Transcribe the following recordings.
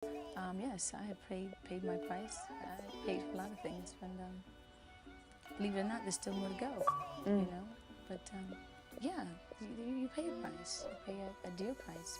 Yes, I have paid my price. I paid for a lot of things, but believe it or not, there's still more to go. You know, but yeah, you pay a price. You pay a dear price.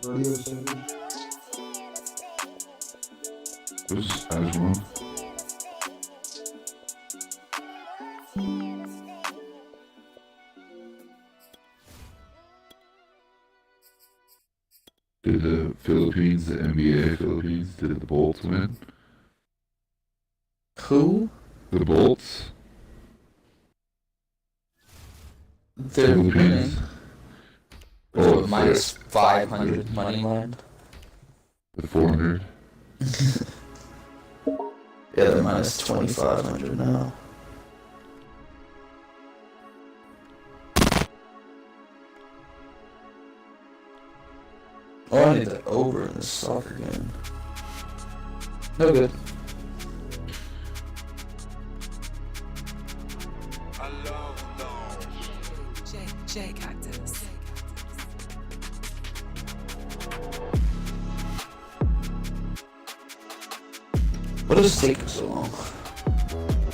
Radio service. This as well. Did the Philippines, the NBA Philippines, did the Bolts win? Who? The Bolts? They're winning. Philippines. Oh, Minus 500 money line. The 400. Yeah, they're minus 2,500 now. Oh, I need that over in this soccer game. No good. J Cactus. What does this take so long?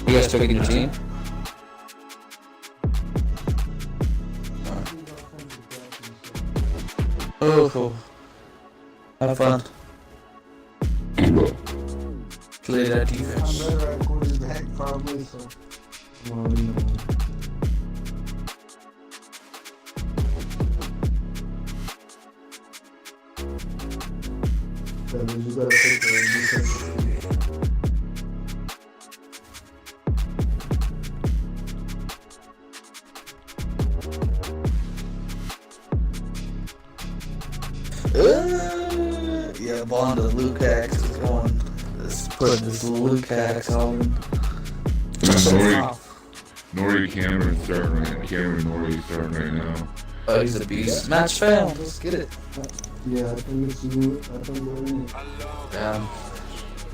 You guys still getting your team? Oh, cool. Have fun. Play that defense. I'm better at quarterback probably, so. Well, you know. You gotta take the defense. Yeah, Bond of Lukacs is going. Let's put this Lukacs on. Nori Cameron starting right. Cameron Nori starting right now. Oh, he's a beast. Match found. Let's get it. Yeah, I think it's you. I think we're in. Damn.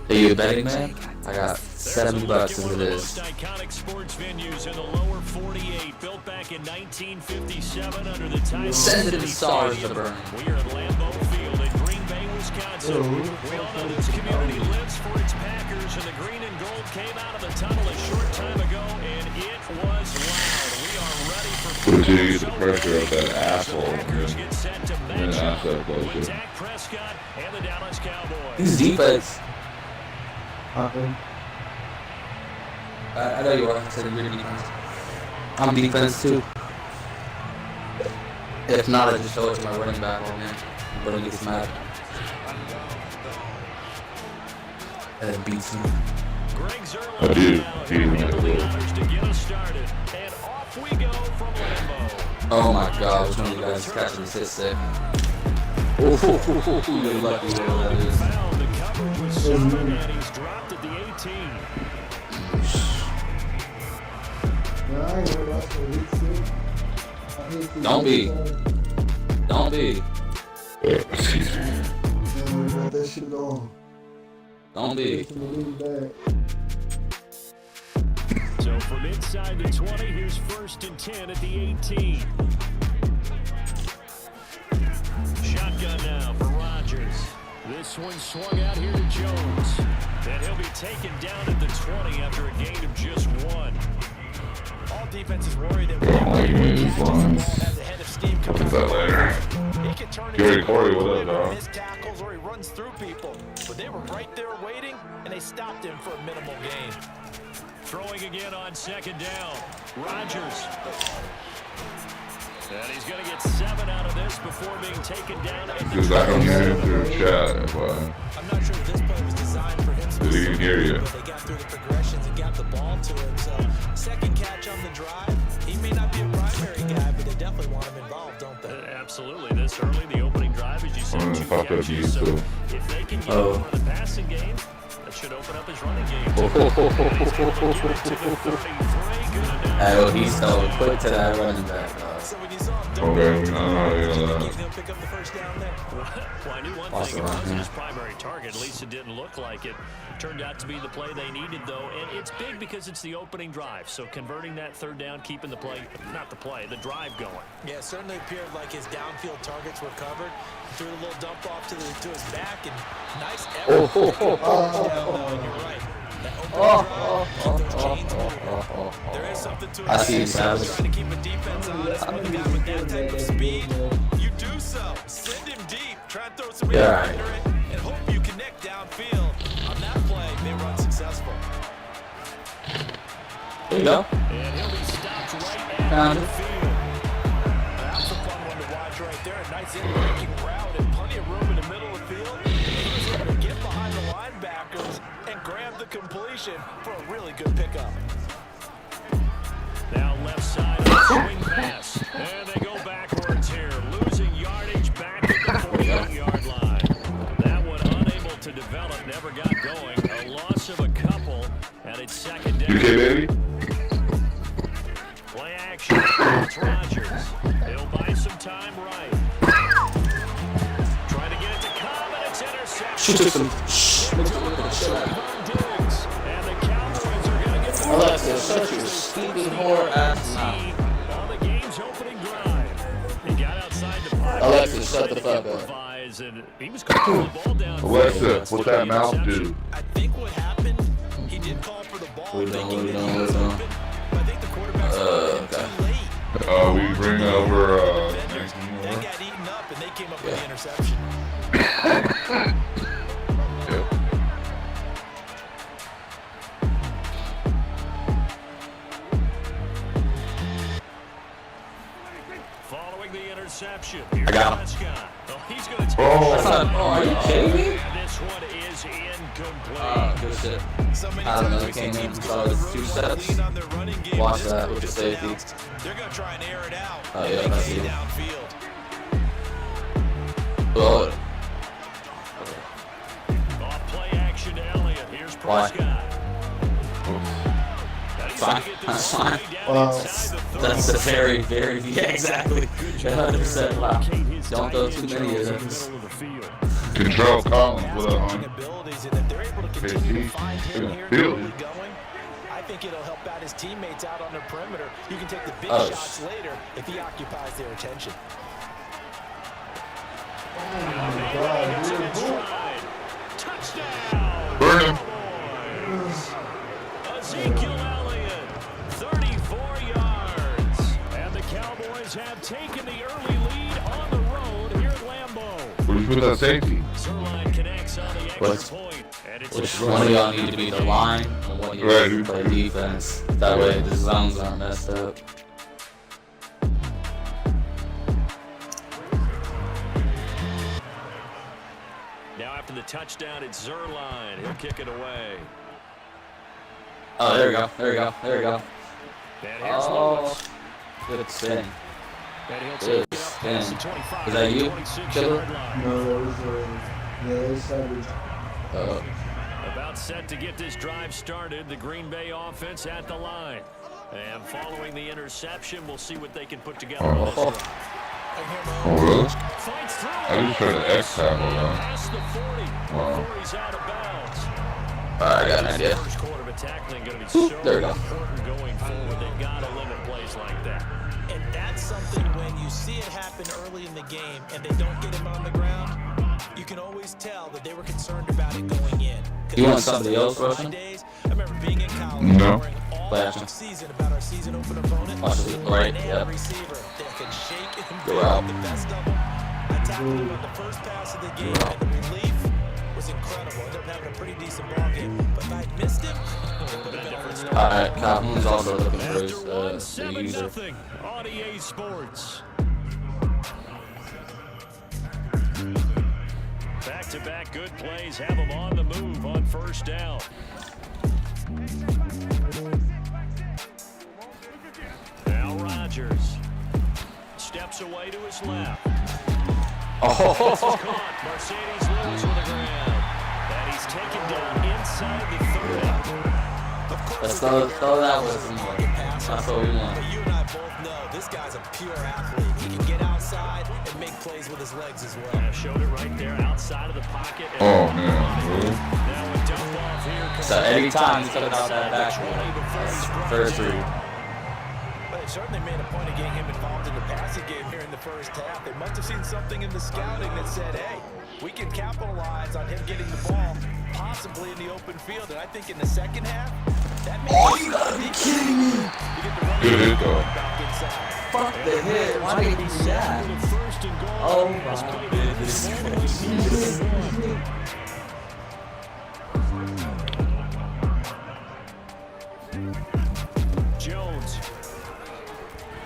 Are you a betting man? I got $70 as it is. Iconic sports venues in the lower 48, built back in 1957 under the title. Send it to stars to burn. We are at Lambeau Field in Green Bay, Wisconsin. We all know this community lives for its Packers, and the green and gold came out of the tunnel a short time ago, and it was loud. We are ready for But you get the pressure of that asshole. Packers get set to And match that's that with bullshit. Dak Prescott and the Dallas Cowboys. He's defense. I know you are. I said you're defense. I'm defense too. If not, I just show it to my running back all man. But he gets mad. And it beats me. I do. Oh my god, which one of you guys is catching this hit sick? Oh, you're lucky whoever that is. The coverage was solid, and he's dropped at the 18. Don't be. Don't be. Excuse me. Man, we got that shit on. Don't be. So from inside the 20, here's 1st and 10 at the 18. Shotgun This one swung out here to Jones. And he'll be taken down at the 20 after a gain of just 1. All defenses worry that when they catches the ball and has a head of steam coming out of the it can turn Gary into Corey, what up, dog? missed tackles or he runs through people. But they were right there waiting, and they stopped him for a minimal gain. Throwing again on 2nd down. Rodgers. And he's going to get 7 out of this before being taken down. Because I don't hear him through the chat. That's why. I'm not sure if this play was designed for him. Did he hear you? But they got through the progressions and got the ball to him. So, second catch on the drive. He may not be a primary guy, but they definitely want him involved, don't they? Absolutely. This early, the opening drive, as you said, 2 catches. So if they can get him on the passing game, that should open up his running game. Oh, he's so quick to that running back. So when you saw him Okay, he'll pick up the first down there. Well, I knew one thing, it wasn't his primary target. At least it didn't look like it. Turned out to be the play they needed, though. And it's big because it's the opening drive. So converting that 3rd down, keeping the play, not the play, the drive going. Yeah, it certainly appeared like his downfield targets were covered. Threw a little dump off to his back, and nice effort. Touchdown, though, and you're right. That opening drive, keep those chains moving. There is something to it. I see Savage. Trying to keep a defense honest with a guy with that type of speed. You do so. Send him deep. Try and throw some under it, and hope you connect downfield. On that play, they run successful. There you go. And he'll be stopped right at the field. That's a fun one to watch right there. A nice in-breaking route and plenty of room in the middle of the field. He was able to get behind the linebackers and grab the completion for a really good pickup. Now left side, swing pass. And they go backwards here. Losing yardage back at the 41-yard line. That one unable to develop, never got going. A loss of a couple, and it's 2nd down. UK, baby? Play action. It's Rodgers. He'll buy some time right. Trying to get it to Cobb, and it's intercepted. And the Cowboys are going to get the Alexis, shut your stupid whore ass mouth. on the game's opening drive. He got outside the pocket. Alexis, shut the fuck up. And he was calling the ball down. Alexa, what that mouth do? I think what happened, he did call for the ball thinking that he was hold on. open, but I think the quarterback's too late. We bring over, They got eaten up, and they came up with the interception. Yep. Following the interception. I got him. Scott. Oh, he's going to take That's not, are you kidding me? And this one is incomplete. Good shit. So many I don't know, times he we see came in, teams saw go on the his road 2 and steps. lean on their running game. Watch This that one with the just safety. announced. They're going to try and air it out. Oh, They yeah, can I get see it. downfield. Oh, Off play action to Elliott. Here's Why? Prescott. fine. That's fine. That's a very, very, yeah, exactly. 100% wow. Don't throw too many of those. Control Collins, what up, homie? Abilities, and if they're able to continue to find him here early going, I think it'll help out his teammates out on the perimeter. You can take the big shots later if he occupies their attention. Touchdown! Burn him. Ezekiel Elliott, 34 yards. And the Cowboys have taken the early lead on the road here at Lambeau. Where'd you put that safety? Zerline connects on the extra point. And it's Which one of y'all need to be the line and one of y'all need to play defense. That way the zones aren't messed up. Now after the touchdown, it's Zerline. He'll kick it away. Oh, there we go. There we go. There we go. And here's Oh, Lewis. good spin. And he'll Good take it up spin. past the 25, Is that you, 26 Killer? yard line. No, that was yeah, it's Savage. About set to get this drive started, the Green Bay offense at the line. And following the interception, we'll see what they can put together on this drive. Oh, really? Fights through I just tried to X tackle though. past the 40 Wow. before he's out of bounds. I got an idea. First quarter of tackling going to be so There we go. important going forward. They've got to limit plays like that. And that's something when you see it happen early in the game and they don't get him on the ground, you can always tell the but they were concerned about it going in. You want somebody else rushing? I remember being in college, No. worrying all Flashing. season about our season opener opponent. Watch it, right, And they had yep. a receiver that can shake and Go bake out. the best of them. I tackled him on the first pass of the game, and the relief was incredible. Ended up having a pretty decent ball game, but if I had missed him, it would have been a different story. Alright, Calhoun's also looking for his After one, the 7-0 user. on EA Sports. Back-to-back good plays have them on the move on first down. Now Rodgers steps away to his left. Oh, Caught. Mercedes Lewis with the ground. And he's taken down inside the 30. let's throw that with him. That's what we want. But you and I both know this guy's a pure athlete. He can get outside and make plays with his legs as well. Yeah, showed it right there outside of the pocket. Oh, man. Now a dump off here. So anytime he's coming out that backfield, that's first read. But they certainly made a point of getting him involved in the passing game here in the first half. They must have seen something in the scouting that said, hey, we can capitalize on him getting the ball, possibly in the open field. And I think in the second half, that may You gotta be kidding me! Good hit, though. back inside. Fuck the hit. Why did he do that? First and goal. Oh my goodness. Jones.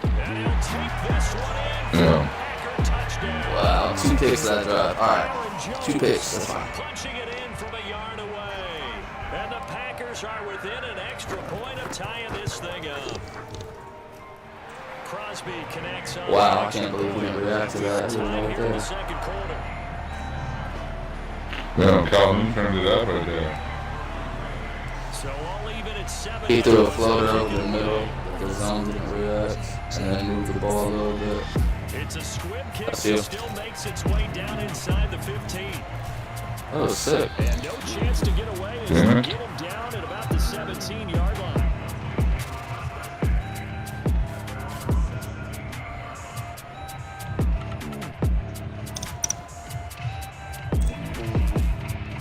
And he'll take this one in. Yeah. Packer touchdown. Wow, 2 picks that drive. Alright, Aaron Jones 2 picks, that's fine. punching it in from a yard away. And the Packers are within an extra point of tying this thing up. Crosby connects on Wow, the I can't believe we didn't react to that. time Right here in the there. second quarter. Damn, Calhoun turned it up right there. So all even at 7. He threw a floater over the middle, but the zone didn't react, and then moved the ball a little bit. It's a squib kick That's that you. still makes its way down inside the 15. That was sick. And no chance to get away as Damn they it. get him down at about the 17-yard line.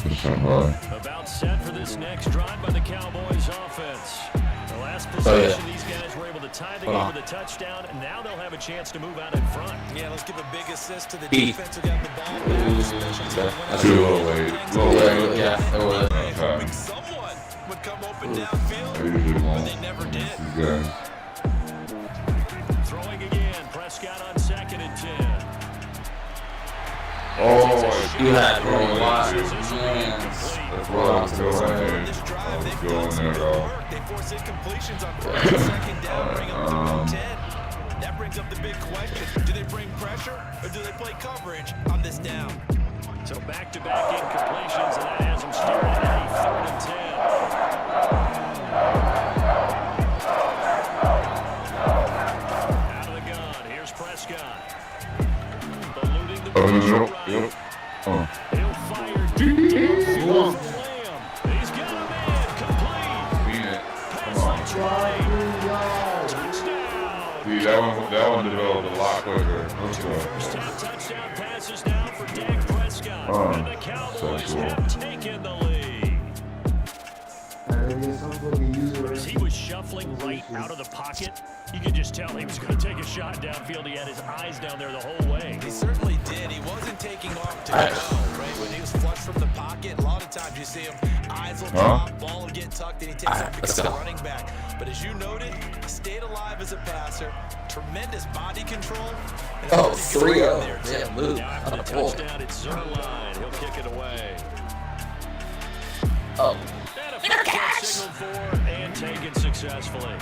That's not high. About set for this next drive by the Cowboys offense. The last Oh, possession, yeah. these guys were able to tie the Hold game on. with a touchdown, and now they'll have a chance to move out in front. Yeah, let's give a big assist to the B. defense who got the ball back. The special team went out Too little late. Little Yeah, late. yeah, it was. Okay. Someone would come open I downfield, usually but won't. they never did. These guys. Throwing again, Prescott on 2nd and 10. Oh, You had room wide. Position Man, incomplete. that's why I was going there. This I drive, was they've going done some there, good dog. work. They force incompletions on 1st and 2nd down, bring up to 10. That brings up the big question. Do they bring pressure or do they play coverage on this down? So back-to-back incompletions, and that has them staring at a 3rd and 10. Out of the gun, here's Prescott. Eluding the Oh, no, pressure no. right. Yep. Oh. He'll fire deep downfield for Lamb. He's got him in, complete. Mean it. Pass Come on. leads right. Touchdown. See, that one developed a lot quicker. Let's go. First half touchdown passes now for Dak Prescott. And the Cowboys so cool. have taken the lead. As he was shuffling right out of the pocket, you could just tell he was going to take a shot downfield. He had his eyes down there the whole way. He certainly did. He wasn't taking off to go, right? When he was flush from the pocket, a lot of times you see him, eyes will drop, ball will get tucked, and he takes off because of running back. But as you noted, he stayed alive as a passer, tremendous body control. And Oh, a pretty good 3-0. there, too. Yeah, move. Now On after the the pull. touchdown, it's Zerline. He'll kick it away. Oh. And a first down signaled for and taken successfully.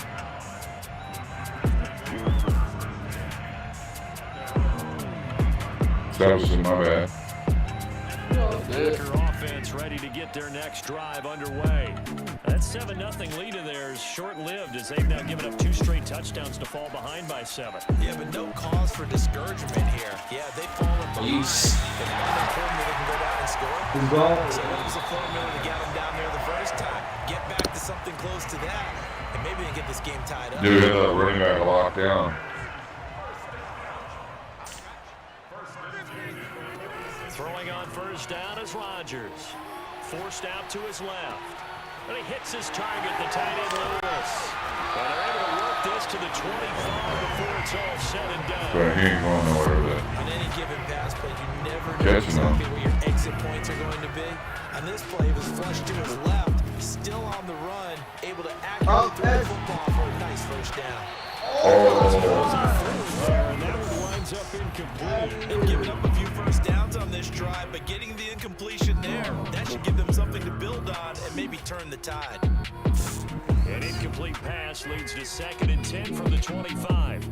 That was my bad. Packer offense ready to get their next drive underway. That 7-0 lead of theirs short-lived as they've now given up 2 straight touchdowns to fall behind by 7. Yeah, but no cause for discouragement here. Yeah, they've fallen behind. Yeesh. But now they're proving that they can go down and score. So what was the formula to get them down there the first time? Get back to something close to that, and maybe they can get this game tied up. Dude, we had that running back locked down. Throwing on first down is Rodgers. Forced out to his left. And he hits his target, the tight end Lewis. And they're able to work this to the 25 before it's all said and done. But he ain't going nowhere with that. On any given pass play, you never know exactly where your exit points are going to be. On this play, it was flushed to his left, still on the run, able to accurately throw the football for a nice first down. And that one winds up incomplete. They've given up a few first downs on this drive, but getting the incompletion there, that should give them something to build on and maybe turn the tide. An incomplete pass leads to 2nd and 10 from the 25.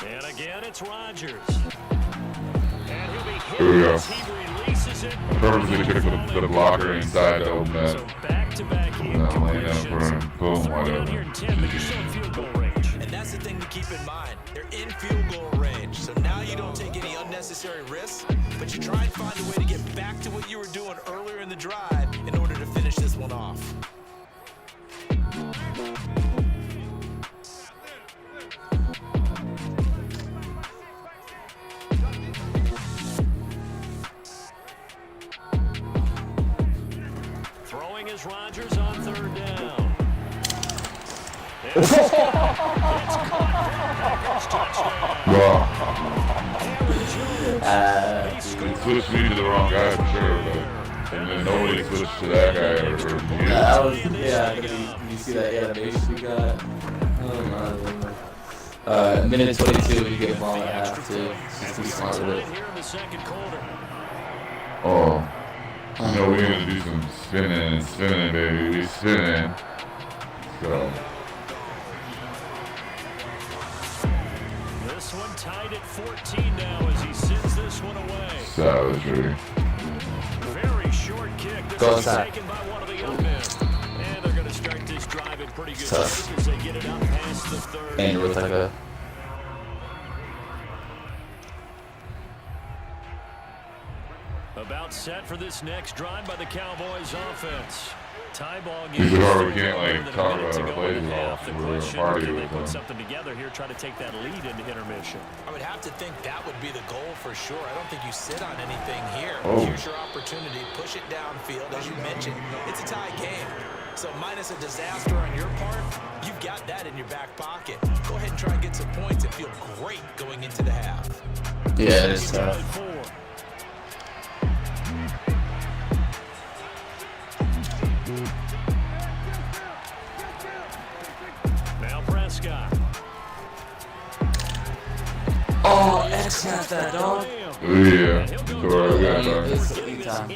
And again, it's Rodgers. And he'll be hit as he releases it. I purposely took the blocker inside to open that. So back-to-back incompletions. Boom, Down here whatever. in 10, but you're still in field goal range. And that's the thing to keep in mind. They're in field goal range. So now you don't take any unnecessary risks, but you try and find a way to get back to what you were doing earlier in the drive in order to finish this one off. Throwing is Rodgers on 3rd down. They switched me to the wrong guy for sure, but and then nobody switched to that guy or Did you see that animation we got? Minute 22, you get a ball at half, too. He's too smart with it. Oh, I know we're gonna do some spinning, baby. We spinning. So. This one tied at 14 now as he sends this one away. Savagery. Very short kick. This is taken by one of the young men. And they're going to start this drive in pretty good shape as they get it up past the 30. And with like a... About set for this next drive by the Cowboys offense. Tie ball game. This is why we can't like talk about our plays half. off. The We're gonna question, party can they with put them. something together here, try to take that lead into intermission? I would have to think that would be the goal for sure. I don't think you sit on anything here. Oh. Here's your opportunity. Push it downfield. As you mentioned, it's a tie game. So minus a disaster on your part, you've got that in your back pocket. Go ahead and try and get some points and feel great going into the half. Yeah, it is tough. Now Prescott. Oh, X-snap that, dog. Yeah.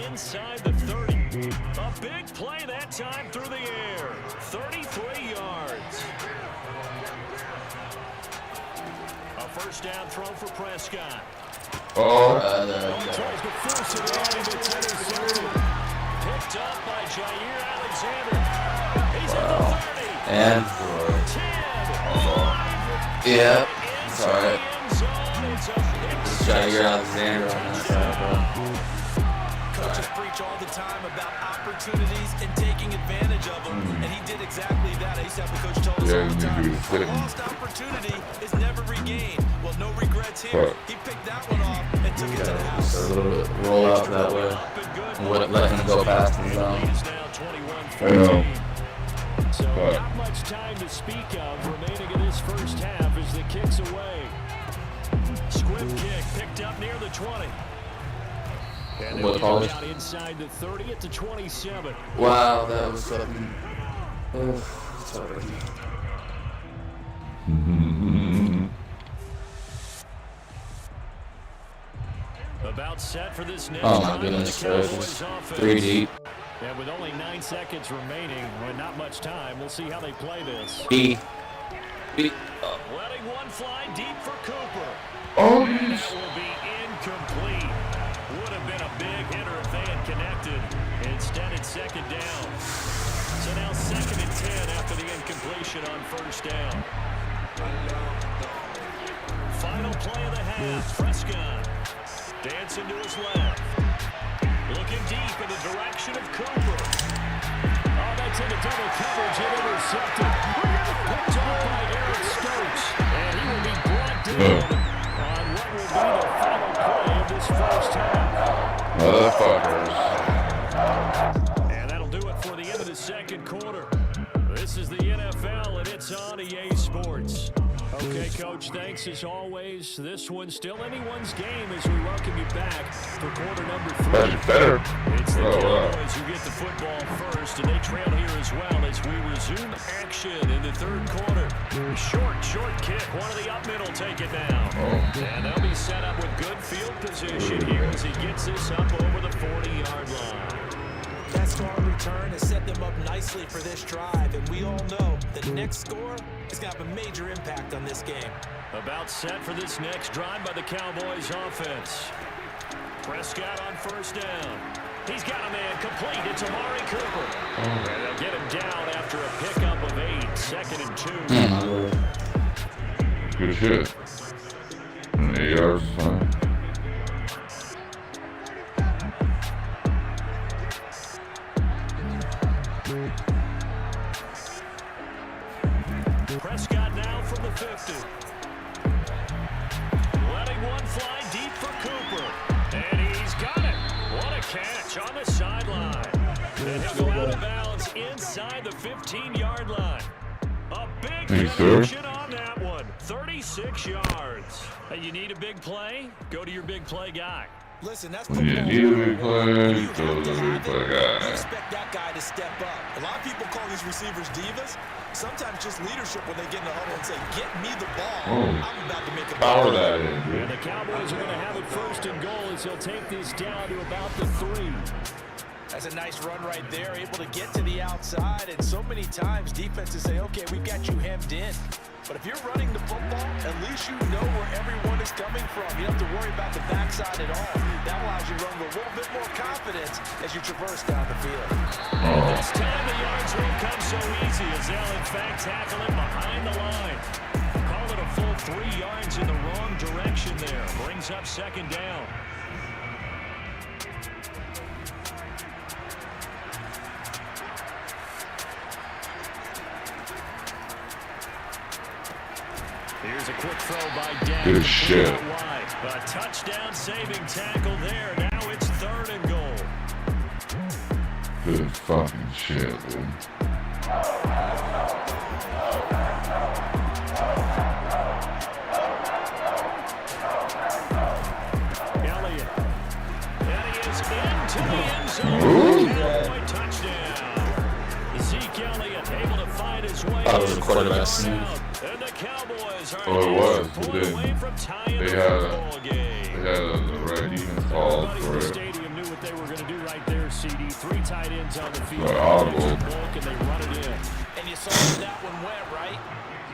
Inside the 30. A big play that time through the air. 33 yards. A first down throw for Prescott. Oh. He tries to force it out into Tennessee. Picked up by Jair Alexander. He's at the 30. And... 10. Yeah. It's alright. Just Jair Alexander on that side, bro. Coaches preach all the time about opportunities and taking advantage of them, and he did exactly that. I used to have the coach tell us all the time, a lost opportunity is never regained. Well, no regrets here. He picked that one off and took it to the house. Just a little bit roll out that way. And wouldn't let him go past him down. I know. So not much time to speak of remaining in this first half as the kick's away. Squib kick picked up near the 20. And What call it? out inside the 30 at the 27. Wow, that was fucking... sorry. About set for this next Oh my drive goodness on the Cowboys gracious. offense. 3 deep. And with only 9 seconds remaining, and not much time, we'll see how they play this. B. Letting one fly deep for Cooper. Oh, That will be incomplete. Would have been a big hitter if they had connected. Instead, it's second down. So now 2nd and 10 after the incompletion on first down. Final play of the half. Prescott dancing to his left. Looking deep in the direction of Cooper. Oh, that's into double coverage and intercepted. Picked off by Eric Scott. on what will be the final play of this first half. Motherfuckers. And that'll do it for the end of the second quarter. This is the NFL, and it's on EA Sports. Okay, Coach, thanks as always. This one's still anyone's game as we welcome you back for quarter number 3. Better. It's the Cowboys who get the football first, and they trail here as well as we resume action in the third quarter. Short kick. One of the up middle take it down. And they'll be set up with good field position here as he gets this up over the 40-yard line. That strong return has set them up nicely for this drive, and we all know the next score is going to have a major impact on this game. About set for this next drive by the Cowboys offense. Prescott on first down. He's got a man complete. It's Amari Cooper. And they'll get him down after a pickup of 8. 2nd and 2. Good shit. 8 yards, fine. Prescott now from the 50. Letting one fly deep for Cooper. And he's got it. What a catch on the sideline. And he'll go out of bounds inside the 15-yard line. A big connection on that one. 36 yards. Hey, you need a big play? Go to your big play guy. Listen, that's When you football. need a big play, You go to have the to big have play it. You guy. expect that guy to step up. A lot of people call these receivers divas. Sometimes just leadership when they get in the huddle and say, get me the ball. I'm about to make a Power play. that in, And dude. the Cowboys are going to have it 1st and goal as he'll take this down to about the 3. That's a nice run right there, able to get to the outside. And so many times defenses say, okay, we've got you hemmed in. But if you're running the football, at least you know where everyone is coming from. You don't have to worry about the backside at all. That allows you to run with a little bit more confidence as you traverse down the field. This time the yards won't come so easy as they'll in fact tackle him behind the line. Call it a full 3 yards in the wrong direction there. Brings up 2nd down. Here's a quick throw by Dak. Good shit. A touchdown saving tackle there. Now it's 3rd and goal. Good fucking shit, dude. Elliott. And he is into the end zone. Cowboy touchdown. Zeke Elliott able to find his way. That was a quarterback sneak. And the Cowboys are Oh, it was. It pulled did. away from tying They the had football game. the right defense called Everybody in for the it. stadium knew what they were going to do right there, CD. 3 tight ends on the field. Audible. And they run it in. And you saw where that one went, right?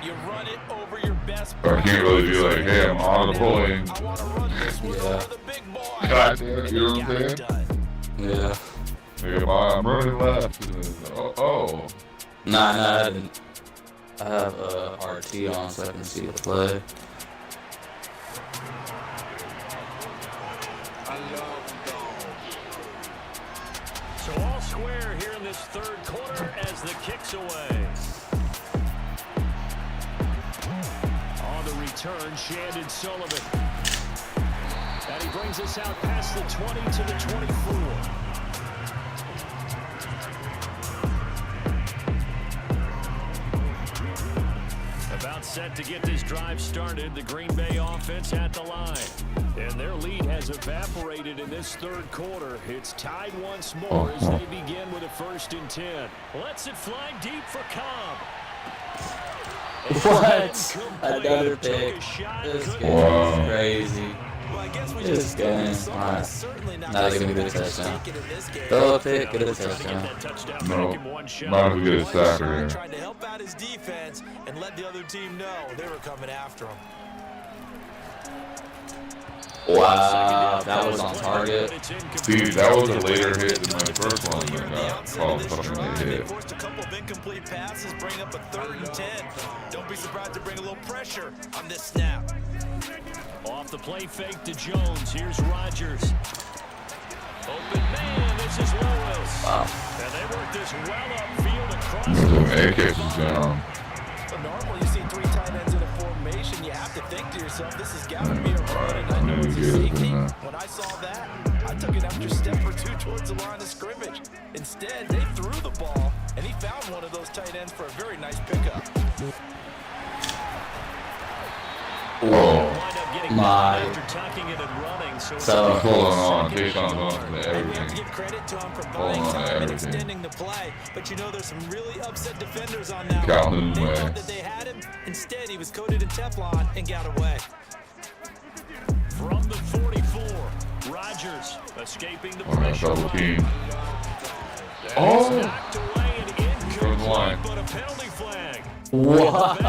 You run it over your best. I can't really be like, hey, I'm on the pulling. I want to run this one Yeah. over the big boy. God damn it, you know what I'm Got it saying? done. Yeah. Nigga, I'm running left. Oh. Nah, I didn't. I have RT on so I can see the play. So all square here in this 3rd quarter as the kick's away. On the return, Shandon Sullivan. And he brings us out past the 20 to the 24. About set to get this drive started. The Green Bay offense at the line. And their lead has evaporated in this 3rd quarter. It's tied once more as they begin with a 1st and 10. Lets it fly deep for Cobb. What? Another pick. This game is crazy. Well, I guess we This just game. someone Alright. is certainly not Now gonna they're gonna get a see much touchdown. taken in this game. Throw a pick, get a Trying to get touchdown. that touchdown No. back in one shot. Might as well get a sack Shine here. tried to help out his defense and let the other team know they were coming after him. Wow, that was on target. See, that was a later hit than my first one that got called fucking late They hit. forced a couple of incomplete passes, bring up a 3rd and 10. Don't be surprised to bring a little pressure on this snap. Off the play fake to Jones. Here's Rodgers. Open man. This is Lewis. Wow. And they work this well upfield across Some the A catches down. So normally you see 3 tight ends in a formation, you have to think to yourself, this has got to be a run, and I know it's a safety. When I saw that, I took an extra step or two towards the line of scrimmage. Instead, they threw the ball, and he found one of those tight ends for a very nice pickup. Oh my. So He's holding on. Tayshawn's on to You have to everything. give credit to him for Holding buying on to time and everything. extending the play. But you know there's some really upset defenders on that Calhoun one. They way. thought that they had him. Instead, he was coated in Teflon and got away. From the 44, Rodgers escaping the Oh, that's pressure. double team. It's Oh! knocked away and From the line. incomplete, but a penalty flag. what?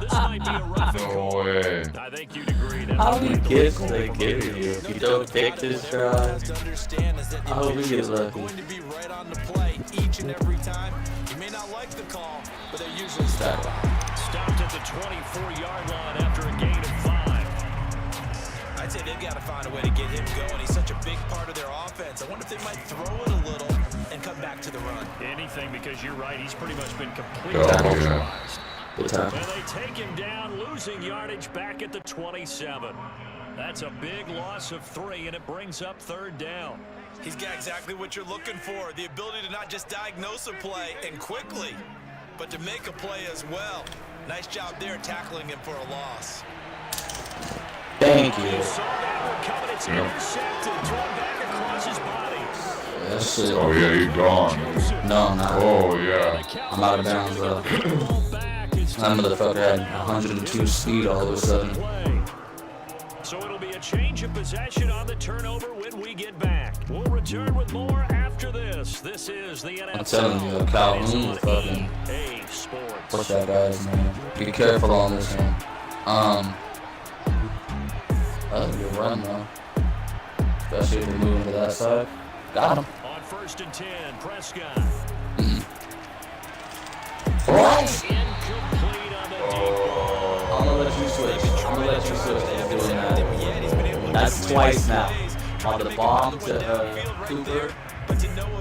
This might be a rough No call. way. I think you'd agree. That How might many be the kids legal they call. give you if you don't take this What everyone drive? has to understand is that I hope we the get officials are lucky. going to be right on the play each and every time. You may not like the call, but they're usually spot on. Stopped at the 24-yard line after a gain of 5. I'd say they've got to find a way to get him going. He's such a big part of their offense. I wonder if they might throw it a little and come back to the run. Anything, because you're right, he's pretty much been completely Oh, yeah. neutralized. Good time. And they take him down, losing yardage back at the 27. That's a big loss of 3, and it brings up 3rd down. He's got exactly what you're looking for, the ability to not just diagnose a play and quickly, but to make a play as well. Nice job there tackling him for a loss. Thank you. You saw that one coming. It's intercepted. Torn back across his body. That shit. Oh, yeah, he's gone. No, I'm not. Oh, yeah. I'm out of bounds though. That motherfucker had 102 speed all of a sudden. So it'll be a change of possession on the turnover when we get back. We'll return with more after this. This is the NFL. I'm telling you, Calhoun fucking. EA Sports. What's that guy's name? Be careful on this one. That was a good run though. Especially if they move to that side. Got him. On 1st and 10, Prescott. What? Incomplete on the deep ball. I'm gonna let you switch. I'm gonna let you switch. They're doing that. That's twice now. On the bomb to Cooper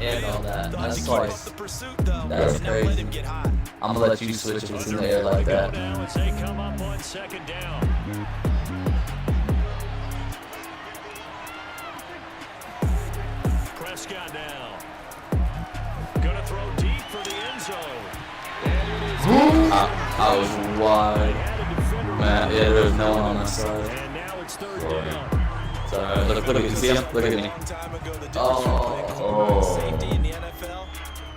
and all that. That's twice. That's crazy. I'm gonna let you switch if it's in the air like that. Now as they come up on 2nd down. Prescott now. Gonna throw deep for the end zone. And it is I was wide. Man, yeah, there's no one on that side. And now it's 3rd down. Sorry, look at you. See him? Look at me. Oh. Safety in the NFL.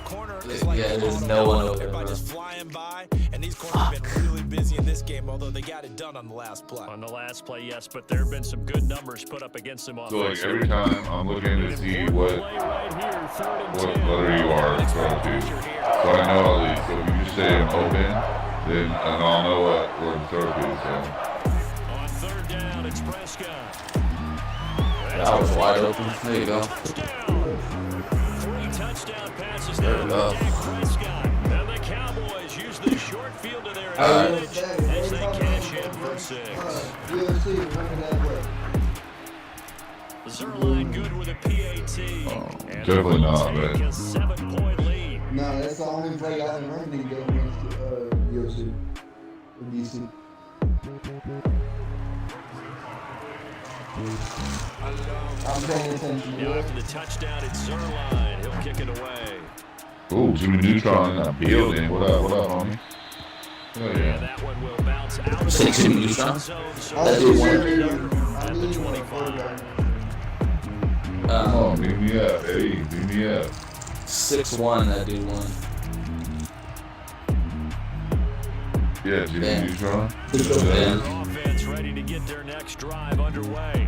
Corner is like Yeah, there's no one over there, everybody bro. just flying by, and these corners have been really busy in this game, although they got it done on the last play. On the last play, yes, but there have been some good numbers put up against them So, like, offensively. every time I'm looking to see what Play right here, 3rd and what 10. letter you are to throw to. So I know at least. So if you just say I'm open, then I'll know what where to throw to. So. On 3rd down, it's Prescott. That was wide open. There you go. Touchdown. 3 touchdown passes There now we for go. Dak Prescott. And the Cowboys use the short field to their All right. advantage as they cash in for 6. UFC, running that way. Zerline good with a PAT. And definitely they'll not, take man. a 7-point lead. No, that's the only play I can run in against UFC. Or DC. I'm paying attention. Now after the touchdown, it's Zerline. He'll kick it away. Ooh, Jimmy Neutron in that building. What up, homie? Oh, And yeah. that one will bounce out of Say the Jimmy end Neutron? zone. So That dude won. at the 25. Come on, beat me up, Eddie. Beat me up. 6'1", that dude won. Yeah, Jimmy Yeah. Neutron. Yeah. Offense ready to get their next drive underway.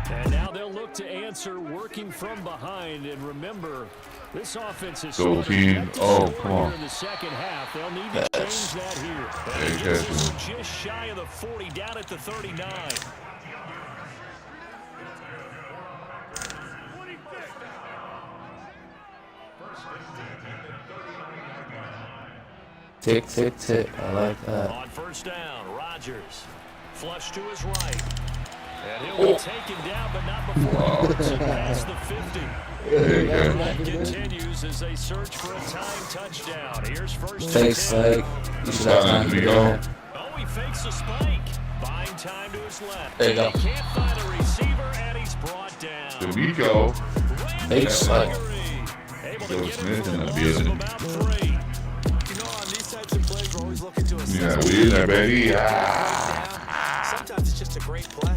And now they'll look to answer working from behind. And remember, this offense is Double team. Oh, come on. in the second half. They'll need to change that here. Hey, And it catch gets him. just shy of the 40, down at the 39. Tick, tick, tick. I like that. On 1st down, Rodgers. Flush to his right. And he'll be taken down, but not before he works it past the 50. Hey, catch. That continues as they search for a tying touchdown. Here's 1st and Thanks, 10. like, you should have time to go. Oh, he fakes a spike. Buying time to his left. There you go. He can't find a receiver, and he's brought down. D'Amico. Thanks. Able to Joe get Smith him in for the a loss of building. about 3. You know, on these types of plays, we're always looking to assess. Yeah, we in there, baby. Ah. Sometimes it's just a great play.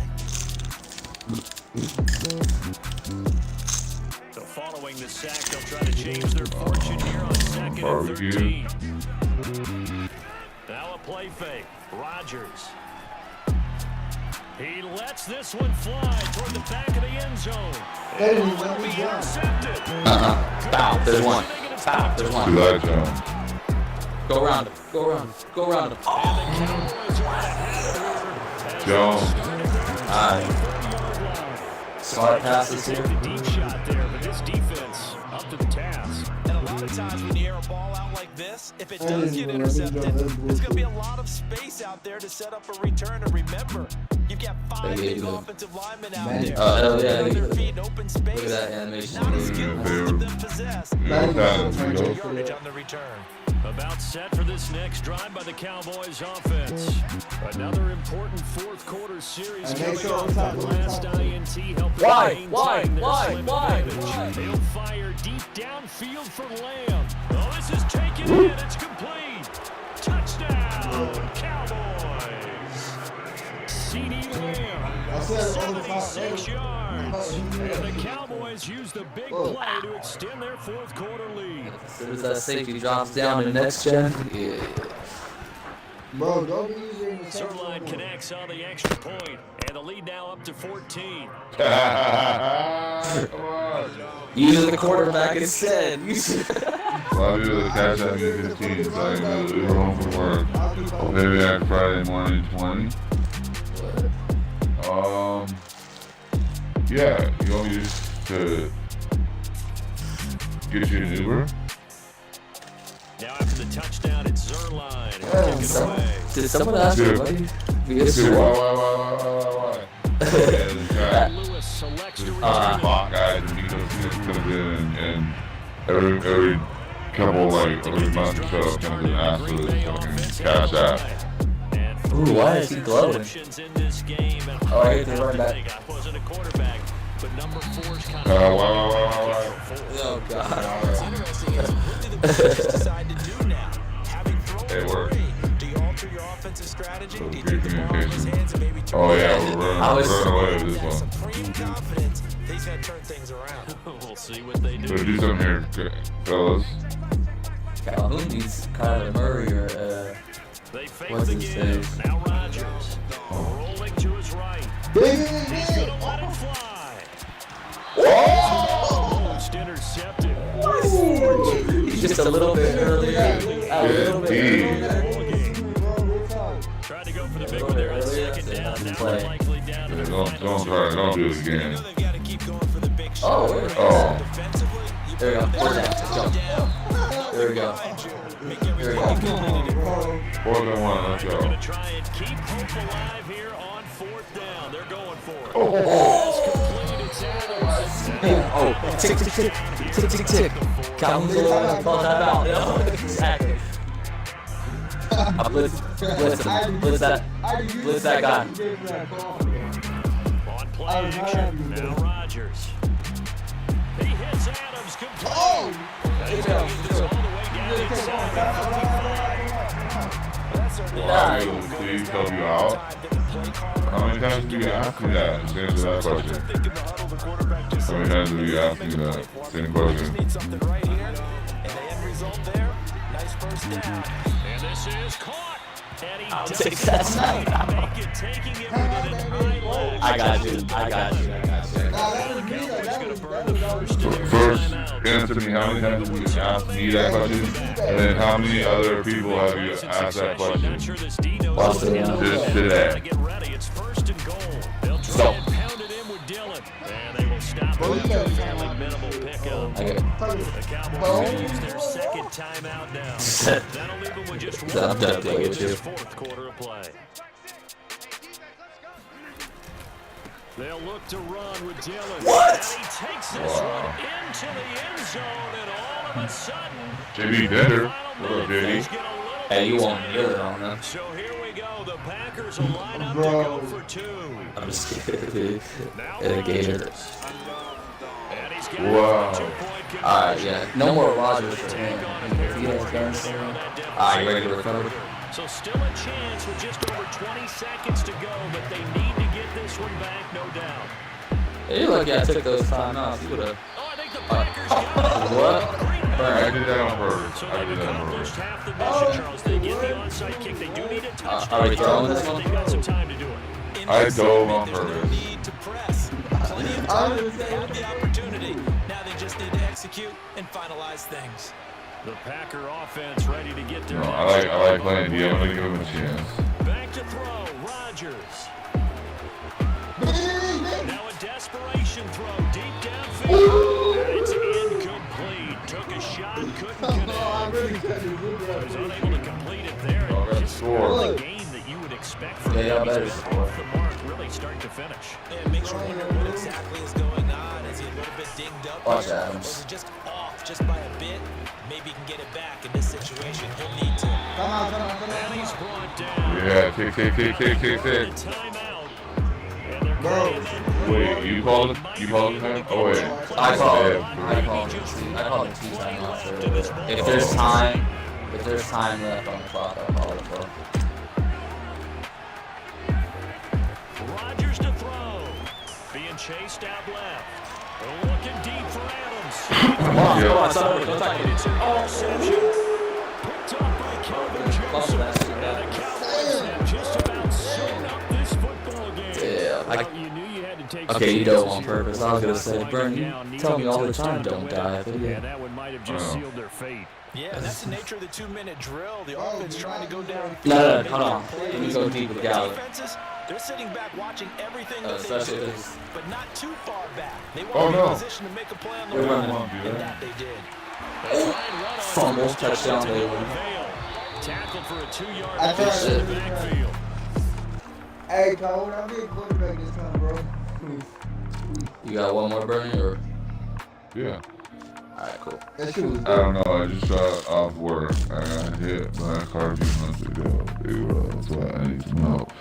So following the sack, they'll try to change their fortune here on 2nd Barbecue. and 13. Now a play fake. Rodgers. He lets this one fly toward the back of the end zone. Hey, And let will me be down. intercepted. Foul. There's one. Foul. There's See one. that, John? Go around him. Go around him. Go around him. Cowboys are ahead here. Jones. Smart passes here. The deep shot there, but this defense up to the task. And a lot of times when you air a ball out like this, if it does get intercepted, there's going to be a lot of space out there to set up a return. And remember, you've got 5 big offensive linemen out there. Oh, yeah. On their feet in open space. Look at that animation. Not as skilled as of them possess. Yeah, what's that, Amigo? Yardage on the return. About set for this next drive by the Cowboys offense. Another important fourth quarter series And coming they show up. us how That to last win. INT helped Why? them Why? maintain their Why? slim Why? advantage. Why? They'll fire deep downfield for Lamb. Oh, this is taken in. It's complete. Touchdown, Cowboys. CD Lamb, I said on the 76 yards. And the top. Cowboys use the big play to extend their fourth quarter lead. As soon as that safety drops down in next gen, yeah. Bro, don't be using the second Zerline one. connects on the extra point, and the lead now up to 14. Come on. Use the quarterback instead. Well, I'll do the cash out of 15, so I can go home from work. Maybe on Friday morning, 20. Yeah, you want me to get you an Uber? Now after the touchdown, it's Zerline. He'll kick it away. Did someone ask Dude. you what Dude, why? Yeah, Lewis selects to return the it. bot guy, D'Amico comes in and every couple, like, every month or so comes in and asks for this fucking cash app. Ooh, why is he glowing? In this game, and Oh, I hate the running back. I wasn't a quarterback, but number 4's kind Why? Oh, God. What's interesting is what do the Patriots decide to do now? Having thrown Hey, the work. three, do you alter your offensive strategy? So Do you good take the ball in his communication. hands and maybe turn Oh it yeah, around? we're I was- running away with this That one. supreme confidence, he's going to turn things around. We'll see what they So do. do something here, fellas. Calhoun needs Kyler Murray or, They fake What's the his give. face? Now Rodgers rolling to his right. Big, He's big, gonna let it fly. Almost intercepted. he's just a little bit earlier. A little bit earlier. Tried to go for the big one there on second down. Now they're likely down to Yeah, the don't do it You know again. they've got to keep going for the big shot. Oh, where? Oh. Defensively, you There we go. put Where's that? it Let's go. down. There we go. Make There every we play go. completed. 4th and 1, let's They're going go. to try and keep hope alive here on 4th down. They're going for it. Pass complete. It's Adams. Oh, tick, tick, tick. Tick, tick, tick. Calhoun's a little ball time out. No, exactly. Blitz him. Blitz that guy. On play action. Now Rodgers. He hits Adams complete. Oh! He's going to get this all the way down inside. Well, I'll be able to please help you out. How many times do you ask me that? Just answer that question. How many times do you ask me that? Same question. Need something right here, and the end result there, nice first down. And this is caught. And he I'll does take that. make it, taking it within an eyelash. I got you. I got you. I got you. The Cowboys going to burn the first of their First, timeouts. answer me how many times have you asked me that question? And then how many other people have you asked that question? Not sure this D knows Well, what to do. Just They're today. gonna get ready. It's 1st and goal. They'll try Go. and pound it in with Dillon. And they will stop it after a fairly minimal pickup. Okay. The Cowboys going to use their second timeout now. That'll leave them with just one I'm done to play taking in it, this too. 4th quarter of play. They'll look to run with Dillon. What? And he takes this one into the end zone, and all of a sudden, JB Bender. final What up, minute, things JB? get a little Hey, you bit won't tighter. hear it on them. So here we go. The Packers will line up to go for 2. I'm just kidding, dude. Gator. And he's got Wow. a 2-point conversion. Alright, yeah. No more Rodgers for him. If he has guns, alright, you ready to recover? So still a chance with just over 20 seconds to go, but they need to get this one back, no doubt. Hey, you're lucky I took those timeouts. You would've. Oh, I think the Packers got it. What? I did that on purpose. So I they've did that on accomplished purpose. half the mission, Charles. They get the onside kick. They do need a touchdown. Are we throwing this one? They've got some time to do it. I dove on There's no purpose. need to press. Plenty of time. They have the opportunity. Now they just need to execute and finalize things. The Packer offense ready to get their No, I like playing D. I'm gonna give him a chance. back to throw. Rodgers. Now a desperation throw deep downfield. And it's incomplete. Took a shot, couldn't connect. Was unable to complete it there. Oh, that's Just score. not the game that you would expect from Yeah, him. y'all He's better just score. off the mark, really start to finish. And makes you wonder what exactly is going on. Is he a little bit dinged up? Watch here? Adams. Or is he just off just by a bit? Maybe he can get it back in this situation. He'll need to. And he's brought down. Yeah, kick. A timeout. And they're calling that Wait, you called it? You called it time? Oh wait. I call it. Yeah, I call it 2 timeouts. If there's time left on the clock, I'll call it for. Rodgers to throw. Being chased out left. Looking deep for Adams. Come on, son. Don't talk to me. It's an interception. Picked up by Calvin Johnson. And the Cowboys have just about sewn up this football game. Yeah, You knew you had to take okay, you some dove on chances purpose. I was gonna say, Bernie, you tell me all the time, don't die. But Yeah, yeah. that one might have just sealed their fate. Yeah, and that's the nature of the 2-minute drill. The offense trying to go down. No, hold on. Let me go deep with Gallup. Defenses, they're sitting back watching everything that they Especially do, if it's- but not too far back. They want Oh, to be in no. position to make a play on the They're run, running. and that they did. Fumble, touchdown, they win. Tackled for a 2-yard I loss tried in to- the backfield. Hey, Cole, I'll be a quarterback this time, bro. You got one more, Bernie, or? Yeah. Alright, cool. That shit was I don't know. I just got off work. I got hit by a car a few months ago. Dude, that's why I need some help.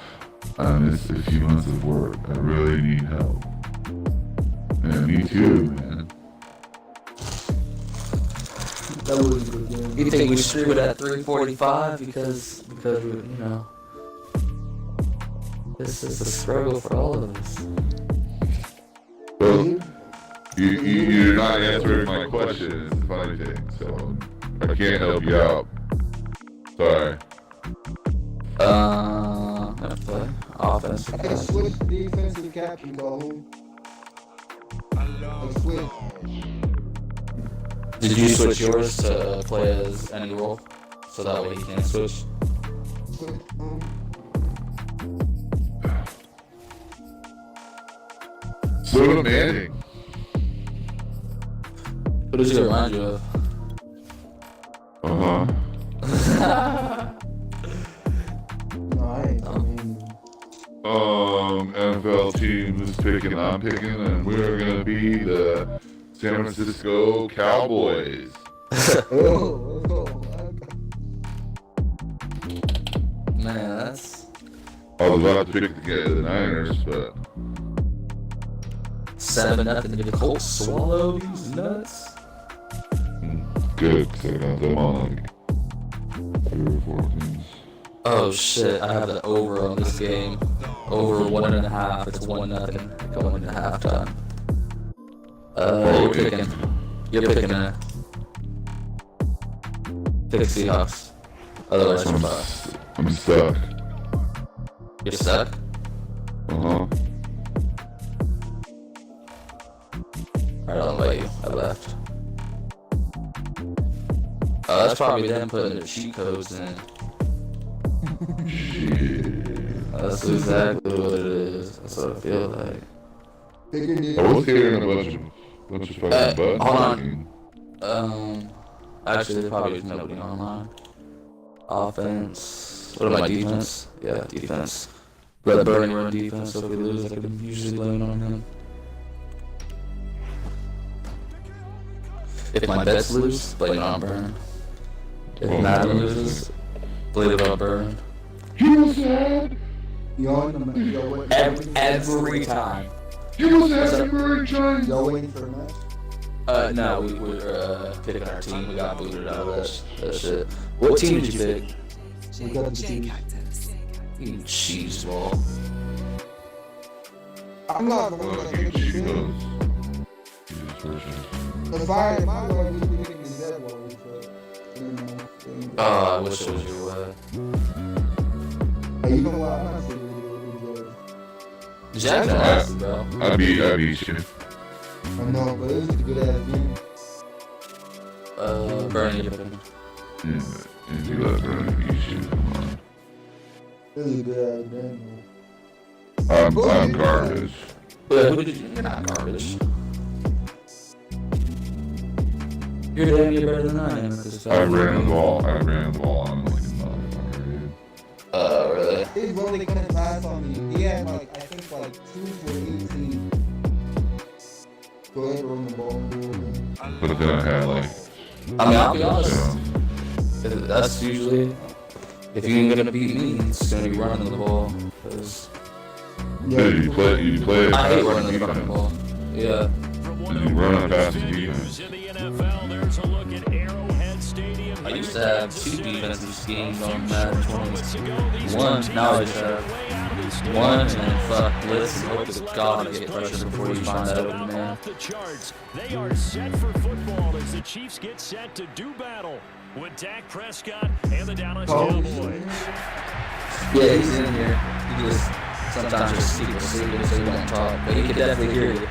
I missed a few months of work. I really need help. Yeah, me too, man. that was a good game. You think we stream it at 3:45 because we, you know, this is a struggle for all of us. Well, you're not answering my question. It's the funny thing. So I can't help you out. Sorry. Let's play offense. Hey, switch defensive captain, Cole. Hey, switch. Did you switch yours to play as any role so that way he can switch? Switch. Soda Manning. Who does he remind you of? Uh-huh. No, I ain't. I mean, NFL team is picking, I'm picking, and we're gonna be the San Francisco Cowboys. Man, that's I was about to pick the Niners, but 7-0 to the Colts. Swallow these nuts. good, because I got them on like 3 or 4 teams. Oh shit! I have the over on this game. Over 1.5. It's 1-0 going into halftime. You're picking pick Seahawks. Otherwise, you're fucked. I'm stuck. You're stuck. Uh-huh. Alright, I'll invite you. I left. Oh, that's probably them putting their cheat codes in. Shit. That's exactly what it is. That's what I feel like. I was hearing a bunch of fucking buttons. hold on. clicking. Actually, there probably is nobody online. Offense. What am I, defense? Yeah, defense. Let Bernie run defense, so if we lose, I can usually lean on him. If my bets lose, blame it on Burn. If Madden loses, blame it on Burn. He was sad. Y'all in the y'all waiting? Every time. He was happy Mary Jane. Y'all waiting for a match? No, we're picking our team. We got booted out of that shit. What team did you pick? We got the team. You cheese ball. I'm not the one that picked the She team. goes. He just pushes. The fire in my way, we picking the dead boys. Oh, I wish it was your way. You know what? I'm not saying it. Jack's nasty, bro. I beat you. I know, but it was a good ass game. Bernie, you're picking. Yeah, and you let Bernie beat you. Come on. It was a good ass game. I'm garbage. But who did you? You're not garbage. You're damn near better than I am at this time. I ran the ball. I'm like a motherfucker, dude. Really? His rolling couldn't pass on me. He had like, I think like 2 for 18. Go ahead, run the ball. But then I had like. I mean, I'll be honest. That's usually, if you ain't gonna beat me, it's gonna be running the ball. Cause Yeah, you play. I hate running the fucking ball. Yeah. And you run past the defense. In the NFL, there's a look at Arrowhead Stadium. I used to have 2 defensive schemes on Madden 21. Now I just have 1 and then fuck blitz and hope to God I get pressure before you find that open man. Off the charts. They are set for football as the Chiefs get set to do battle with Dak Prescott and the Dallas Cowboys. Yeah, he's in here. He just sometimes just people sleeping so he won't talk, but he can definitely hear you.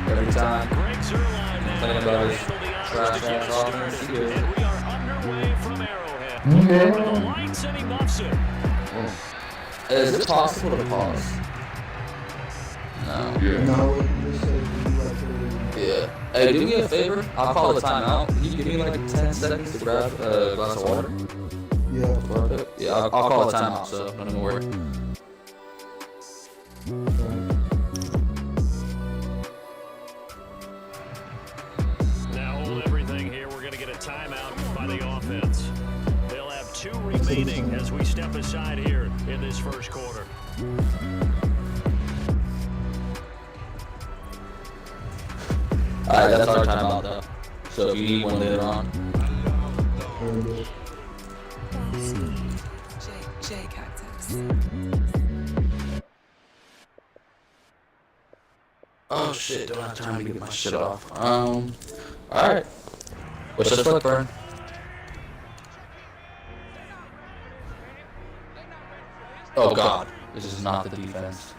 Every time. Greg Zuerlein now Playing about his handle the honors trash to get ass us offense, started. he is. And we are underway from Arrowhead. With the lights and he muffs it. Is it possible to pause? No. Yeah. No, just say you like to. Yeah. Hey, do me a favor. I'll call a timeout. Can you give me like 10 seconds to grab a glass of water? Yeah. Yeah, I'll call a timeout, so don't even worry. Now hold everything here. We're going to get a timeout by the offense. They'll have 2 remaining as we step aside here in this first quarter. Alright, that's our timeout though. So if you need one later on. J Cactus. Oh shit, don't have time to get my shit off. Alright. What's this flip burn? Oh god, this is not the defense.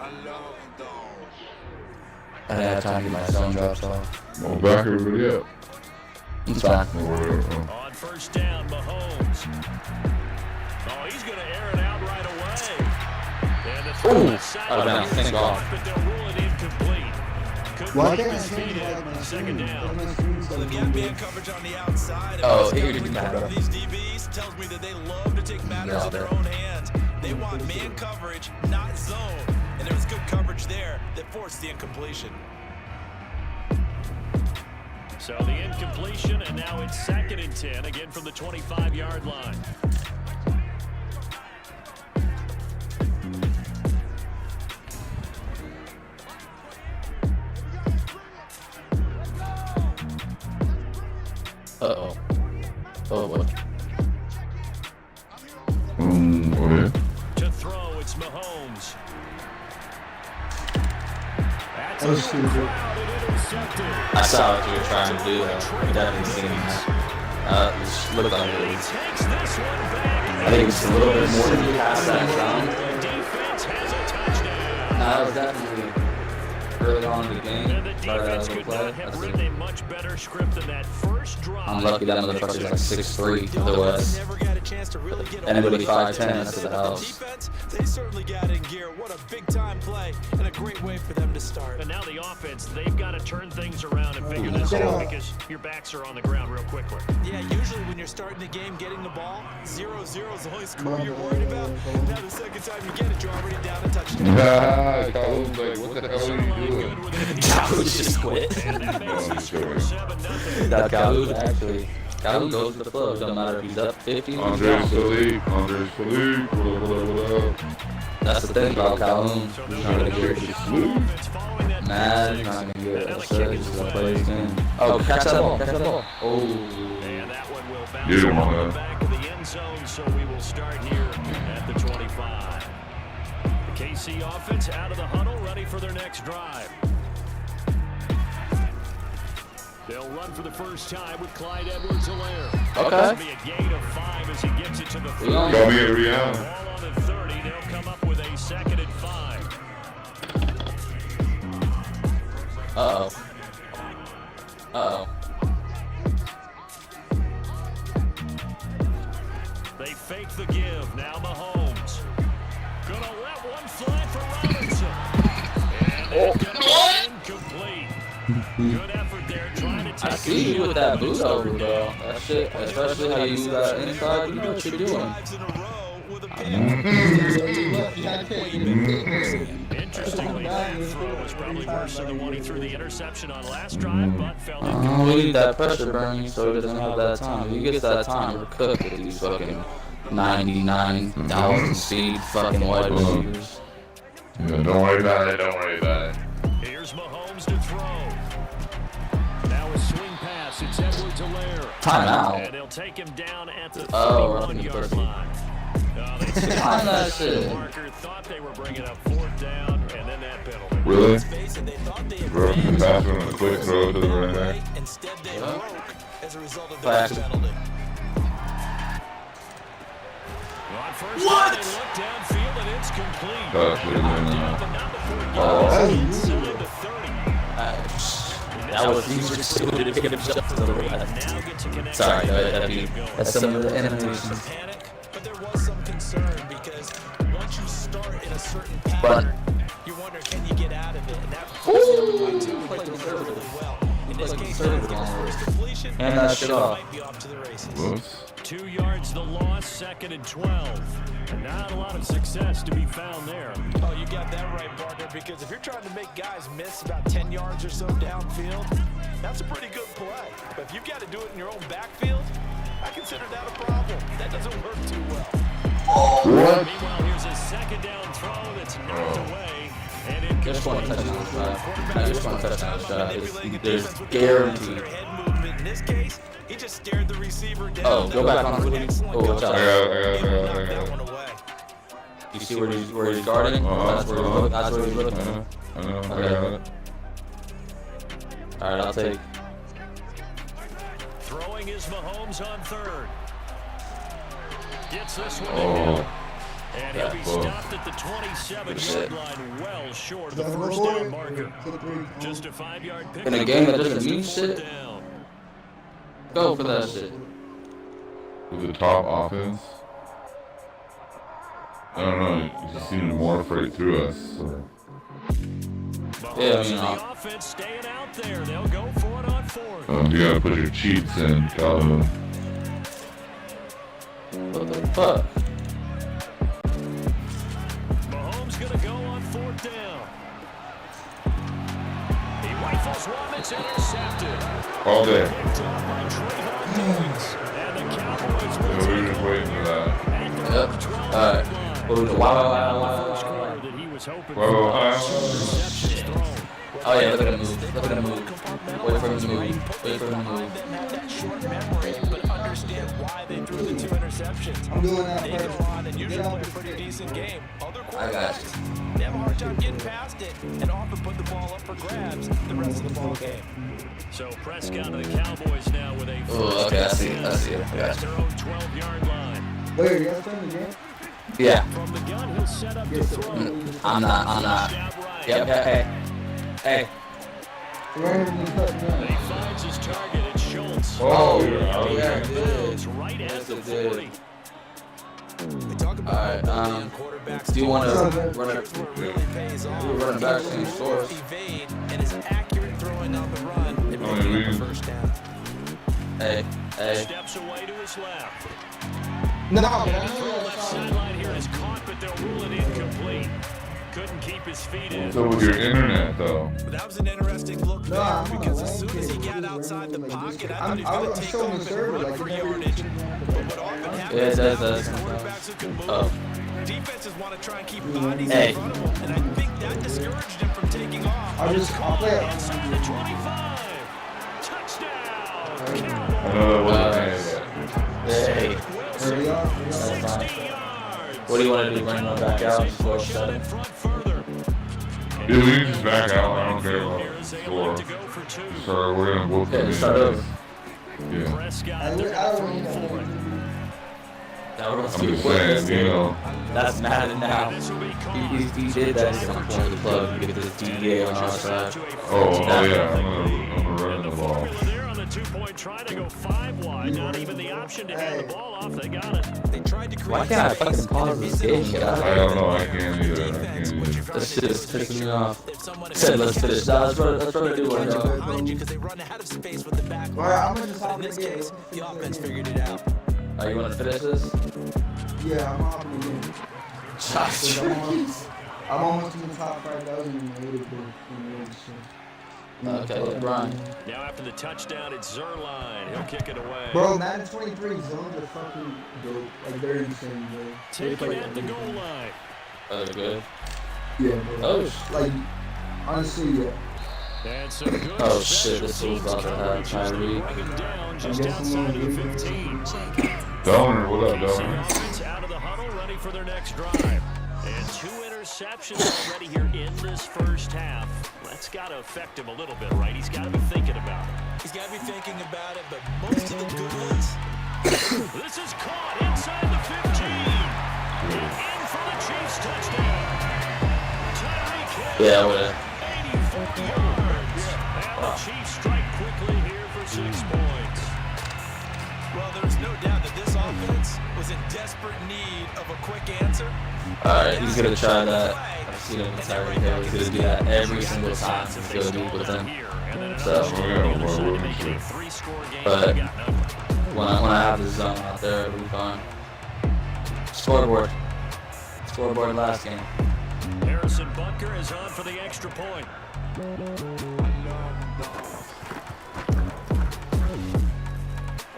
I didn't have time to get my zone drops off. Well, back everybody up. It's fine. On first down, Mahomes. Oh, he's going to air it out right away. And the throw Ooh, inside out of bounds. Thank God. but they'll rule it incomplete. Couldn't Why keep can't his I feet change in. like my Second down. Well, again, man coverage on the outside. Oh, If here it's you coverage go. from these DBs tells me that they love to take matters in their own hands. They want man coverage, not zone. And there was good coverage there that forced the incompletion. So the incompletion, and now it's 2nd and 10, again from the 25-yard line. Uh-oh. Oh boy. Oh yeah. To throw, it's Mahomes. That's That was a stupid. crowded intercepted. I saw what you were trying to do though. You definitely seen that. It looked like He it was. takes this one back. I think it's a little bit more than past that sound. The defense has a touchdown. No, it was definitely early on in the game. And the Try that defense little could play. not have That's written it. a much better script than that first drive. I'm lucky that motherfucker's like 6'3" to the west. Never got a chance to really get Anybody over 5'10", that's to the house. defense, they certainly got in gear. What a big time play and a great way for them to start. And now the offense, they've got to turn things around and figure this out because your backs are on the ground real quickly. Yeah, usually when you're starting the game getting the ball, 0-0 is the only score you're worried about. Now the second time you get it, you're already down a touchdown. Nah, Calhoun's like, what the hell are you doing? Good with it. Calhoun just quit. And that makes Oh, the score sorry. 7-0. That Calhoun actually Calhoun goes to the flow. It doesn't matter if he's up 50 or Andres down 50. Philippe. What up? That's the thing about Calhoun. So He's not gonna get it's following that mad. He's not gonna get upset. He's gonna play his game. Oh, catch that ball. Catch that ball. Oh. And that one will bounce Yeah, around man. the back of the end zone, so we will start here at the 25. The KC offense out of the huddle, ready for their next drive. They'll run for the first time with Clyde Edwards-Helaire. Okay. It'll be a gain of 5 as he gets it to the 30. Call me a Rihanna. Ball on the 30. They'll come up with a 2nd and 5. Uh-oh. Uh-oh. They fake the give. Now Mahomes. Gonna let one fly for Robinson. And it's gonna be incomplete. Good effort there trying to take I see you with that boot over, bro. That shit, especially how you move that inside, you know what you're doing. Drives in a row with a pick. Interestingly, that throw was probably worse than the one he threw the interception on last drive, but fell in. We need that pressure burning so he doesn't have that time. If he gets that time, we're cooked with these fucking 99,000 speed fucking wide receivers. Yeah, don't worry about it. Here's Mahomes to throw. Now a swing pass. It's Edwards-Helaire. Timeout. And they'll take him down at the Oh, 31-yard 30. line. They Time that shit. marker thought they were bringing up 4th down, and then that penalty. Really? Let's face it, they thought they had Bro, ran faster on a quick throw to the running back. Instead, they broke as a result of Fast. that penalty. On first down, they look downfield, and it's complete. That should have been But not before it Oh. gets inside the 30. That was easier to get him just to the right. Now get to connect. Sorry, that's some of the animations. Panic, but there was some concern because once you start in a certain But pattern, you wonder, can you get out of it? And that played really well. In this case, after the first completion, hand that shit off. might be off to the races. Whoops. 2 yards the loss, 2nd and 12. And not a lot of success to be found there. Oh, you got that right, partner, because if you're trying to make guys miss about 10 yards or so downfield, that's a pretty good play. But if you've got to do it in your own backfield, I consider that a problem. That doesn't work too well. What? Meanwhile, here's a 2nd down throw that's knocked away. And it just one touchdown shot. I just one touchdown shot. There's Their guaranteed. head movement. In this case, he just stared the receiver down. Oh, go back on the Excellent oh, watch coverage. out. I He got knocked that it. one away. You see where he's guarding? That's where he's looking. That's where he's looking. I know. I got it. Alright, I'll take. throwing is Mahomes on 3rd. Gets this one in. Oh. And he'll be That stopped at the 27-yard line, well short of the first down marker. Just a 5-yard pick. In a game that doesn't mean shit, Down. go for that shit. With the top offense. I don't know. He just seemed more afraid through us. So. Mahomes Yeah, I and mean, the offense staying out there. They'll go for it on 4th. You gotta put your cheats in, Calhoun. What the fuck? Mahomes gonna go on 4th down. He rifles one, it's intercepted. All day. Picked off by Trayvon Diggs. And the Cowboys will Yeah, we were take just waiting for that. at the Yep. 12-yard line. Wow. First quarter that he was hoping Whoa, for. whoa, Interceptions thrown. Oh yeah, look at him move. Look at him move. Wait for him to move. Wait for him to move. Them have that short memory, but understand why they threw the 2 interceptions. I'm doing that They first. go on and usually play a pretty decent game. Other I got quarterbacks, they have a hard time getting past it and often put the ball up for grabs the rest of the ball game. So Prescott to the Cowboys now with a Oh, okay, I see it. I see it. I at got their own 12-yard line. Wait, you guys playing the game? you. Yeah. From the gun, he'll set up to throw. I'm not. Out right. Yep. Hey. Randomly cut me And he finds his target. It's Schultz. Oh, yeah, yeah, it did. It's right at the Yes, it did. 40. We talk about Alright, quarterbacks. do you want to run Here's where it really pays off. We're running back same He scores. evade and is accurate throwing on the run. It Oh, may yeah, be we a can- first down. Hey. Steps away to his left. No, And the throw left sideline here is caught, but they'll rule it incomplete. couldn't keep his feet in. So with your internet though. But that was an interesting look No, there I'm on because the as soon lane, as he kid. got He's outside the running like pocket, this. I thought he was going to take showing off the and server run like for never yardage. even- But what often happens Yeah, it does, now does. is quarterbacks who can move, Oh. defenses want to try and keep bodies Hey. in front of them, and I think that discouraged him from taking off. I'll play it. Inside the 25. Touchdown. I know that wasn't bad. Hey, There we are. that's fine. 60 yards. What do you want to do? Bring them back out? Score Push it in 7? front further. Yeah, we can just back out. I don't care about Here as they score. elect to go for 2. So we're gonna both Yeah, just start over. Yeah. Prescott, they're going to throw for it. That was I'm just saying, you know. That's Madden now. This will be He did that at some point of the club. You get this DDA on our side. Oh yeah, I'm gonna run the ball. formula there on the 2-point try to go 5 wide. Not even the option to hand the ball off. They got it. They tried to create Why can't I fucking pause this game? Get out of I here. don't know. I can't either. This shit is pissing me off. If someone Said let's finish. Nah, let's run a new one, dog. behind you because they run out of space with the back line. Alright, I'm gonna just But in hop this in again. case, the offense figured it out. Oh, you want to finish this? Yeah, I'm hopping again. Josh. I'm almost in the top 5,000 in the leaderboard. Okay, LeBron. Now after the touchdown, it's Zerline. He'll kick it away. Bro, Madden 23 zones are fucking dope. Like, they're insane, bro. They Take play it at the everything. goal line. Oh, good. Yeah, bro. Oh, Like, honestly, yeah. And some good Oh, shit, this special was about to have teams coverage as they Tyreek. bring him down just outside of the 15. Donor, what up, DC Donor? offense out of the huddle, ready for their next drive. And 2 interceptions already here in this first half. That's got to affect him a little bit, right? He's got to be thinking about it. He's got to be thinking about it, but most of the good ones, This is caught inside the 15. And in for the Chiefs touchdown. Tyreek Hill, Yeah, I would've. 84 yards. And the Chiefs strike quickly here for 6 points. well, there's no doubt that this offense was in desperate need of a quick answer. Alright, he's gonna try that. I've seen him with Tyreek Hill. He's gonna do that every single time since he'll be with him. So, but when I have the zone out there, it'll be fun. Scoreboard. Scoreboard last game. Harrison Butker is on for the extra point.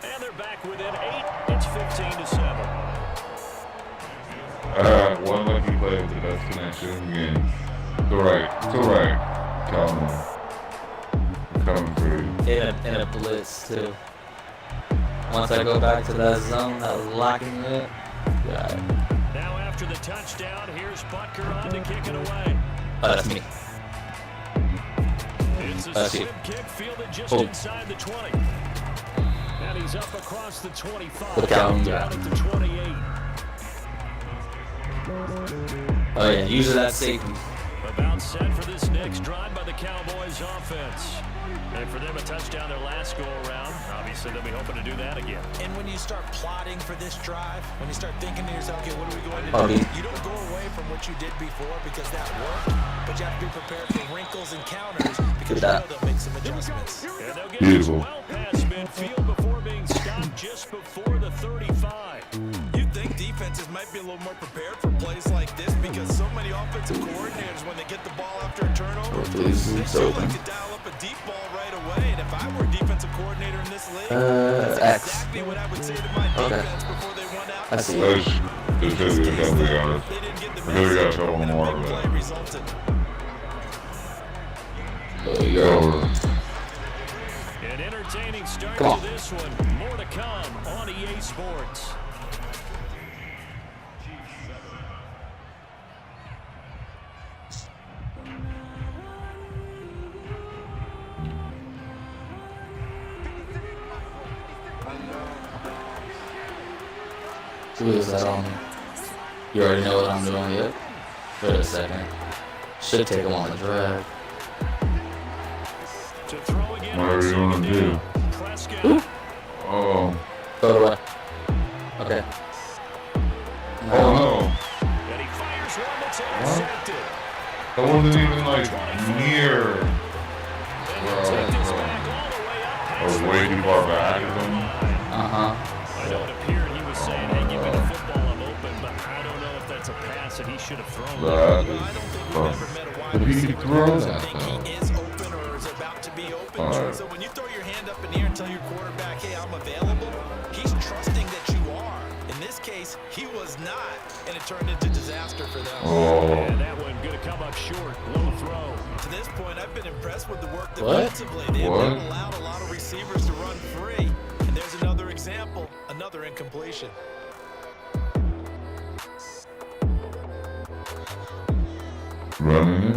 And they're back within 8. It's 15-7. One lucky play with the best connection in the game. It's alright. Coming for you. In a blitz too. Once I go back to that zone, that locking it. Yeah. Now after the touchdown, here's Butker on to kick it away. Oh, that's me. It's a That's swim you. kick fielded just Oh. inside the 20. And he's up across the 25. Look out. Down at the 28. Oh yeah, usually that's safety. About set for this next drive by the Cowboys offense. And for them, a touchdown their last go-around. Obviously, they'll be hoping to do that again. And when you start plotting for this drive, when you start thinking to yourself, okay, what are we going to do? Okay. You don't go away from what you did before because that worked, but you have to be prepared for wrinkles and counters because you know they'll make some adjustments. And they'll get Beautiful. this well past midfield before being stopped just before the 35. You'd think defenses might be a little more prepared for plays like this because so many offensive coordinators, when they get the ball after a turnover, Please, they it's do open. like to dial up a deep ball right away. And if I were a defensive coordinator in this league, that's X. exactly what I would say to my Okay. defense before they went out. I see. This is a couple yards. They didn't get the I really message, got a couple and a more big of play that. resulted. Over. An entertaining start Come on. to this one. More to come on EA Sports. Who is that on? You already know what I'm doing yet? Wait a second. Should take him on the drag. To throw again. Whatever you want to do. Prescott. Oh. Throw it away. Okay. Oh no. And he fires one that's intercepted. That wasn't even like near. And he'll take this back all the way up I past was way too far back or something. Uh-huh. I know it appeared he was saying, hey, give me the football, I'm open, but I don't know if that's a pass that he should have thrown. That is he throws that think though. he is open or is about to be open. Alright. So when you throw your hand up in the air and tell your quarterback, hey, I'm available, he's trusting that you are. In this case, he was not, and it turned into disaster for them. And that one going to come up short. Low throw. To this point, I've been impressed with the work What? defensively. They have What? not allowed a lot of receivers to run free. And there's another example, another incompletion. Running it.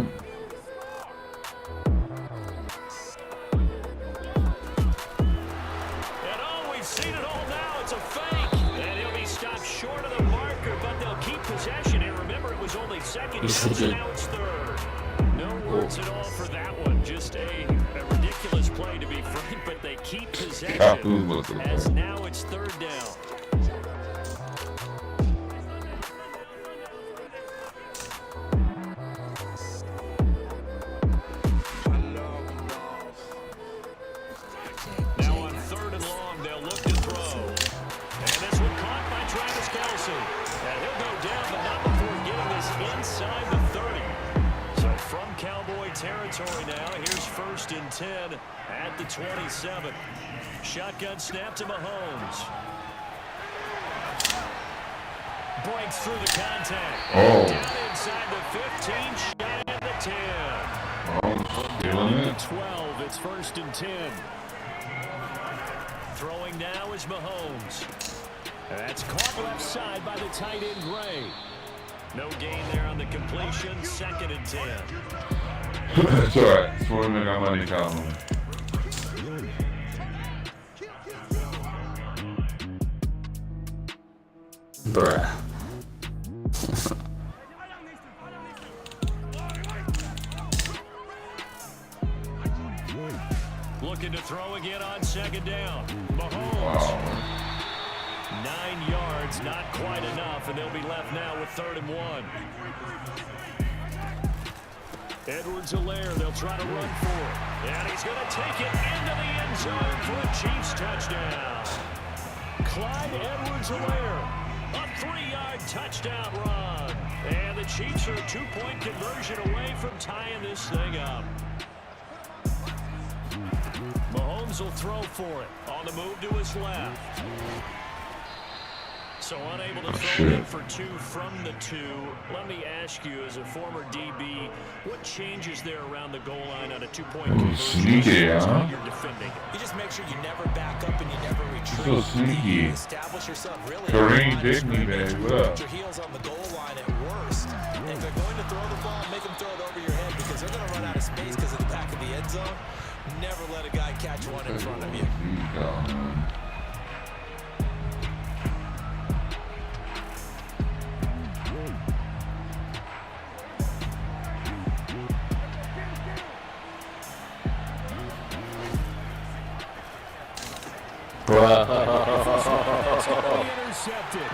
And oh, we've seen it all now. It's a fake. And he'll be stopped short of the marker, but they'll keep possession. And remember, it was only second downs, and now it's third. No words at all for that one. Just a ridiculous play, to be frank, but they keep possession. As now it's third down. Now on third and long, they'll look to throw. And this one caught by Travis Kelce. And he'll go down, but not before getting this inside the 30. So from Cowboy territory now, here's 1st and 10 at the 27. Shotgun snap to Mahomes. Breaks through the contact. And down inside the 15, shy of the 10. Down at the 12, it's 1st and 10. Throwing now is Mahomes. That's caught left side by the tight end Gray. No gain there on the completion. 2nd and 10. It's alright. It's for me. I got money coming. Bruh. Looking to throw again on 2nd down. Mahomes. Wow. 9 yards, not quite enough, and they'll be left now with 3rd and 1. Edwards-Helaire, they'll try to run for it. And he's going to take it into the end zone for a Chiefs touchdown. Clyde Edwards-Helaire, a 3-yard touchdown run. And the Chiefs are a 2-point conversion away from tying this thing up. Mahomes will throw for it. On the move to his left. So unable to throw in for 2 from the 2. Let me ask you, as a former DB, what changes there around the goal line on a 2-point conversion? Sneaky, huh? You're defending it. You just make sure you never back up and you never retreat. So sneaky. You establish yourself really. Kareem Dickney, baby. What up? Put your heels on the goal line at worst. And if they're going to throw the ball, make them throw it over your head because they're going to run out of space because of the back of the end zone. Never let a guy catch one in front of you. Intercepted.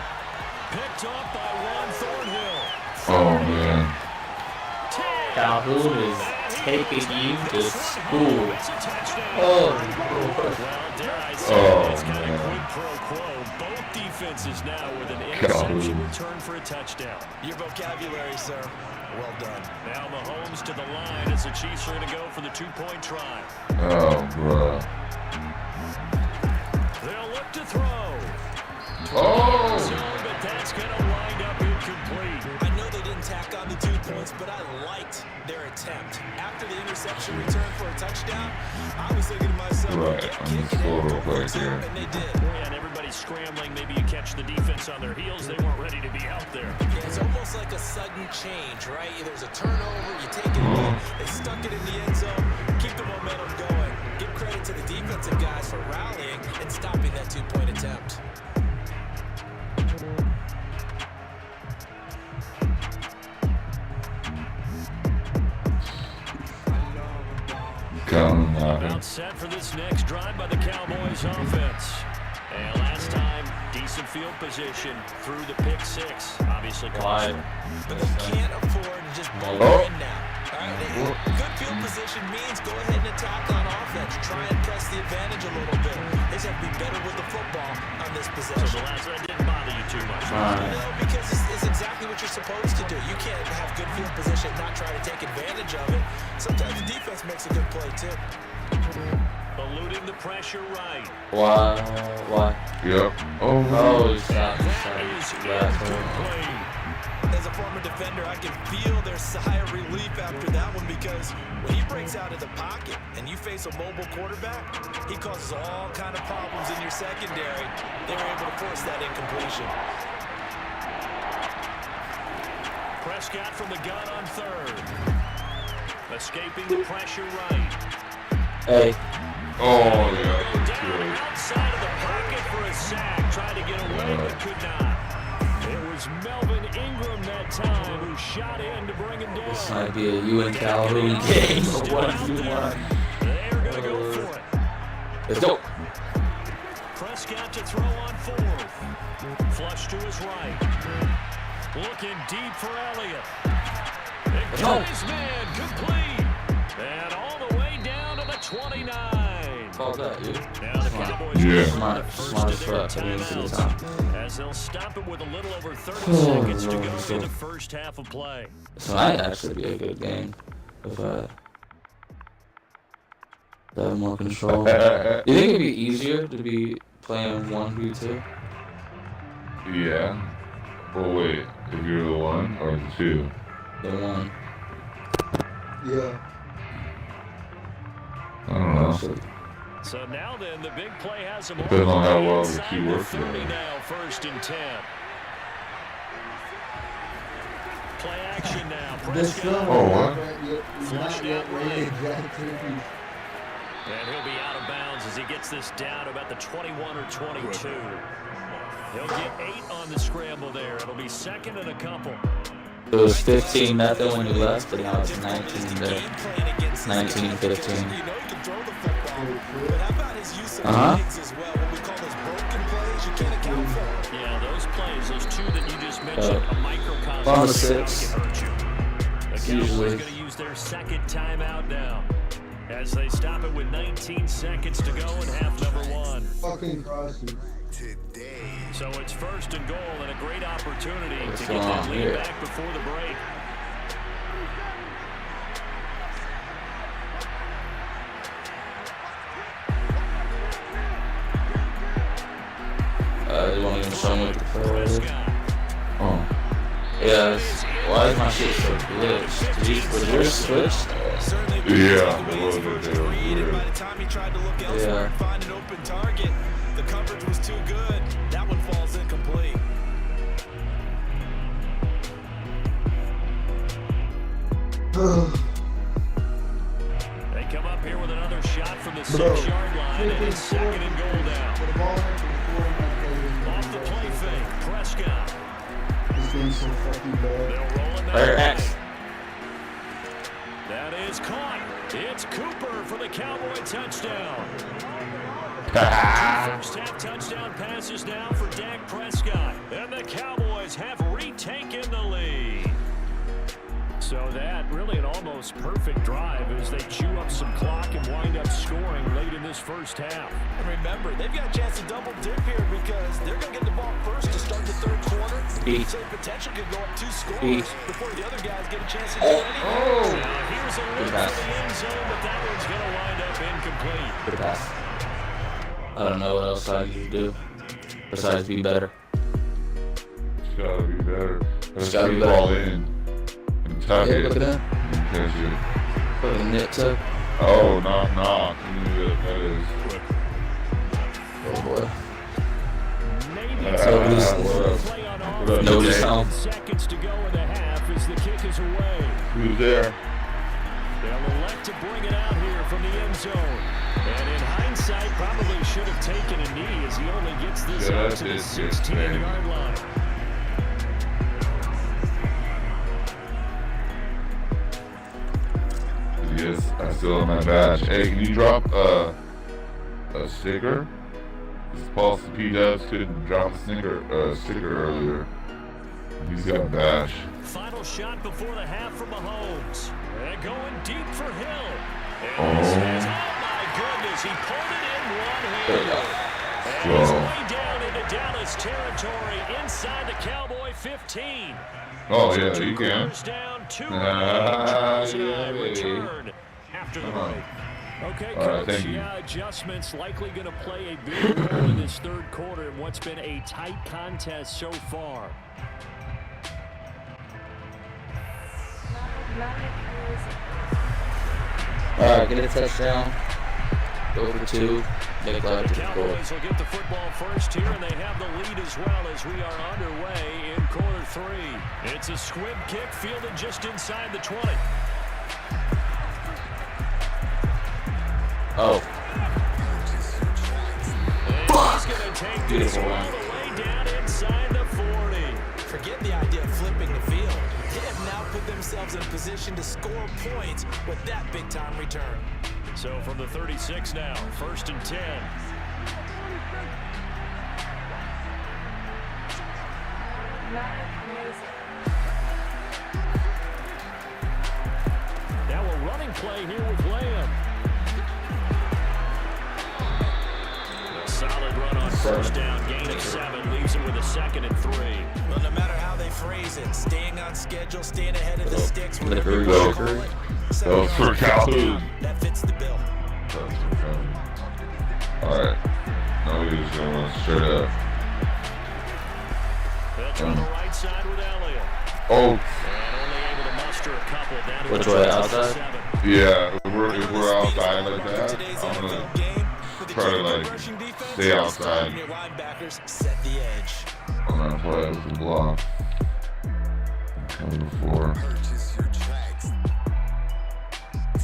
Picked off by Juan Thornhill. Oh, man. Calhoun is taking you to school. Oh, Well, dare I say, it's kind of quid pro quo. Both defenses now with an interception return for a touchdown. Your vocabulary, sir. Well done. Now Mahomes to the line as the Chiefs are going to go for the 2-point try. Oh, bro. They'll look to throw. Oh! But that's going to wind up incomplete. I know they didn't tack on the 2 points, but I liked their attempt. After the interception return for a touchdown, I was thinking to myself, Right, get on kicking this photo and go right here. and they did. Yeah, and everybody's scrambling. Maybe you catch the defense on their heels. They weren't ready to be out there. Yeah, it's almost like a sudden change, right? There's a turnover, you take it away, they stuck it in the end zone, keep the momentum going. Give credit to the defensive guys for rallying and stopping that 2-point attempt. About set for this next drive by the Cowboys offense. And last time, decent field position through the pick 6. Obviously, Wide. But they can't afford to just blow in now. All right, good field field position means go ahead and attack on offense. Try and press the advantage a little bit. They just have to be better with the football on this possession. So that didn't bother you too much. No, because it's exactly what you're supposed to do. You can't have good field position and not try to take advantage of it. Sometimes the defense makes a good play, too. Eluding the pressure right. Why? Yep. Oh, Oh, he's not. That is incomplete. As a former defender, I can feel their sigh of relief after that one because when he breaks out of the pocket and you face a mobile quarterback, he causes all kind of problems in your secondary. They were able to force that incompletion. Prescott from the gun on third. Escaping the pressure right. Hey. oh yeah. Down outside of the pocket for a sack. Tried to get away but could not. It was Melvin Ingram that time who shot in to bring him down. This might be a you and Calhoun game. Or 1-2-1. They're going to go for it. Let's go. Prescott to throw on fourth. Flush to his right. Looking deep for Elliott. It got his man complete. And all the way down to the 29. Call that, dude. Now the Cowboys Yeah. are Smart as fuck. as they'll stop it with a little over 30 seconds to go in the first half of play. So might actually be a good game if I have more control. Do you think it'd be easier to be playing 1v2? Yeah. But wait, if you're the 1 or the 2? The 1. Yeah. I don't know. So now then, the big play has him Depends on how well the inside 2 the work 30 together. now, first and 10. Play action now. This film, Prescott. Oh, what? not yet rated Jack Turkey. And he'll be out of bounds as he gets this down about the 21 or 22. He'll get 8 on the scramble there. It'll be second and a couple. It was 15 nothing when you left, and now it's 19 to 19, 15. You know he can throw the football, but how about his use of Uh-huh. legs as well? What we call those broken plays, you can't account for. Yeah, those plays, those two that you just mentioned, a microcosm on the of how it 6. can hurt you. The Cowboys Usually. going to use their second timeout now as they stop it with 19 seconds to go in half number 1. Fucking crosses. So it's first and goal and a great opportunity What's to get going that on lead here? back before the break. You want me to show me what the play is? Prescott. Oh. Yes. Why is my shit so glitched? Was yours switched? Certainly Yeah, the it ways was for it to it was read, and weird. by the time he tried to look elsewhere Yeah. and find an open target, the coverage was too good. That one falls incomplete. They come up here with another shot from the 6-yard line, and it's second and goal down. For the ball before Off the play fake, Prescott. this game's so fucking bad. They'll roll it Right, now. X. That is caught. It's Cooper for the Cowboy touchdown. First half touchdown passes now for Dak Prescott. And the Cowboys have retaken the lead. So that really an almost perfect drive as they chew up some clock and wind up scoring late in this first half. And remember, they've got a chance to double dip here because they're going to get the ball first to start the third quarter. Beat. So potential could go up 2 scores Beat. before the other guys get a chance to do anything. Now here's a look pass. for the end zone, but that one's going to wind up incomplete. Good pass. I don't know what else I could do besides be better. It's gotta be better. Let's gotta get be the better. ball in and tuck Yeah, it look at that. and catch it. Fucking nip tuck. Oh, knock. You knew that is. Oh boy. Maybe Nobody's- play on What up, Nobody's Jay? home. seconds to go in the half as the kick is away. Who's there? They'll elect to bring it out here from the end zone. And in hindsight, probably should have taken a knee as he only gets this Yeah, out that to the did get 16-yard line. Yes, I still have my badge. Hey, can you drop a sticker? This Paul P-Dubs couldn't drop a sticker earlier. He's got a badge. Final shot before the half from Mahomes. And going deep for Hill. as he pulled it in There we go. one-handed. And he's way down into Dallas territory inside the Cowboy 15. Oh, yeah, you can. Down, 2 Yeah, return after the break. Okay, all right, Coach, thank you. adjustments likely going to play a big role in this third quarter in what's been a tight contest so far. All right, get a touchdown. Go for 2. Make life The difficult. Cowboys will get the football first here, and they have the lead as well as we are underway in quarter 3. It's a squib kick fielded just inside the 20. Oh. He's going to take this Beautiful all run. the way down inside the 40. Forget the idea of flipping the field. They have now put themselves in position to score points with that big-time return. So from the 36 now, 1st and 10. Now a running play here with Lamb. A solid run on 1st down, gain of 7, leaves him with a 2nd and 3. Well, no matter how they phrase it, staying on schedule, staying ahead of the sticks, There whatever we you go. want to call it. That was for Calhoun. That fits the bill. Alright. Now we just going straight up. Pitch on the right side with Elliott. Oh, And only able to muster a couple down to Which the way, 7. outside? yeah. If we're outside like that, Today's I'm NFL gonna game, with the try to, key like, rushing defense, stay outside. your linebackers set the edge. I'm gonna play with the block. Number 4. Purchase your tracks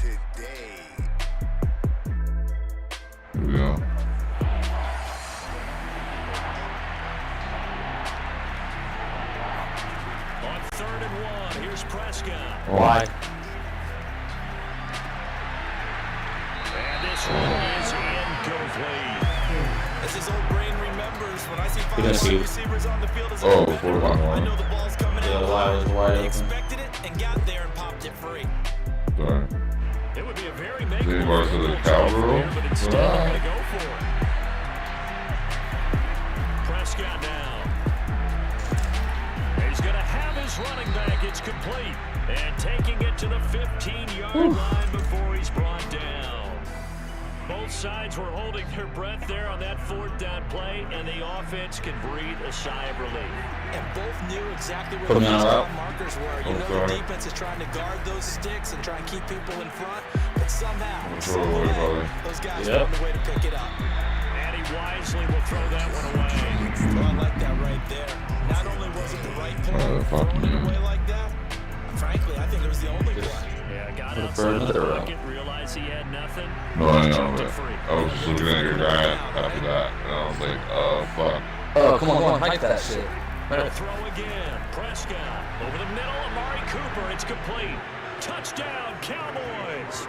today. Here we go. On 3rd and 1, here's Prescott. Why? And this one is incomplete. As his old brain remembers, when I see You're 5 gonna see- receivers on the field as a Oh, linebacker, 4-1. I know the ball's coming in. Yeah, the line was wide They open. expected it and got there and popped it free. Sorry. It would be a very They makeable marked to the field cowgirl. goal, but instead they're going to go for it. Prescott now. He's going to have his running back. It's complete. And taking it to the 15-yard line before he's brought down. Both sides were holding their breath there on that 4th down play, and the offense can breathe a sigh of relief. And both knew exactly where Put the me on touchdown route. markers were. You Oh, know sorry. the defense is trying to guard those sticks and try and keep people in front, but somehow, Oh, some sorry, way, sorry. those guys Yep. found a way to pick it up. And he wisely will throw that one away. Well, I like that right there. Not only was it the right play, fuck throwing it yeah. away like that, frankly, I think it was the only play. Yeah, got For outside the another round. pocket, realized he had nothing. No, I know, Jumped but it free. I was just looking at your guy after that, and I was like, oh, fuck. Oh, come on, hike that shit. They'll throw again. Prescott over the middle. Amari Cooper. It's complete. Touchdown, Cowboys.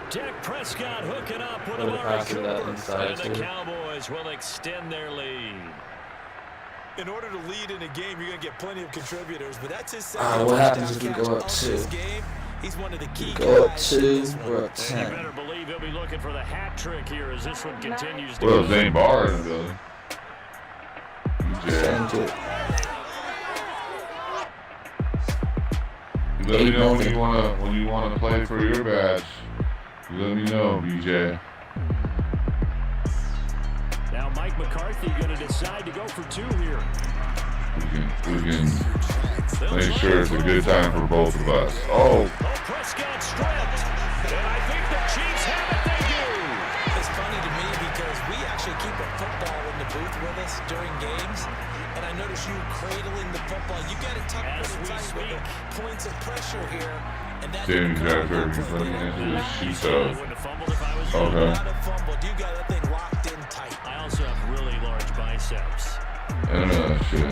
Dak Prescott hooking up with Would've Amari passed it that Cooper. inside, And the too. Cowboys will extend their lead. In order to lead in a game, you're going to get plenty of contributors, but that's his What second happens touchdown if we catch go up of this 2? game. He's one of the key Go up guys in 2, this one. we're up And you 10. better believe he'll be looking for the hat trick here as this one continues to Well, go. Zane Barr in the building. Yeah. Thank you. You let me know when you wanna play for your badge. You let me know, BJ. Now Mike McCarthy going to decide to go for 2 here. We can make sure it's a good time for both of us. Oh, Prescott stripped. And I think the Chiefs have it. They do. It's funny to me because we actually keep a football in the booth with us during games, and I notice you cradling the football. You got it tucked As pretty we tight with speak. the points of pressure here, and that Jamie didn't got come her from funny the into the sheet I of. wouldn't have fumbled if I was you. Okay. Not a fumble. You got that thing locked in tight. I also have really large biceps. And shit.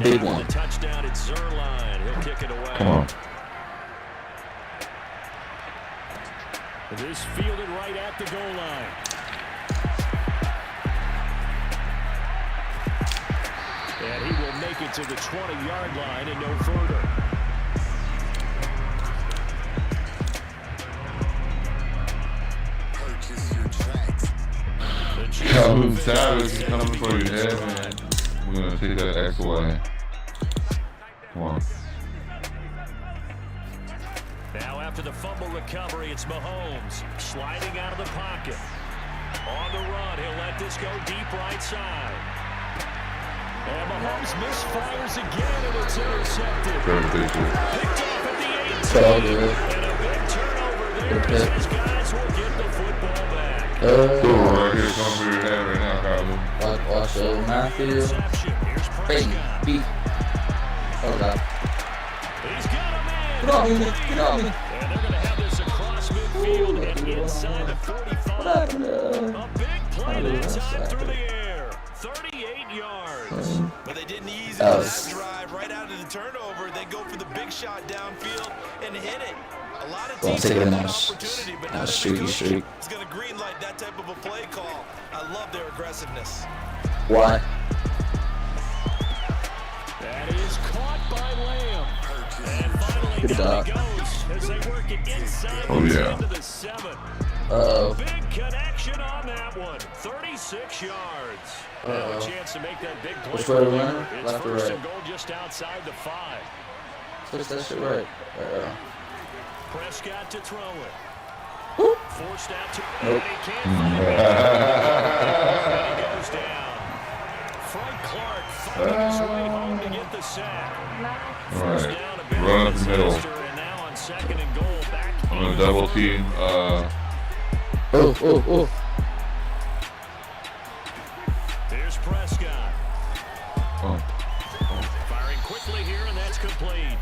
Big Now one. the touchdown at Zerline. He'll kick it away. Come on. This fielded right at the goal line. And he will make it to the 20-yard line and no further. Purchase your tracks. Calhoun Savage is coming for your head, man. We're gonna take that X away. Come on. Now after the fumble recovery, it's Mahomes sliding out of the pocket. On the run, he'll let this go deep right side. And Mahomes misfires again, and it's intercepted. Picked off at the 18. And a big turnover there as these guys will get the football back. So right here, come for your head right now, Calhoun. Watch Matthew. Interception. Here's Peyton. Prescott. Beat. Oh, God. He's got a man. Get off me. Get off me. And they're going to have this across midfield and inside the 45. What happened? A big play that time through the air. 38 yards. But they didn't ease into that drive right out of the turnover. They go for the big shot downfield and hit it. A lot of teams have that opportunity, but not every coach is going to green light that type of a play call. I love their aggressiveness. Why? That is caught by Lamb. And finally Good down job. he goes as they work it inside Oh, the yeah. 10 to the 7. Uh-oh. Big connection on that one. 36 yards. Now a chance to make that big play. Which way are we running? It's Left or first right? and goal just outside the 5. Switch that shit right. Prescott to throw it. Whoop. Forced out to Nope. and he can't find it. And he goes down. Frank Clark fighting his way home to get the sack. First Alright. down, a bit Run up the middle. and now on second and goal, back I'm gonna double team. Oh. Here's Prescott. Oh. Firing quickly here, and that's complete.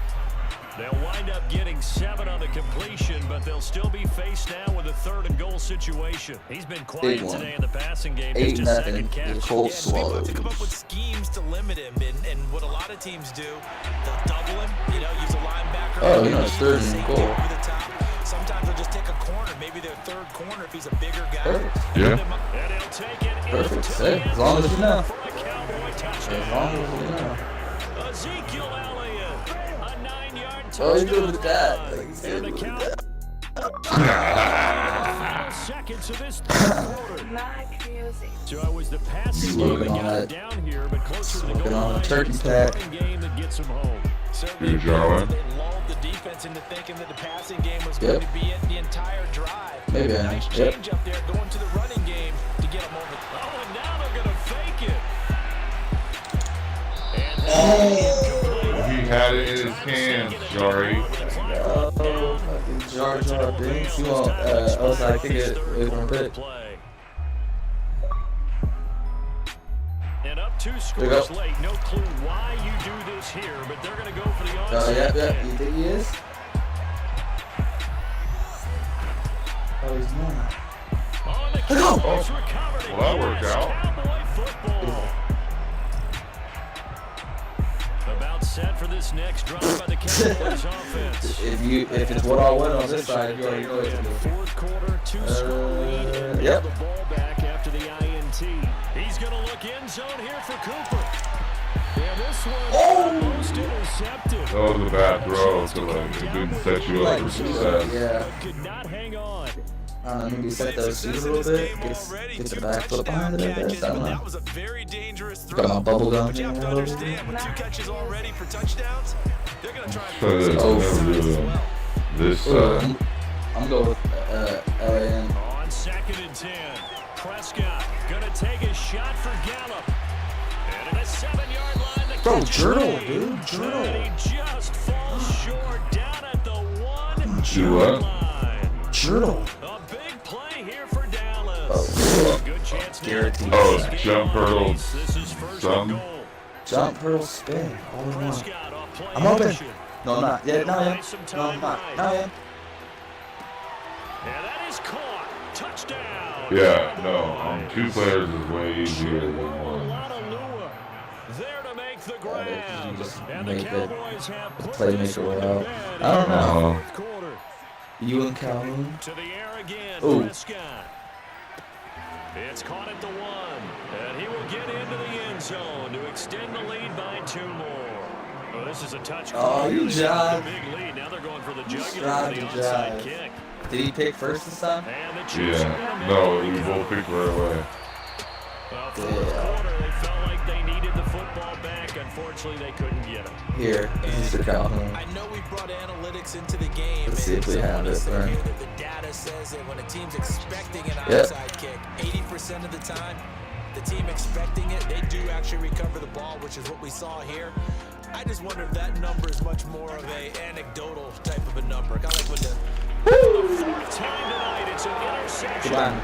They'll wind up getting 7 on the completion, but they'll still be faced now with a 3rd and goal situation. He's been quiet today in the passing game. Just a 8-0. second catch. The Colts Yeah, people have swallowed. to come up with schemes to limit him, and what a lot of teams do, they'll double him, use a linebacker. Oh, it's 3rd and safety goal. over the top. Sometimes they'll just take a corner, maybe their 3rd corner if he's a bigger guy. Perfect. Yeah. And he'll take it Perfect. into Say, the as long as you know. for a Cowboy touchdown. As long as you know. Ezekiel Elliott, a 9-yard touchdown. Oh, you good with that? run. Like, And the good with Cowboys final seconds of this 3rd quarter. So it was the passing game Smoking that on got him that. down here, but closer to the Smoking goal on the line, turkey it's the pack. running game that gets him home. Certainly, Good job. they lulled the defense into thinking that the passing game was Yep. going to be it the entire drive. Maybe I Nice know. change up there, going to the running game to get him over. Oh, and now they're going to fake it. And He had it in his hands, Jari. Oh, fucking Jar Jar Binks. You want outside kick it away from the pit. And up 2 There you scores go. late. No clue why you do this here, but they're going to go for the onside. Yeah. kick. You think he is? Oh, he's not. On the Let's go. Cowboys recovered it. Well, that worked Yes, out. Cowboy football. About set for this next drive by the Cowboys offense. If it's what I want on this side, you already know it's In the gonna 4th quarter, 2-score lead, and yep. the ball back after the INT. He's going to look end zone here for Cooper. And this one almost intercepted. That was a bad throw, so like it didn't set you up for success. Yeah. But could not hang on. Maybe set those feet a little bit. Get the back foot behind it, I guess. I don't know. That was a very dangerous throw. Got my bubble gum But you have to thing all over. understand, with 2 catches already for touchdowns, they're going to try and So this, Oh. this I'm going with LAN. On 2nd and 10, Prescott going to take a shot for Gallup. And at a 7-yard line, the Bro, catch is journal, made. dude, journal. And he just falls short down at the 1 Do yard what? line. Journal. A big play here for Dallas. Oh. Good chance now. Guaranteed. Oh, jump hurdle. This is first Some. and goal. Jump, hurdle, spin. All in one. Prescott off play I'm open. action. No, I'm not. Yeah, no, I am. Buy some No, time I'm not. right. No, I am. And that is caught. Touchdown. yeah, no, 2 players is way easier than A one. lot of lure. There to make the you grab. just And the make it Cowboys have put playmaker this one to route. bed I don't in the know. 4th quarter. You and Calhoun. To the air again. And Ooh. Prescott. It's caught at the 1. And he will get into the end zone to extend the lead by 2 more. Oh, this is a touch. Oh, you They jive. have the big lead. Now they're going for the jugular for the onside kick. Did he pick first this time? And the Chiefs Yeah. No, we both picked right away. well, fourth quarter, they felt like they needed the football back. Unfortunately, they couldn't get it. Here, this is the Calhoun. I know we brought analytics into the game. Let's see if we have it, Here right? that the data says that when a team's expecting an Yep. onside kick, 80% of the time, the team expecting it, they do actually recover the ball, which is what we saw here. I just wonder if that number is much more of a anecdotal type of a number. Kind of like when the Fourth time tonight, it's an interception. Goodbye.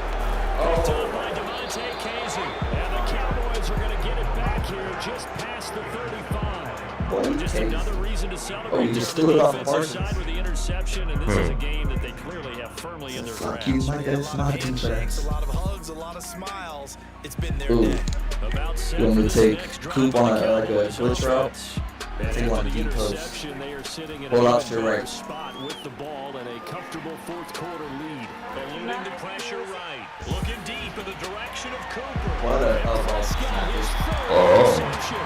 Picked up by Devontae Casey. And the Cowboys are going to get it back here just past the 35. Boy, Just Casey. another reason to celebrate. Oh, you just there threw it on off the the defensive Parsons. side with the interception, and this is a game that they clearly have firmly in their Fuck grasp. you, my a guess, lot not of too handshakes, fast. a lot of hugs, a lot of smiles. It's been their Ooh. day. About set You want me for to this take next drive Coop for on the a, like a Cowboys blitz route? offense. I And think on after the the deep post. interception, they are sitting in Pull a out to your better right. spot with the ball and a comfortable fourth quarter lead. Eluding the pressure right. Looking deep in the direction of Cooper. What a And elbow. Prescott, his third Oh. interception.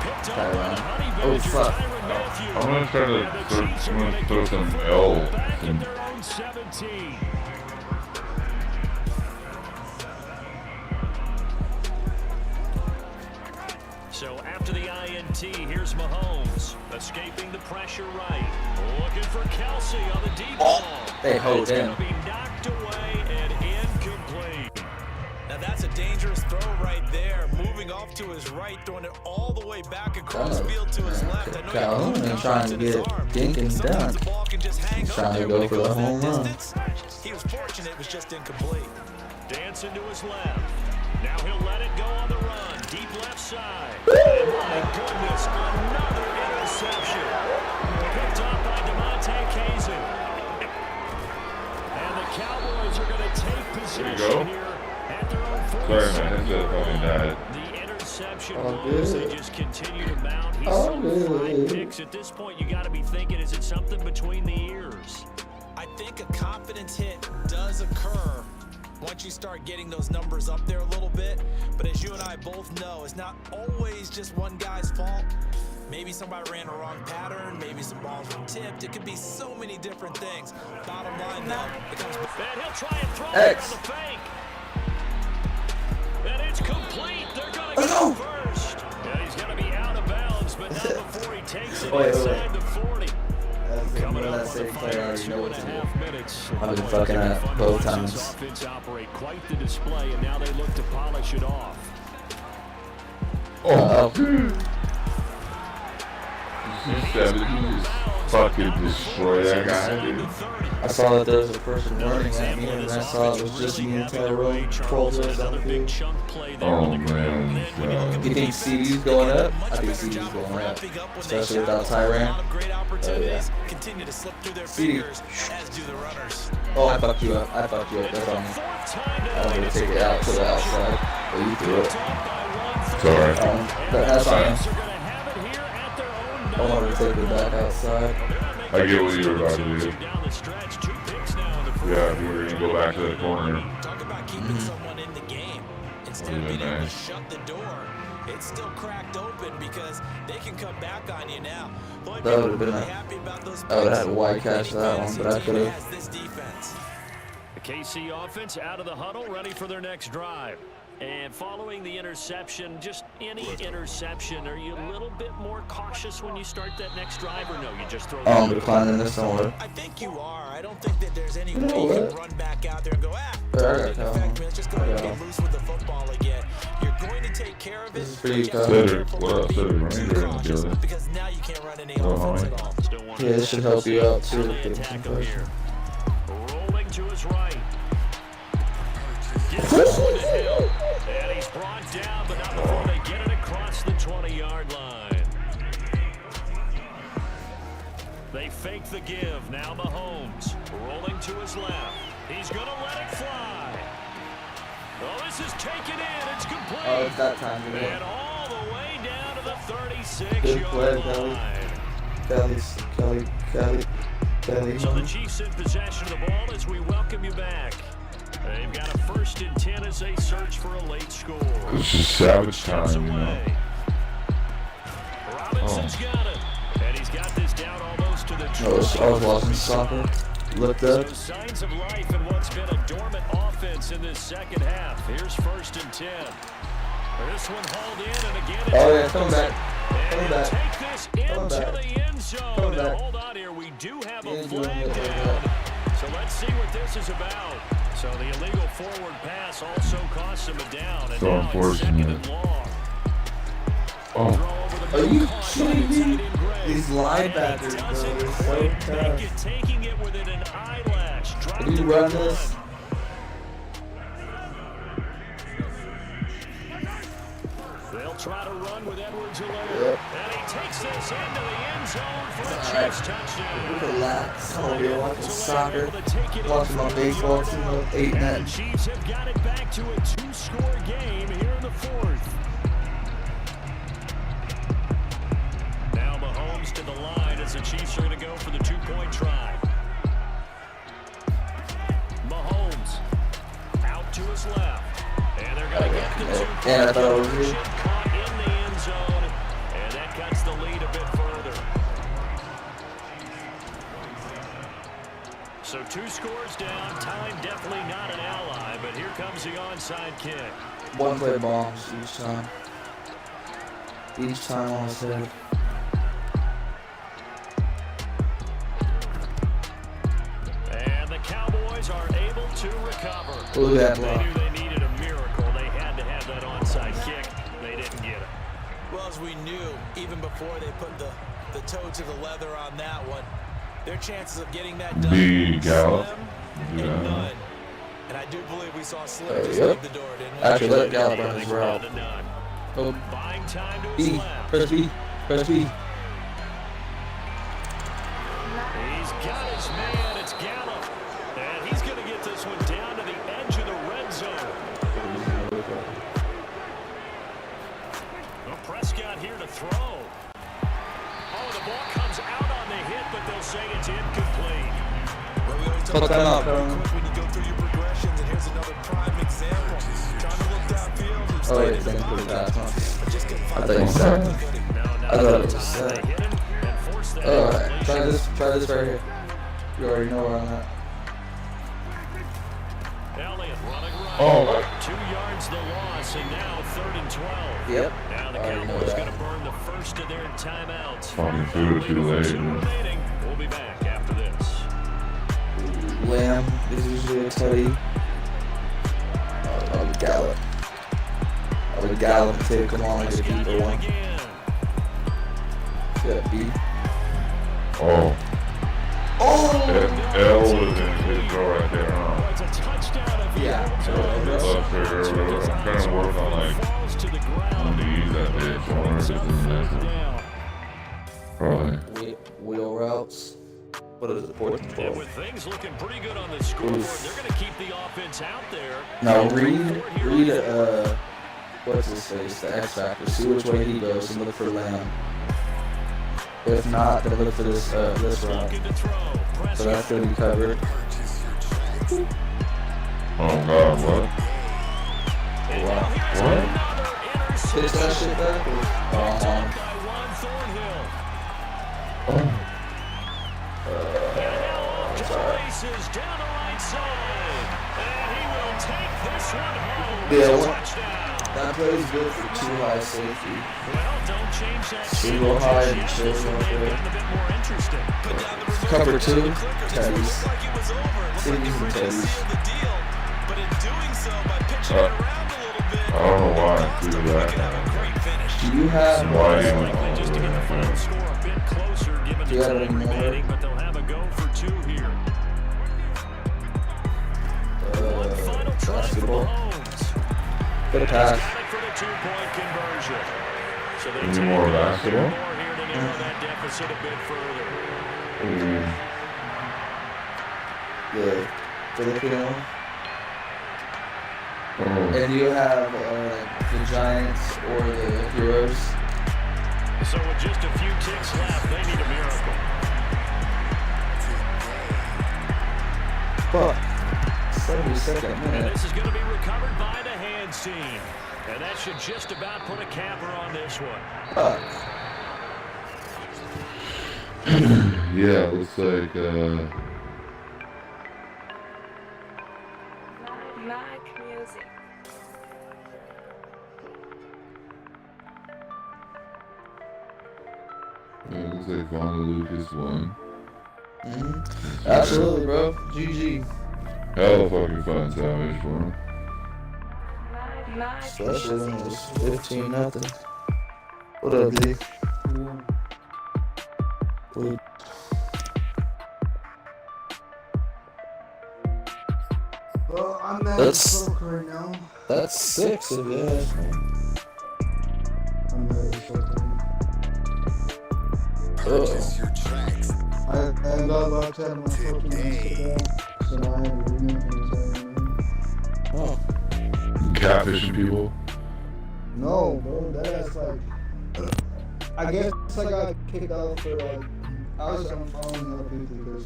Picked up by the Tyron. Honey Oh, Badger, fuck. Tyrann Mathieu. I'm gonna try to And the Chiefs are I'm gonna gonna throw get some the L. ball back at Some, their own 17. So after the INT, here's Mahomes, escaping the pressure right. Looking for Kelsey on the deep ball. They hold It's going him. to be knocked away and incomplete. Now that's a dangerous throw right there. Moving off to his right, throwing it all the way back across field to his left. I know Calhoun he ain't trying to get Dinkins Sometimes done. the ball can just hang He's up trying to there go when it for the goes that home run. distance. He was fortunate it was just incomplete. Dancing to his left. Now he'll let it go on the run. Deep left side. And my goodness, another interception. Picked up by Devontae Casey. And the Cowboys are going to take go. possession here at their own sorry, 46. my headset probably died. The interception Oh, blows, they good. just continue to mount. He's Oh, thrown 5 good. picks. At this point, you got to be thinking, is it something between the ears? I think a confidence hit does occur once you start getting those numbers up there a little bit. But as you and I both know, it's not always just one guy's fault. Maybe somebody ran a wrong pattern. Maybe some balls were tipped. It could be so many different things. Bottom line, though, it comes And he'll try and throw X. it on the fake. And it's complete. They're going to Let's go go. first. Yeah, he's going to be out of bounds, but not before he takes it Wait. inside the 40. Coming up That on the same player, I final already know what to do. 2.5 minutes. I've been Boy, fucking it's up fun both watching times. this offense operate quite the display, and now they look to polish it off. Oh, dude. You just fucking destroy that guy, dude. I saw that there was a person running at me, and then I saw it was just me and Tyrone trolled us on the field. Oh man, You think CD's going up? I think CD's going up, especially without Tyran. Oh yeah. continue to slip through their CD. fingers, as do the runners. Oh, I fucked you up. That's on me. I wanted to take it out to the outside, but you threw it. sorry. That's fine. I wanted to take it back outside. I get what you were about to do. Yeah, if you were gonna go back to the corner. Talk about keeping someone in the game instead of being able to shut the door. It's still cracked open because they can come back on you now. That would have been I would have had a wide catch that one, but I could have. This defense. The KC offense out of the huddle, ready for their next drive. And following the interception, just any interception, are you a little bit more cautious when you start that next drive, or no, you just throw I'm declining this somewhere. I think you are. I don't think that there's any way know you can what? run back out there and go, Alright, let's just go ahead and get loose with the football again. You're going to take care of it. This is for you, but Kyle. just be Cedric, careful what not up, being Cedric? too Ranger in the cautious, building. because now you can't run any Oh, offense homie. at all. Yeah, this should help you out too. How they attack him here. Rolling to his right. Gets this one to Hill. And he's brought down, but not before they get it across the 20-yard line. They fake the give. Now Mahomes rolling to his left. He's going to let it fly. Oh, this is taken in. It's complete. Oh, it's that time again. And all the way down to the Good play, 36-yard Kelly. line. Kelly. So the Chiefs in possession of the ball as we welcome you back. They've got a 1st and 10 as they search for a late score. It's just savage time, you know. Robinson's got it. And he's got this down almost to the I was watching soccer. Looked up. So signs of life in what's been a dormant offense in this second half. Here's 1st and 10. This one hauled in, and again it's Oh yeah, coming back. Coming and back. take this into back. the end zone. Coming Now, back. hold on here. We do have a Yeah, flag down. So let's see what this is about. So the illegal forward pass also costs him a down. And So now it's 2nd unfortunate. and long. Oh, Throw over the Are you middle, caught by kidding me? tight end Gray. These linebackers, And bro, doesn't they're so quite make tough. it, taking it within an eyelash. Dropped Can you it run in this? front. They'll try to run with Edwards-Helaire. Yep. And he takes this into the end zone for a Chiefs touchdown. Relax. Oh, you're watching soccer. Able to take it in Watching my from the baseball yard team line. with 8 And men. the Chiefs have got it back to a 2-score game here in the 4th. Now Mahomes to the line as the Chiefs are going to go for the 2-point try. Mahomes out to his left. And they're going to get the 2-point And I thought it was conversion. you. Caught in the end zone. And that cuts the lead a bit further. So 2 scores down. Time definitely not an ally, but here comes the onside kick. One play bombs each time. Each time on his head. And the Cowboys are able to recover. Look at that They block. knew they needed a miracle. They had to have that onside kick. They didn't get it. Well, as we knew, even before they put the toe to the leather on that one, their chances of getting that done B, Gallup. slim Yeah. and none. And I do believe we saw Slim just Yep. leave the door, didn't we? Actually, let Gallup run his route. Down to none. Oh, Buying time to his B. left. Press B. Press B. He's got his man. It's Gallup. And he's going to get this one down to the edge of the red zone. Well, Prescott here to throw. Oh, the ball comes out on the hit, but they'll say it's incomplete. Well, we always talk Put that about up, being Colonel. quick when you go through your progressions, and here's another prime example. Trying to look downfield. and Oh, stay wait, in thank the you for that. but just couldn't I find thought the you ball. said. No, I thought it was set. They hit him and forced that Alright, incompletion. try this right here. You already know where I'm at. Elliott running right. Oh. 2 yards the loss, and now 3rd and 12. Yep. Now the I already know Cowboys that. going to burn the first of their timeouts. Fucking threw it too late. 2 remaining. We'll be back after this. Lamb is usually a tutty. I would Gallup. I would Gallup and take him on like a Prescott keeper yet one. again. Yeah, B. Oh. Oh! L was in his throw right there, huh? Oh, it's a touchdown if he Yeah. holds Yeah, on. good luck for her. I'm trying to work on like Falls to the on ground. the use that bitch. I wonder if it's in Fourth there. down. Probably. Wheel routes. What is it? 4th and And 12. with things looking pretty good on the scoreboard, they're going to keep the offense out there. Now read, what's his face, the X Factor. See which way he goes and look for Lamb. If not, then look for this route. Looking to throw. So that's gonna be covered. Oh God, what? And Wow. now here's What? another interception. Pitch that shit back. Picked up Uh-huh. by Juan Thornhill. Oh. And now off to the races down the right side. And he will take this one home. Yeah, It's a what- touchdown. That play is good for 2 high safety. Well, don't change that. Single shit high just and yet. chill This one right may have there. gotten a bit more interesting. Put down the remote, Cover push 2, the clicker, just Teddy's. looked like it was over. It looked like Teddy's they were and going to Teddy's. seal the deal. But in doing so, by pitching it around a little bit, I don't know why I cost threw them. We that. can have a great finish. Do you have Why you Likely just to get the final score a bit closer given Do you the have time any more? remaining, but they'll have a go for 2 here. One final try for basketball? Mahomes. Good He's pass. got it for the 2-point conversion. So they Any take more a few basketball? more here to narrow that deficit a bit further. The Filipino? Oh. And you have the Giants or the Heroes? So with just a few ticks left, they need a miracle. Fuck. 72nd And minute. this is going to be recovered by the hands team. And that should just about put a capper on this one. Fuck. Yeah, it looks like, Like music. it looks like Vonda Lucas won. Absolutely, bro. GG. Hell of fucking fun salvage for him. Like Especially when it was 15-0. What up, D? What? Well, I'm mad That's- as fuck right now. That's 6 of it. I'm mad as fuck right now. Oh. I got locked out of my fucking Instagram, so now I have a reading from Instagram. Oh. Catfishing people. No, bro, that's like, I guess I got kicked out for like, I was unfollowing other people because,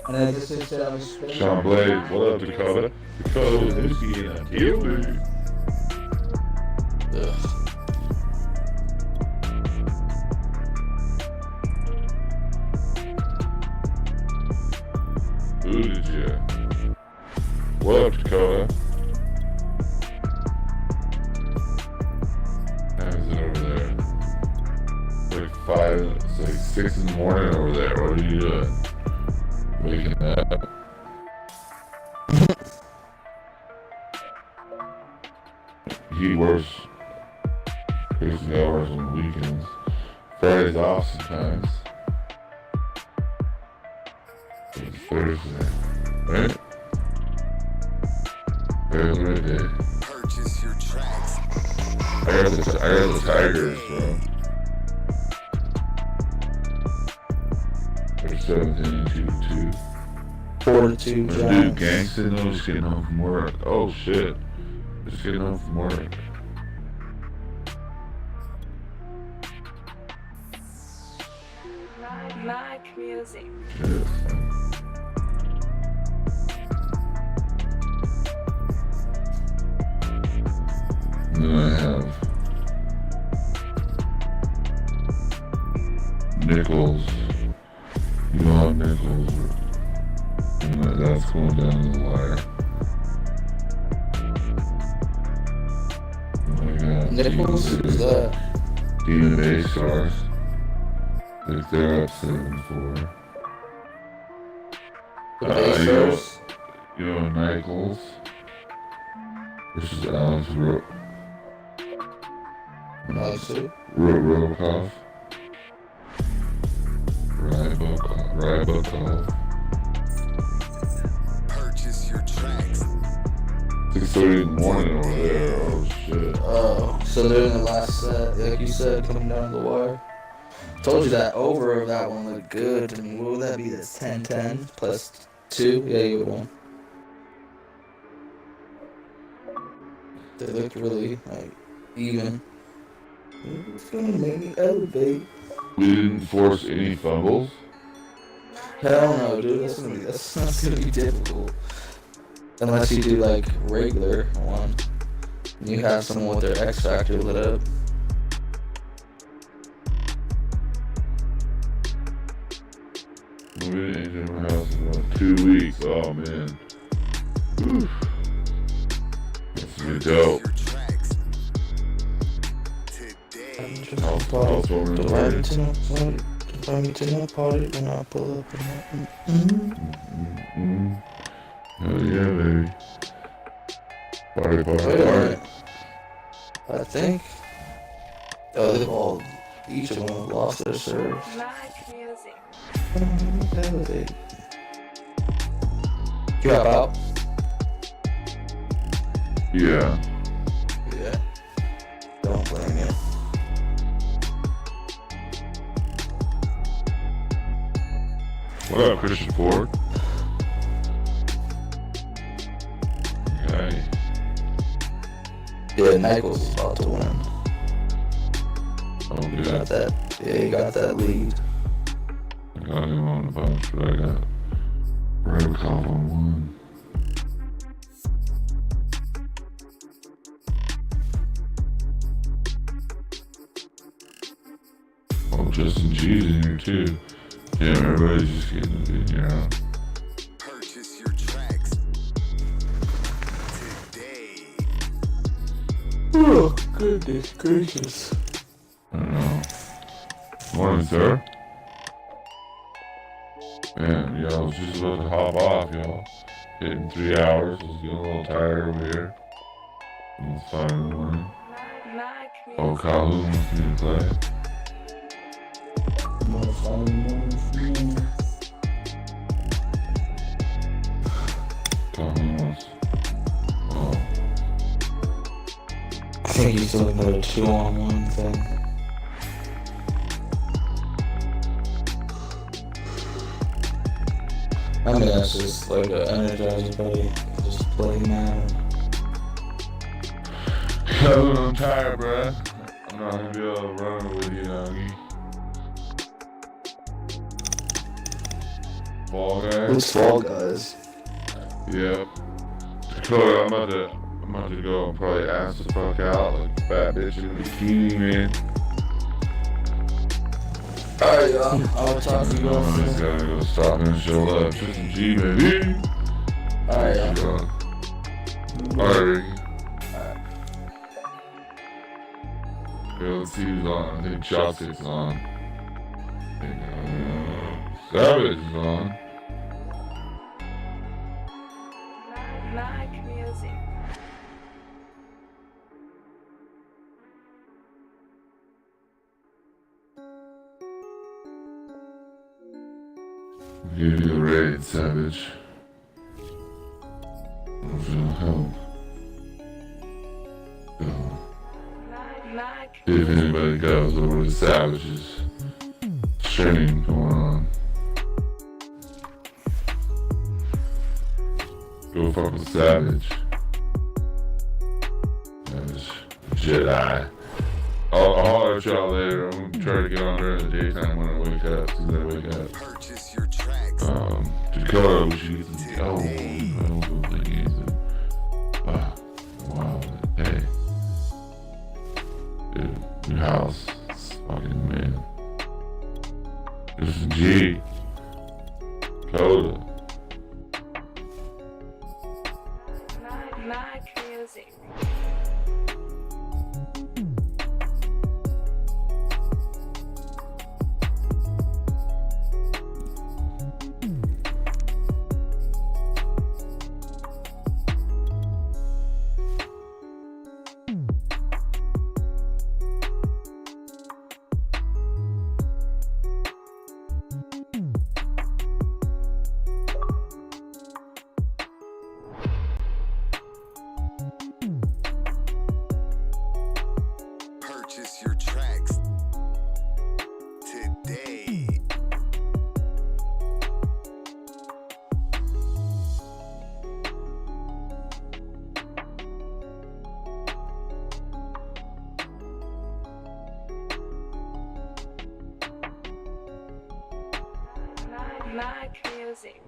and I just said I was spending. Sean Blade, what up, Dakota? Dakota was Uzi in a deal, dude. Ugh. Who did you? What up, Dakota? How is it over there? It's like 6 in the morning over there. What are you doing? Waking up? He works crazy hours on the weekends. Fridays off sometimes. It's Thursday, right? Thursday day. Purchase your tracks. I got the Tigers, bro. They're 17-2. 4-2 Dude, Giants. Gangsta knows just getting home from work. Oh shit. Just getting home from work. Like music. Yes. And then I have Nichols. You know Nichols. And that's going down to the wire. And I got Nichols? Who's that? Demon Bay Stars. Like they're up 7-4. The Pacers? You know Nichols versus Alex Nice. Rybakov. Purchase your tracks. 6:30 in the morning over there. Oh shit. Oh, so they're in the last set, like you said, coming down the wire. Told you that over of that one looked good to me. What would that be? That's 10-10 plus 2? Yeah, you would win. They looked really like even. It's gonna make me elevate. We didn't force any fumbles. Hell no, dude. That's gonna be difficult. Unless you do like regular one. And you have someone with their X Factor lit up. We didn't enter my house in about 2 weeks. Oh man. Oof. That's gonna be dope. Your tracks. Today. Housewarming Invite party. me to my party when I pull up in Hell yeah, baby. Party, Wait a party. minute. I think. Oh, they've all. Each of them have lost their serve. Like music. Elevate. You hop out? Yeah. Yeah. Don't blame you. What up, Christian Ford? Okay. Yeah, Nichols is about to win. Oh, He good. got that. Yeah, he got that lead. I got him on the bunch, but I got Robocop on 1. Oh, Justin G's in here too. Yeah, everybody's just getting it in here out. Purchase your tracks today. Oh, goodness gracious. I don't know. Morning, sir. Man, yeah, I was just about to hop off, y'all. Hitting 3 hours. I was getting a little tired over here. It's 5 in the morning. Mad Oh, music. Calhoun wants me to play. Calhoun wants. Oh, I think he's looking at a 2-on-1 thing. I mean, that's just like an energizing buddy. Just play Madden. Calhoun, I'm tired, bruh. I'm not gonna be able to run it with you, Nagi. Ball guy? Who's Fall Guys? Yep. Dakota, I'm about to go and probably ass the fuck out like a fat bitch in a bikini, man. Alright, I'll talk to you I'm just guys. gonna go stop and show love. Tristan G, baby. Alright, Alright, Ricky. Okay, let's see who's on. I think Chopstick's on. I think, Savage is on. Mad music. Give you a raid, Savage. If it'll help. So, Mad if anybody goes over to Savage's stream going on, go fuck with Savage. Savage. Jedi. I'll holler at y'all later. I'm gonna try to get on during the daytime when I wake up, as soon as I wake up. Purchase your tracks Dakota, we should get some. Oh, I don't feel like anything. Wow, hey. Dude, new house. It's fucking man. This is G. Dakota. music. Purchase your tracks today. Mad music.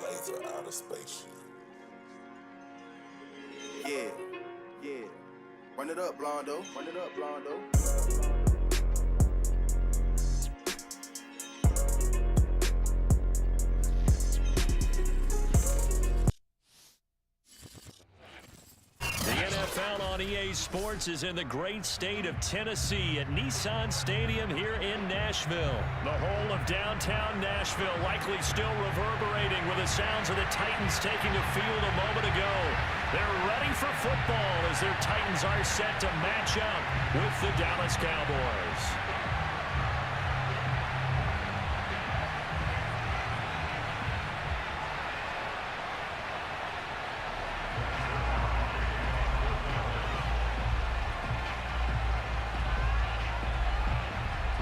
Laser out of spaceship. Yeah, yeah. Run it up, Blondo. Run it up, Blondo. EA Sports is in the great state of Tennessee at Nissan Stadium here in Nashville. The whole of downtown Nashville likely still reverberating with the sounds of the Titans taking a field a moment ago. They're ready for football as their Titans are set to match up with the Dallas Cowboys.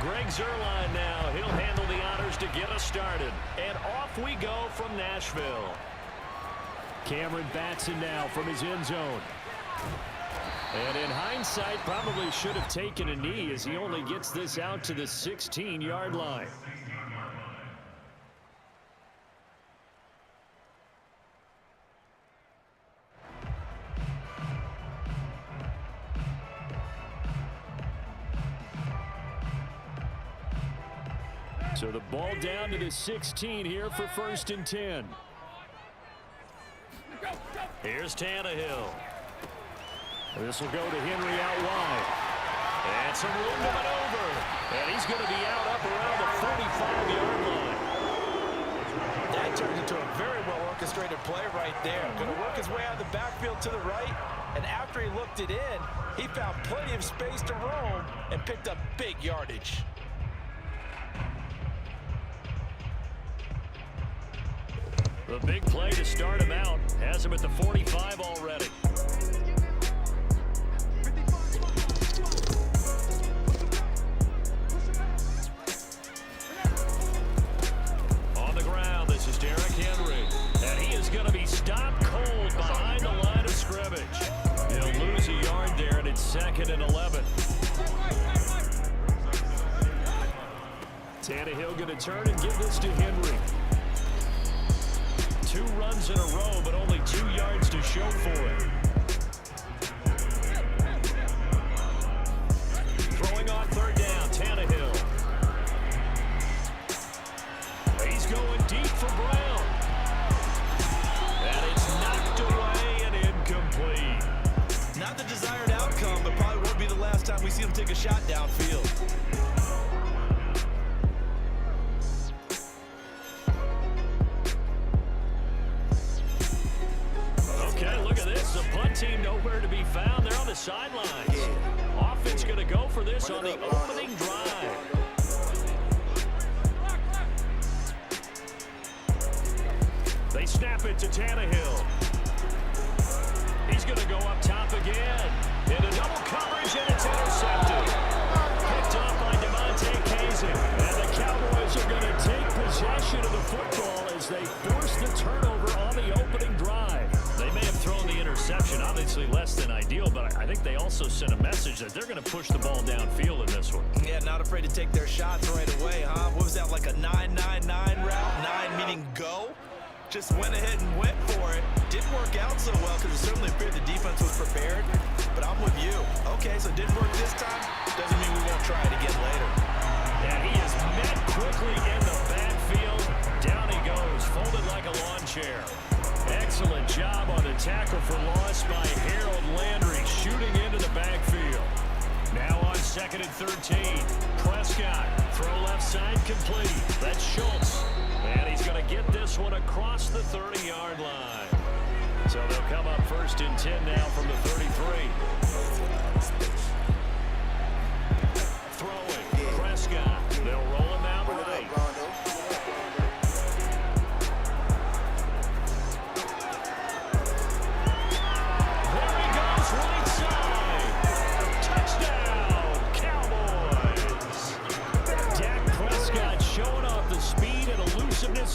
Greg Zuerlein now. He'll handle the honors to get us started. And off we go from Nashville. Cameron Batson now from his end zone. And in hindsight, probably should have taken a knee as he only gets this out to the 16-yard line. So the ball down to the 16 here for 1st and 10. Here's Tannehill. This will go to Henry out wide. And some room to maneuver. And he's going to be out up around the 45-yard line. That turns into a very well-orchestrated play right there. Going to work his way out of the backfield to the right. And after he looked it in, he found plenty of space to roam and picked up big yardage. The big play to start him out has him at the 45 already. On the ground, this is Derrick Henry. And he is going to be stopped cold behind the line of scrimmage. He'll lose a yard there, and it's 2nd and 11. Tannehill going to turn and give this to Henry. 2 runs in a row, but only 2 yards to show for it. Throwing on 3rd down, Tannehill. He's going deep for Brown. And it's knocked away and incomplete. Not the desired outcome, but probably won't be the last time we see him take a shot downfield. Team nowhere to be found. They're on the sidelines. Offense going to go for this on the opening drive. They snap it to Tannehill. He's going to go up top again. Into double coverage, and it's intercepted. Picked off by Devontae Kazin. And the Cowboys are going to take possession of the football as they force the turnover on the opening drive. They may have thrown the interception, obviously less than ideal, but I think they also sent a message that they're going to push the ball downfield in this one. Yeah, not afraid to take their shots right away, huh? What was that, like a 9-9-9 route? 9 meaning go? Just went ahead and went for it. Didn't work out so well because it certainly appeared the defense was prepared, but I'm with you. Okay, so it didn't work this time. Doesn't mean we won't try it again later. And he is met quickly in the backfield. Down he goes, folded like a lawn chair. Excellent job on the tackle for loss by Harold Landry, shooting into the backfield. Now on 2nd and 13. Prescott, throw left side complete. That's Schultz. And he's going to get this one across the 30-yard line. So they'll come up 1st and 10 now from the 33. Throwing, Prescott. They'll roll him out right.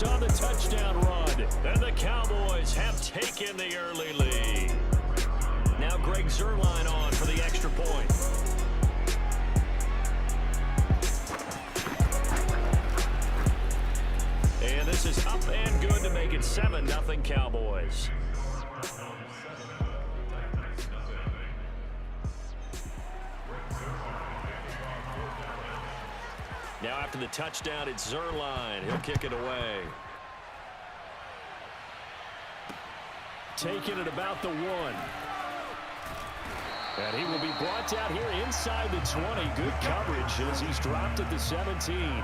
On the touchdown run, and the Cowboys have taken the early lead. Now Greg Zuerlein on for the extra point. And this is up and good to make it 7-0 Cowboys. Now after the touchdown, it's Zuerlein. He'll kick it away. Taking it about the 1. And he will be brought down here inside the 20. Good coverage as he's dropped at the 17.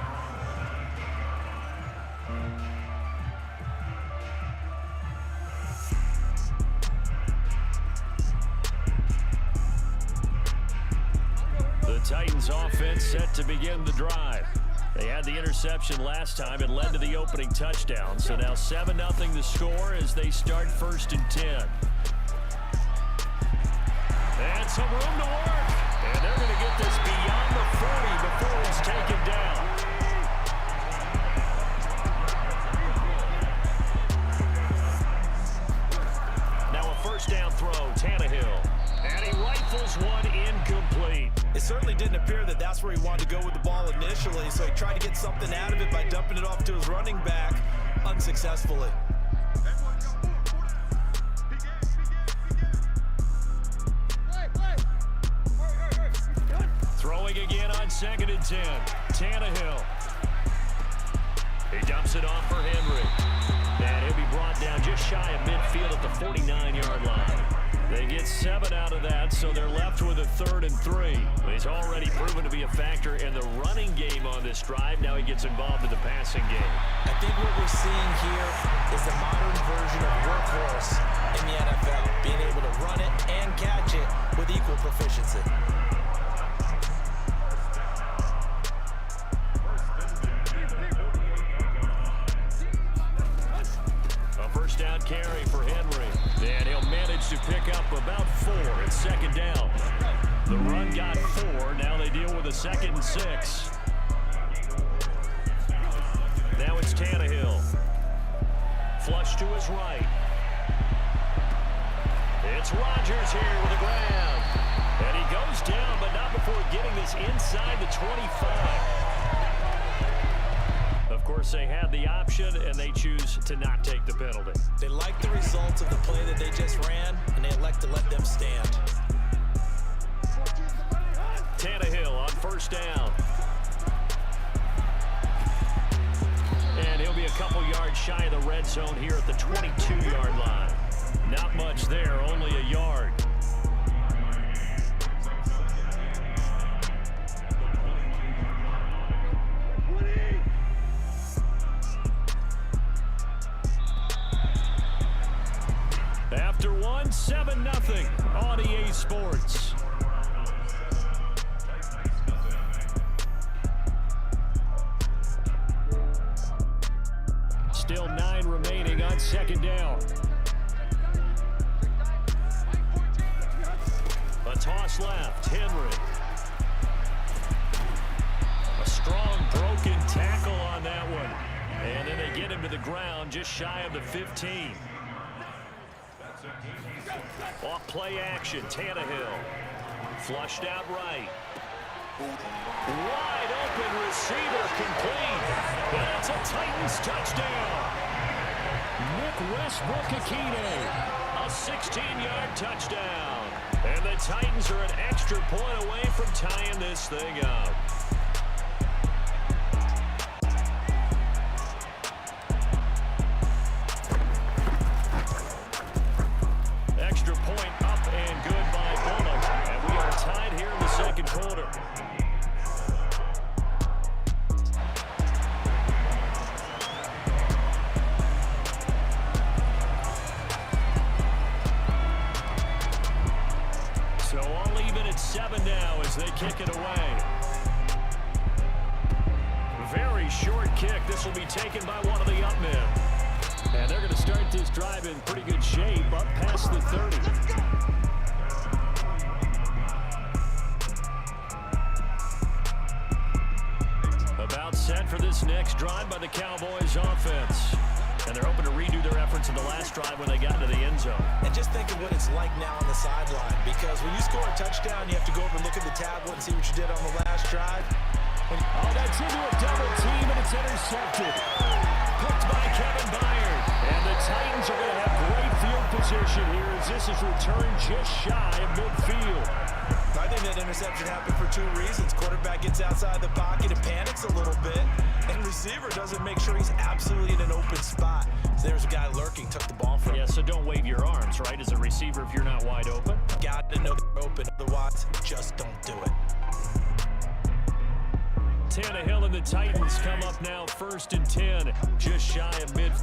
The Titans offense set to begin the drive. They had the interception last time and led to the opening touchdown. So now 7-0 the score as they start 1st and 10. And some room to work. And they're going to get this beyond the 40 before he's taken down. Now a first down throw, Tannehill. And he rifles one incomplete. It certainly didn't appear that that's where he wanted to go with the ball initially, so he tried to get something out of it by dumping it off to his running back unsuccessfully. Throwing again on 2nd and 10. Tannehill. He dumps it off for Henry. And he'll be brought down just shy of midfield at the 49-yard line. They get 7 out of that, so they're left with a 3rd and 3. He's already proven to be a factor in the running game on this drive. Now he gets involved in the passing game. I think what we're seeing here is the modern version of workhorse in the NFL, being able to run it and catch it with equal proficiency. A first down carry for Henry. And he'll manage to pick up about 4 at 2nd down. The run got 4. Now they deal with a 2nd and 6. Now it's Tannehill. Flush to his right. It's Rodgers here with the grab. And he goes down, but not before getting this inside the 25. Of course, they had the option, and they choose to not take the penalty. They like the results of the play that they just ran, and they elect to let them stand. Tannehill on first down. And he'll be a couple yards shy of the red zone here at the 22-yard line. Not much there, only a yard. After 7-0 on EA Sports. Still 9 remaining on 2nd down. A toss left, Henry. A strong broken tackle on that one. And then they get him to the ground just shy of the 15. Off play action, Tannehill. Flushed out right. Wide open receiver complete. That's a Titans touchdown. Nick Westbrook-Akine. A 16-yard touchdown. And the Titans are an extra point away from tying this thing up. Extra point up and good by Bullock. And we are tied here in the 2nd quarter. So all even at 7 now as they kick it away. Very short kick. This will be taken by one of the up men. And they're going to start this drive in pretty good shape, up past the 30. About set for this next drive by the Cowboys offense. And they're hoping to redo their efforts in the last drive when they got to the end zone. And just think of what it's like now on the sideline, because when you score a touchdown, you have to go over and look at the tablet and see what you did on the last drive. Oh, that's into a double team, and it's intercepted. picked by Kevin Byard. And the Titans are going to have great field position here as this is returned just shy of midfield. I think that interception happened for two reasons. Quarterback gets outside the pocket and panics a little bit, and receiver doesn't make sure he's absolutely in an open spot. So there's a guy lurking, took the ball from him. Yeah, so don't wave your arms, right, as a receiver if you're not wide open. Got to know they're open, otherwise just don't do it. Tannehill and the Titans come up now 1st and 10, just shy of mid.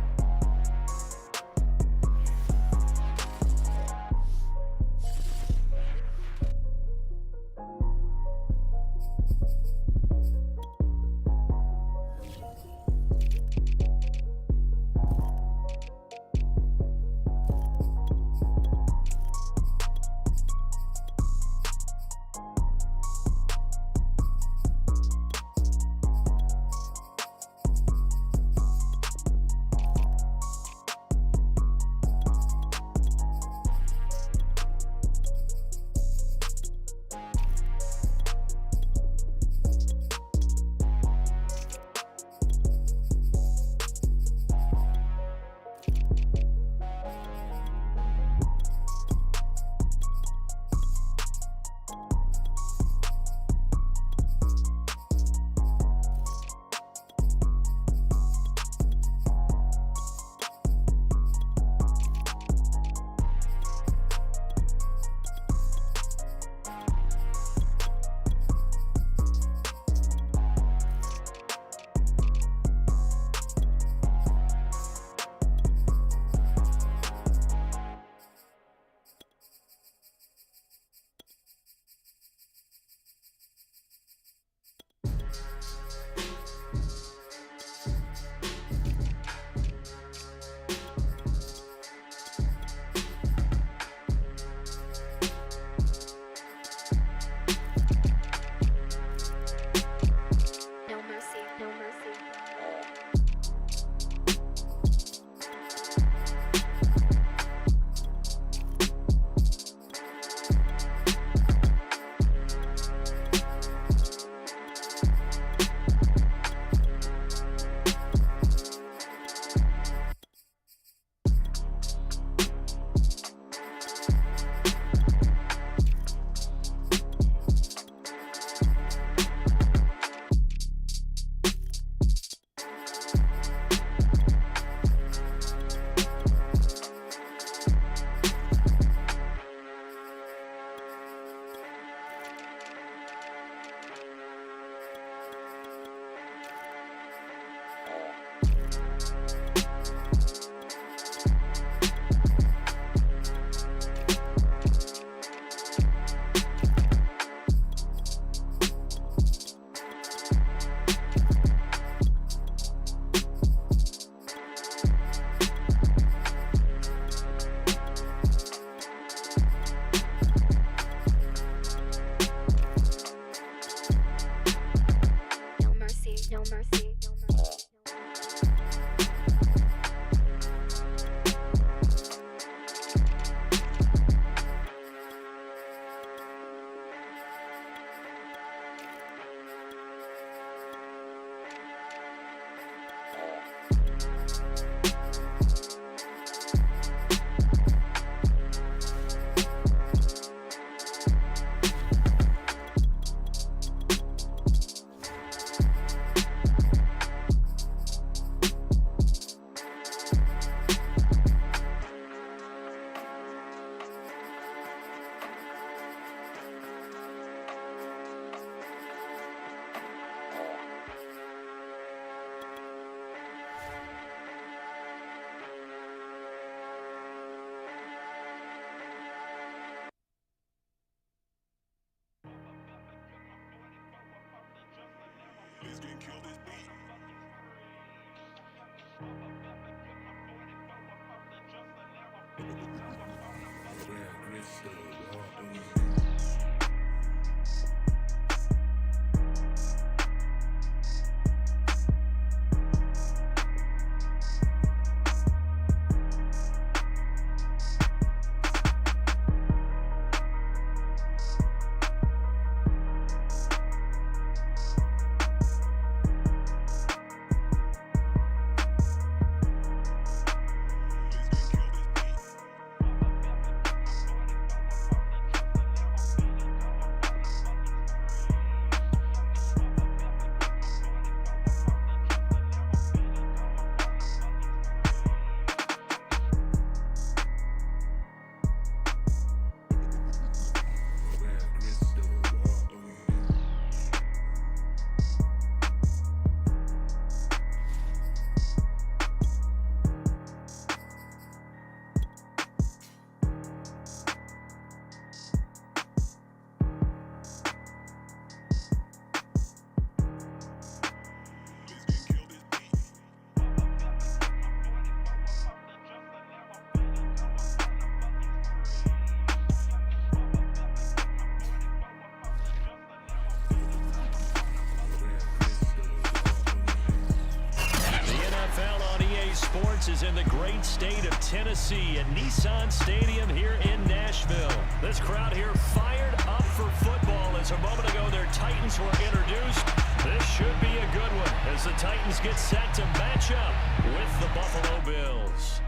This is in the great state of Tennessee at Nissan Stadium here in Nashville. This crowd here fired up for football as a moment ago their Titans were introduced. This should be a good one as the Titans get set to match up with the Buffalo Bills.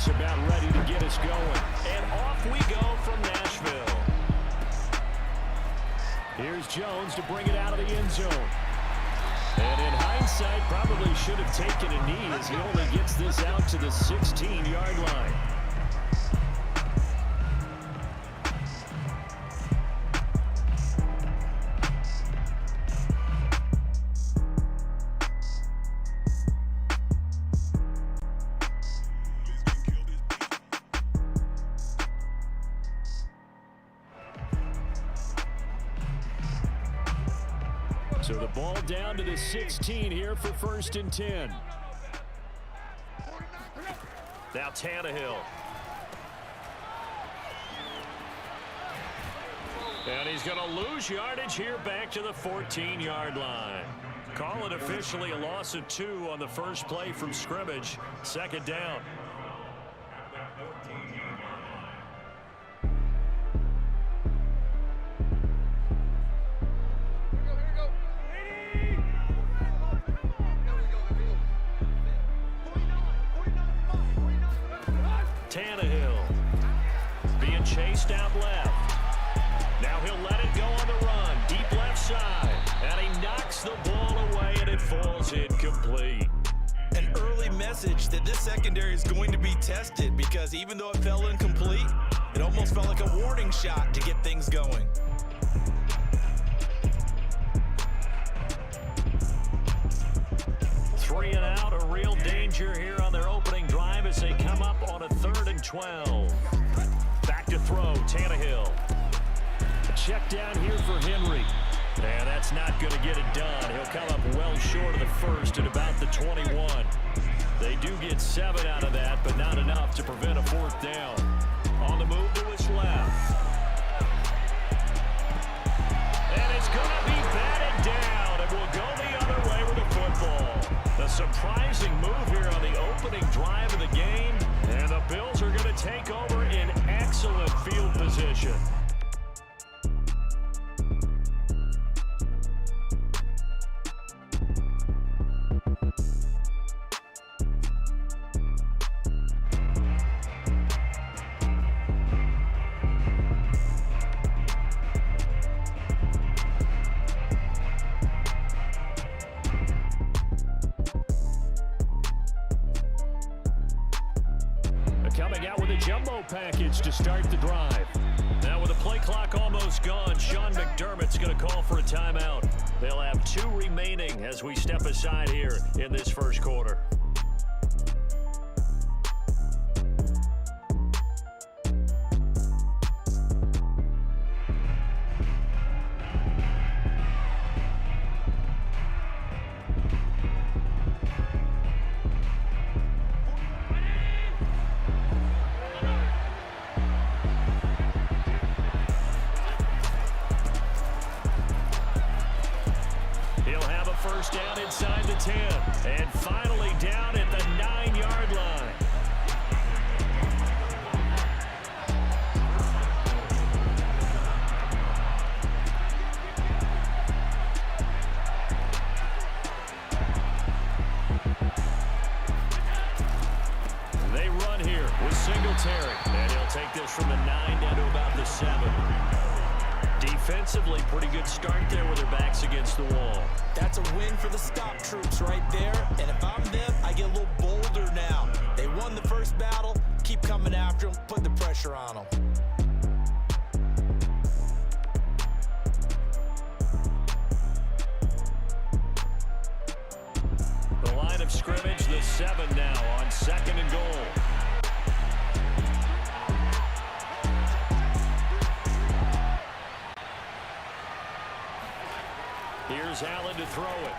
About ready to get us going. And off we go from Nashville. Here's Jones to bring it out of the end zone. And in hindsight, probably should have taken a knee as he only gets this out to the 16-yard line. So the ball down to the 16 here for 1st and 10. Now Tannehill. And he's going to lose yardage here back to the 14-yard line. Call it officially a loss of 2 on the first play from scrimmage. 2nd down. Tannehill being chased out left. Now he'll let it go on the run. Deep left side. And he knocks the ball away and it falls incomplete. An early message that this secondary is going to be tested because even though it fell incomplete, it almost felt like a warning shot to get things going. Three and out, a real danger here on their opening drive as they come up on a 3rd and 12. Back to throw, Tannehill. A check down here for Henry. And that's not going to get it done. He'll come up well short of the first at about the 21. They do get 7 out of that, but not enough to prevent a 4th down. On the move to his left. And it's going to be batted down, and we'll go the other way with the football. A surprising move here on the opening drive of the game, and the Bills are going to take over in excellent field position. Coming out with a jumbo package to start the drive. Now with the play clock almost gone, Sean McDermott's going to call for a timeout. They'll have 2 remaining as we step aside here in this first quarter. First down inside the 10. And finally down at the 9-yard line. They run here with Singletary. And he'll take this from the 9 down to about the 7. Defensively, pretty good start there with their backs against the wall. That's a win for the stop troops right there. And if I'm them, I get a little bolder now. They won the first battle. Keep coming after them. Put the pressure on them. The line of scrimmage, the 7 now on 2nd and goal. Here's Allen to throw it.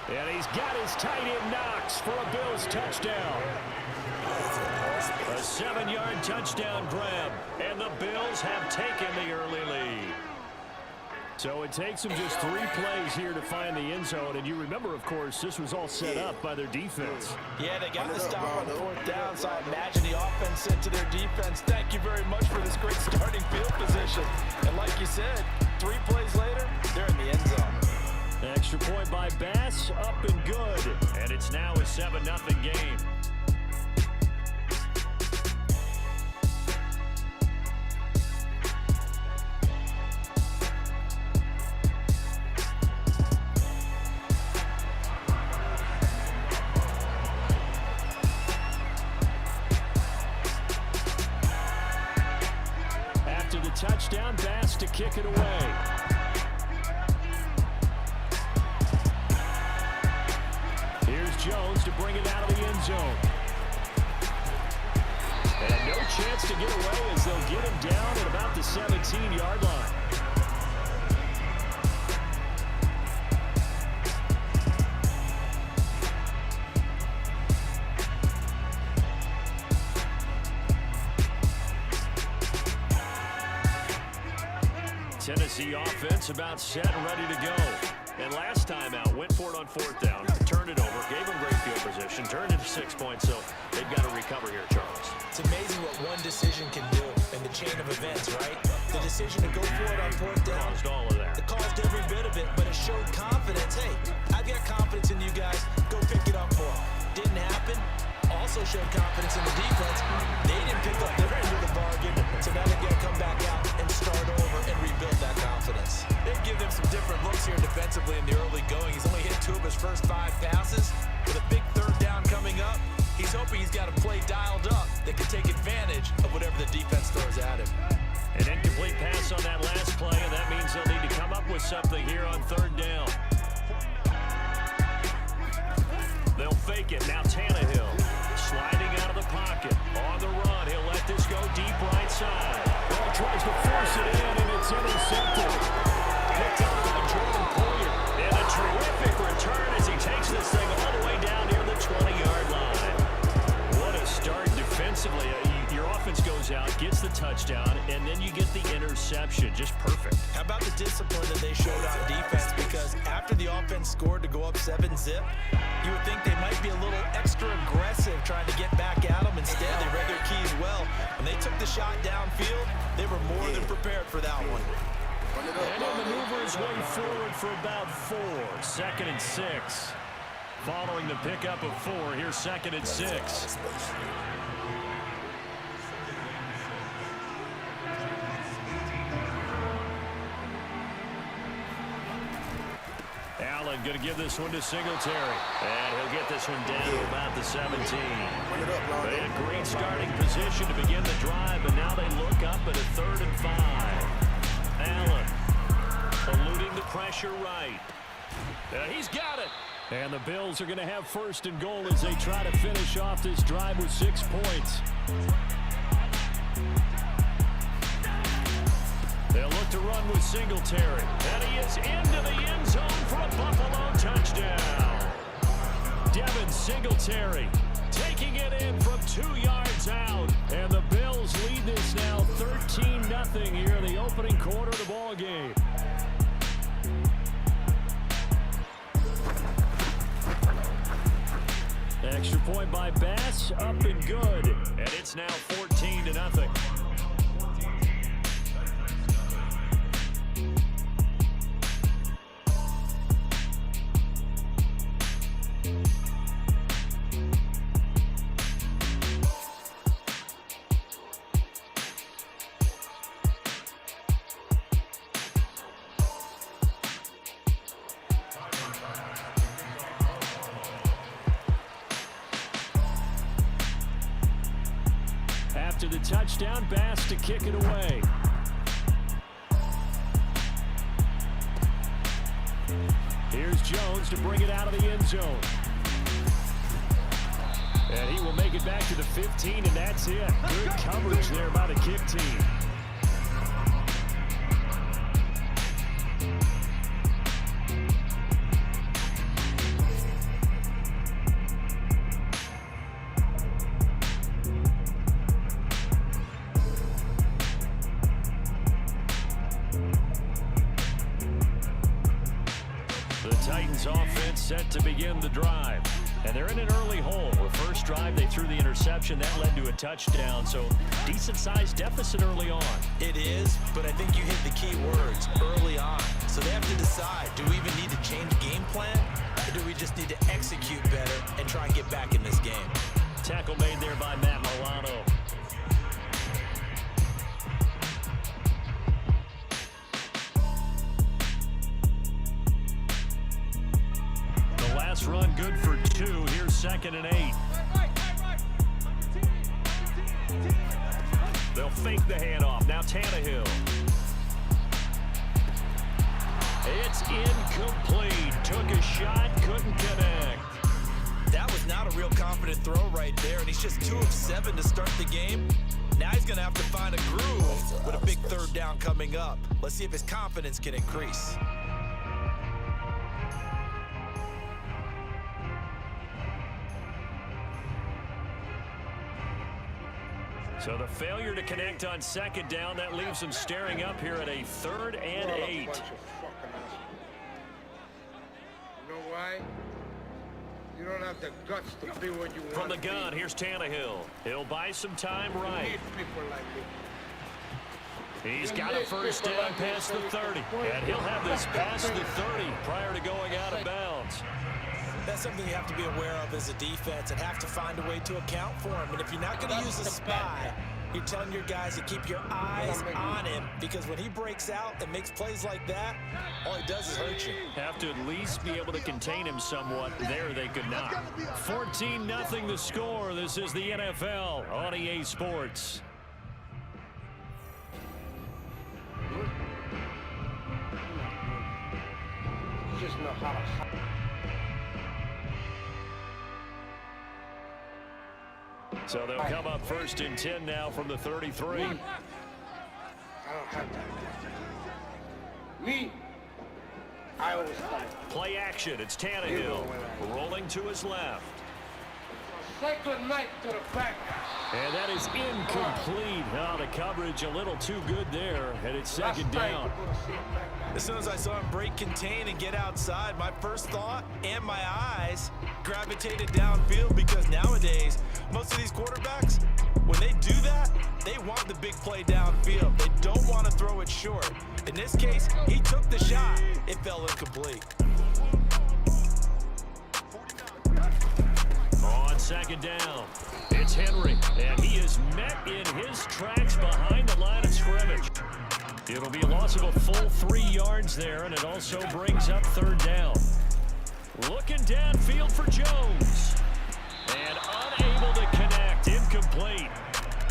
And he's got his tight end Knox for a Bills touchdown. A 7-yard touchdown grab, and the Bills have taken the early lead. So it takes them just 3 plays here to find the end zone. And you remember, of course, this was all set up by their defense. Yeah, they got the stop on 4th down, so I imagine the offense said to their defense, thank you very much for this great starting field position. And like you said, 3 plays later, they're in the end zone. Extra point by Bass, up and good. And it's now a 7-0 game. Touchdown, Bass to kick it away. Here's Jones to bring it out of the end zone. And no chance to get away as they'll get him down at about the 17-yard line. Tennessee offense about set and ready to go. And last time out, went for it on 4th down, turned it over, gave them great field position, turned it to 6 points, so they've got to recover here, Charles. It's amazing what one decision can do in the chain of events, right? The decision to go for it on 4th down. Caused all of that. It caused every bit of it, but it showed confidence. Hey, I've got confidence in you guys. Go pick it up for them. Didn't happen. Also showed confidence in the defense. They didn't pick up their end of the bargain, so now they've got to come back out and start over and rebuild that confidence. They've given him some different looks here defensively in the early going. He's only hit 2 of his first 5 passes. With a big 3rd down coming up, he's hoping he's got a play dialed up that can take advantage of whatever the defense throws at him. An incomplete pass on that last play, and that means they'll need to come up with something here on 3rd down. They'll fake it. Now Tannehill sliding out of the pocket. On the run, he'll let this go deep right side. Ball tries to force it in, and it's intercepted. Picked up by Jordan Poyer. And a terrific return as he takes this thing all the way down near the 20-yard line. What a start defensively. Your offense goes out, gets the touchdown, and then you get the interception. Just perfect. How about the discipline that they showed on defense? Because after the offense scored to go up 7-zip, you would think they might be a little extra aggressive trying to get back at them. Instead, they read their keys well. When they took the shot downfield, they were more than prepared for that one. And he'll maneuver his way forward for about 4. 2nd and 6. Following the pickup of 4, here's 2nd and 6. Allen going to give this one to Singletary. And he'll get this one down to about the 17. They had great starting position to begin the drive, but now they look up at a 3rd and 5. Allen eluding the pressure right. He's got it. And the Bills are going to have 1st and goal as they try to finish off this drive with 6 points. They'll look to run with Singletary. And he is into the end zone for a Buffalo touchdown. Devin Singletary taking it in from 2 yards out. And the Bills lead this now 13-0 here in the opening quarter of the ball game. Extra point by Bass, up and good. And it's now 14-0. After the touchdown, Bass to kick it away. Here's Jones to bring it out of the end zone. And he will make it back to the 15, and that's it. Good coverage there by the kick team. Titans offense set to begin the drive. And they're in an early hole. The first drive, they threw the interception. That led to a touchdown. So decent-sized deficit early on. It is, but I think you hit the key words, early on. So they have to decide, do we even need to change game plan? Or do we just need to execute better and try and get back in this game? Tackle made there by Matt Milano. The last run good for 2. Here's 2nd and 8. They'll fake the handoff. Now Tannehill. It's incomplete. Took a shot, couldn't connect. That was not a real confident throw right there, and he's just 2 of 7 to start the game. Now he's going to have to find a groove with a big 3rd down coming up. Let's see if his confidence can increase. So the failure to connect on 2nd down, that leaves him staring up here at a 3rd and 8. You know why? You don't have the guts to be what you want. From the gun, here's Tannehill. He'll buy some time right. Need people like me. He's got a first down past the 30. And he'll have this past the 30 prior to going out of bounds. That's something you have to be aware of as a defense and have to find a way to account for him. And if you're not going to use a spy, you're telling your guys to keep your eyes on him, because when he breaks out and makes plays like that, all he does is hurt you. Have to at least be able to contain him somewhat. There they could not. 14-0 the score. This is the NFL on EA Sports. You just know how to. So they'll come up 1st and 10 now from the 33. I don't have that. Me, I always fight. Play action. It's Tannehill rolling to his left. Cycling right to the back. And that is incomplete. Now the coverage a little too good there, and it's 2nd down. As soon as I saw him break contain and get outside, my first thought and my eyes gravitated downfield, because nowadays, most of these quarterbacks, when they do that, they want the big play downfield. They don't want to throw it short. In this case, he took the shot. It fell incomplete. On 2nd down, it's Henry, and he is met in his tracks behind the line of scrimmage. It'll be a loss of a full 3 yards there, and it also brings up 3rd down. Looking downfield for Jones, and unable to connect, incomplete.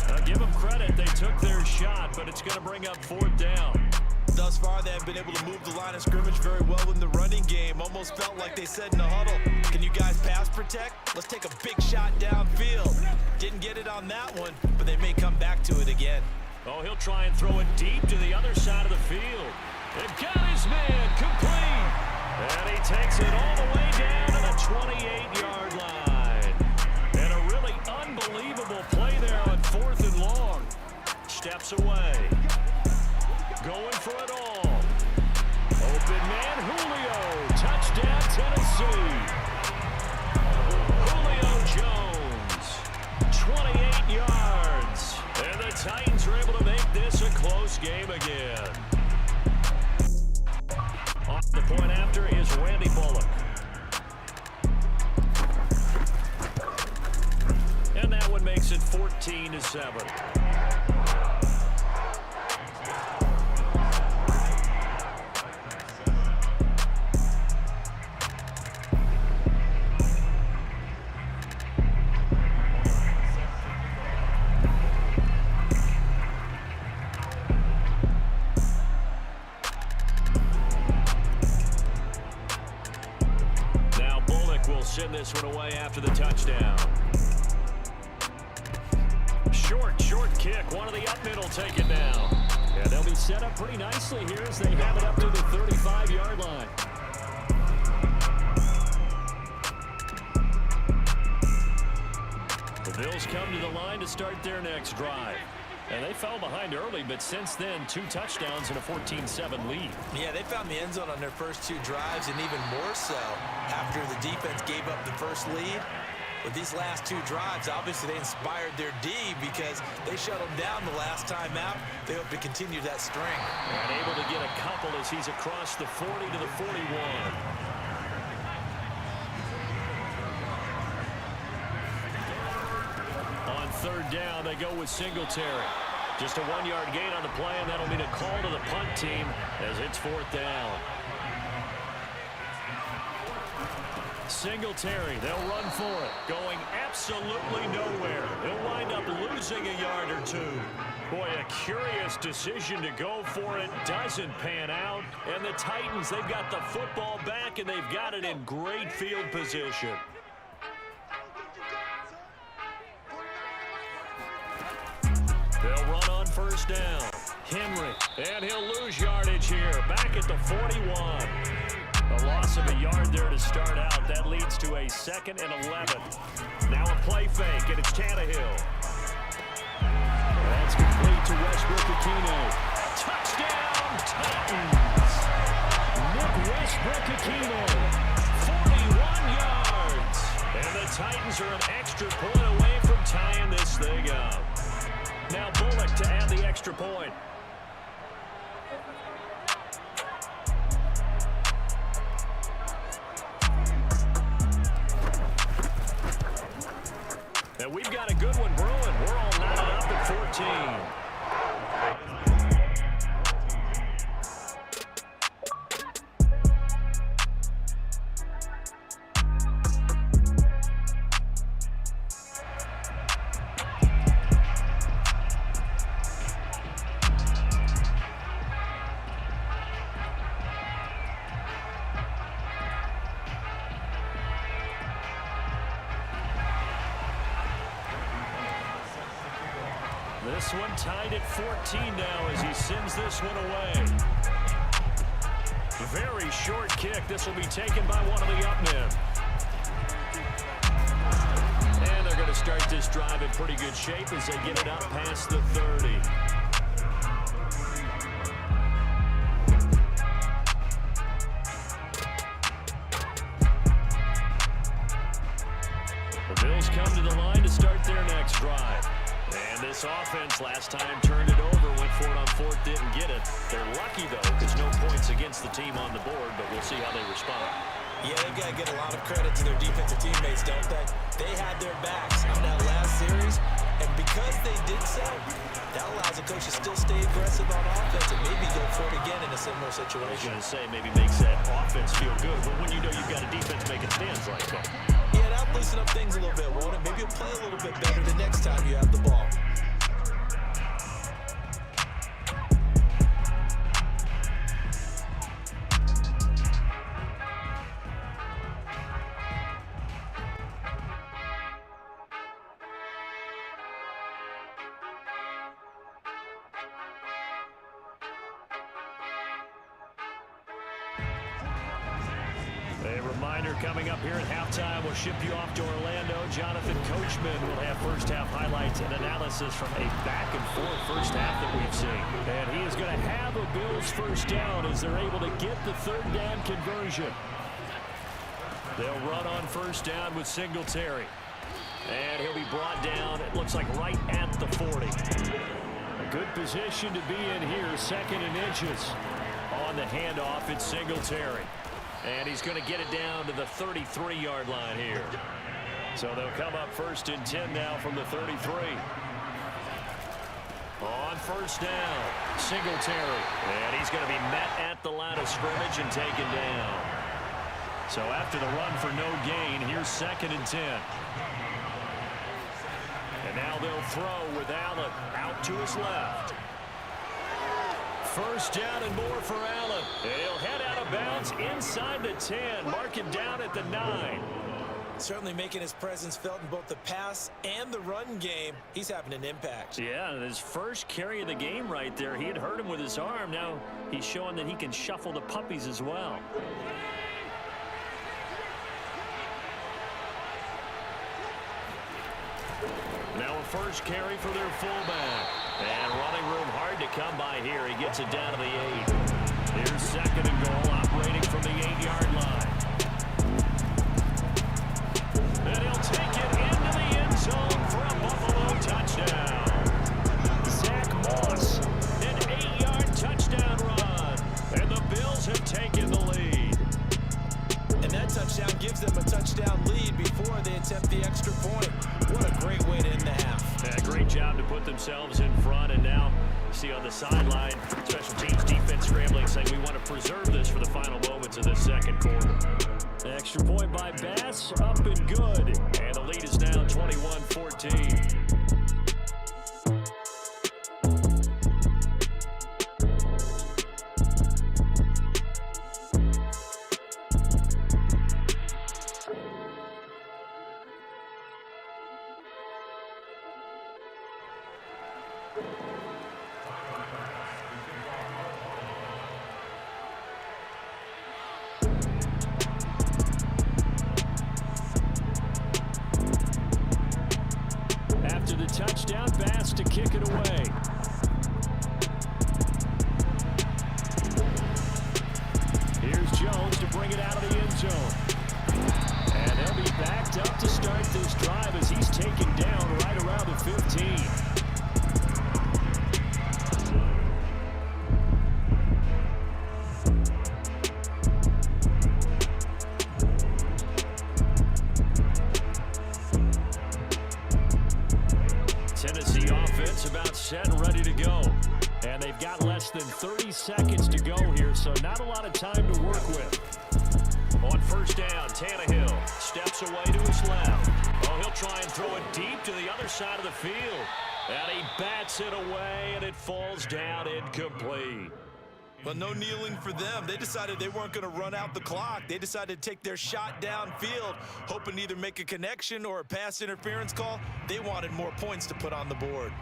Now give them credit, they took their shot, but it's going to bring up 4th down. Thus far, they have been able to move the line of scrimmage very well in the running game. Almost felt like they said in the huddle, can you guys pass protect? Let's take a big shot downfield. Didn't get it on that one, but they may come back to it again. Oh, he'll try and throw it deep to the other side of the field. And got his man complete. And he takes it all the way down to the 28-yard line. And a really unbelievable play there on 4th and long. Steps away. Going for it all. Open man, Julio. Touchdown, Tennessee. Julio Jones. 28 yards. And the Titans are able to make this a close game again. On the point after is Randy Bullock. And that one makes it 14-7. Send this one away after the touchdown. Short kick. One of the up middle take it now. Yeah, they'll be set up pretty nicely here as they have it up to the 35-yard line. The Bills come to the line to start their next drive. And they fell behind early, but since then, 2 touchdowns and a 14-7 lead. Yeah, they found the end zone on their first 2 drives, and even more so after the defense gave up the first lead. With these last 2 drives, obviously they inspired their D because they shut them down the last time out. They hope to continue that string. And able to get a couple as he's across the 40 to the 41. On 3rd down, they go with Singletary. Just a 1-yard gain on the play, and that'll mean a call to the punt team as it's 4th down. Singletary, they'll run for it. Going absolutely nowhere. He'll wind up losing a yard or 2. Boy, a curious decision to go for it. Doesn't pan out. And the Titans, they've got the football back, and they've got it in great field position. They'll run on 1st down. Henry, and he'll lose yardage here. Back at the 41. A loss of a yard there to start out. That leads to a 2nd and 11. Now a play fake, and it's Tannehill. That's complete to Westbrook-Ikhine. Touchdown, Titans! Nick Westbrook-Ikhine, 41 yards. And the Titans are an extra point away from tying this thing up. Now Bullock to add the extra point. And we've got a good one brewing. We're all knotted up at 14. This one tied at 14 now as he sends this one away. Very short kick. This will be taken by one of the up men. And they're going to start this drive in pretty good shape as they get it up past the 30. The Bills come to the line to start their next drive. And this offense last time turned it over, went for it on 4th, didn't get it. They're lucky, though. There's no points against the team on the board, but we'll see how they respond. Yeah, they've got to get a lot of credit to their defensive teammates, don't they? They had their backs on that last series, and because they did so, that allows the coach to still stay aggressive on offense and maybe go for it again in a similar situation. I was going to say, maybe makes that offense feel good, but when you know you've got a defense making stands like that. Yeah, that'll loosen up things a little bit, won't it? Maybe you'll play a little bit better the next time you have the ball. A reminder coming up here at halftime, we'll ship you off to Orlando. Jonathan Coachman will have first half highlights and analysis from a back-and-forth first half that we've seen. And he is going to have a Bills first down as they're able to get the 3rd down conversion. They'll run on 1st down with Singletary. And he'll be brought down, it looks like right at the 40. A good position to be in here, 2nd and inches. On the handoff, it's Singletary. And he's going to get it down to the 33-yard line here. So they'll come up 1st and 10 now from the 33. On 1st down, Singletary. And he's going to be met at the line of scrimmage and taken down. So after the run for no gain, here's 2nd and 10. And now they'll throw with Allen out to his left. 1st down and more for Allen. And he'll head out of bounds inside the 10. Mark it down at the 9. Certainly making his presence felt in both the pass and the run game. He's having an impact. Yeah, his first carry of the game right there. He had hurt him with his arm. Now he's showing that he can shuffle the puppies as well. Now a first carry for their fullback. And come by here. He gets it down to the 8. Here's second and goal, operating from the 8-yard line. And he'll take it into the end zone for a Buffalo touchdown. Zach Moss, an 8-yard touchdown run. And the Bills have taken the lead. And that touchdown gives them a touchdown lead before they attempt the extra point. What a great way to end the half. Yeah, great job to put themselves in front. And now, see on the sideline, special teams defense scrambling, saying we want to preserve this for the final moments of this second quarter. Extra point by Bass, up and good. And the lead is now 21-14. After the touchdown, Bass to kick it away. Here's Jones to bring it out of the end zone. And they'll be backed up to start this drive as he's taken down right around the 15. Tennessee offense about set and ready to go. And they've got less than 30 seconds to go here, so not a lot of time to work with. On first down, Tannehill steps away to his left. Oh, he'll try and throw it deep to the other side of the field. And he bats it away, and it falls down incomplete. Well, no kneeling for them. They decided they weren't going to run out the clock. They decided to take their shot downfield, hoping to either make a connection or a pass interference call. They wanted more points to put on the board.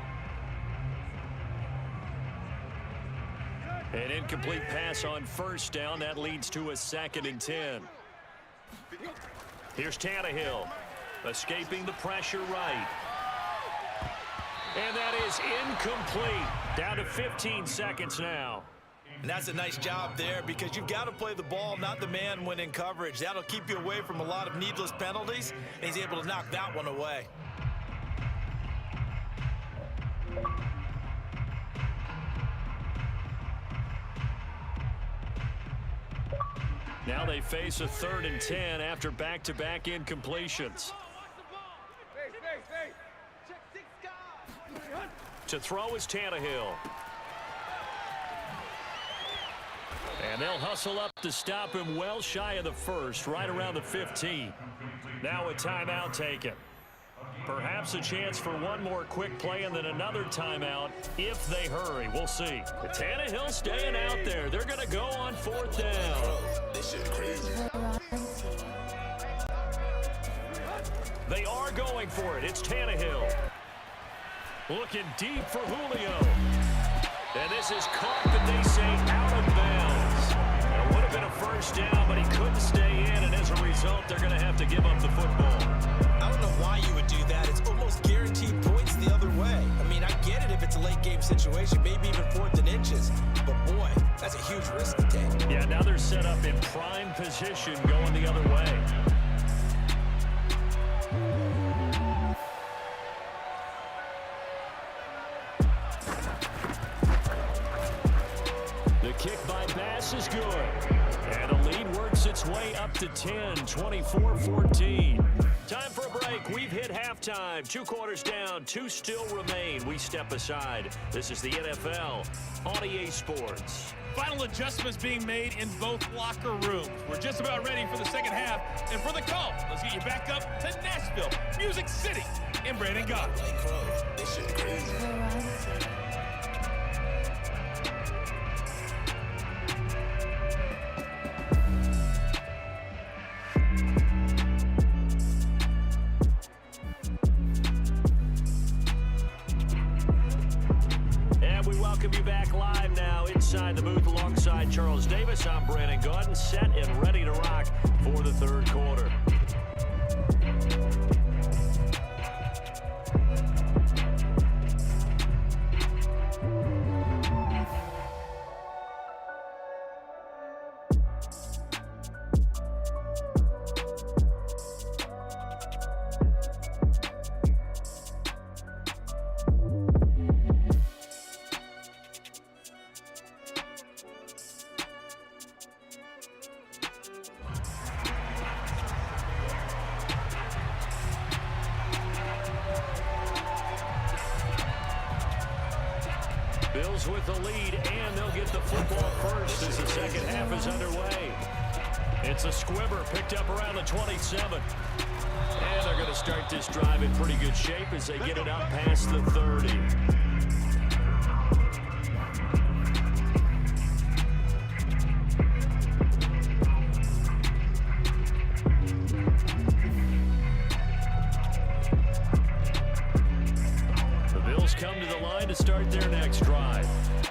An incomplete pass on first down. That leads to a 2nd and 10. Here's Tannehill, escaping the pressure right. And that is incomplete. Down to 15 seconds now. And that's a nice job there because you've got to play the ball, not the man when in coverage. That'll keep you away from a lot of needless penalties, and he's able to knock that one away. Now they face a 3rd and 10 after back-to-back incompletions. To throw is Tannehill. And they'll hustle up to stop him well shy of the first, right around the 15. Now a timeout taken. Perhaps a chance for one more quick play and then another timeout if they hurry. We'll see. But Tannehill staying out there. They're going to go on 4th down. This shit crazy. They are going for it. It's Tannehill. Looking deep for Julio. And this is caught, but they say out of bounds. It would have been a first down, but he couldn't stay in, and as a result, they're going to have to give up the football. I don't know why you would do that. It's almost guaranteed points the other way. I mean, I get it if it's a late game situation, maybe even 4th and inches. But boy, that's a huge risk to take. Yeah, now they're set up in prime position going the other way. The kick by Bass is good. And the lead works its way up to 10, 24-14. Time for a break. We've hit halftime. 2 quarters down, 2 still remain. We step aside. This is the NFL on EA Sports. Final adjustments being made in both locker rooms. We're just about ready for the second half. And for the call, let's get you back up to Nashville, Music City, and Brandon God. This shit crazy. Welcome you back live now inside the booth alongside Charles Davis. I'm Brandon Gordon, set and ready to rock for the 3rd quarter. Bills with the lead, and they'll get the football first as the second half is underway. It's a squibber picked up around the 27. And they're going to start this drive in pretty good shape as they get it up past the 30. The Bills come to the line to start their next drive.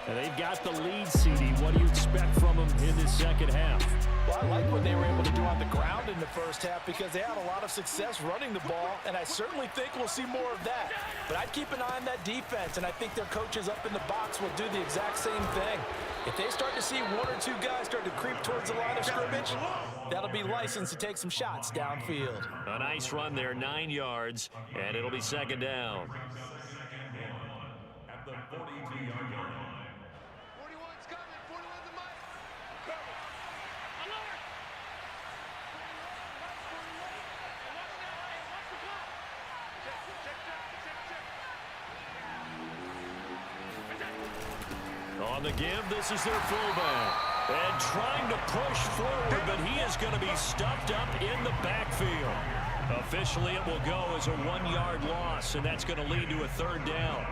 And they've got the lead, CD. What do you expect from them in this second half? Well, I like what they were able to do on the ground in the first half because they had a lot of success running the ball, and I certainly think we'll see more of that. But I'd keep an eye on that defense, and I think their coaches up in the box will do the exact same thing. If they start to see one or two guys start to creep towards the line of scrimmage, that'll be licensed to take some shots downfield. A nice run there, 9 yards, and it'll be second down. At the 42-yard line. On the give, this is their fullback. And trying to push forward, but he is going to be stuffed up in the backfield. Officially, it will go as a 1-yard loss, and that's going to lead to a third down.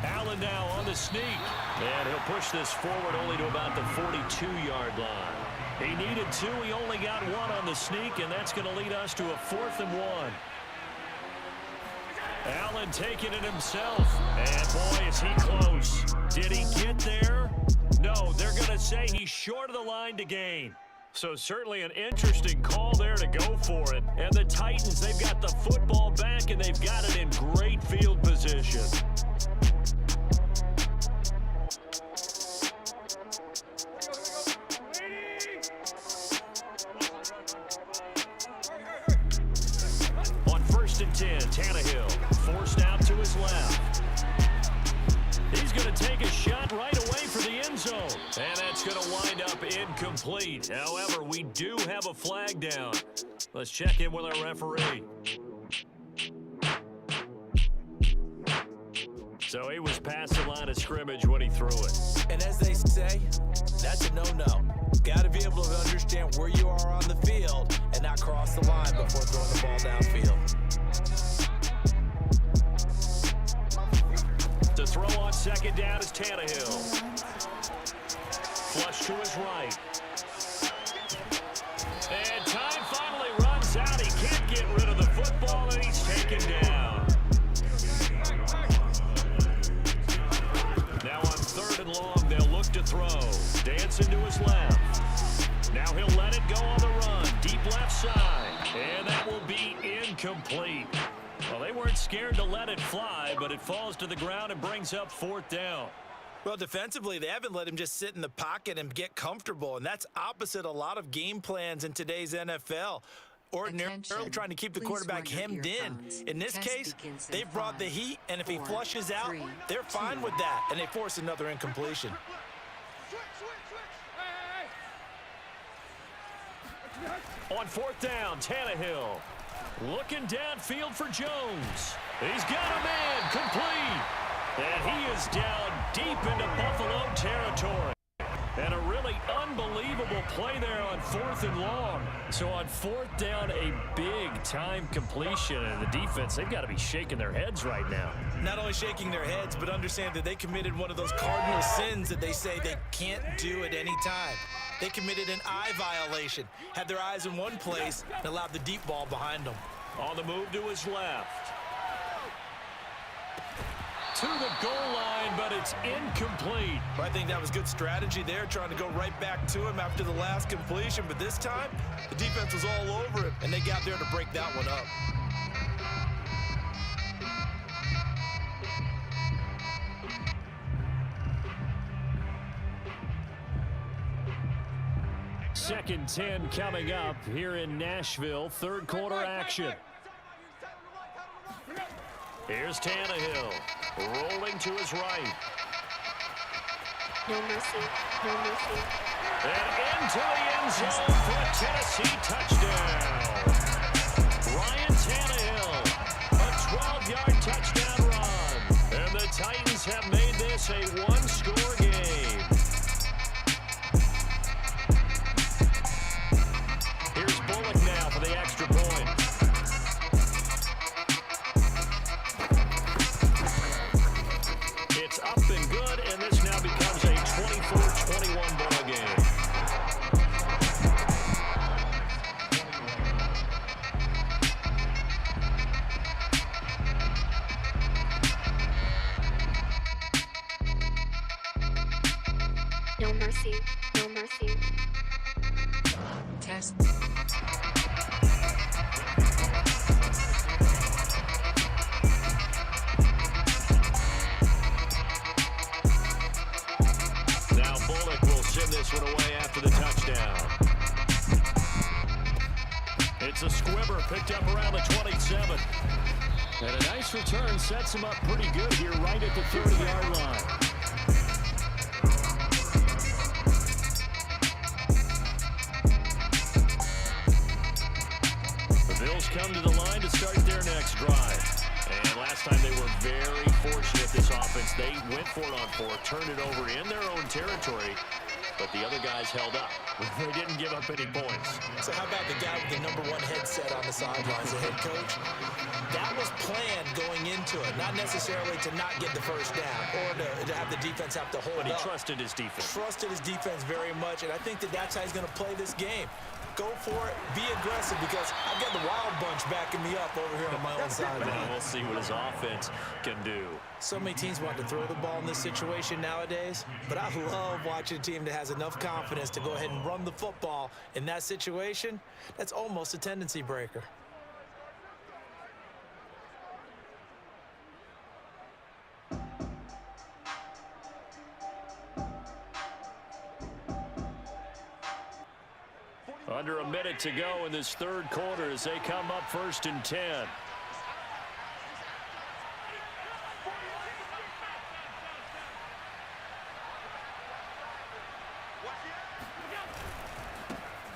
Allen now on the sneak. And he'll push this forward only to about the 42-yard line. He needed 2. He only got 1 on the sneak, and that's going to lead us to a 4th and 1. Allen taking it himself. And boy, is he close. Did he get there? No, they're going to say he's short of the line to gain. So certainly an interesting call there to go for it. And the Titans, they've got the football back, and they've got it in great field position. On 1st and 10, Tannehill forced out to his left. He's going to take a shot right away for the end zone. And that's going to wind up incomplete. However, we do have a flag down. Let's check in with our referee. So he was past the line of scrimmage when he threw it. And as they say, that's a no-no. Got to be able to understand where you are on the field and not cross the line before throwing the ball downfield. To throw on second down is Tannehill. Flush to his right. And time finally runs out. He can't get rid of the football, and he's taken down. Now on 3rd and long, they'll look to throw. Dancing to his left. Now he'll let it go on the run. Deep left side. And that will be incomplete. Well, they weren't scared to let it fly, but it falls to the ground and brings up 4th down. Well, defensively, they haven't let him just sit in the pocket and get comfortable, and that's opposite a lot of game plans in today's NFL. Ordinarily trying to keep the quarterback hemmed in. In this case, they've brought the heat, and if he flushes out, they're fine with that, and they force another incompletion. On 4th down, Tannehill looking downfield for Jones. He's got a man complete. And he is down deep into Buffalo territory. And a really unbelievable play there on 4th and long. So on 4th down, a big-time completion. And the defense, they've got to be shaking their heads right now. Not only shaking their heads, but understand that they committed one of those cardinal sins that they say they can't do at any time. They committed an eye violation, had their eyes in one place, and allowed the deep ball behind them. On the move to his left. To the goal line, but it's incomplete. I think that was good strategy there, trying to go right back to him after the last completion. But this time, the defense was all over him, and they got there to break that one up. Second 10 coming up here in Nashville. Third quarter action. Here's Tannehill, rolling to his right. No mercy. No mercy. And into the end zone for a Tennessee touchdown. Ryan Tannehill, a 12-yard touchdown run. And the Titans have made this a one-score game. Here's Bullock now for the extra point. It's up and good, and this now becomes a 24-21 ball game. No mercy. No mercy. Test. Now Bullock will send this one away after the touchdown. It's a squibber picked up around the 27. And a nice return sets him up pretty good here right at the 30-yard line. The Bills come to the line to start their next drive. And last time they were very fortunate, this offense. They went for it on fourth, turned it over in their own territory, but the other guys held up. They didn't give up any points. So how about the guy with the #1 headset on the sidelines, the head coach? That was planned going into it, not necessarily to not get the first down or to have the defense have to hold up. But he trusted his defense. Trusted his defense very much, and I think that's how he's going to play this game. Go for it, be aggressive, because I've got the wild bunch backing me up over here on my own sideline. Now we'll see what his offense can do. So many teams want to throw the ball in this situation nowadays, but I love watching a team that has enough confidence to go ahead and run the football in that situation. That's almost a tendency breaker. Under a minute to go in this third quarter as they come up 1st and 10.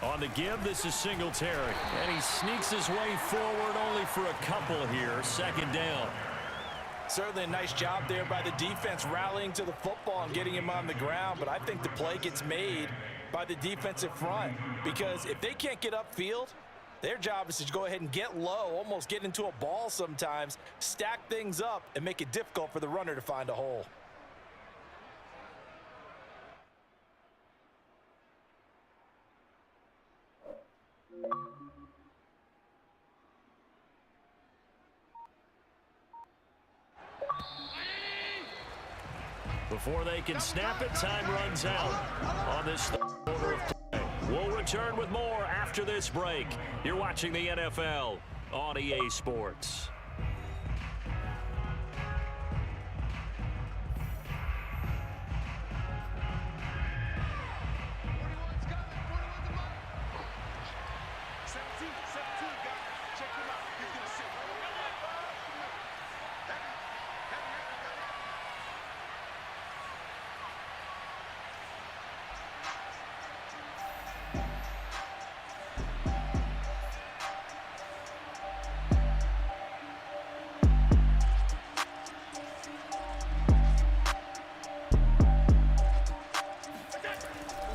On the give, this is Singletary. And he sneaks his way forward only for a couple here. Second down. Certainly a nice job there by the defense rallying to the football and getting him on the ground, but I think the play gets made by the defensive front, because if they can't get upfield, their job is to go ahead and get low, almost get into a ball sometimes, stack things up, and make it difficult for the runner to find a hole. Before they can snap it, time runs out on this third quarter of play. We'll return with more after this break. You're watching the NFL on EA Sports.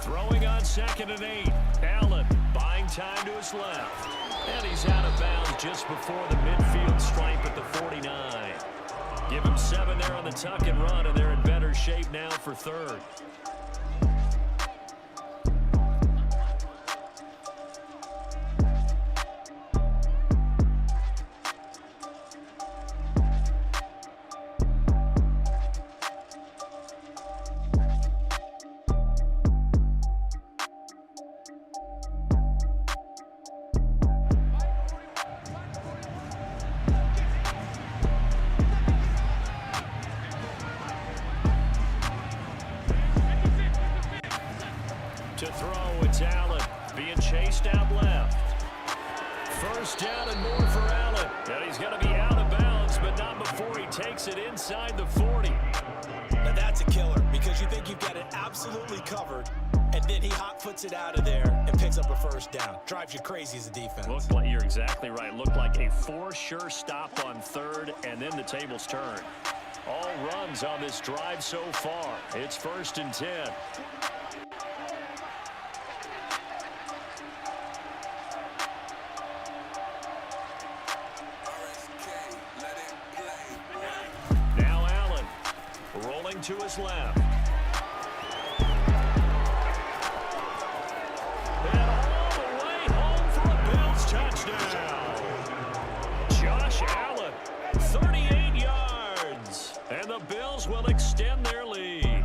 Throwing on 2nd and 8. Allen buying time to his left. And he's out of bounds just before the midfield stripe at the 49. Give him 7 there on the tuck and run, and they're in better shape now for third. To throw, it's Allen. being chased out left. First down and more for Allen. And he's going to be out of bounds, but not before he takes it inside the 40. Now that's a killer because you think you've got it absolutely covered, and then he hot-foots it out of there and picks up a first down. Drives you crazy as a defense. Looked like, you're exactly right. Looked like a for-sure stop on third, and then the tables turn. All runs on this drive so far. It's 1st and 10. Now Allen rolling to his left. And all the way home for a Bills touchdown. Josh Allen, 38 yards. And the Bills will extend their lead.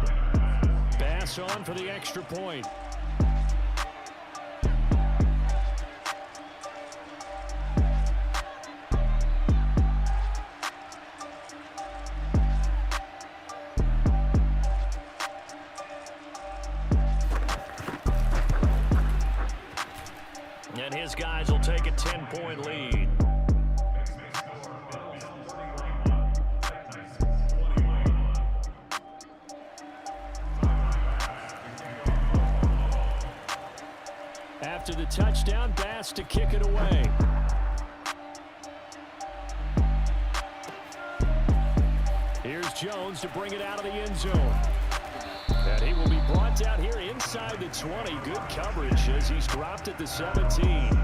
Pass on for the extra point. And his guys will take a 10-point lead. After the touchdown, Bass to kick it away. Here's Jones to bring it out of the end zone. And he will be brought out here inside the 20. Good coverage as he's dropped at the 17.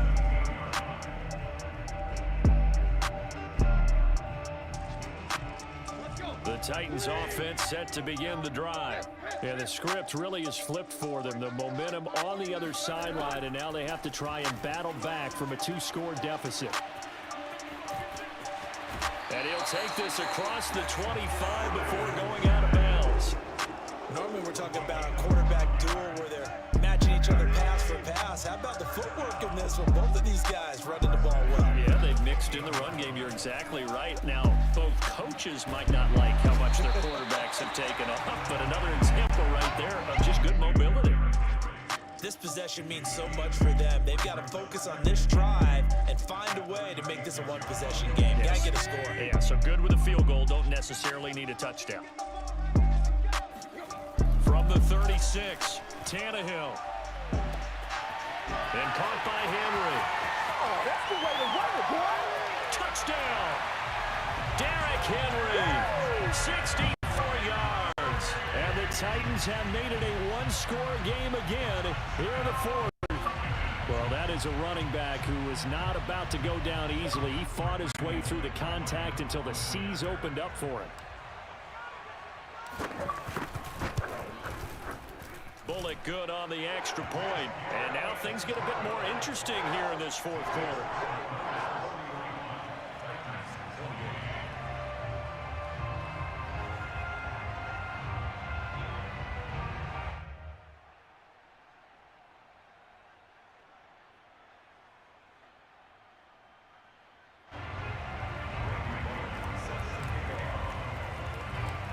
The Titans offense set to begin the drive. Yeah, the script really is flipped for them. The momentum on the other sideline, and now they have to try and battle back from a 2-score deficit. And he'll take this across the 25 before going out of bounds. Normally we're talking about a quarterback duel where they're matching each other pass for pass. How about the footwork in this one? Both of these guys running the ball well. Yeah, they've mixed in the run game. You're exactly right. Now, both coaches might not like how much their quarterbacks have taken off, but another example right there of just good mobility. This possession means so much for them. They've got to focus on this drive and find a way to make this a one-possession game. Yes. Got to get a score. Yeah, so good with a field goal. Don't necessarily need a touchdown. From the 36, Tannehill. And caught by Henry. Oh, that's the way to run it, boy. Touchdown. Derrick Henry, 64 yards. And the Titans have made it a one-score game again here in the fourth. Well, that is a running back who is not about to go down easily. He fought his way through the contact until the seas opened up for him. Bullock good on the extra point. And now things get a bit more interesting here in this fourth quarter.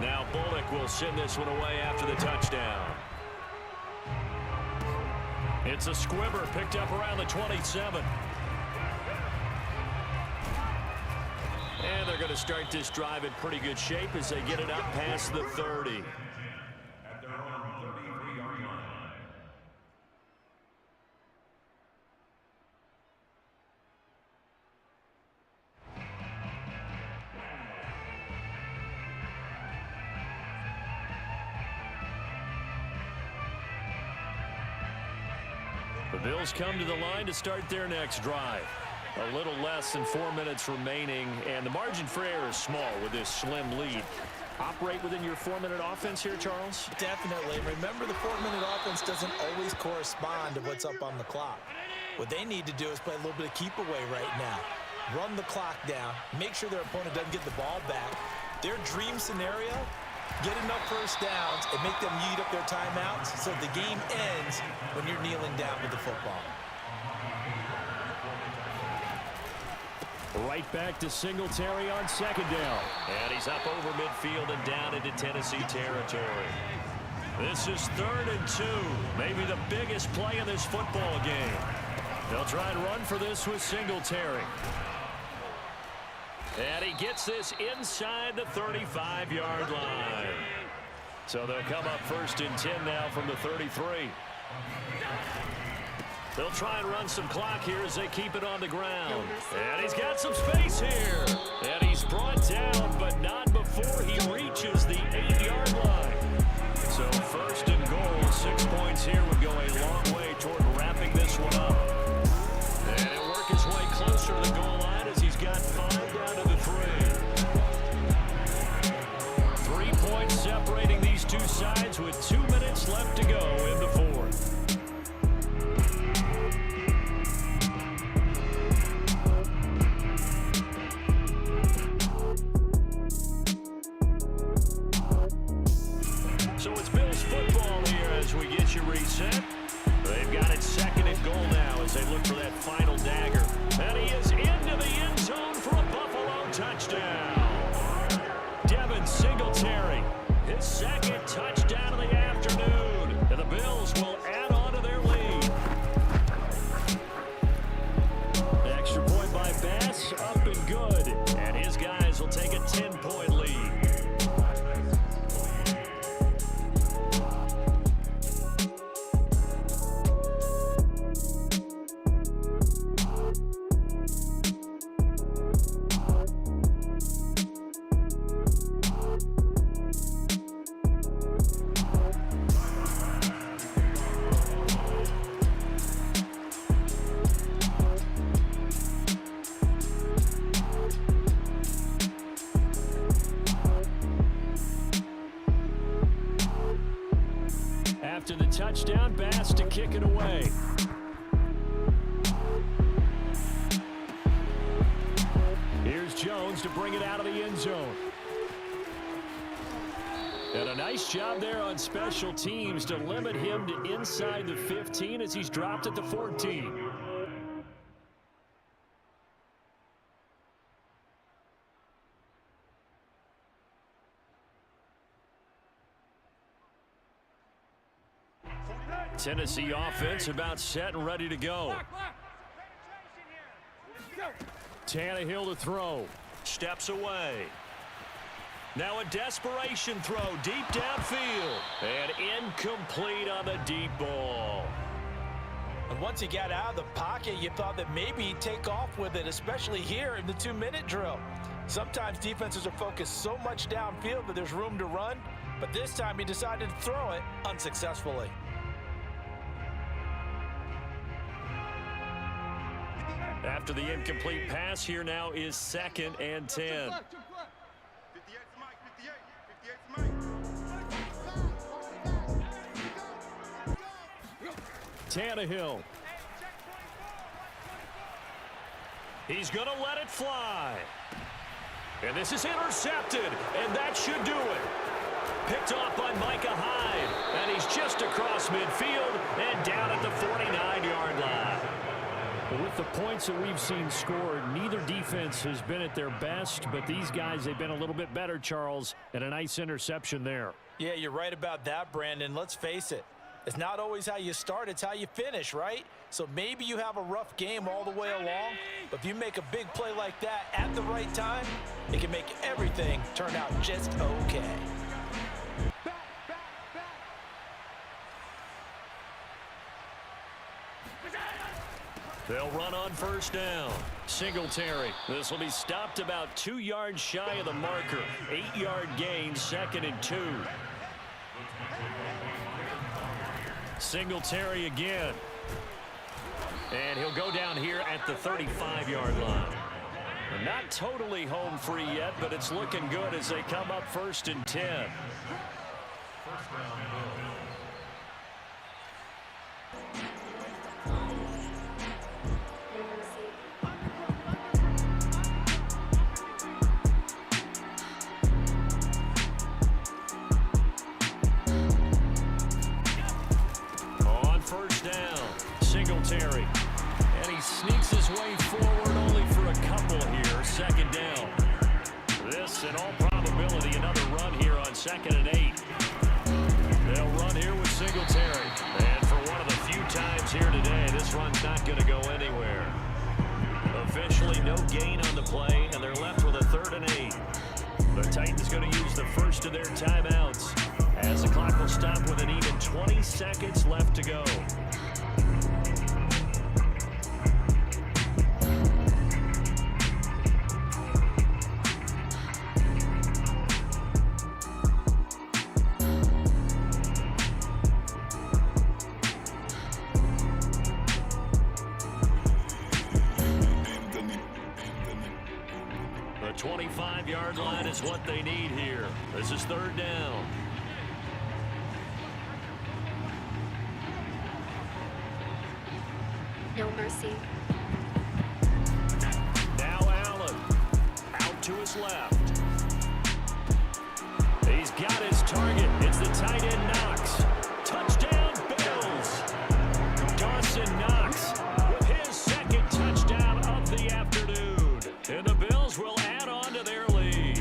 Now Bullock will send this one away after the touchdown. It's a squibber picked up around the 27. And they're going to start this drive in pretty good shape as they get it up past the 30. The Bills come to the line to start their next drive. A little less than 4 minutes remaining, and the margin for error is small with this slim lead. Operate within your 4-minute offense here, Charles? Definitely. Remember, the 4-minute offense doesn't always correspond to what's up on the clock. What they need to do is play a little bit of keep away right now. Run the clock down. Make sure their opponent doesn't get the ball back. Their dream scenario, get enough first downs and make them eat up their timeouts so the game ends when you're kneeling down with the football. Right back to Singletary on second down. And he's up over midfield and down into Tennessee territory. This is 3rd and 2. Maybe the biggest play in this football game. They'll try and run for this with Singletary. And he gets this inside the 35-yard line. So they'll come up 1st and 10 now from the 33. They'll try and run some clock here as they keep it on the ground. And he's got some space here. And he's brought down, but not before he reaches the 8-yard line. So 1st and goal, 6 points here would go a long way toward wrapping this one up. And he'll work his way closer to the goal line as he's got 5 down to the 3. 3 points separating these two sides with 2 minutes left to go in the 4th. So it's Bills football here as we get you reset. They've got it 2nd and goal now as they look for that final dagger. And he is into the end zone for a Buffalo touchdown. Devin Singletary, his 2nd touchdown of the afternoon. And the Bills will add on to their lead. Extra point by Bass, up and good. And his guys will take a 10-point lead. After the touchdown, Bass to kick it away. Here's Jones to bring it out of the end zone. And a nice job there on special teams to limit him to inside the 15 as he's dropped at the 14. Tennessee offense about set and ready to go. Tannehill to throw. Steps away. Now a desperation throw deep downfield. And incomplete on the deep ball. And once he got out of the pocket, you thought that maybe he'd take off with it, especially here in the 2-minute drill. Sometimes defenses are focused so much downfield that there's room to run, but this time he decided to throw it unsuccessfully. After the incomplete pass, here now is 2nd and 10. Tannehill. He's going to let it fly. And this is intercepted, and that should do it. Picked off by Micah Hyde, and he's just across midfield and down at the 49-yard line. With the points that we've seen scored, neither defense has been at their best, but these guys, they've been a little bit better, Charles, and a nice interception there. Yeah, you're right about that, Brandon. Let's face it. It's not always how you start, it's how you finish, right? So maybe you have a rough game all the way along, but if you make a big play like that at the right time, it can make everything turn out just okay. They'll run on 1st down. Singletary. This will be stopped about 2 yards shy of the marker. 8-yard gain, 2nd and 2. Singletary again. And he'll go down here at the 35-yard line. Not totally home free yet, but it's looking good as they come up 1st and 10. Singletary. And he sneaks his way forward only for a couple here. 2nd down. This, in all probability, another run here on 2nd and 8. They'll run Singletary. And for one of the few times here today, this run's not going to go anywhere. Officially no gain on the play, and they're left with a 3rd and 8. The Titans going to use the first of their timeouts as the clock will stop with an even 20 seconds left to go. The 25-yard line is what they need here. This is 3rd down. No mercy. Now Allen. Out to his left. He's got his target. It's the tight end Knox. Touchdown Bills. Dawson Knox with his 2nd touchdown of the afternoon. And the Bills will add on to their lead.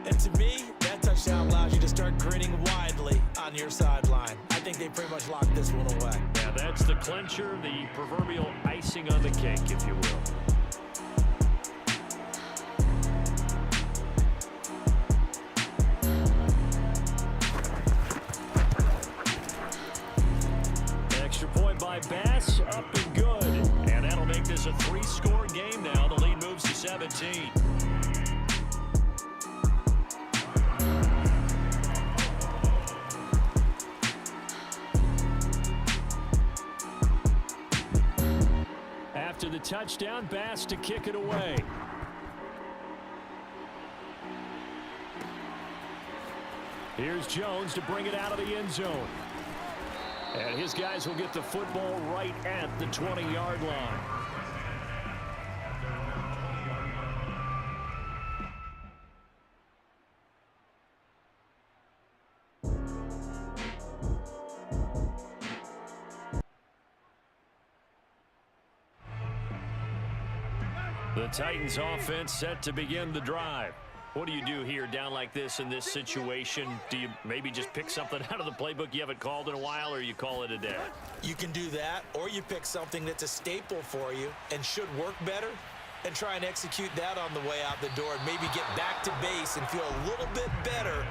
And to me, that touchdown allows you to start grinning widely on your sideline. I think they pretty much locked this one away. Yeah, that's the clincher, the proverbial icing on the cake, if you will. Extra point by Bass, up and good. And that'll make this a 3-score game now. The lead moves to 17. After the touchdown, Bass to kick it away. Here's Jones to bring it out of the end zone. And his guys will get the football right at the 20-yard line. The Titans offense set to begin the drive. What do you do here down like this in this situation? Do you maybe just pick something out of the playbook you haven't called in a while, or you call it a day? You can do that, or you pick something that's a staple for you and should work better and try and execute that on the way out the door and maybe get back to base and feel a little bit better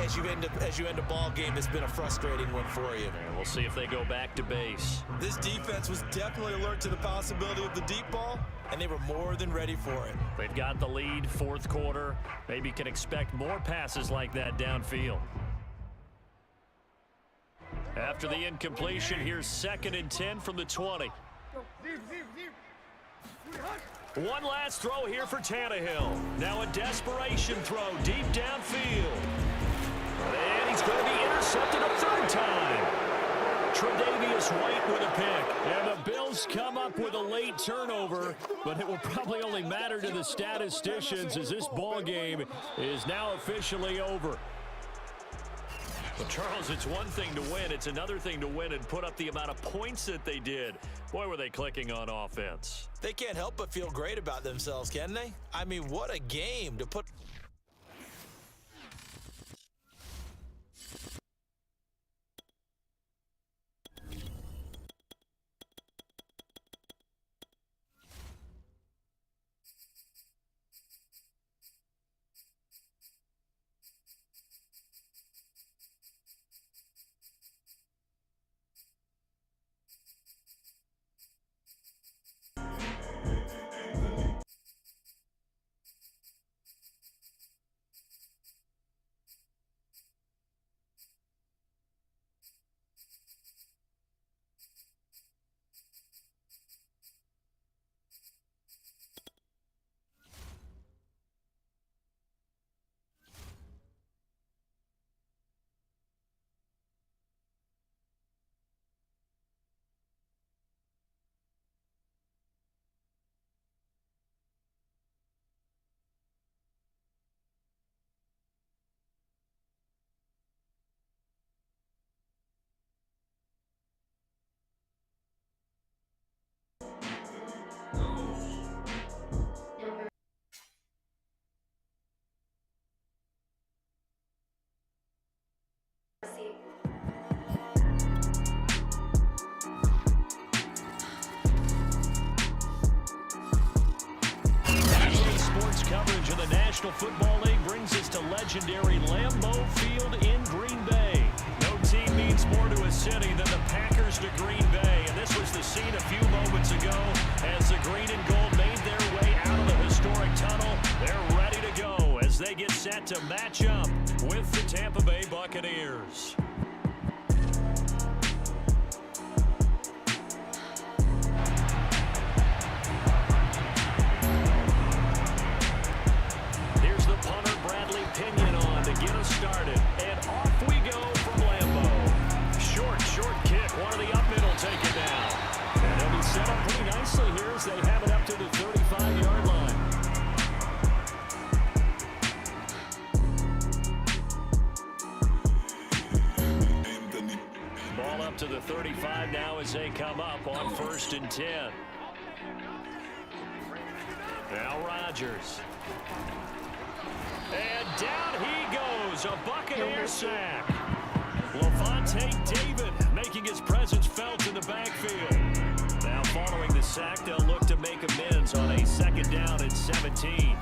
as you end a ball game that's been a frustrating one for you. And we'll see if they go back to base. This defense was definitely alert to the possibility of the deep ball, and they were more than ready for it. They've got the lead, 4th quarter. Maybe can expect more passes like that downfield. After the incompletion, here's 2nd and 10 from the 20. One last throw here for Tannehill. Now a desperation throw deep downfield. And he's going to be intercepted a 3rd time. Tre'Davious White with a pick. And the Bills come up with a late turnover, but it will probably only matter to the statisticians as this ball game is now officially over. But Charles, it's one thing to win. It's another thing to win and put up the amount of points that they did. Boy, were they clicking on offense. They can't help but feel great about themselves, can they? I mean, what a game to put... National Football League brings us to legendary Lambeau Field in Green Bay. No team means more to a city than the Packers to Green Bay. And this was the scene a few moments ago as the green and gold made their way out of the historic tunnel. They're ready to go as they get set to match up with the Tampa Bay Buccaneers. Started, and off we go from Lambeau. Short kick. One of the up mid will take it down. And they'll be set up pretty nicely here as they have it up to the 35-yard line. Ball up to the 35 now as they come up on 1st and 10. Now Rodgers. And down he goes, a Buccaneer sack. Levante David making his presence felt in the backfield. Now following the sack, they'll look to make amends on a 2nd down and 17.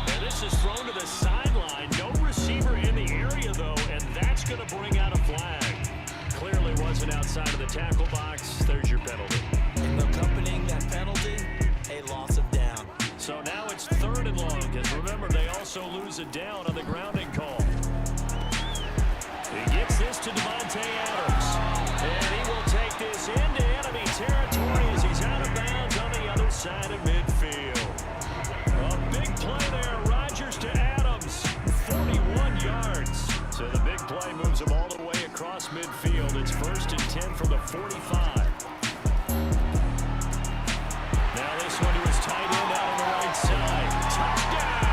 And this is thrown to the sideline. No receiver in the area, though, and that's going to bring out a flag. Clearly wasn't outside of the tackle box. There's your penalty. And accompanying that penalty, a loss of down. So now it's 3rd and long, because remember, they also lose a down on the grounding call. He gets this to Devontae Adams, and he will take this into enemy territory as he's out of bounds on the other side of midfield. A big play there, Rodgers to Adams, 41 yards. So the big play moves him all the way across midfield. It's 1st and 10 from the 45. Now this one to his tight end out on the right side. Touchdown,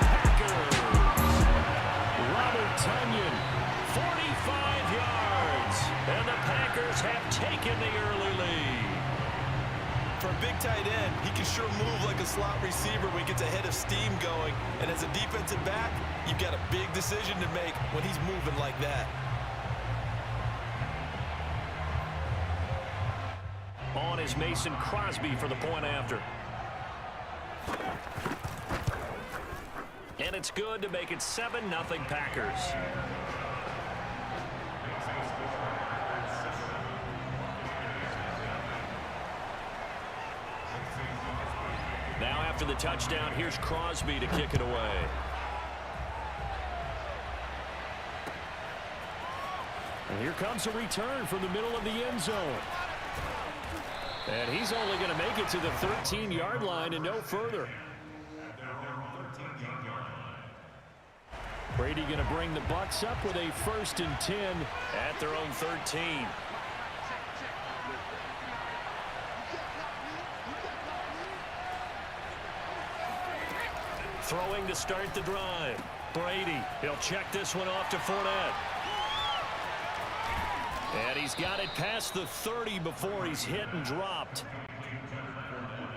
Packers! Robert Tonyan, 45 yards. And the Packers have taken the early lead. For a big tight end, he can sure move like a slot receiver when he gets a head of steam going. And as a defensive back, you've got a big decision to make when he's moving like that. On is Mason Crosby for the point after. And it's good to make it 7-0 Packers. Now after the touchdown, here's Crosby to kick it away. And here comes a return from the middle of the end zone. And he's only going to make it to the 13-yard line and no further. Brady going to bring the Bucs up with a 1st and 10 at their own 13. Throwing to start the drive. Brady, he'll check this one off to Fournette. And he's got it past the 30 before he's hit and dropped.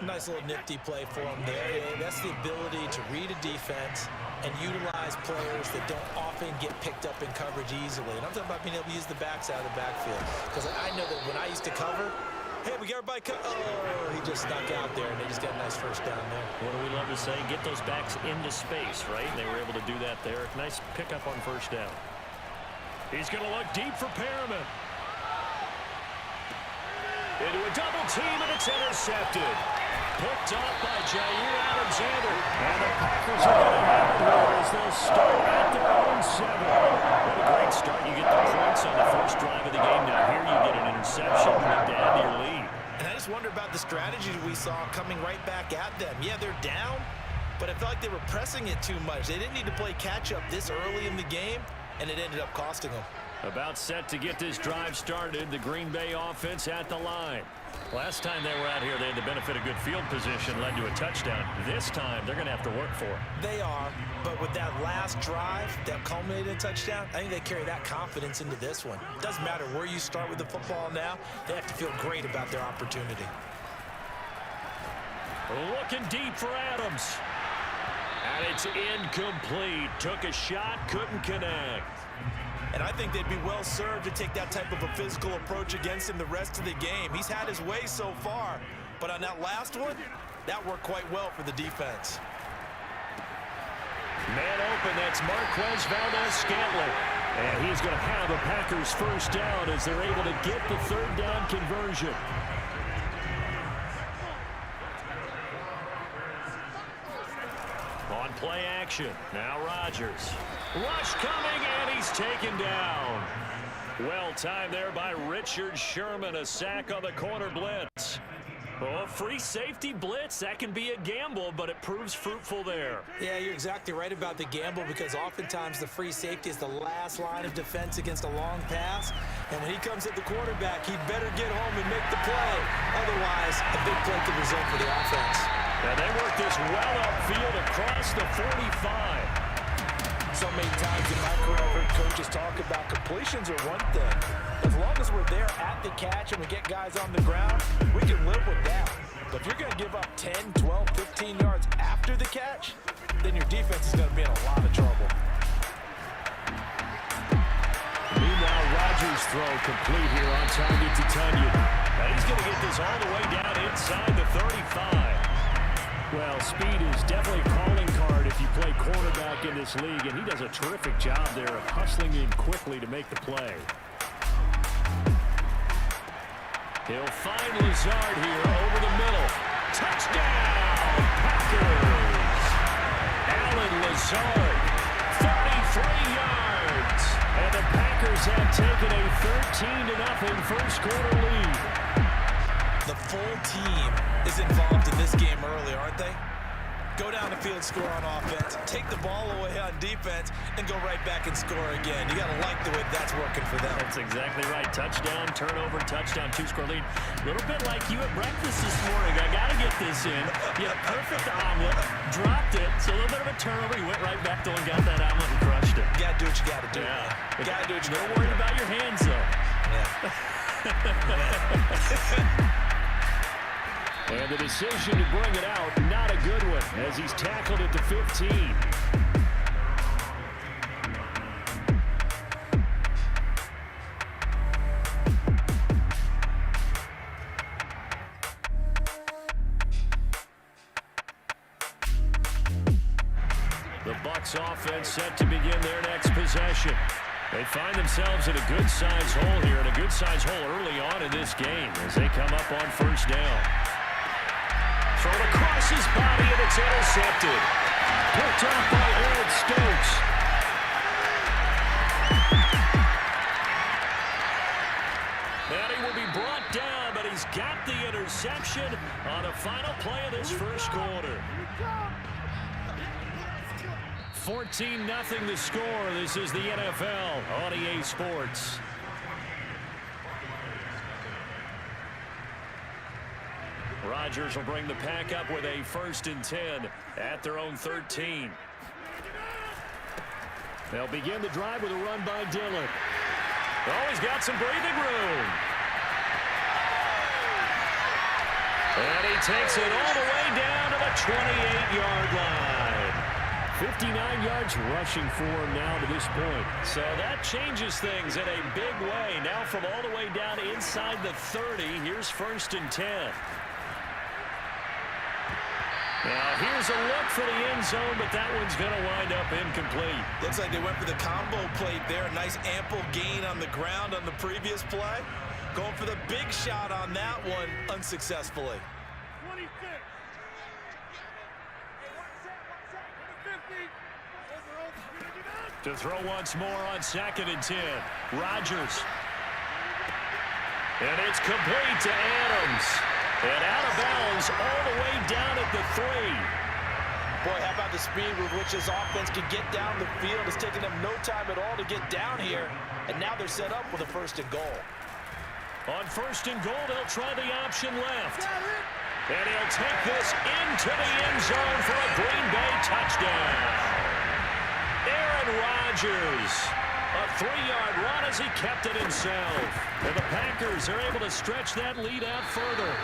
Nice little nifty play for him there. That's the ability to read a defense and utilize players that don't often get picked up in coverage easily. And I'm talking about being able to use the backs out of the backfield. Because I know that when I used to cover, hey, we got everybody he just snuck out there, and they just got a nice 1st down there. What do we love to say? Get those backs into space, right? And they were able to do that there. Nice pickup on 1st down. He's going to look deep for Perriman. Into a double team, and it's intercepted. Picked up by Jair Alexander. And the Packers are going to have it here as they'll start at their own 7. What a great start. You get the points on the 1st drive of the game. Now here you get an interception and add to your lead. And I just wonder about the strategy we saw coming right back at them. Yeah, they're down, but I felt like they were pressing it too much. They didn't need to play catch-up this early in the game, and it ended up costing them. About set to get this drive started, the Green Bay offense at the line. Last time they were out here, they had the benefit of good field position, led to a touchdown. This time, they're going to have to work for it. They are, but with that last drive that culminated in a touchdown, I think they carry that confidence into this one. Doesn't matter where you start with the football now, they have to feel great about their opportunity. Looking deep for Adams. And it's incomplete. Took a shot, couldn't connect. And I think they'd be well served to take that type of a physical approach against him the rest of the game. He's had his way so far, but on that last one, That worked quite well for the defense. Man open, that's Marquez Valdez-Scantling. And he's going to have a Packers first down as they're able to get the third down conversion. On play action, now Rodgers. Rush coming, and he's taken down. Well timed there by Richard Sherman, a sack on the corner blitz. Oh, free safety blitz, that can be a gamble, but it proves fruitful there. Yeah, you're exactly right about the gamble because oftentimes the free safety is the last line of defense against a long pass. And when he comes at the quarterback, he'd better get home and make the play. Otherwise, a big play could result for the offense. And they work this well upfield across the 45. So many times in my career, I've heard coaches talk about completions are one thing. As long as we're there at the catch and we get guys on the ground, we can live with that. But if you're going to give up 10, 12, 15 yards after the catch, then your defense is going to be in a lot of trouble. Meanwhile, Rodgers' throw complete here on target to Tunyon. And he's going to get this all the way down inside the 35. Well, speed is definitely a calling card if you play quarterback in this league, and he does a terrific job there of hustling in quickly to make the play. He'll find Lazard here over the middle. Touchdown, Packers! Alan Lazard, 33 yards. And the Packers have taken a 13-0 first quarter lead. The full team is involved in this game early, aren't they? Go down the field, score on offense, take the ball away on defense, and go right back and score again. You got to like the way that's working for them. That's exactly right. Touchdown, turnover, touchdown, two-score lead. A little bit like you at breakfast this morning. I got to get this in. You had a perfect omelet, dropped it. So a little bit of a turnover. You went right back to and got that omelet and crushed it. You got to do what you got to do. Yeah. You got to do what you got to do. Don't worry about your hands, though. Yeah. And the decision to bring it out, not a good one, as he's tackled at the 15. The Bucs offense set to begin their next possession. They find themselves in a good-sized hole here, and a good-sized hole early on in this game as they come up on first down. Thrown across his body, and it's intercepted. Picked off by Aaron Stokes. And he will be brought down, but he's got the interception on the final play of this first quarter. 14-0 the score. This is the NFL on EA Sports. Rodgers will bring the pack up with a 1st and 10 at their own 13. They'll begin the drive with a run by Dillon. Oh, he's got some breathing room. And he takes it all the way down to the 28-yard line. 59 yards rushing for him now to this point. So that changes things in a big way. Now from all the way down inside the 30, here's 1st and 10. Now, here's a look for the end zone, but that one's going to wind up incomplete. Looks like they went for the combo plate there. Nice ample gain on the ground on the previous play. Going for the big shot on that one unsuccessfully. 26. To throw once more on 2nd and 10. Rodgers. And it's complete to Adams. And out of bounds all the way down at the 3. Boy, how about the speed with which this offense can get down the field? It's taken them no time at all to get down here. And now they're set up with a 1st and goal. On 1st and goal, they'll try the option left. And he'll take this into the end zone for a Green Bay touchdown. Aaron Rodgers. A 3-yard run as he kept it himself. And the Packers are able to stretch that lead out further.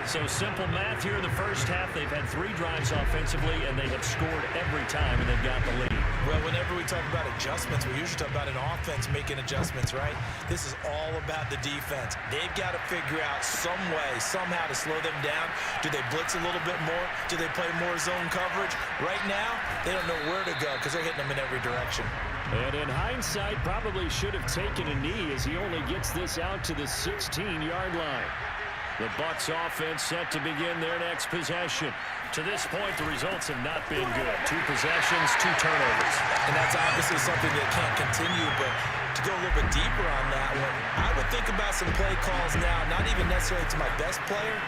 So simple math here in the first half. They've had 3 drives offensively, and they have scored every time, and they've got the lead. Well, whenever we talk about adjustments, we usually talk about an offense making adjustments, right? This is all about the defense. They've got to figure out some way, somehow to slow them down. Do they blitz a little bit more? Do they play more zone coverage? Right now, they don't know where to go because they're hitting them in every direction. And in hindsight, probably should have taken a knee as he only gets this out to the 16-yard line. The Bucs offense set to begin their next possession. To this point, the results have not been good. 2 possessions, 2 turnovers. And that's obviously something that can't continue, but to go a little bit deeper on that one, I would think about some play calls now, not even necessarily to my best player,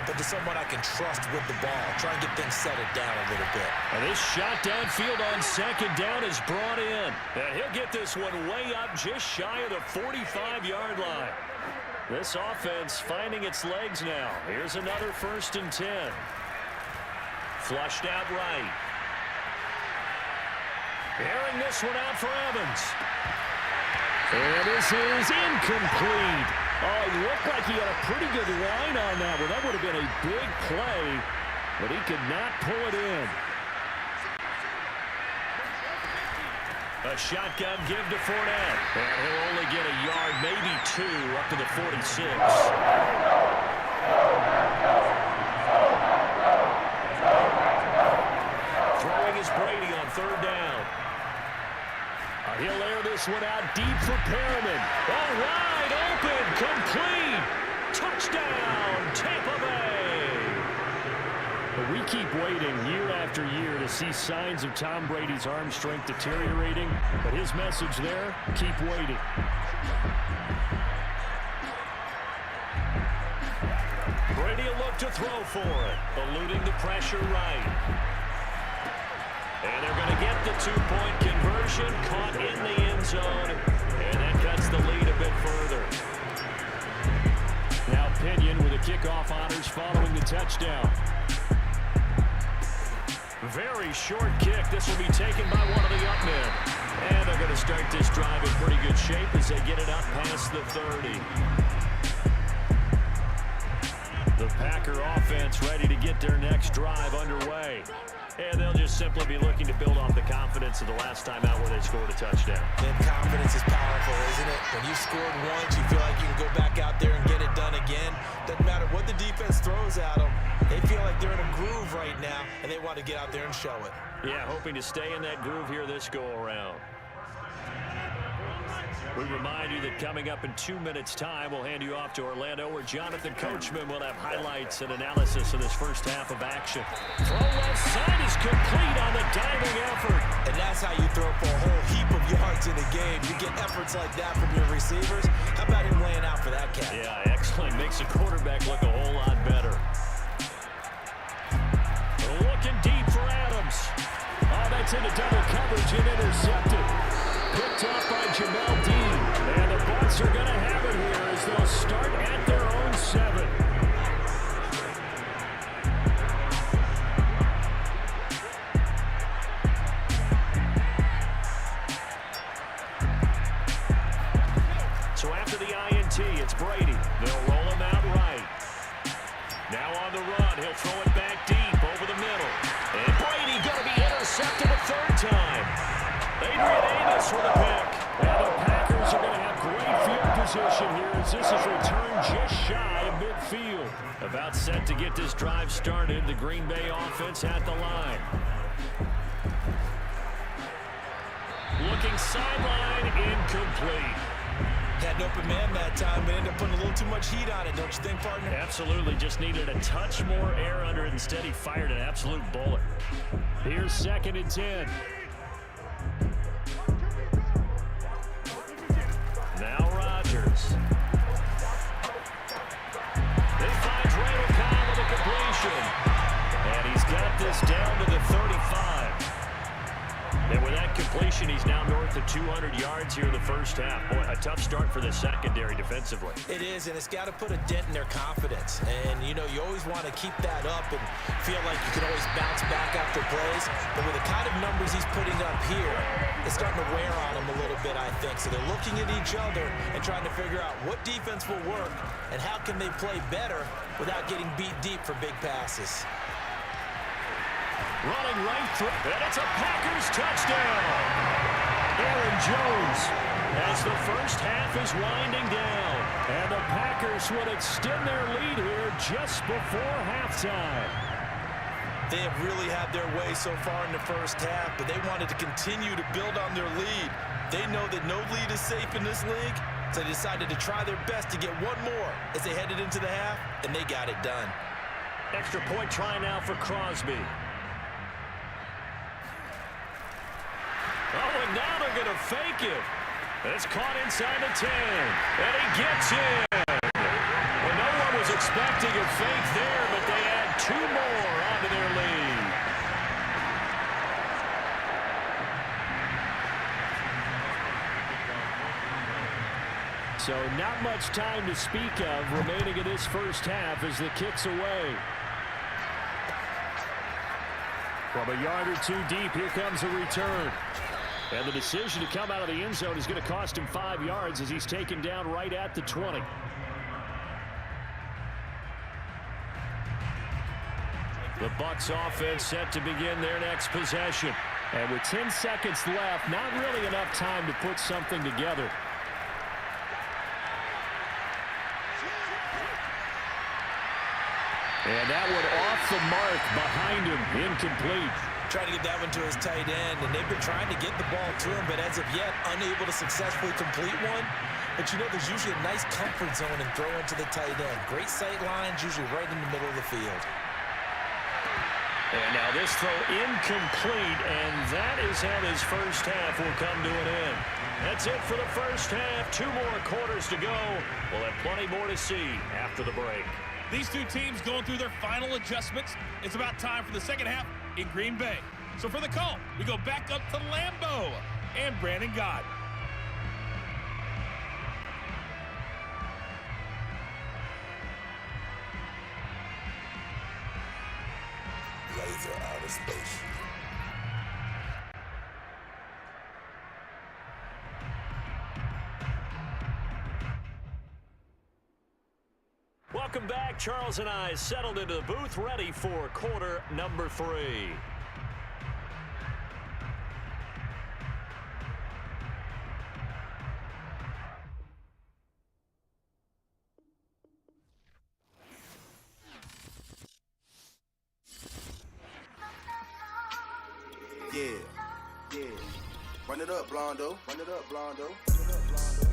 but to someone I can trust with the ball. Try and get things settled down a little bit. And this shot downfield on second down is brought in. And he'll get this one way up just shy of the 45-yard line. This offense finding its legs now. Here's another 1st and 10. Flushed out right. Airing this one out for Evans. And this is incomplete. Oh, it looked like he had a pretty good line on that one. That would have been a big play, but he could not pull it in. A shotgun give to Fournette. And he'll only get a yard, maybe 2, up to the 46. Throwing is Brady on 3rd down. He'll air this one out deep for Perriman. Oh, wide open, complete. Touchdown, Tampa Bay. But we keep waiting year after year to see signs of Tom Brady's arm strength deteriorating. But his message there, keep waiting. Brady will look to throw for it, eluding the pressure right. And they're going to get the 2-point conversion, caught in the end zone, and that cuts the lead a bit further. Now Pinion with the kickoff honors following the touchdown. Very short kick. This will be taken by one of the up men. And they're going to start this drive in pretty good shape as they get it up past the 30. The Packer offense ready to get their next drive underway. And they'll just simply be looking to build off the confidence of the last time out where they scored a touchdown. And confidence is powerful, isn't it? When you scored once, you feel like you can go back out there and get it done again. Doesn't matter what the defense throws at them. They feel like they're in a groove right now, and they want to get out there and show it. Yeah, hoping to stay in that groove here this go-around. We remind you that coming up in 2 minutes' time, we'll hand you off to Orlando, where Jonathan Coachman will have highlights and analysis of this first half of action. Throw left side is complete on the diving effort. And that's how you throw for a whole heap of yards in a game. You get efforts like that from your receivers. How about him laying out for that catch? Yeah, excellent. Makes the quarterback look a whole lot better. Looking deep for Adams. Oh, that's into double coverage and intercepted. Picked off by Jamel Dean. And the Bucs are going to have it here as they'll start at their own 7. So after the INT, it's Brady. They'll roll him out right. Now on the run, he'll throw it back deep over the middle. And Brady going to be intercepted a 3rd time. Adrian Amos with a pick. And the Packers are going to have great field position here as this is returned just shy of midfield. About set to get this drive started, the Green Bay offense at the line. Looking sideline, incomplete. Had an open man that time, but ended up putting a little too much heat on it, don't you think, partner? Absolutely, just needed a touch more air under it. Instead, he fired an absolute bullet. Here's 2nd and 10. Now Rodgers. He finds Randall Cobb with a completion. And he's got this down to the 35. And with that completion, he's now north of 200 yards here in the first half. Boy, a tough start for the secondary defensively. It is, and it's got to put a dent in their confidence. And, you know, you always want to keep that up and feel like you can always bounce back after plays. But with the kind of numbers he's putting up here, it's starting to wear on them a little bit, I think. So they're looking at each other and trying to figure out what defense will work and how can they play better without getting beat deep for big passes. Running right through. And it's a Packers touchdown. Aaron Jones as the first half is winding down. And the Packers would extend their lead here just before halftime. They have really had their way so far in the first half, but they wanted to continue to build on their lead. They know that no lead is safe in this league, so they decided to try their best to get one more as they headed into the half, and they got it done. Extra point try now for Crosby. Oh, and now they're going to fake it. It's caught inside the 10, and he gets in. Well, no one was expecting a fake there, but they add 2 more onto their lead. So not much time to speak of remaining in this first half as the kick's away. From a yard or 2 deep, here comes a return. And the decision to come out of the end zone is going to cost him 5 yards as he's taken down right at the 20. The Bucs offense set to begin their next possession. And with 10 seconds left, not really enough time to put something together. And that one off the mark behind him, incomplete. Trying to get that one to his tight end, and they've been trying to get the ball to him, but as of yet, unable to successfully complete one. But you know, there's usually a nice comfort zone in throwing to the tight end. Great sight lines, usually right in the middle of the field. And now this throw incomplete, and that is how this first half will come to an end. That's it for the first half. 2 more quarters to go. We'll have plenty more to see after the break. These two teams going through their final adjustments. It's about time for the second half in Green Bay. So for the call, we go back up to Lambeau and Brandon God. Laser outer space. Welcome back. Charles and I settled into the booth, ready for quarter number 3. Yeah. Run it up, Blondo. Run it up, Blondo. Run it up, Blondo.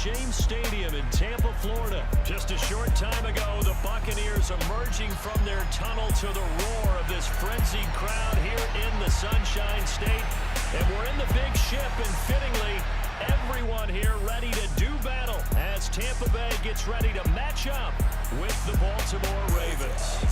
James Stadium in Tampa, Florida. Just a short time ago, the Buccaneers emerging from their tunnel to the roar of this frenzied crowd here in the Sunshine State. And we're in the big ship, and fittingly, everyone here ready to do battle as Tampa Bay gets ready to match up with the Baltimore Ravens.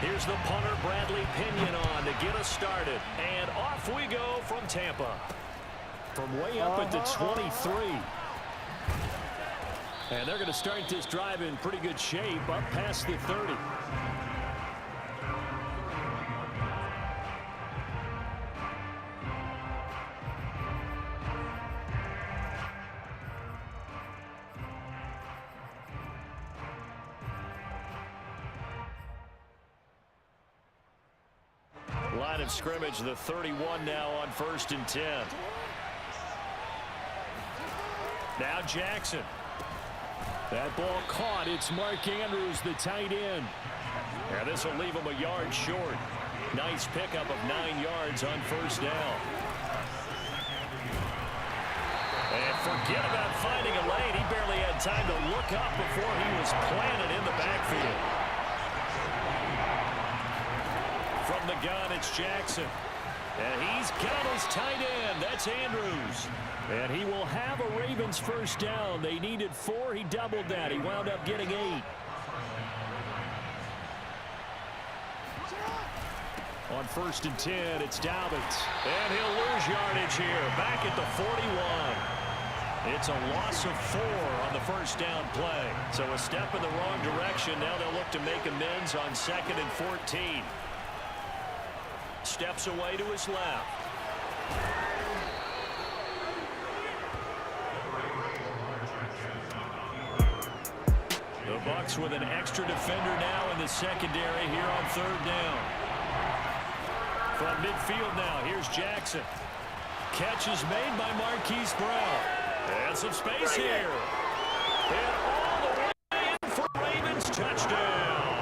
Here's the punter, Bradley Pinion, on to get us started. And off we go from Tampa. From way up at the 23. And they're going to start this drive in pretty good shape, up past the 30. Line of scrimmage, the 31 now on 1st and 10. Now Jackson. That ball caught. It's Mark Andrews, the tight end. And this will leave him a yard short. Nice pickup of 9 yards on 1st down. And forget about finding a lane. He barely had time to look up before he was planted in the backfield. From the gun, it's Jackson. And he's got his tight end. That's Andrews. And he will have a Ravens first down. They needed 4. He doubled that. He wound up getting 8. On 1st and 10, it's Dobbins. And he'll lose yardage here. Back at the 41. It's a loss of 4 on the first down play. So a step in the wrong direction. Now they'll look to make amends on 2nd and 14. Steps away to his left. The Bucs with an extra defender now in the secondary here on 3rd down. From midfield now, here's Jackson. Catch is made by Marquise Brown. And some space here. And all the way in for Ravens touchdown.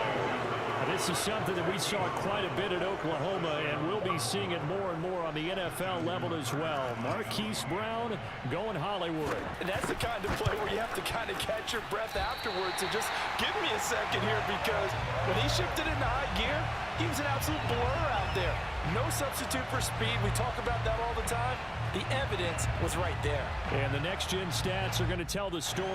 This is something that we saw quite a bit at Oklahoma, and we'll be seeing it more and more on the NFL level as well. Marquise Brown going Hollywood. And that's the kind of play where you have to kind of catch your breath afterwards and just give me a second here, because when he shifted into high gear, he was an absolute blur out there. No substitute for speed. We talk about that all the time. The evidence was right there. And the next-gen stats are going to tell the story,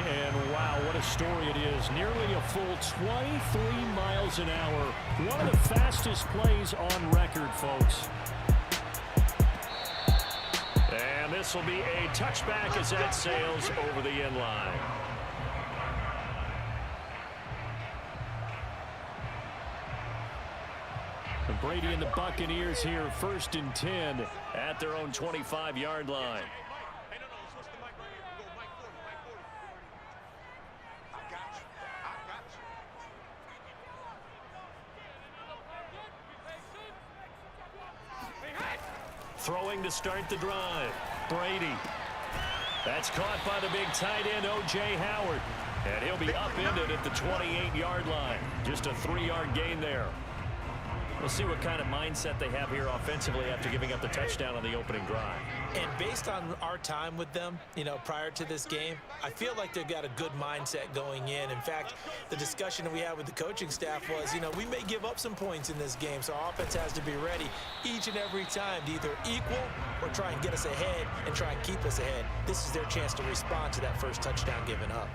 and wow, what a story it is. Nearly a full 23 miles an hour. One of the fastest plays on record, folks. And this will be a touchback as that sails over the end line. Brady and the Buccaneers here, 1st and 10 at their own 25-yard line. Throwing to start the drive. Brady. That's caught by the big tight end, O.J. Howard. And he'll be upended at the 28-yard line. Just a 3-yard gain there. We'll see what kind of mindset they have here offensively after giving up the touchdown on the opening drive. And based on our time with them, prior to this game, I feel like they've got a good mindset going in. In fact, the discussion that we had with the coaching staff was, we may give up some points in this game, so our offense has to be ready each and every time to either equal or try and get us ahead and try and keep us ahead. This is their chance to respond to that first touchdown given up.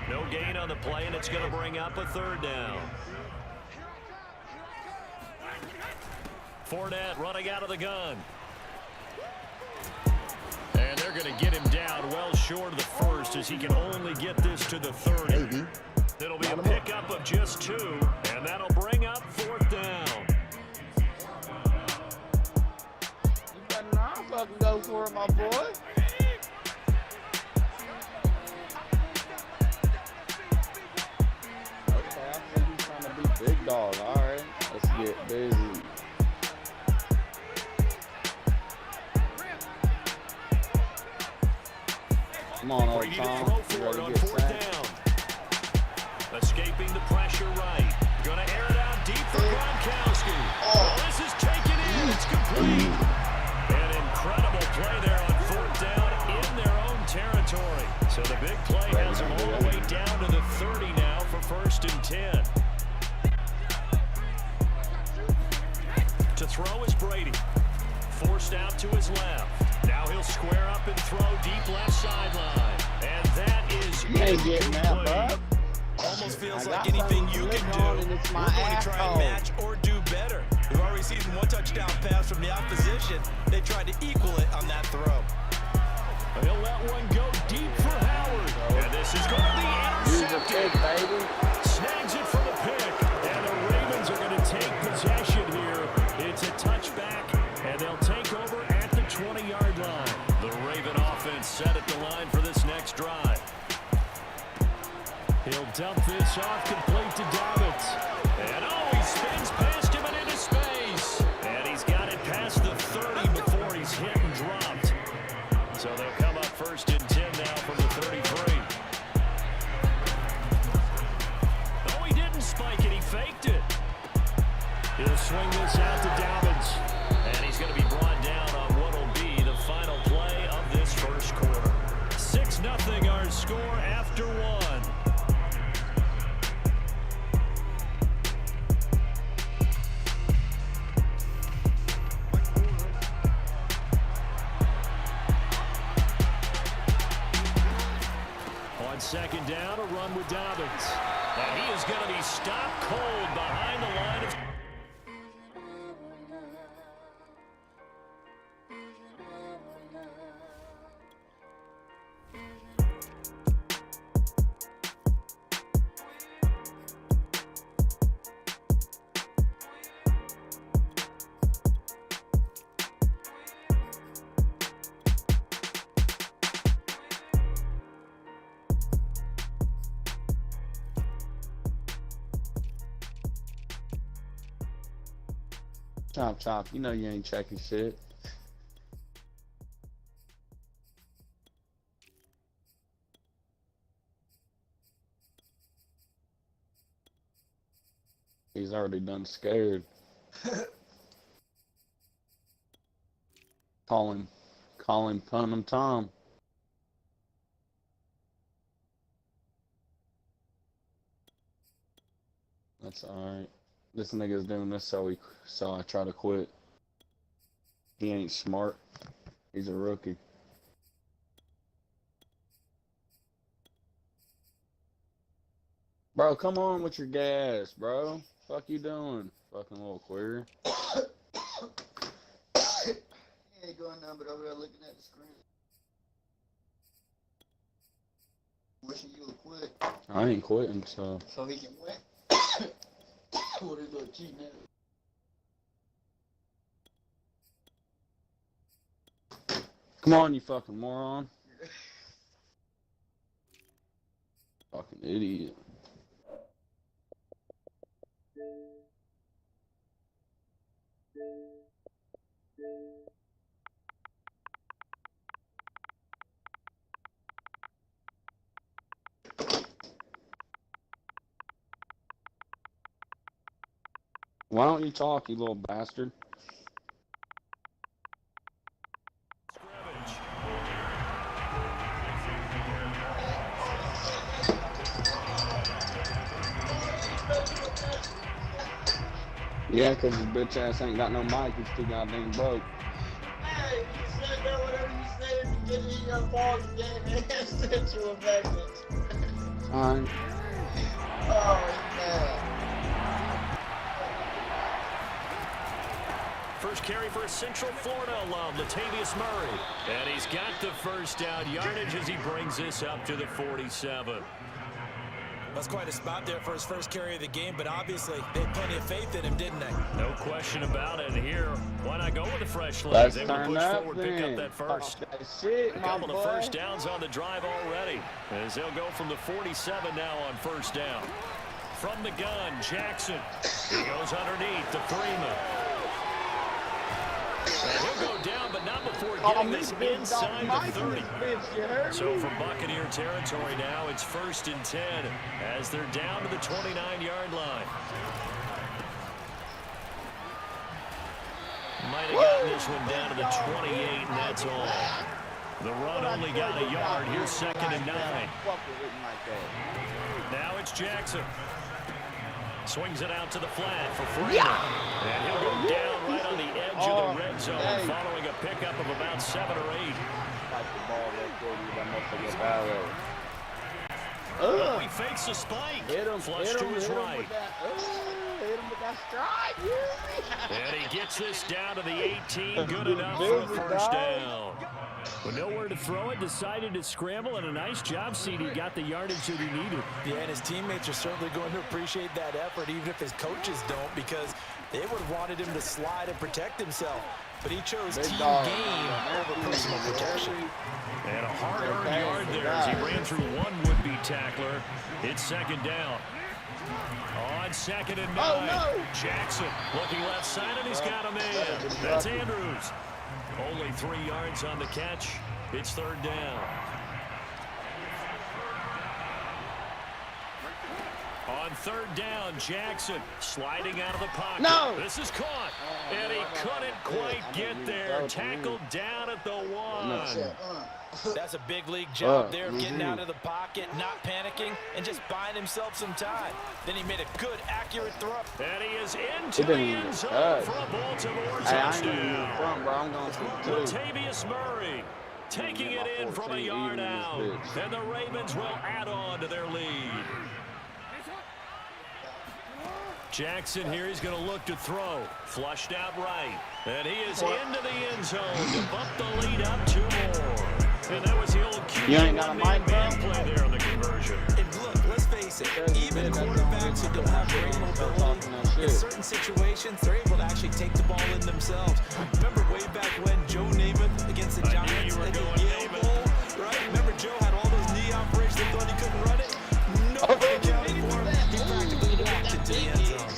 No gain on the play, and it's going to bring up a 3rd down. Fournette running out of the gun. And they're going to get him down well short of the first, as he can only get this to the 30. Maybe. It'll be a pickup of just 2, and that'll bring up 4th down. You better not fucking go for it, my boy. Okay, I think he's trying to be big dog. All right, let's get busy. Come on, OJ. need to throw for it on 4th down. Escaping the pressure right. Gonna air it out deep for Gronkowski. Oh, this is taken in. It's complete. An incredible play there on 4th down in their own territory. So the big play has them all the way down to the 30 now for 1st and 10. To throw is Brady. Forced out to his left. Now he'll square up and throw deep left sideline. And that is incomplete. Almost feels like anything you can do, we're going to try and match or do better. We've already seen one touchdown pass from the opposition. They tried to equal it on that throw. He'll let one go deep for Howard. And this is going to be intercepted. Snags it for the pick. And the Ravens are going to take possession here. It's a touchback, and they'll take over at the 20-yard line. The Raven offense set at the line for this next drive. He'll dump this off complete to Dobbins. And he spins past him and into space. And he's got it past the 30 before he's hit and dropped. So they'll come up 1st and 10 now from the 33. Oh, he didn't spike it. He faked it. He'll swing this out to Dobbins. And he's going to be brought down on what will be the final play of this first quarter. 6-0 our score after 1. On 2nd down, a run with Dobbins. And he is going to be stopped cold behind the line of... Chop, you know you ain't checking shit. He's already done scared. Call him Pun him Tom. That's alright. This nigga's doing this so I try to quit. He ain't smart. He's a rookie. Bro, come on with your gas, bro. Fuck you doing? Fucking little queer. He ain't going down, but over there looking at the screen. Wishing you would quit. I ain't quitting, so. So he can win. What is little cheating at? Come on, you fucking moron. Fucking idiot. Why don't you talk, you little bastard? Yeah, because his bitch ass ain't got no mic, he's too goddamn broke. Hey, you said that whatever you say at the beginning of your ball's game, man, sent you a message. Alright. Oh, man. First carry for a Central Florida alum, Latavius Murray. And he's got the first down yardage as he brings this up to the 47. That's quite a spot there for his first carry of the game, but obviously they had plenty of faith in him, didn't they? No question about it. Here, why not go with the fresh leg? Let's They turn would push up forward, then. pick up that first. Fuck that shit, A my couple boy. of first downs on the drive already, as they'll go from the 47 now on first down. From the gun, Jackson. He goes underneath to Freeman. And he'll go down, but not before getting this inside the 30. So from Buccaneer territory now, it's 1st and 10 as they're down to the 29-yard line. Might have gotten this one down to the 28, and that's all. The run only got a yard. Here's 2nd and 9. Now it's Jackson. Swings it out to the flat for Freeman. And he'll go down right on the edge of the red zone following a pickup of about 7 or 8. He fakes the spike. Flush to his right. Hit him with that strike. And he gets this down to the 18. Good enough for a first down. With nowhere to throw it, decided to scramble, and a nice job, CD. Got the yardage that he needed. Yeah, and his teammates are certainly going to appreciate that effort, even if his coaches don't, because they would have wanted him to slide and protect himself. But he chose team game over personal protection. And a hard-earned yard there as he ran through one would-be tackler. It's 2nd down. On 2nd and 9. Jackson looking left side, and he's got a man. That's Andrews. Only 3 yards on the catch. It's 3rd down. On 3rd down, Jackson sliding out of the pocket. No! This is caught. And he couldn't quite get there. Tackled down at the 1. That's a big league job there of getting out of the pocket, not panicking, and just buying himself some time. Then he made a good, accurate throw. And he is into the end zone for a Baltimore touchdown. Latavius Murray taking it in from a yard out. And the Ravens will add on to their lead. Jackson here, he's going to look to throw. Flushed out right. And he is into the end zone to bump the lead up 2 more. And that was the old QB man play there on the conversion. And look, let's face it, even quarterbacks who don't have great mobility, in certain situations, they're able to actually take the ball in themselves. Remember way back when Joe Namath against the Giants at the Yale Bowl, right? Remember Joe had all those knee operations, they thought he couldn't run it? Nobody counted for him. He practically walked into the end zone.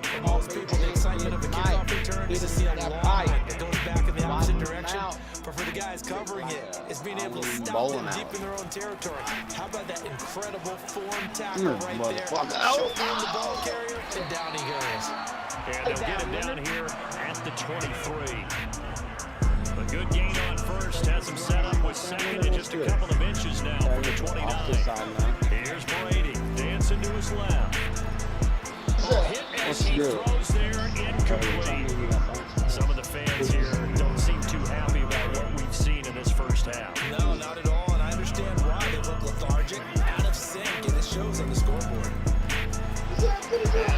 For most people, the excitement of the kickoff return is to see a long line that goes back in the opposite direction. But for the guys covering it, it's being able to stop them deep in their own territory. How about that incredible form tackle right there? Chauffeuring the ball carrier, and down he goes. And they'll get him down here at the 23. A good gain on first, has him set up with 2nd and just a couple of inches now for the 29. Here's Brady, dancing to his left. Hit as he throws there, incomplete. Some of the fans here don't seem too happy about what we've seen in this first half. No, not at all, and I understand why. They look lethargic, out of sync, and it shows on the scoreboard. And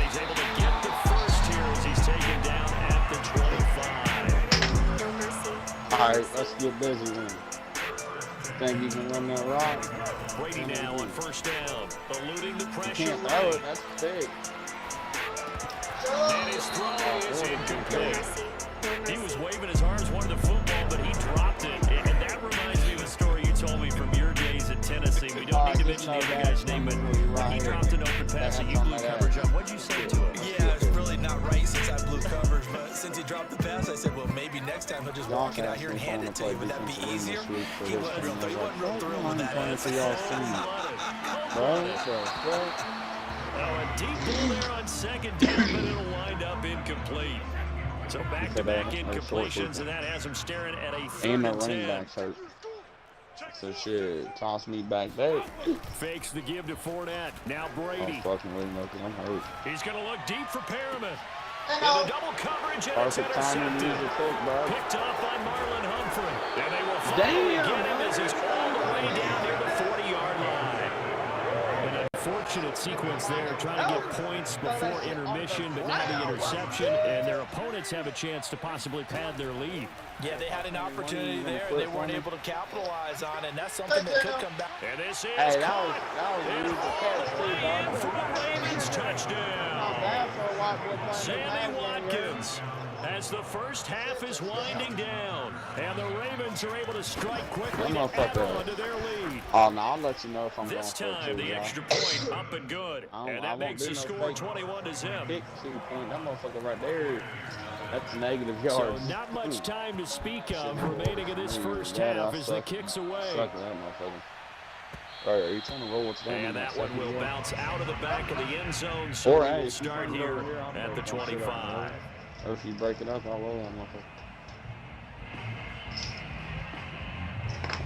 he's able to get the first here as he's taken down at the 25. All right, let's get busy then. Think you can run that rock? Brady now on 1st down, eluding the pressure. You can't throw it, that's big. And his throw is incomplete. He was waving his arms, wanted the football, but he dropped it. And that reminds me of a story you told me from your days at Tennessee. We don't need to mention the other guy's name, but when he dropped an open pass that you blew coverage on, what'd you say to him? Yeah, it's really not right since I blew coverage, but since he dropped the pass, I said, well, maybe next time he'll just walk it out here and hand it to you. Would that be easier? He wasn't real thrilled with that answer. A deep ball there on 2nd down, but it'll wind up incomplete. So back-to-back incompletions, and that has him staring at a 3rd and 10. running backs hurt. So shit, toss me back there. Fakes the give to Fournette. Now Brady. I'm hurt. He's going to look deep for Perriman. In the double coverage, and it's intercepted. Picked off by Marlon Humphrey. And they will finally get him as he's all the way down near the 40-yard line. An unfortunate sequence there, trying to get points before intermission, but now the interception, and their opponents have a chance to possibly pad their lead. Yeah, they had an opportunity there, and they weren't able to capitalize on it, and that's something that could come back. And this is caught. And for the Ravens touchdown. Sammy Watkins, as the first half is winding down, and the Ravens are able to strike quickly to add on to their lead. Oh, no, I'll let you know if I'm this going time, the extra point up up and good. And I that won't makes do the no score fake 21-0. Kick 2 point. That motherfucker right there. That's negative So yards. not much time to speak of remaining in this first Yeah, half I as the suck. kick's away. Suck at that motherfucker. All right, are you trying to roll what's down? And that one will bounce out of the back of the end zone. Or So we hey, will if you start bring it here over here, I'll at the break my shit up, 25. Or if you break it up, I'll roll that motherfucker.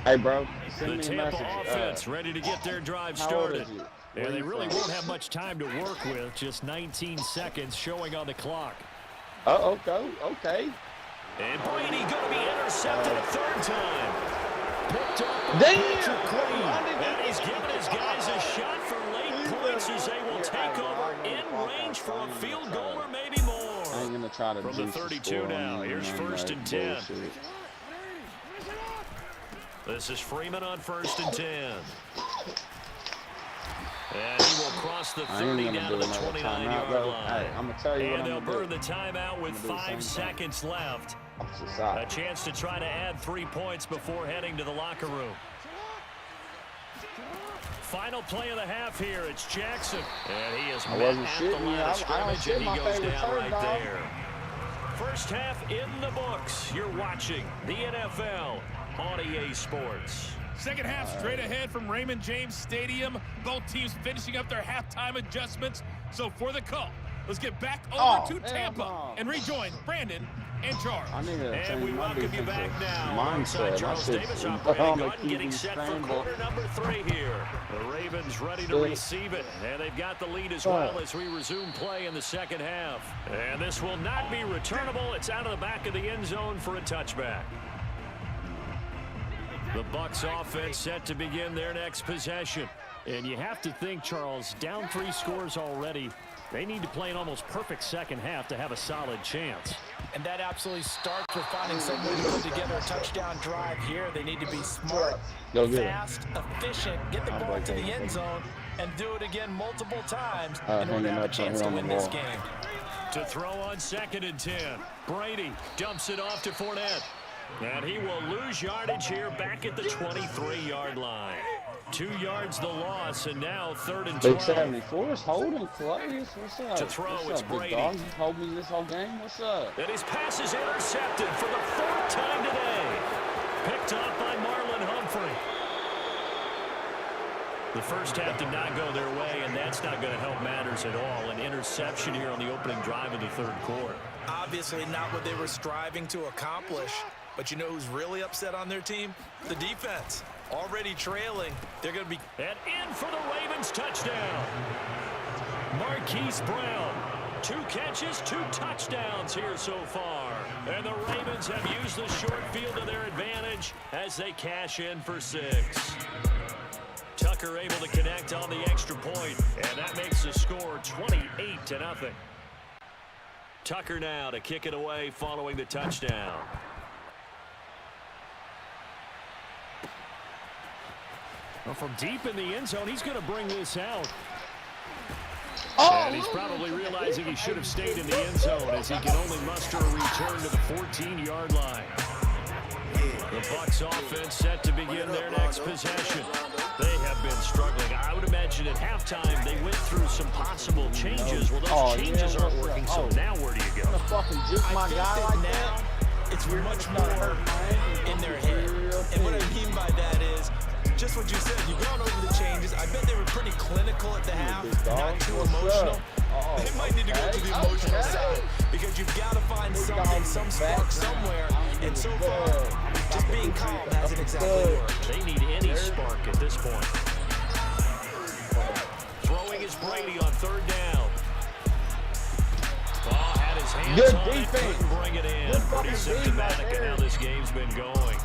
Hey, bro, send The me a Tampa message. offense ready to get their drive how old started. is you? And Where they you really from? won't have much time to work with, just 19 seconds showing on the clock. Oh, okay. And Brady going to be intercepted a third time. Picked up by Damn! Patrick Queen. And he's giving his guys a shot for late points as they will take over in range for a field goal or maybe more. I ain't gonna try to From the juice 32 score now, on you, here's man, 1st like and 10. bullshit. This is Freeman on 1st and 10. And he will cross the 30 down to the 29-yard line. Hey, I'm gonna tell you what And I'm they'll gonna burn do. the timeout with I'm gonna do the 5 same thing. seconds left. Opposite side. A chance to try to add 3 points before heading to the locker room. Final play of the half here. It's Jackson. And he is I met wasn't at the shitting you. line of I don't scrimmage, shit and he my goes favorite down third right down. there. First half in the books. You're watching the NFL on EA Sports. Second half straight ahead from Raymond James Stadium. Both teams finishing up their halftime adjustments. So for the call, let's get back over to Tampa and rejoin Brandon and Charles. I need to And change we my welcome you back defensive now. mindset. Alongside My Charles shit's Davis on operating the gun, getting QB set for scramble. quarter number 3 here. The Ravens ready to receive it, and they've got the lead as well as we resume play in the second half. And this will not be returnable. It's out of the back of the end zone for a touchback. The Bucs offense set to begin their next possession. And you have to think, Charles, down 3 scores already. They need to play an almost perfect second half to have a solid chance. And that absolutely starts with finding some way to put together a touchdown drive here. They need to be smart, Go get it. fast, efficient, get the I'll ball break to the that. end zone, and do it again multiple times in order hanging to have a up chance right to on the win this wall. game. To throw on 2nd and 10. Brady dumps it off to Fournette. And he will lose yardage here back at the 23-yard line. 2 yards the loss, and now 3rd and 12. Big 74 is holding Claudius. What's up? To throw, What's it's up, big Brady. dog? You hold me this whole game? What's up? And his pass is intercepted for the 4th time today. Picked off by Marlon Humphrey. The first half did not go their way, and that's not going to help matters at all. An interception here on the opening drive of the 3rd quarter. Obviously not what they were striving to accomplish. But you know who's really upset on their team? The defense. Already trailing. They're going to be... And in for the Ravens touchdown. Marquise Brown. 2 catches, 2 touchdowns here so far. And the Ravens have used the short field to their advantage as they cash in for 6. Tucker able to connect on the extra point, and that makes the score 28-0. Tucker now to kick it away following the touchdown. Well, from deep in the end zone, he's going to bring this out. And he's probably realizing he should have stayed in the end zone as he can only muster a return to the 14-yard line. The Bucs offense set to begin their next possession. They have been struggling. I would imagine at halftime they went through some possible changes. Well, those changes aren't working, so now where do you go? Fucking juke my guy like now, that. it's much more in their head. And what I mean by that is, just what you said, you've gone over the changes. I bet they were pretty clinical at the half, not too emotional. They might need to go to the emotional side because you've got to find something, some spark somewhere. And so far, just being calm hasn't exactly worked. They need any spark at this point. Throwing is Brady on 3rd down. Oh, had his hands Good on defense. it, couldn't bring it in. Pretty symptomatic of how this game's been going.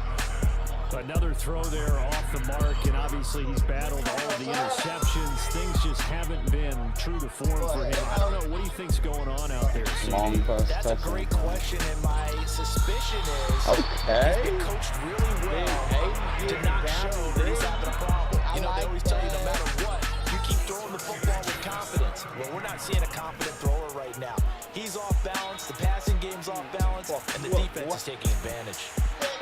Another throw there off the mark, and obviously he's battled all of the interceptions. Things just haven't been true to form for him. I don't know. What do you think's going on out there, Long pass That's a great question, and my suspicion is he's been coached really well to not show that he's having a problem. You know, they always tell you no matter what, you keep throwing the football with confidence. Well, we're not seeing a confident thrower right now. He's off balance, the passing game's off balance, and the defense is taking advantage.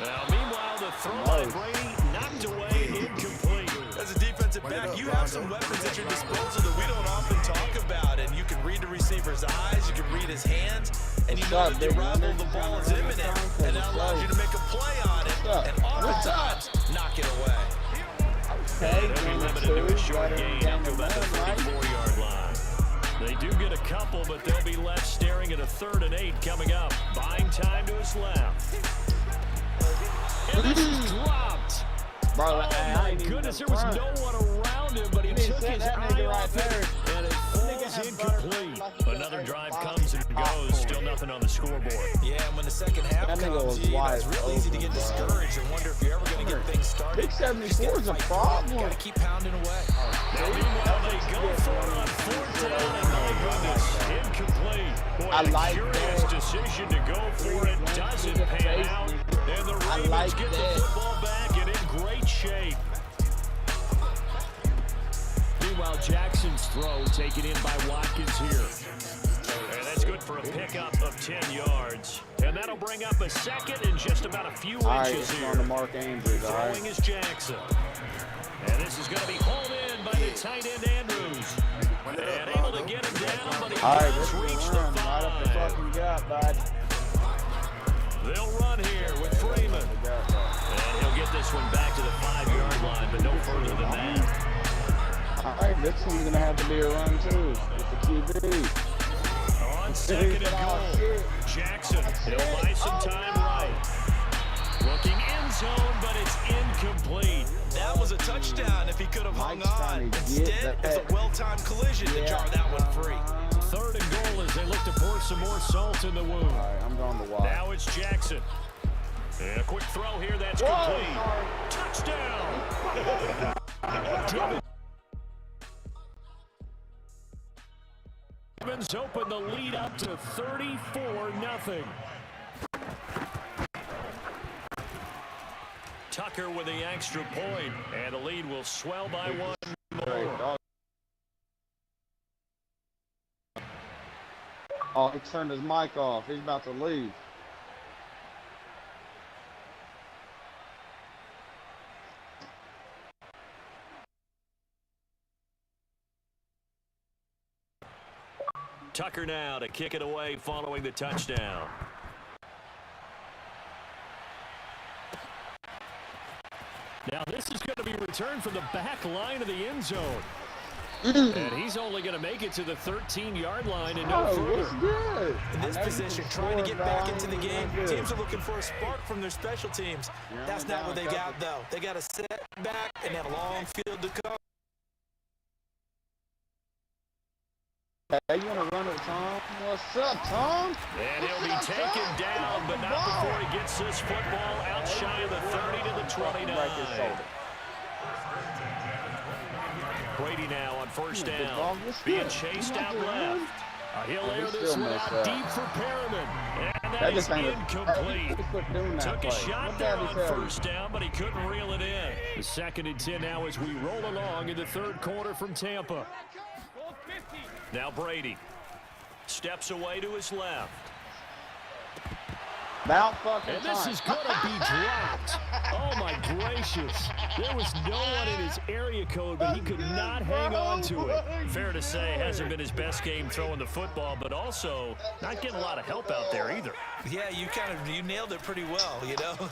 Now, meanwhile, the throw by Brady knocked away, incomplete. As a defensive back, quarterback, you have some weapons at your disposal that we don't often talk about. And you can read the receiver's eyes, you can read his hands, and you know that the arrival of the ball is imminent. And that allows you to make a play on it, and oftentimes knock it away. They'll be limited to a short gain up to about the 34-yard line. They do get a couple, but they'll be left staring at a 3rd and 8 coming up. Buying time to his left. And this is dropped. Bro, oh my goodness, there was no one around him, but he took his eye off it, and it falls incomplete. Another drive comes and goes, still nothing on the scoreboard. Yeah, and when the second half comes, it's real easy to get discouraged and wonder if you're ever going to get things started. Big 74 is a problem. Got to keep pounding away. Now, meanwhile, they go for it on 4th down, and my goodness, incomplete. Boy, a curious decision to go for it doesn't pan out, and the Ravens get the football back and in great shape. Meanwhile, Jackson's throw taken in by Watkins here. And that's good for a pickup of 10 yards. And that'll bring up a 2nd and just about a few inches here. On to Mark Andrews, Throwing is Jackson. And this is going to be hauled in by the tight end Andrews. And able to get him down, but he does reach the 5. Right up the fucking gut, bud. They'll run here with Freeman. And he'll get this one back to the 5-yard line, but no further than that. All right, this one's going to have to be a run, too, with the QB. On 2nd and goal, Jackson, he'll buy some time right. Looking end zone, but it's incomplete. That was a touchdown if he could have hung on. Instead, it's a well-timed collision to jar that one free. 3rd and goal as they look to pour some more salt in the wound. All right, I'm going to watch. Now it's Jackson. And a quick throw here, that's complete. Touchdown! Ravens open the lead up to 34-0. Tucker with the extra point, and the lead will swell by 1 more. Oh, he turned his mic off. He's about to leave. Tucker now to kick it away following the touchdown. Now this is going to be returned from the back line of the end zone. And he's only going to make it to the 13-yard line and no further. Good. In this position, trying to get back into the game, teams are looking for a spark from their special teams. That's not what they got, though. They got a setback and that long field to cover. Hey, you want to run it, Tom? What's up, Tom? And he'll be taken down, but not before he gets this football out shy of the 30 to the 29. Brady now on 1st down, being chased out left. He'll air this one out deep for Perriman, and that is incomplete. Took a shot there on 1st down, but he couldn't reel it in. The 2nd and 10 now as we roll along in the 3rd quarter from Tampa. Now Brady steps away to his left. About fucking and this is going to be dropped. Oh, my gracious. There was no one in his area code, but he could not hang on to it. Fair to say, hasn't been his best game throwing the football, but also not getting a lot of help out there either. Yeah, you nailed it pretty well, you know.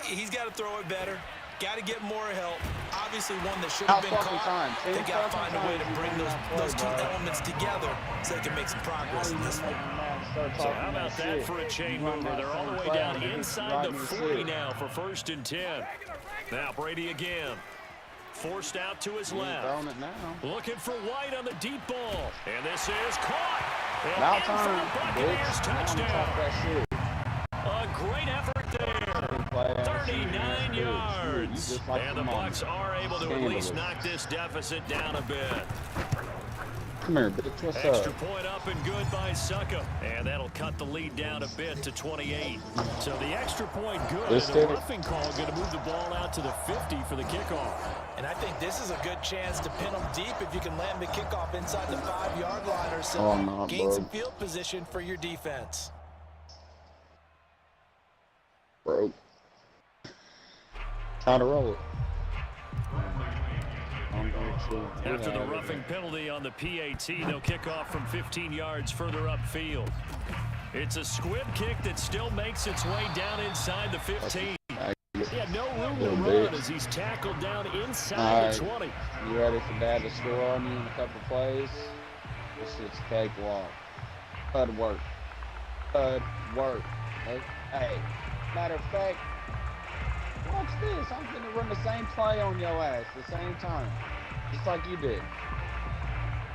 He's got to throw it better. Got to get more help. Obviously one that should have been caught. They got to find a way to bring those two elements together so they can make some progress in this one. So how about that for a chain mover? They're all the way down inside the 40 now for 1st and 10. Now Brady again. Forced out to his left. Looking for White on the deep ball. And this is caught. And in for the Buccaneers touchdown. A great effort there. 39 yards. And the Bucs are able to at least knock this deficit down a bit. Come here, bitch. What's Extra up? point up and good by Succa. And that'll cut the lead down a bit to 28. So the extra point good. And the roughing call going to move the ball out to the 50 for the kickoff. And I think this is a good chance to pin them deep if you can land the kickoff inside the 5-yard line or so. Gain some field position for your defense. Bro. Try to roll it. After the roughing penalty on the PAT, they'll kick off from 15 yards further upfield. It's a squib kick that still makes its way down inside the 15. He had no room to run as he's tackled down inside the 20. You ready for Dad to score on you in a couple plays? This shit's cakewalk. Good work. Good work. Hey, matter of fact, watch this. I'm going to run the same play on your ass at the same time. Just like you did.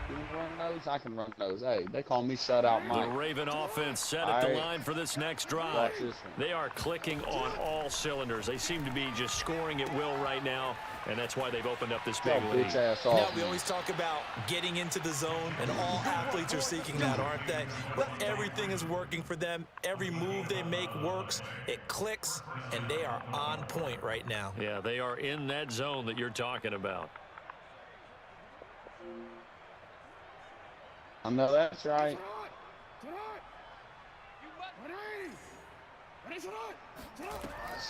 You can run those, I can run those. Hey, they call me shutout Mike. The Raven offense set at the line for this next drive. They are clicking on all cylinders. They seem to be just scoring at will right now, and that's why they've opened up this big lead. Now, we always talk about getting into the zone, and all athletes are seeking that, aren't they? But everything is working for them. Every move they make works. It clicks, and they are on point right now. Yeah, they are in that zone that you're talking about. I know that's right.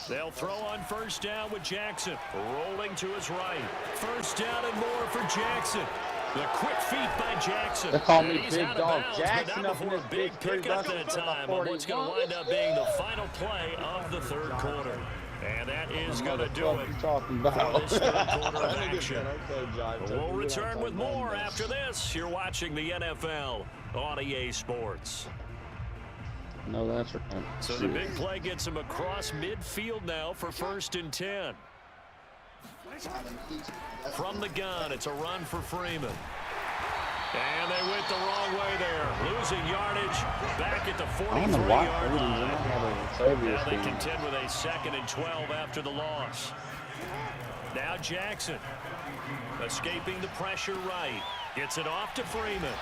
They'll throw on first down with Jackson. Rolling to his right. First down and more for Jackson. The quick feet by Jackson. They call me He's Big out of Dog bounds, Jackson but up in not this before a big big pickup that time on what's going to wind up being the final play of the third quarter. And that is going to do it for this third quarter of action. We'll return with more after this. You're watching the NFL on EA Sports. No, that's right. So the big play gets him across midfield now for 1st and 10. From the gun, it's a run for Freeman. And they went the wrong way there. Losing yardage back at the 43-yard line. Now they contend with a 2nd and 12 after the loss. Now Jackson escaping the pressure right. Gets it off to Freeman.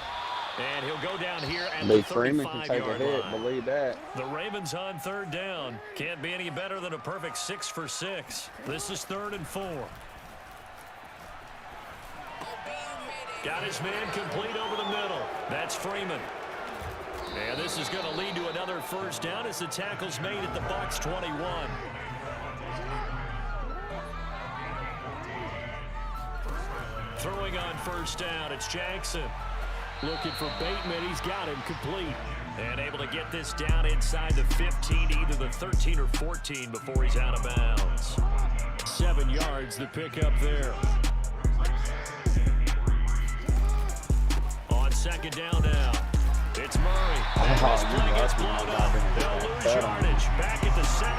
And he'll go down here at the 35-yard line. Believe that. The Ravens on 3rd down. Can't be any better than a perfect 6 for 6. This is 3rd and 4. Got his man complete over the middle. That's Freeman. And this is going to lead to another first down as the tackle's made at the Bucs 21. Throwing on first down, it's Jackson. Looking for Bateman. He's got him complete. And able to get this down inside the 15, either the 13 or 14 before he's out of bounds. 7 yards, the pickup there. On 2nd down now, it's Murray. And this play gets blown up. They'll lose yardage back at the 17.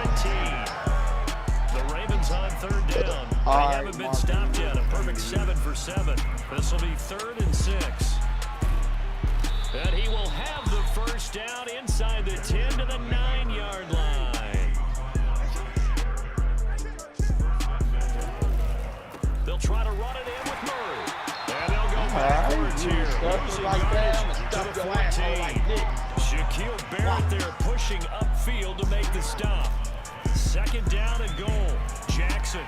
The Ravens on 3rd down. They haven't been stopped yet. A perfect 7 for 7. This will be 3rd and 6. And he will have the first down inside the 10 to the 9-yard line. They'll try to run it in with Murray. And they'll go backwards here. Losing yardage to the 14. Shaquille Barrett there pushing upfield to make the stop. 2nd down and goal. Jackson.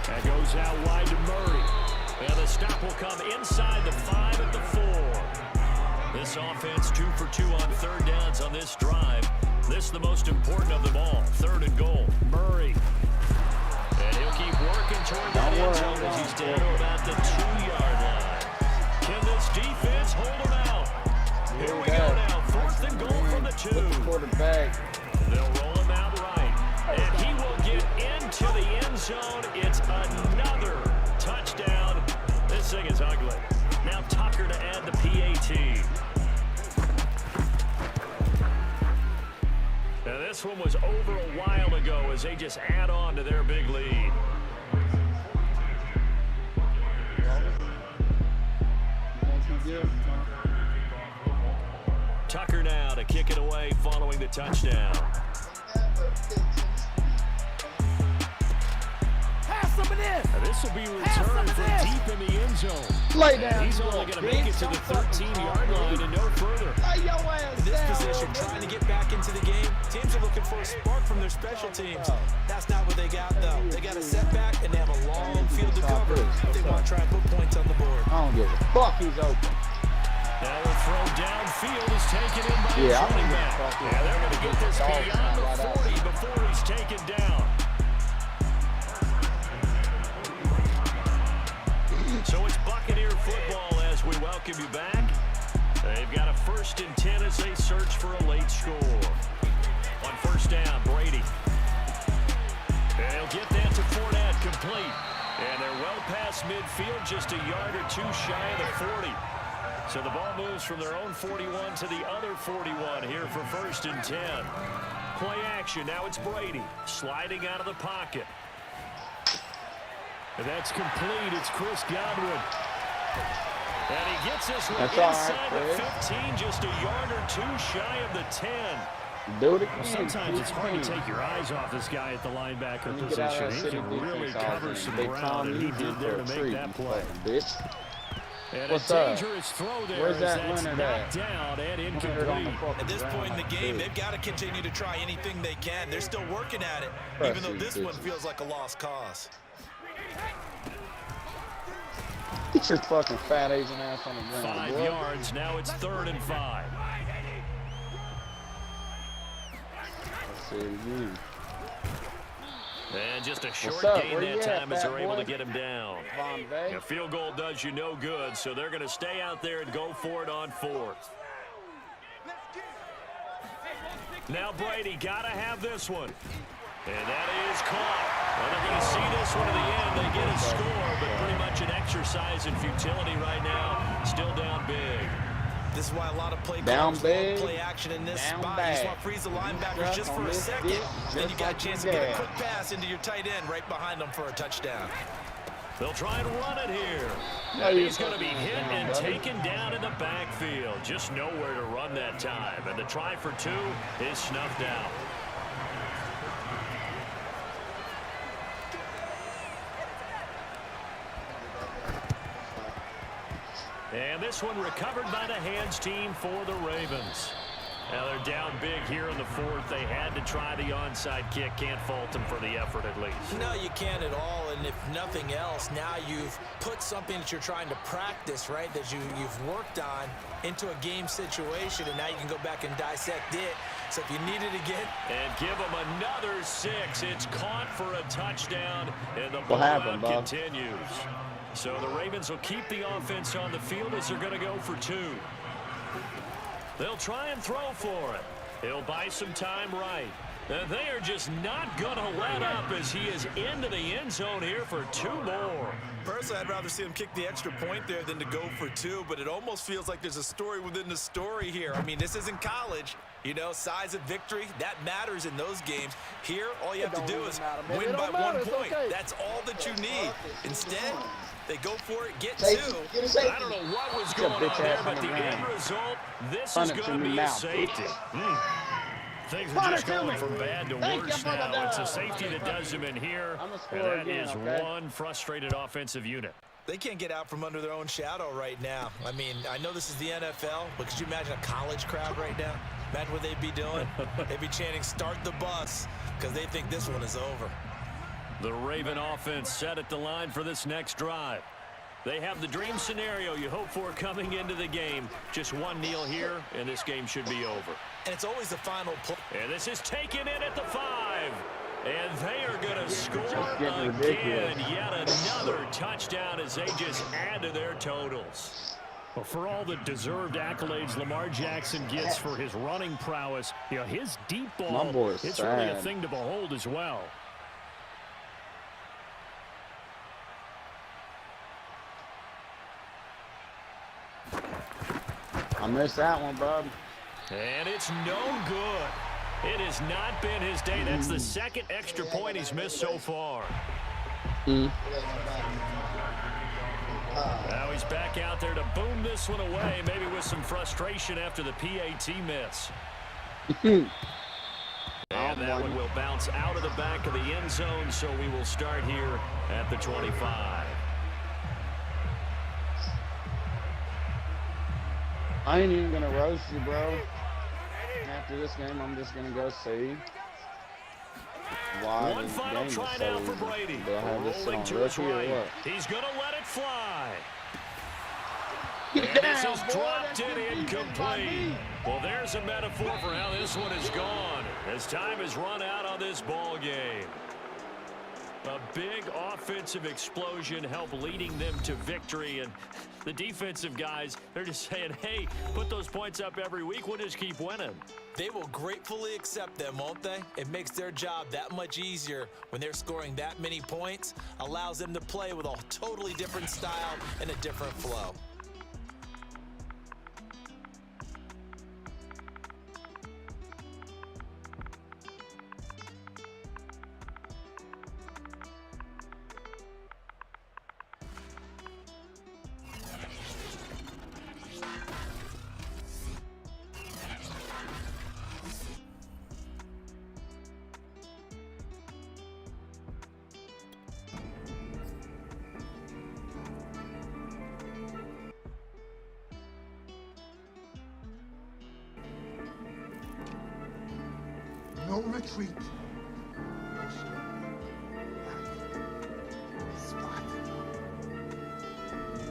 That goes out wide to Murray. And the stop will come inside the 5 at the 4. This offense 2 for 2 on 3rd downs on this drive. This is the most important of them all. 3rd and goal. Murray. And he'll keep working toward that end zone as he's down to about the 2-yard line. Can this defense hold him out? Here we go now. 4th and goal from the 2. Quarterback. They'll roll him out right. And he will get into the end zone. It's another touchdown. This thing is ugly. Now Tucker to add the PAT. Now this one was over a while ago as they just add on to their big lead. Tucker now to kick it away following the touchdown. Now this will be returned from deep in the end zone. Lay down. He's only going to make it to the 13-yard line and no further. Lay your ass In this down. position, trying to get back into the game, teams are looking for a spark from their special teams. That's not what they got, though. They got a setback, and they have a long field to cover. They want to try and put points on the board. I don't give a fuck. He's open. Now the throw downfield is taken in by his running back. Yeah, they're going to get this beyond the 40 before he's taken down. So it's Buccaneer football as we welcome you back. They've got a 1st and 10 as they search for a late score. On 1st down, Brady. And he'll get that to Fournette, complete. And they're well past midfield, just a yard or two shy of the 40. So the ball moves from their own 41 to the other 41 here for 1st and 10. Play action, now it's Brady sliding out of the pocket. And that's complete, it's Chris Godwin. And he gets this one inside the 15, just a yard or two shy of the 10. Do it again. Well, sometimes it's hard to take your eyes off this guy at the linebacker position. He can really cover some ground, and he did there to make that play. And What's a up? dangerous throw there. Where's that that's Leonard knocked at? down and incomplete. At this point in the game, they've got to continue to try anything they can. They're still working at it, even though this one feels like a lost cause. Get your fucking fat Asian ass on the ground. 5 boy. yards, now it's 3rd and 5. Let's see it again. And just a short What's up? gain Where that you at, time as fat they're able boy? to get him down. Von Vay. A field goal does you no good, so they're going to stay out there and go for it on 4th. Now Brady got to have this one. And that is caught. Well, they're going to see this one to the end. They get a score, but pretty much an exercise in futility right now. Still down big. This is why a lot of play Down calls big, play action in this down spot. bad. You just want to freeze the linebackers just for a second. Then you got a chance to get a quick pass into your tight end right behind them for a touchdown. They'll try and run it here. And he's going to be hit and taken down in the backfield. Just nowhere to run that time. And the try for 2 is snuffed out. And this one recovered by the hands team for the Ravens. Now they're down big here in the 4th. They had to try the onside kick. Can't fault them for the effort at least. No, you can't at all. And if nothing else, now you've put something that you're trying to practice, right, that you've worked on into a game situation, and now you can go back and dissect it. So if you need it again. And give them another 6. It's caught for a touchdown, and the happened, blowout Bob? continues. So the Ravens will keep the offense on the field as they're going to go for 2. They'll try and throw for it. He'll buy some time right. And they are just not going to let up as he is into the end zone here for 2 more. Personally, I'd rather see him kick the extra point there than to go for 2, but it almost feels like there's a story within the story here. I mean, this isn't college. You know, size of victory, that matters in those games. Here, all you have to do is win by 1 point. That's all that you need. Instead, they go for it, get 2. I don't know what was going on there, but the end result, this is going to be a safety. Things are just going from bad to worse now. It's a safety that does them in here, and that is one frustrated offensive unit. They can't get out from under their own shadow right now. I mean, I know this is the NFL, but could you imagine a college crowd right now? Imagine what they'd be doing. They'd be chanting, "Start the bus," because they think this one is over. The Raven offense set at the line for this next drive. They have the dream scenario you hope for coming into the game. Just one kneel here, and this game should be over. And it's always the final play. And this is taken in at the 5. And they are going to score again. Yet another touchdown as they just add to their totals. Well, for all the deserved accolades Lamar Jackson gets for his running prowess, you know, his deep ball, it's really a thing to behold as well. I missed that one, bub. And it's no good. It has not been his day. That's the 2nd extra point he's missed so far. Now he's back out there to boom this one away, maybe with some frustration after the PAT miss. And that one will bounce out of the back of the end zone, so we will start here at the 25. I ain't even gonna roast you, bro. After this game, I'm just gonna go see why One this final game try is now so for easy. Brady. Do I have this Rolling on to his rookie or right. what? He's going to let it fly. Get And down, this is boy. dropped That's in incomplete. Well, there's a metaphor for how this one is gone as time has run out on this ball game. A big offensive explosion helped leading them to victory. And the defensive guys, they're just saying, hey, put those points up every week. We'll just keep winning. They will gratefully accept them, won't they? It makes their job that much easier when they're scoring that many points. Allows them to play with a totally different style and a different flow. No retreat.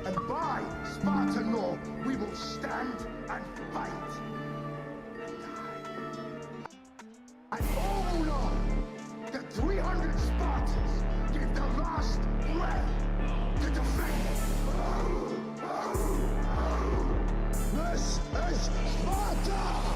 And by Spartan law, we will stand and fight. And all who know that 300 Spartans gave their last breath to defend. This is Sparta!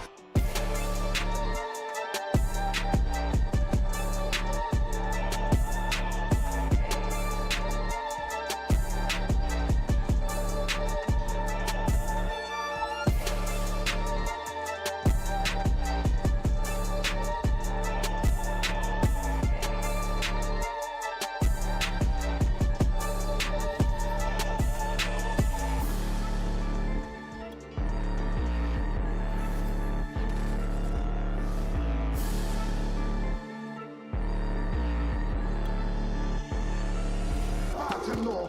Law.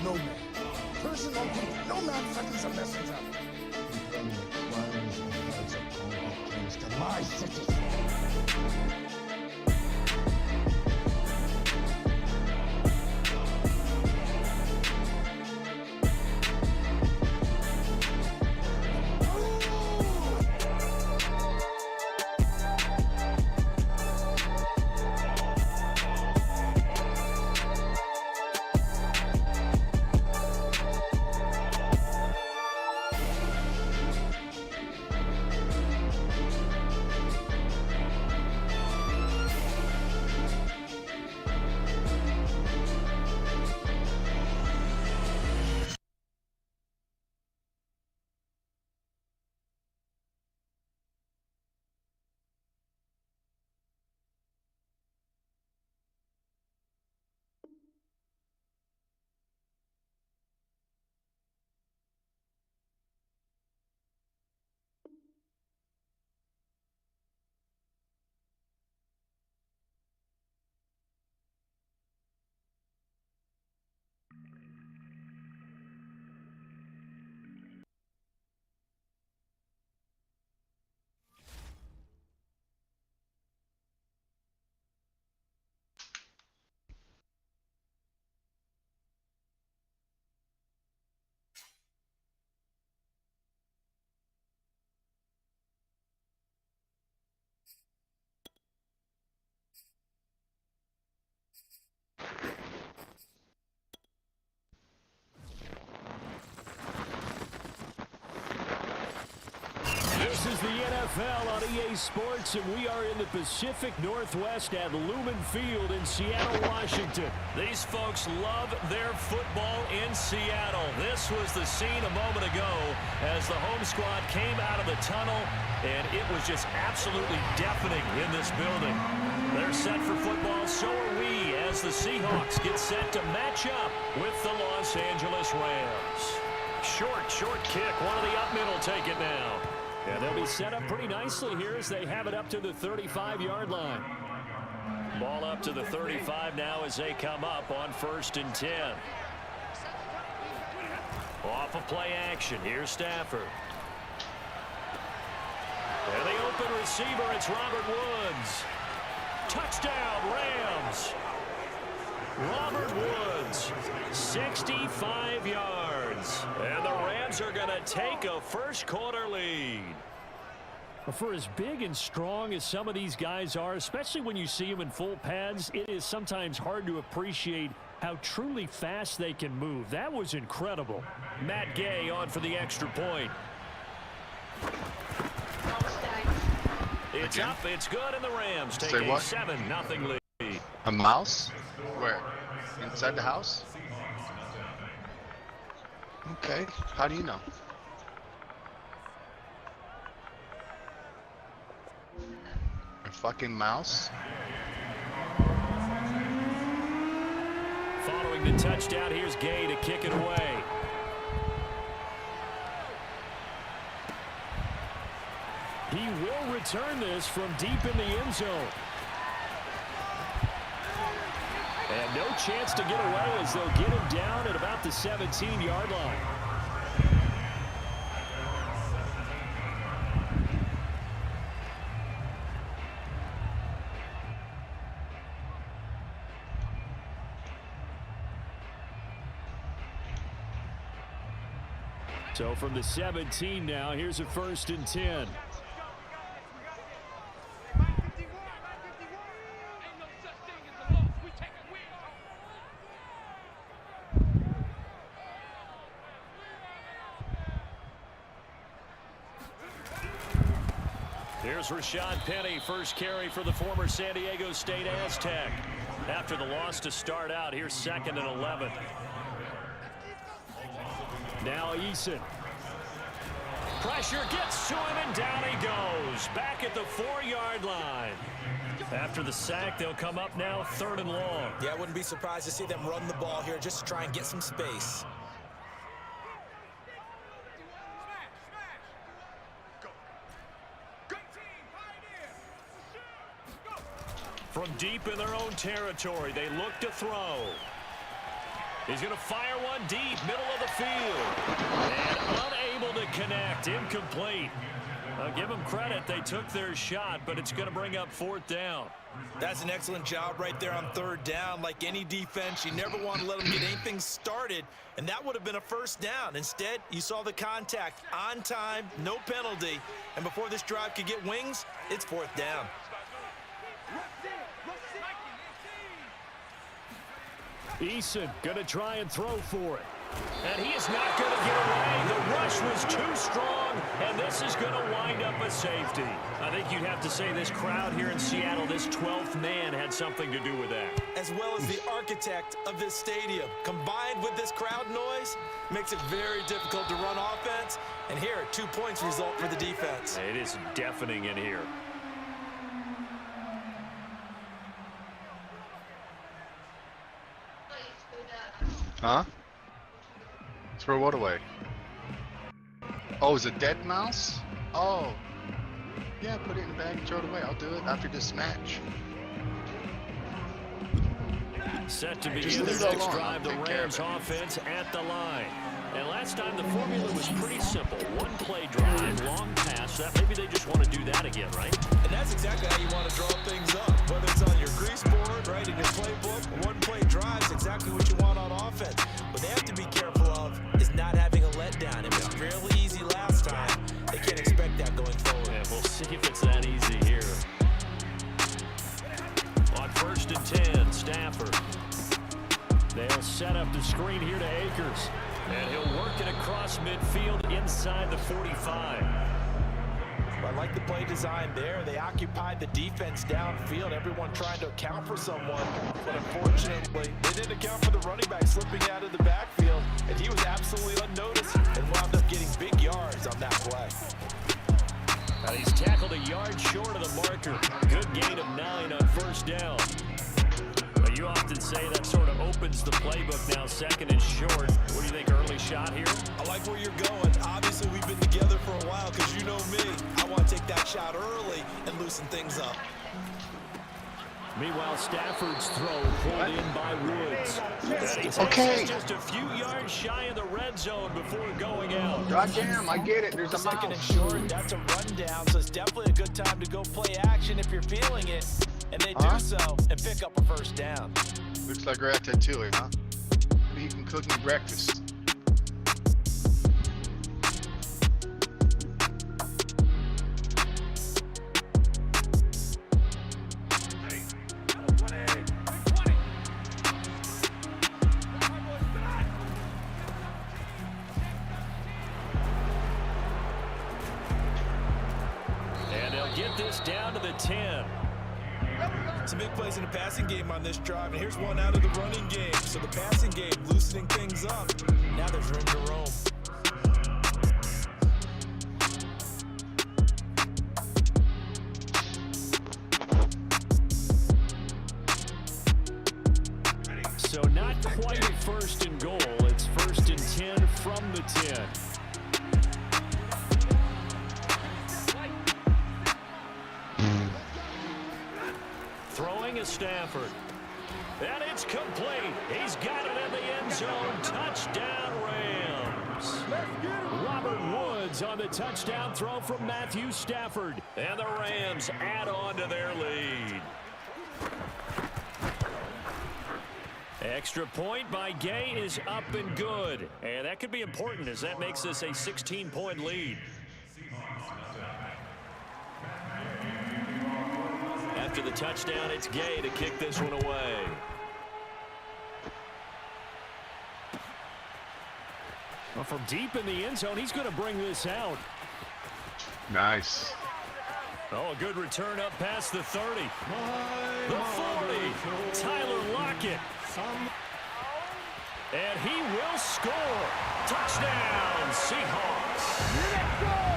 No man. Person on people. No man seconds a messenger. Defend the crimes and floods of conquered kings to my city. This is the NFL on EA Sports, and we are in the Pacific Northwest at Lumen Field in Seattle, Washington. These folks love their football in Seattle. This was the scene a moment ago as the home squad came out of the tunnel, and it was just absolutely deafening in this building. They're set for football, so are we, as the Seahawks get set to match up with the Los Angeles Rams. Short kick. One of the up middle take it now. Yeah, they'll be set up pretty nicely here as they have it up to the 35-yard line. Ball up to the 35 now as they come up on 1st and 10. Off of play action. Here's Stafford. And the open receiver, it's Robert Woods. Touchdown, Rams. Robert Woods, 65 yards. And the Rams are going to take a first-quarter lead. For as big and strong as some of these guys are, especially when you see them in full pads, it is sometimes hard to appreciate how truly fast they can move. That was incredible. Matt Gay on for the extra point. It's up, it's good, and the Rams take a 7-0 lead. A mouse? Where? Inside the house? Okay, how do you know? A fucking mouse? Following the touchdown, here's Gay to kick it away. He will return this from deep in the end zone. And no chance to get away as they'll get him down at about the 17-yard line. So from the 17 now, here's a 1st and 10. Here's Rashad Penny, first carry for the former San Diego State Aztec. After the loss to start out, here's 2nd and 11. Now Eason. Pressure gets to him, and down he goes. Back at the 4-yard line. After the sack, they'll come up now 3rd and long. Yeah, I wouldn't be surprised to see them run the ball here just to try and get some space. From deep in their own territory, they look to throw. He's going to fire one deep, middle of the field. And unable to connect, incomplete. I'll give them credit, they took their shot, but it's going to bring up 4th down. That's an excellent job right there on 3rd down. Like any defense, you never want to let them get anything started, and that would have been a 1st down. Instead, you saw the contact on time, no penalty, and before this drive could get wings, it's 4th down. Eason going to try and throw for it. And he is not going to get away. The rush was too strong, and this is going to wind up a safety. I think you'd have to say this crowd here in Seattle, this 12th man had something to do with that. As well as the architect of this stadium. Combined with this crowd noise, makes it very difficult to run offense. And here, 2 points result for the defense. It is deafening in here. Huh? Throw what away? Oh, is a dead mouse? Oh. Yeah, put it in the bag and throw it away. I'll do it after this match. Set to begin their next drive, the Rams offense at the line. And last time the formula was pretty simple. One play drive, long pass. That maybe they just want to do that again, right? And that's exactly how you want to draw things up. Whether it's on your grease board, right, in your playbook, one play drive is exactly what you want on offense. What they have to be careful of is not having a letdown. It was fairly easy last time. They can't expect that going forward. Yeah, we'll see if it's that easy here. On 1st and 10, Stafford. They'll set up the screen here to Akers. And he'll work it across midfield inside the 45. I like the play design there. They occupied the defense downfield, everyone trying to account for someone. But unfortunately, they didn't account for the running back slipping out of the backfield. And he was absolutely unnoticed and wound up getting big yards on that play. He's tackled a yard short of the marker. Good gain of 9 on 1st down. You often say that sort of opens the playbook now, 2nd and short. What do you think, early shot here? I like where you're going. Obviously, we've been together for a while because you know me. I want to take that shot early and loosen things up. Meanwhile, Stafford's throw pulled in by Woods. Okay. Just a few yards shy of the red zone before going out. Goddamn, I get it. There's a Second and mouse. short, that's a rundown, so it's definitely a good time to go play action if you're feeling it. And they do so and pick up a first down. Looks like Ratatouille, huh? He can cook me breakfast. And they'll get this down to the 10. Some big plays in the passing game on this drive, and here's one out of the running game. So the passing game loosening things up. Now there's room to roam. So not quite a first and goal. It's first and 10 from the 10. Throwing is Stafford. And it's complete. He's got it in the end zone. Touchdown, Rams. Robert Woods on the touchdown throw from Matthew Stafford. And the Rams add on to their lead. Extra point by Gay is up and good. And that could be important as that makes this a 16-point lead. After the touchdown, it's Gay to kick this one away. Well, from deep in the end zone, he's going to bring this out. Nice. Oh, a good return up past the 30. The 40. Tyler Lockett. And he will score. Touchdown, Seahawks.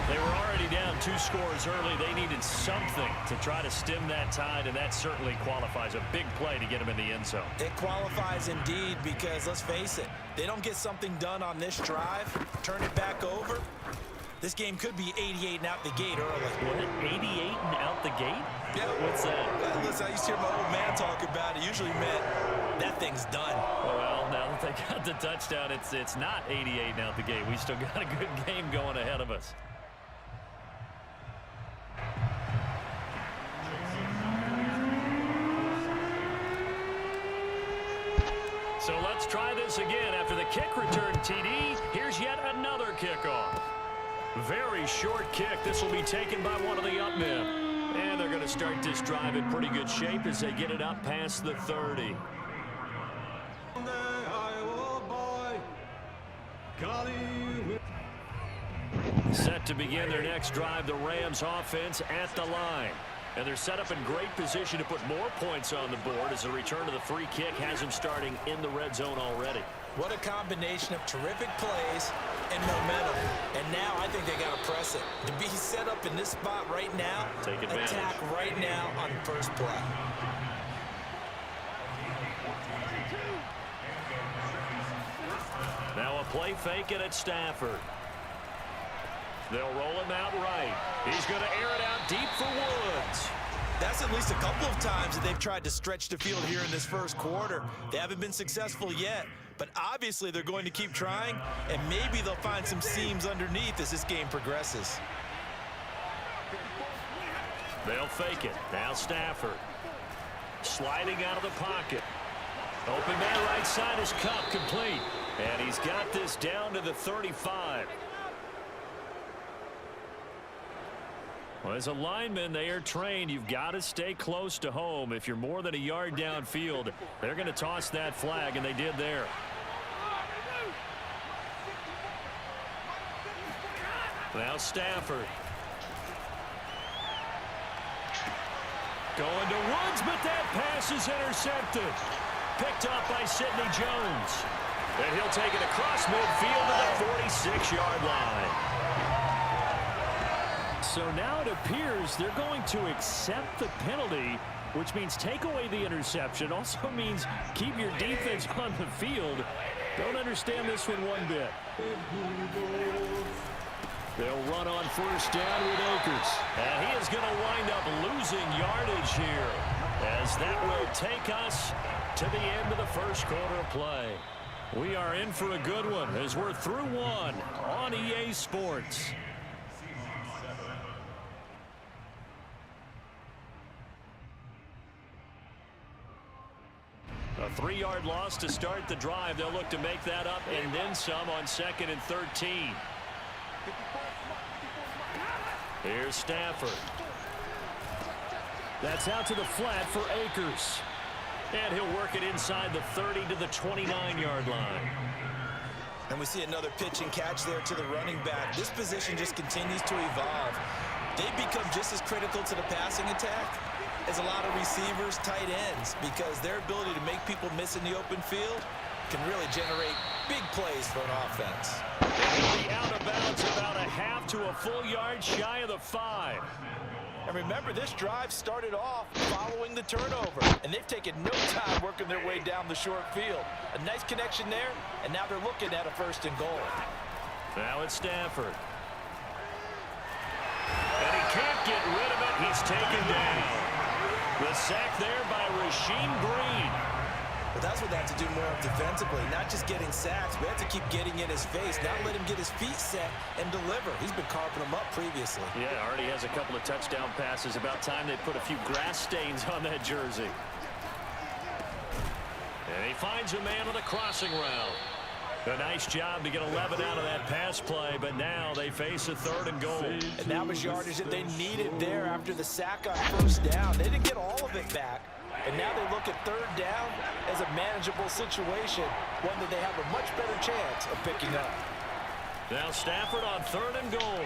They were already down 2 scores early. They needed something to try to stem that tide, and that certainly qualifies. A big play to get him in the end zone. It qualifies indeed because, let's face it, they don't get something done on this drive, turn it back over. This game could be 88 and out the gate early. What, 88 and out the gate? Yeah. What's that? Listen, I used to hear my old man talk about it. Usually meant that thing's done. Well, now that they got the touchdown, it's not 88 and out the gate. We still got a good game going ahead of us. So let's try this again. After the kick return TD, here's yet another kickoff. Very short kick. This will be taken by one of the up men. And they're going to start this drive in pretty good shape as they get it up past the 30. Set to begin their next drive, the Rams offense at the line. And they're set up in great position to put more points on the board as the return of the free kick has them starting in the red zone already. What a combination of terrific plays and momentum. And now I think they got to press it. To be set up in this spot right now, take advantage. Attack right now on the first play. Now a play fake and it's Stafford. They'll roll him out right. He's going to air it out deep for Woods. That's at least a couple of times that they've tried to stretch the field here in this first quarter. They haven't been successful yet, but obviously they're going to keep trying, and maybe they'll find some seams underneath as this game progresses. They'll fake it. Now Stafford. Sliding out of the pocket. Open man right side is Cup complete. And he's got this down to the 35. Well, as a lineman, they are trained. You've got to stay close to home. If you're more than a yard downfield, they're going to toss that flag, and they did there. Now Stafford. Going to Woods, but that pass is intercepted. Picked off by Sidney Jones. And he'll take it across midfield to the 46-yard line. So now it appears they're going to accept the penalty, which means take away the interception. Also means keep your defense on the field. Don't understand this one one bit. They'll run on first down with Akers. And he is going to wind up losing yardage here. as that will take us to the end of the first quarter of play. We are in for a good one as we're through one on EA Sports. A 3-yard loss to start the drive. They'll look to make that up and then some on 2nd and 13. Here's Stafford. That's out to the flat for Akers. And he'll work it inside the 30 to the 29-yard line. And we see another pitch and catch there to the running back. This position just continues to evolve. They've become just as critical to the passing attack as a lot of receivers, tight ends, because their ability to make people miss in the open field can really generate big plays for an offense. They'll be out of bounds about a half to a full yard shy of the 5. And remember, this drive started off following the turnover, and they've taken no time working their way down the short field. A nice connection there, and now they're looking at a 1st and goal. Now it's Stafford. And he can't get rid of it. He's taken down. The sack there by Rasheem Green. But that's what they have to do more of defensively, not just getting sacks, but have to keep getting in his face, not let him get his feet set and deliver. He's been carving them up previously. Yeah, already has a couple of touchdown passes. About time they put a few grass stains on that jersey. And he finds a man on the crossing route. A nice job to get 11 out of that pass play, but now they face a 3rd and goal. And that was yardage that they needed there after the sack on 1st down. They didn't get all of it back. And now they look at 3rd down as a manageable situation, one that they have a much better chance of picking up. Now Stafford on 3rd and goal.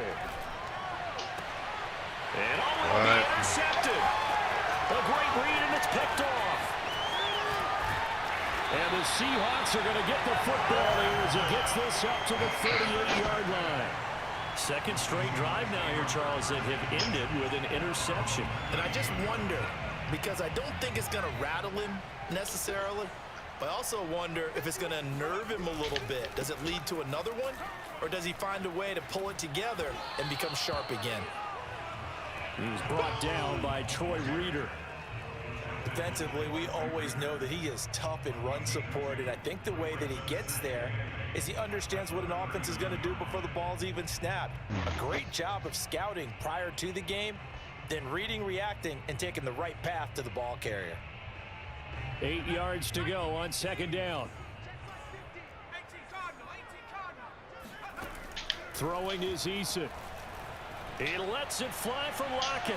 And will be intercepted. A great read, and it's picked off. And the Seahawks are going to get the football here as he gets this up to the 38-yard line. 2nd straight drive now here, Charles, that have ended with an interception. And I just wonder, because I don't think it's going to rattle him necessarily, but I also wonder if it's going to nerve him a little bit. Does it lead to another one, or does he find a way to pull it together and become sharp again? He was brought down by Troy Reeder. Defensively, we always know that he is tough in run support, and I think the way that he gets there is he understands what an offense is going to do before the ball's even snapped. A great job of scouting prior to the game, then reading, reacting, and taking the right path to the ball carrier. 8 yards to go on 2nd down. Throwing is Eason. He lets it fly for Lockett.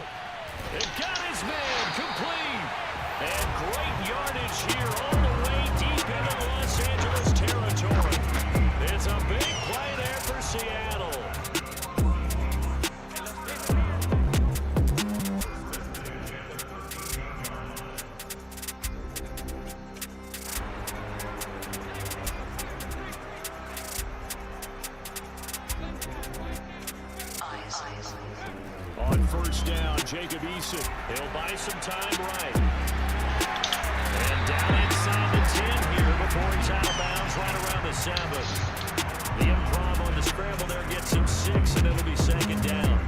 And got his man complete. And great yardage here all the way deep into Los Angeles territory. It's a big play there for Seattle. On 1st down, Jacob Eason. He'll buy some time right. And down inside the 10 here before he's out of bounds right around the 7. The improv on the scramble there gets him 6, and it'll be 2nd down.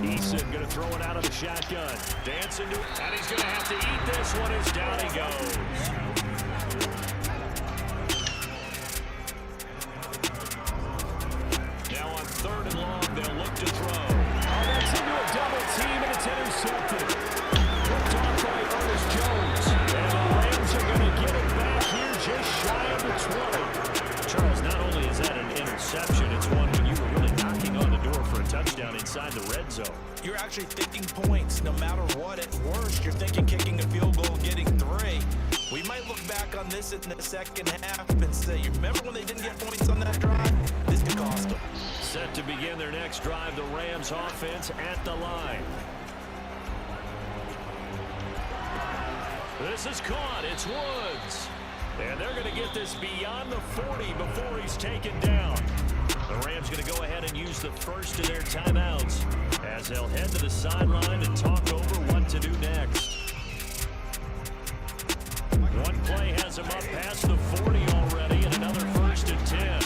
Eason going to throw it out of the shotgun. Dancing to it, and he's going to have to eat this one as down he goes. Now on 3rd and long, they'll look to throw. Oh, that's into a double team, and it's intercepted. Picked off by Ernest Jones. And the Rams are going to get it back here just shy of the 20. Charles, not only is that an interception, it's one when you were really knocking on the door for a touchdown inside the red zone. You're actually thinking points no matter what. At worst, you're thinking kicking a field goal, getting 3. We might look back on this in the 2nd half and say, you remember when they didn't get points on that drive? This could cost them. Set to begin their next drive, the Rams offense at the line. This is caught. It's Woods. And they're going to get this beyond the 40 before he's taken down. The Rams going to go ahead and use the first of their timeouts as they'll head to the sideline and talk over what to do next. One play has him up past the 40 already, and another 1st and 10.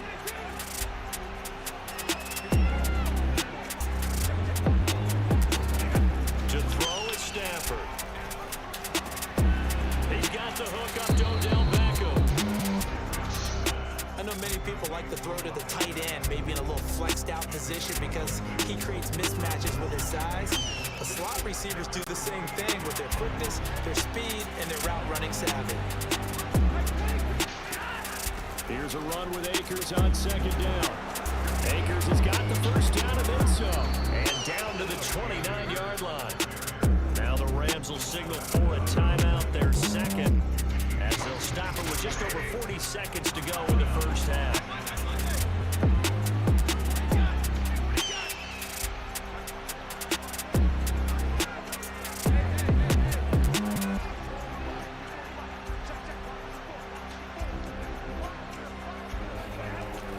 To throw is Stafford. He's got the hook up to Odell Beckham. I know many people like to throw to the tight end, maybe in a little flexed out position because he creates mismatches with his size. The slot receivers do the same thing with their quickness, their speed, and their route running savvy. Here's a run with Akers on 2nd down. Akers has got the 1st down and then some. And down to the 29-yard line. Now the Rams will signal for a timeout, their 2nd, as they'll stop it with just over 40 seconds to go in the 1st half.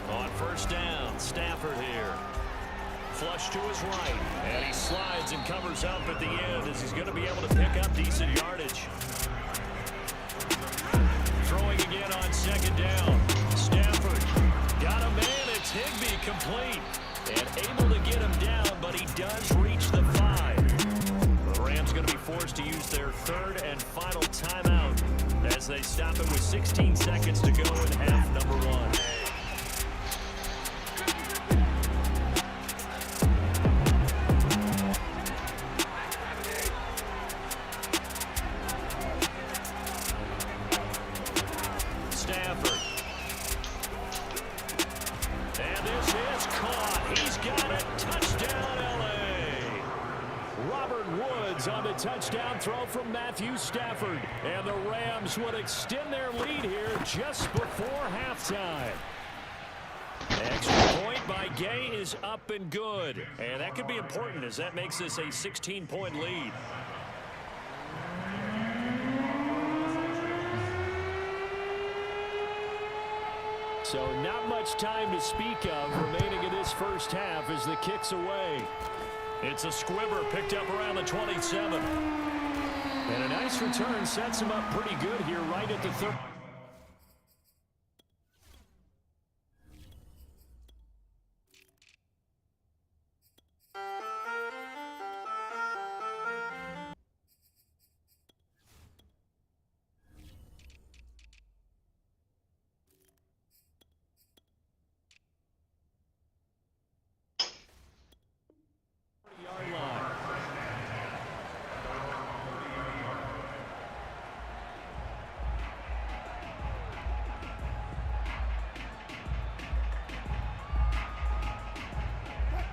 On 1st down, Stafford here. Flush to his right, and he slides and covers up at the end as he's going to be able to pick up decent yardage. Throwing again on 2nd down. Stafford got a man. It's Higbee complete and able to get him down, but he does reach the 5. The Rams going to be forced to use their 3rd and final timeout as they stop it with 16 seconds to go in half number 1. Touchdown throw from Matthew Stafford, and the Rams would extend their lead here just before halftime. Extra point by Gay is up and good, and that could be important as that makes this a 16-point lead. So not much time to speak of remaining in this 1st half as the kick's away. It's a squibber picked up around the 27. And a nice return sets him up pretty good here right at the 30.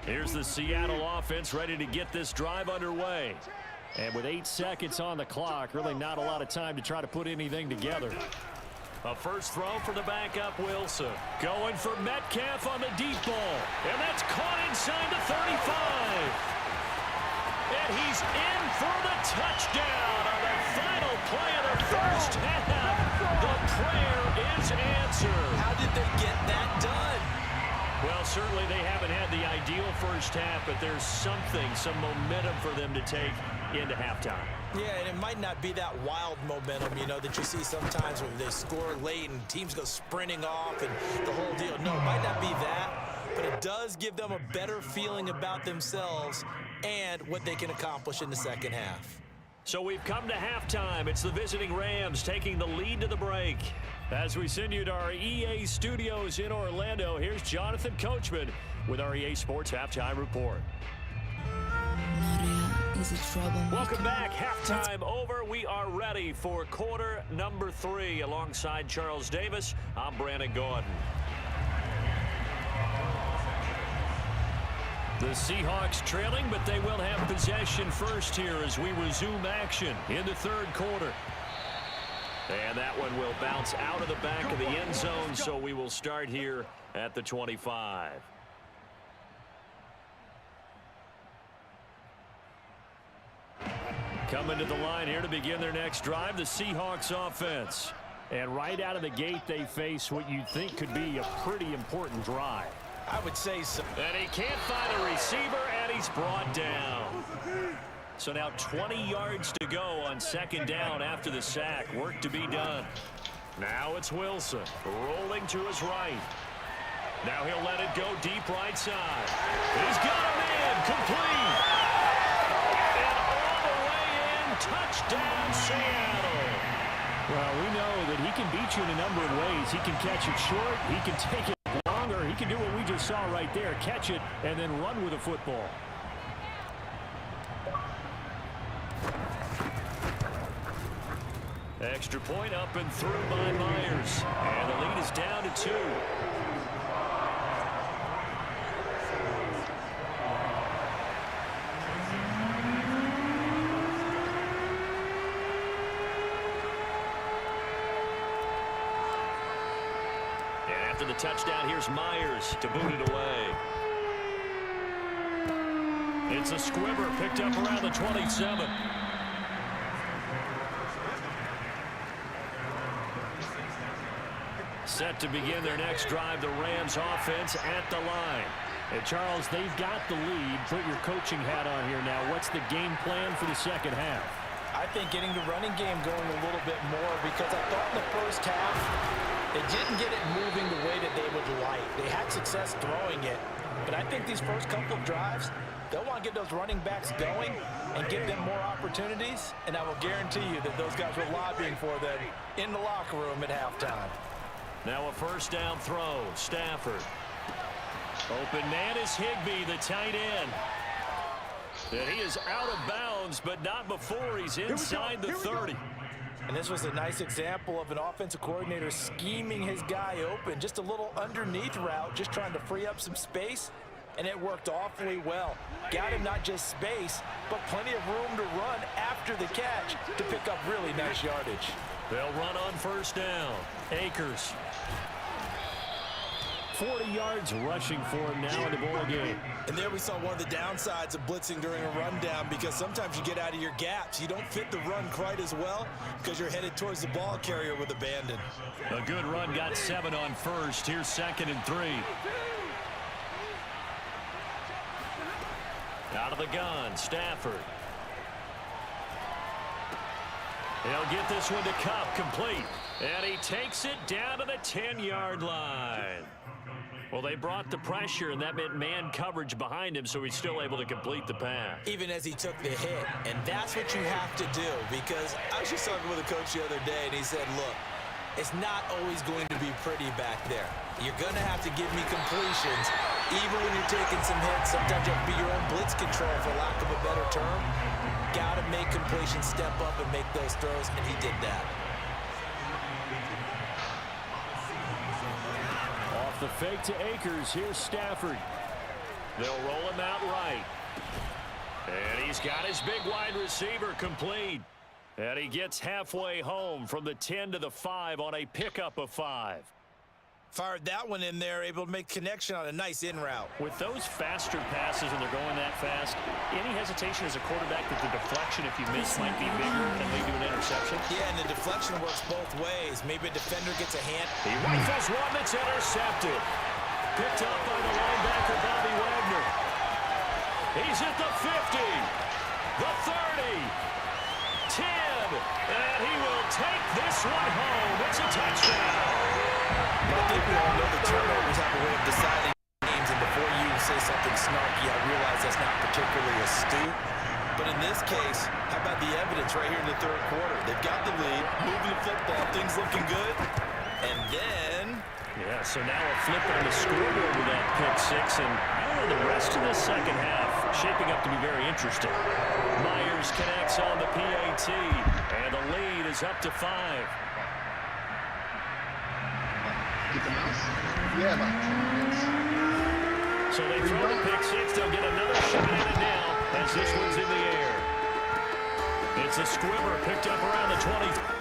Here's the Seattle offense ready to get this drive underway. And with 8 seconds on the clock, really not a lot of time to try to put anything together. A first throw for the backup Wilson. Going for Metcalf on the deep ball. And that's caught inside the 35. And he's in for the touchdown on the final play of the 1st half. The prayer is answered. How did they get that done? Well, certainly they haven't had the ideal 1st half, but there's something, some momentum for them to take into halftime. Yeah, and it might not be that wild momentum, you know, that you see sometimes when they score late and teams go sprinting off and the whole deal. No, it might not be that, but it does give them a better feeling about themselves and what they can accomplish in the 2nd half. So we've come to halftime. It's the visiting Rams taking the lead to the break. As we send you to our EA studios in Orlando, here's Jonathan Coachman with our EA Sports Halftime Report. Welcome back. Halftime over. We are ready for quarter number 3. Alongside Charles Davis, I'm Brandon Gordon. The Seahawks trailing, but they will have possession first here as we resume action in the 3rd quarter. And that one will bounce out of the back of the end zone, so we will start here at the 25. Coming to the line here to begin their next drive, the Seahawks offense. And right out of the gate, they face what you'd think could be a pretty important drive. I would say so. And he can't find a receiver, and he's brought down. So now 20 yards to go on second down after the sack. Work to be done. Now it's Wilson rolling to his right. Now he'll let it go deep right side. He's got a man complete. And all the way in, touchdown Seattle. Well, we know that he can beat you in a number of ways. He can catch it short, he can take it long, or he can do what we just saw right there, catch it and then run with the football. Extra point up and through by Myers. And the lead is down to 2. And after the touchdown, here's Myers to boot it away. It's a squibber picked up around the 27. Set to begin their next drive, the Rams offense at the line. Hey, Charles, they've got the lead. Put your coaching hat on here now. What's the game plan for the second half? I think getting the running game going a little bit more, because I thought in the first half they didn't get it moving the way that they would like. They had success throwing it, but I think these first couple of drives, they'll want to get those running backs going and give them more opportunities, and I will guarantee you that those guys were lobbying for them in the locker room at halftime. Now a first down throw. Stafford. Open man is Higbee, the tight end. And he is out of bounds, but not before he's inside the 30. And this was a nice example of an offensive coordinator scheming his guy open. Just a little underneath route, just trying to free up some space, and it worked awfully well. Got him not just space, but plenty of room to run after the catch to pick up really nice yardage. They'll run on first down. Akers. 40 yards rushing for him now in the ball game. And there we saw one of the downsides of blitzing during a rundown, because sometimes you get out of your gaps. You don't fit the run quite as well because you're headed towards the ball carrier with abandon. A good run got 7 on first. Here's 2nd and 3. Out of the gun, Stafford. He'll get this one to Cup, complete. And he takes it down to the 10-yard line. Well, they brought the pressure, and that meant man coverage behind him, so he's still able to complete the pass. Even as he took the hit, and that's what you have to do, because I was just talking with a coach the other day, and he said, look, it's not always going to be pretty back there. You're going to have to give me completions, even when you're taking some hits. Sometimes you have to be your own blitz control, for lack of a better term. Got to make completions, step up, and make those throws, and he did that. Off the fake to Akers, here's Stafford. They'll roll him out right. And he's got his big wide receiver complete. And he gets halfway home from the 10 to the 5 on a pickup of 5. Fired that one in there, able to make connection on a nice in route. With those faster passes when they're going that fast, any hesitation as a quarterback that the deflection, if you miss, might be bigger than lead to an interception? Yeah, and the deflection works both ways. Maybe a defender gets a hand. He rifles one that's intercepted. Picked up by the linebacker, Bobby Wagner. He's at the 50, the 30, 10, and he will take this one home. It's a touchdown. I think we all know the turnovers have a way of deciding games, and before you say something snarky, I realize that's not particularly astute. But in this case, how about the evidence right here in the third quarter? They've got the lead, moving the football, things looking good, and then... Yeah, so now a flip on the scoreboard with that pick 6, and I don't know, the rest of the second half shaping up to be very interesting. Myers connects on the PAT, and the lead is up to 5. Get the mouse? Yeah, so they throw the pick 6. They'll get another shot at it now as this one's in the air. It's a squibber picked up around the 20.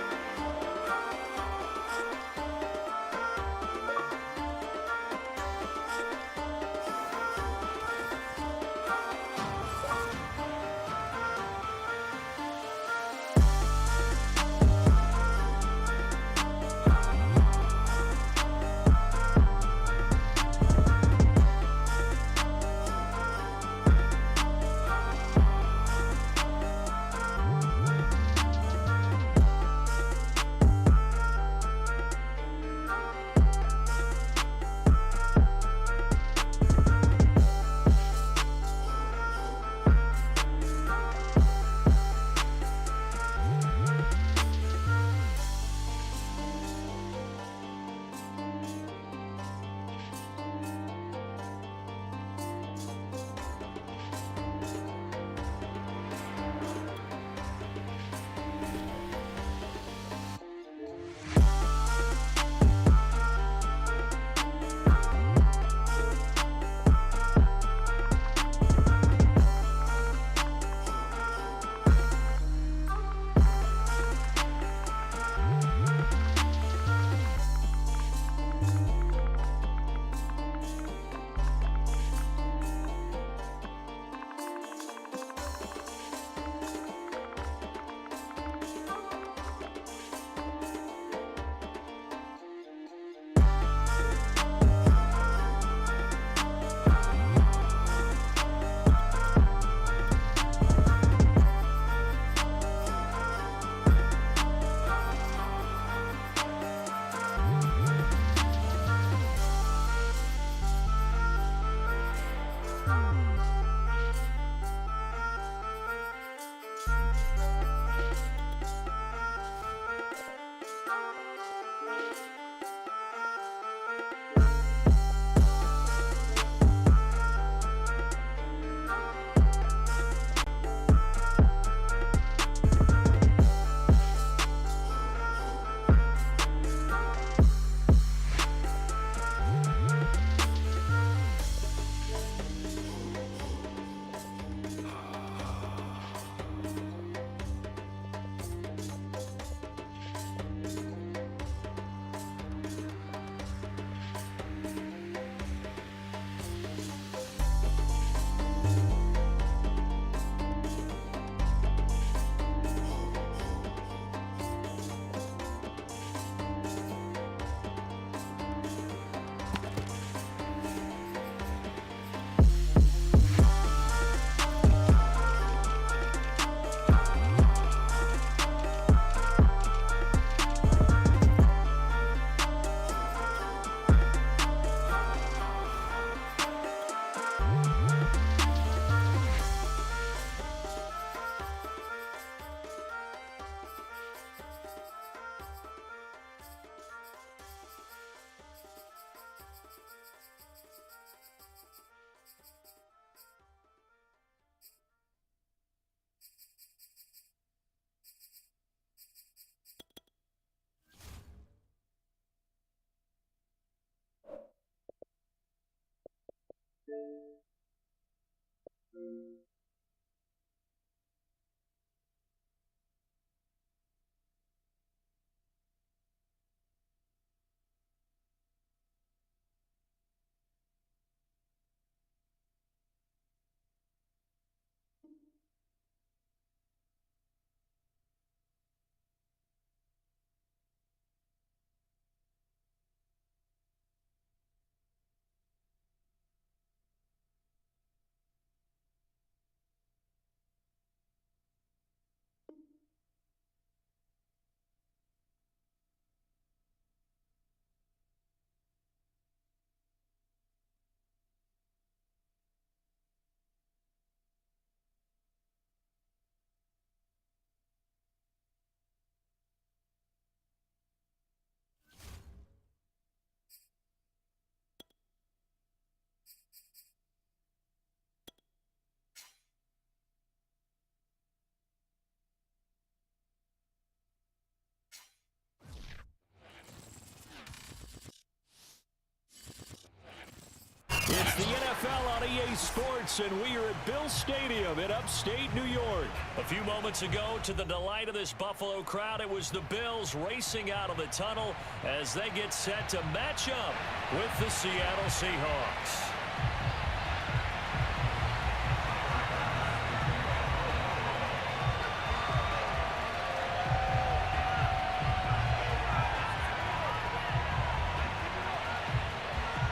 Bally Sports, and we are at Bill Stadium in upstate New York. A few moments ago, to the delight of this Buffalo crowd, it was the Bills racing out of the tunnel as they get set to match up with the Seattle Seahawks.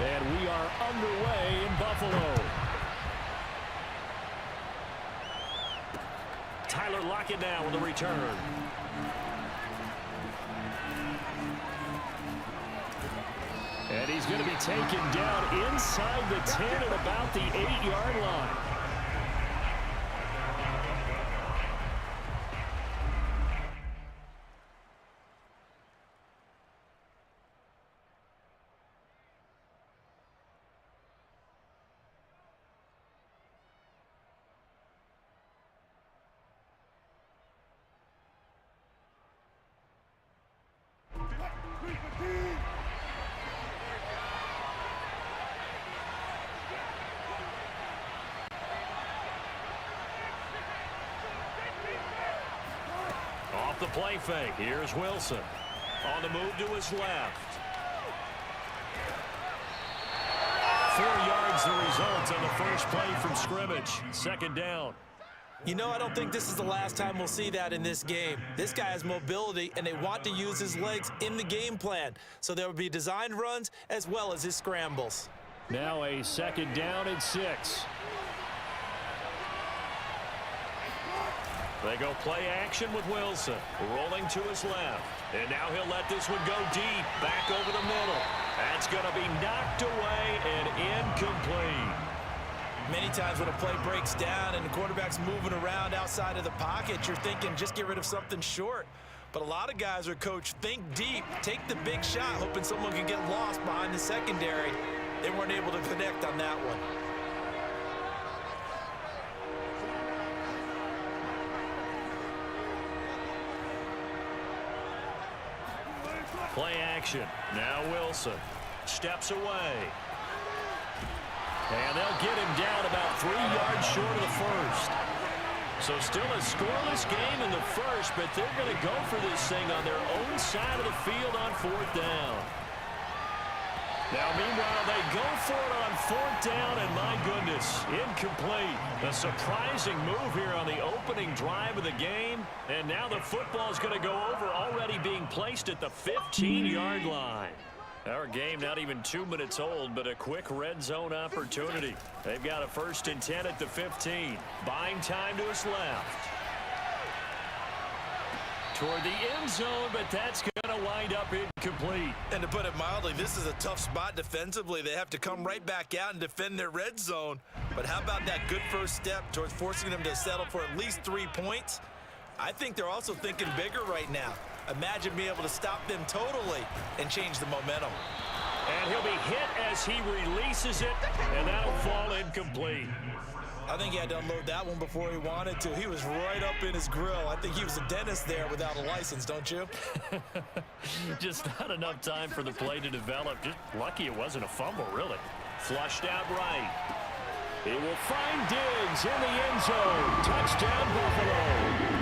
And we are underway in Buffalo. Tyler Lockett now with the return. And he's going to be taken down inside the 10 at about the 8-yard line. The play fake. Here's Wilson. On the move to his left. 4 yards the result on the first play from scrimmage. Second down. You know, I don't think this is the last time we'll see that in this game. This guy has mobility, and they want to use his legs in the game plan. So there will be designed runs as well as his scrambles. Now a second down and 6. They go play action with Wilson, rolling to his left. And now he'll let this one go deep, back over the middle. That's going to be knocked away and incomplete. Many times when a play breaks down and the quarterback's moving around outside of the pocket, you're thinking just get rid of something short. But a lot of guys are coached, think deep, take the big shot, hoping someone can get lost behind the secondary. They weren't able to connect on that one. Play action. Now Wilson steps away. And they'll get him down about 3 yards short of the first. So still a scoreless game in the first, but they're going to go for this thing on their own side of the field on 4th down. Now, meanwhile, they go for it on 4th down, and my goodness, incomplete. A surprising move here on the opening drive of the game, and now the football's going to go over, already being placed at the 15-yard line. Our game not even 2 minutes old, but a quick red zone opportunity. They've got a 1st and 10 at the 15. Buying time to his left. Toward the end zone, but that's going to wind up incomplete. And to put it mildly, this is a tough spot defensively. They have to come right back out and defend their red zone. But how about that good first step towards forcing them to settle for at least 3 points? I think they're also thinking bigger right now. Imagine being able to stop them totally and change the momentum. And he'll be hit as he releases it, and that'll fall incomplete. I think he had to unload that one before he wanted to. He was right up in his grill. I think he was a dentist there without a license, don't you? Just not enough time for the play to develop. Just lucky it wasn't a fumble, really. Flushed out right. He will find Diggs in the end zone. Touchdown, Buffalo.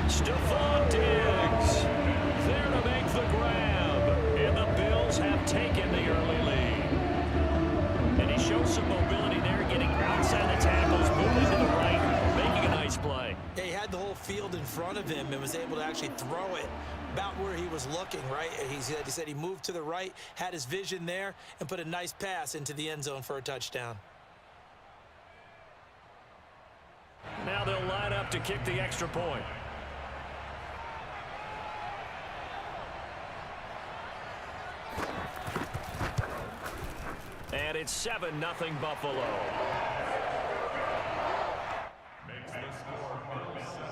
Stephon Diggs there to make the grab. And the Bills have taken the early lead. And he shows some mobility there, getting outside the tackles, moving to the right, making a nice play. Yeah, he had the whole field in front of him and was able to actually throw it about where he was looking, right? He said he moved to the right, had his vision there, and put a nice pass into the end zone for a touchdown. Now they'll line up to kick the extra point. And it's 7-0 Buffalo. Makes the score Bills 7,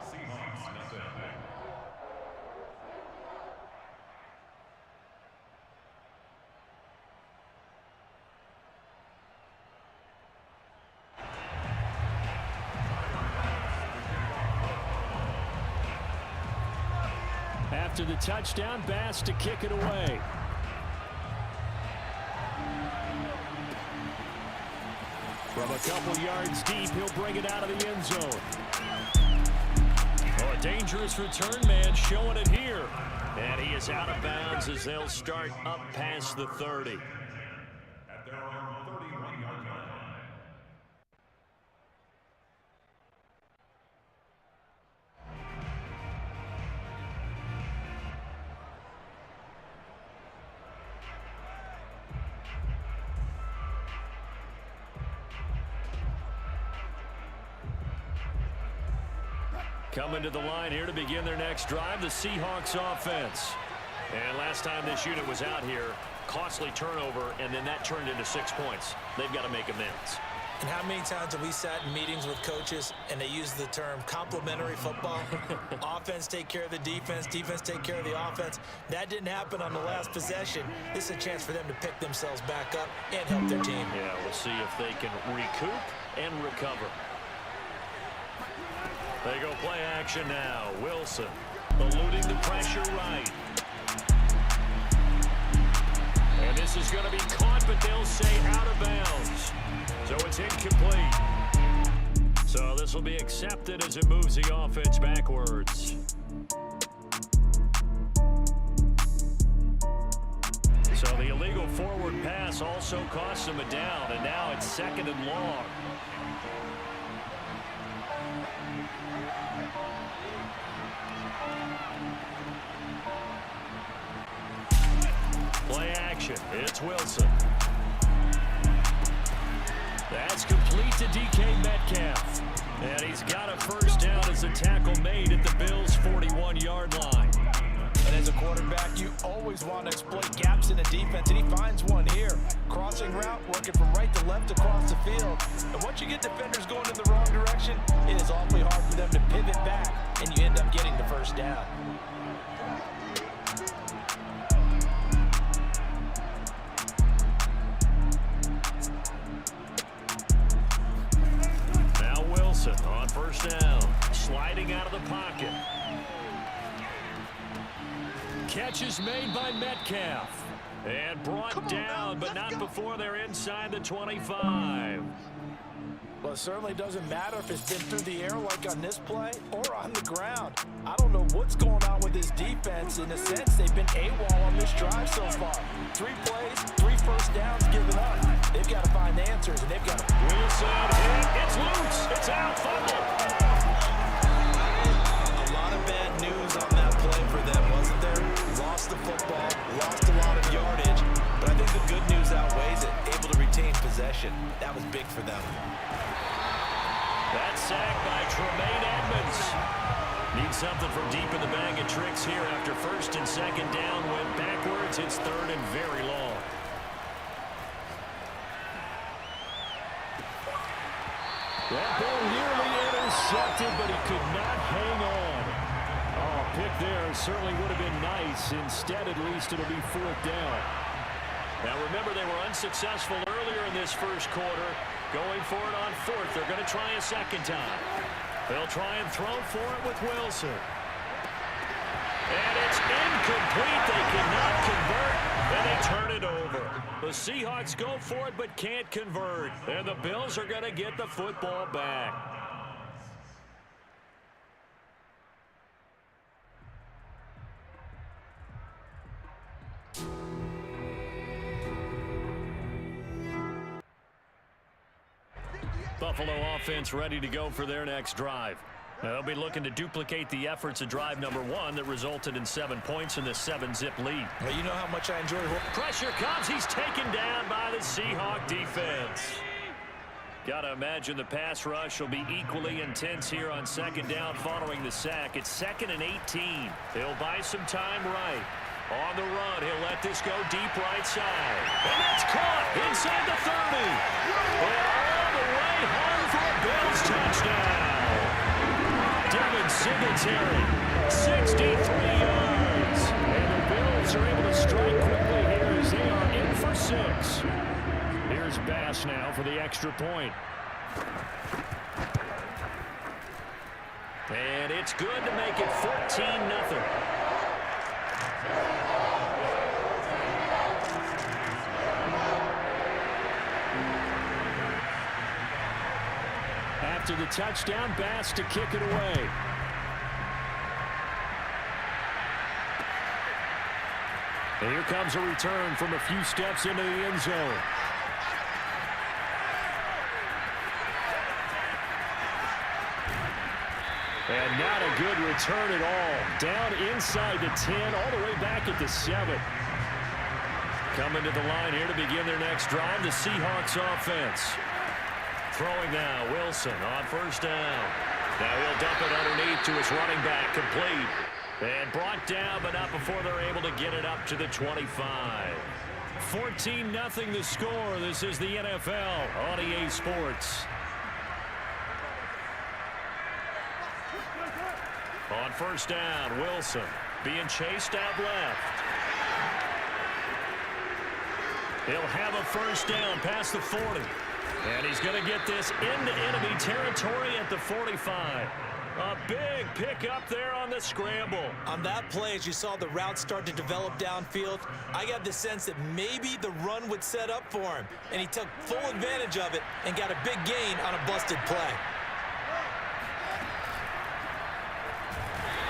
Seahawks nothing. After the touchdown, Bass to kick it away. From a couple yards deep, he'll bring it out of the end zone. Oh, a dangerous return man showing it here. And he is out of bounds as they'll start up past the 30. Coming to the line here to begin their next drive, the Seahawks offense. And last time this unit was out here, costly turnover, and then that turned into 6 points. They've got to make amends. And how many times have we sat in meetings with coaches and they use the term complementary football? Offense take care of the defense, defense take care of the offense. That didn't happen on the last possession. This is a chance for them to pick themselves back up and help their team. Yeah, we'll see if they can recoup and recover. They go play action now. Wilson eluding the pressure right. And this is going to be caught, but they'll say out of bounds. So it's incomplete. So this will be accepted as it moves the offense backwards. So the illegal forward pass also cost them a down, and now it's 2nd and long. Play action. It's Wilson. That's complete to DK Metcalf. And he's got a first down as a tackle made at the Bills' 41-yard line. And as a quarterback, you always want to exploit gaps in the defense, and he finds one here. Crossing route, working from right to left across the field. And once you get defenders going in the wrong direction, it is awfully hard for them to pivot back, and you end up getting the first down. On first down, sliding out of the pocket. Catch is made by Metcalf. And brought down, but not before they're inside the 25. Well, it certainly doesn't matter if it's been through the air like on this play or on the ground. I don't know what's going on with this defense. In a sense, they've been AWOL on this drive so far. 3 plays, 3 first downs given up. They've got to find answers, and they've got to... Wilson hit. It's loose. It's out. Fumble. A lot of bad news on that play for them, wasn't there? Lost the football, lost a lot of yardage, but I think the good news outweighs it. Able to retain possession. That was big for them. That sack by Tremaine Edmonds. Needs something from deep in the bag of tricks here after 1st and 2nd down. Went backwards. It's 3rd and very long. That ball nearly intercepted, but he could not hang on. Oh, a pick there certainly would have been nice. Instead, at least, it'll be 4th down. Now, remember, they were unsuccessful earlier in this first quarter. Going for it on 4th. They're going to try a 2nd time. They'll try and throw for it with Wilson. And it's incomplete. They cannot convert, and they turn it over. The Seahawks go for it but can't convert. And the Bills are going to get the football back. Buffalo offense ready to go for their next drive. They'll be looking to duplicate the efforts of drive number 1 that resulted in 7 points in the 7-zip lead. Well, you know how much I enjoy... Pressure comes. He's taken down by the Seahawk defense. Got to imagine the pass rush will be equally intense here on 2nd down following the sack. It's 2nd and 18. He'll buy some time right. On the run, he'll let this go deep right side. And that's caught inside the 30. And all the way home for a Bills touchdown. Devin Singletary, 63 yards. And the Bills are able to strike quickly here as they are in for 6. Here's Bass now for the extra point. And it's good to make it 14-0. After the touchdown, Bass to kick it away. And here comes a return from a few steps into the end zone. And not a good return at all. Down inside the 10, all the way back at the 7. Coming to the line here to begin their next drive, the Seahawks offense. Throwing now, Wilson on first down. Now he'll dump it underneath to his running back, complete. And brought down, but not before they're able to get it up to the 25. 14-0 the score. This is the NFL on EA Sports. On first down, Wilson being chased out left. He'll have a first down past the 40. And he's going to get this into enemy territory at the 45. A big pickup there on the scramble. On that play, as you saw the route start to develop downfield, I got the sense that maybe the run would set up for him. And he took full advantage of it and got a big gain on a busted play.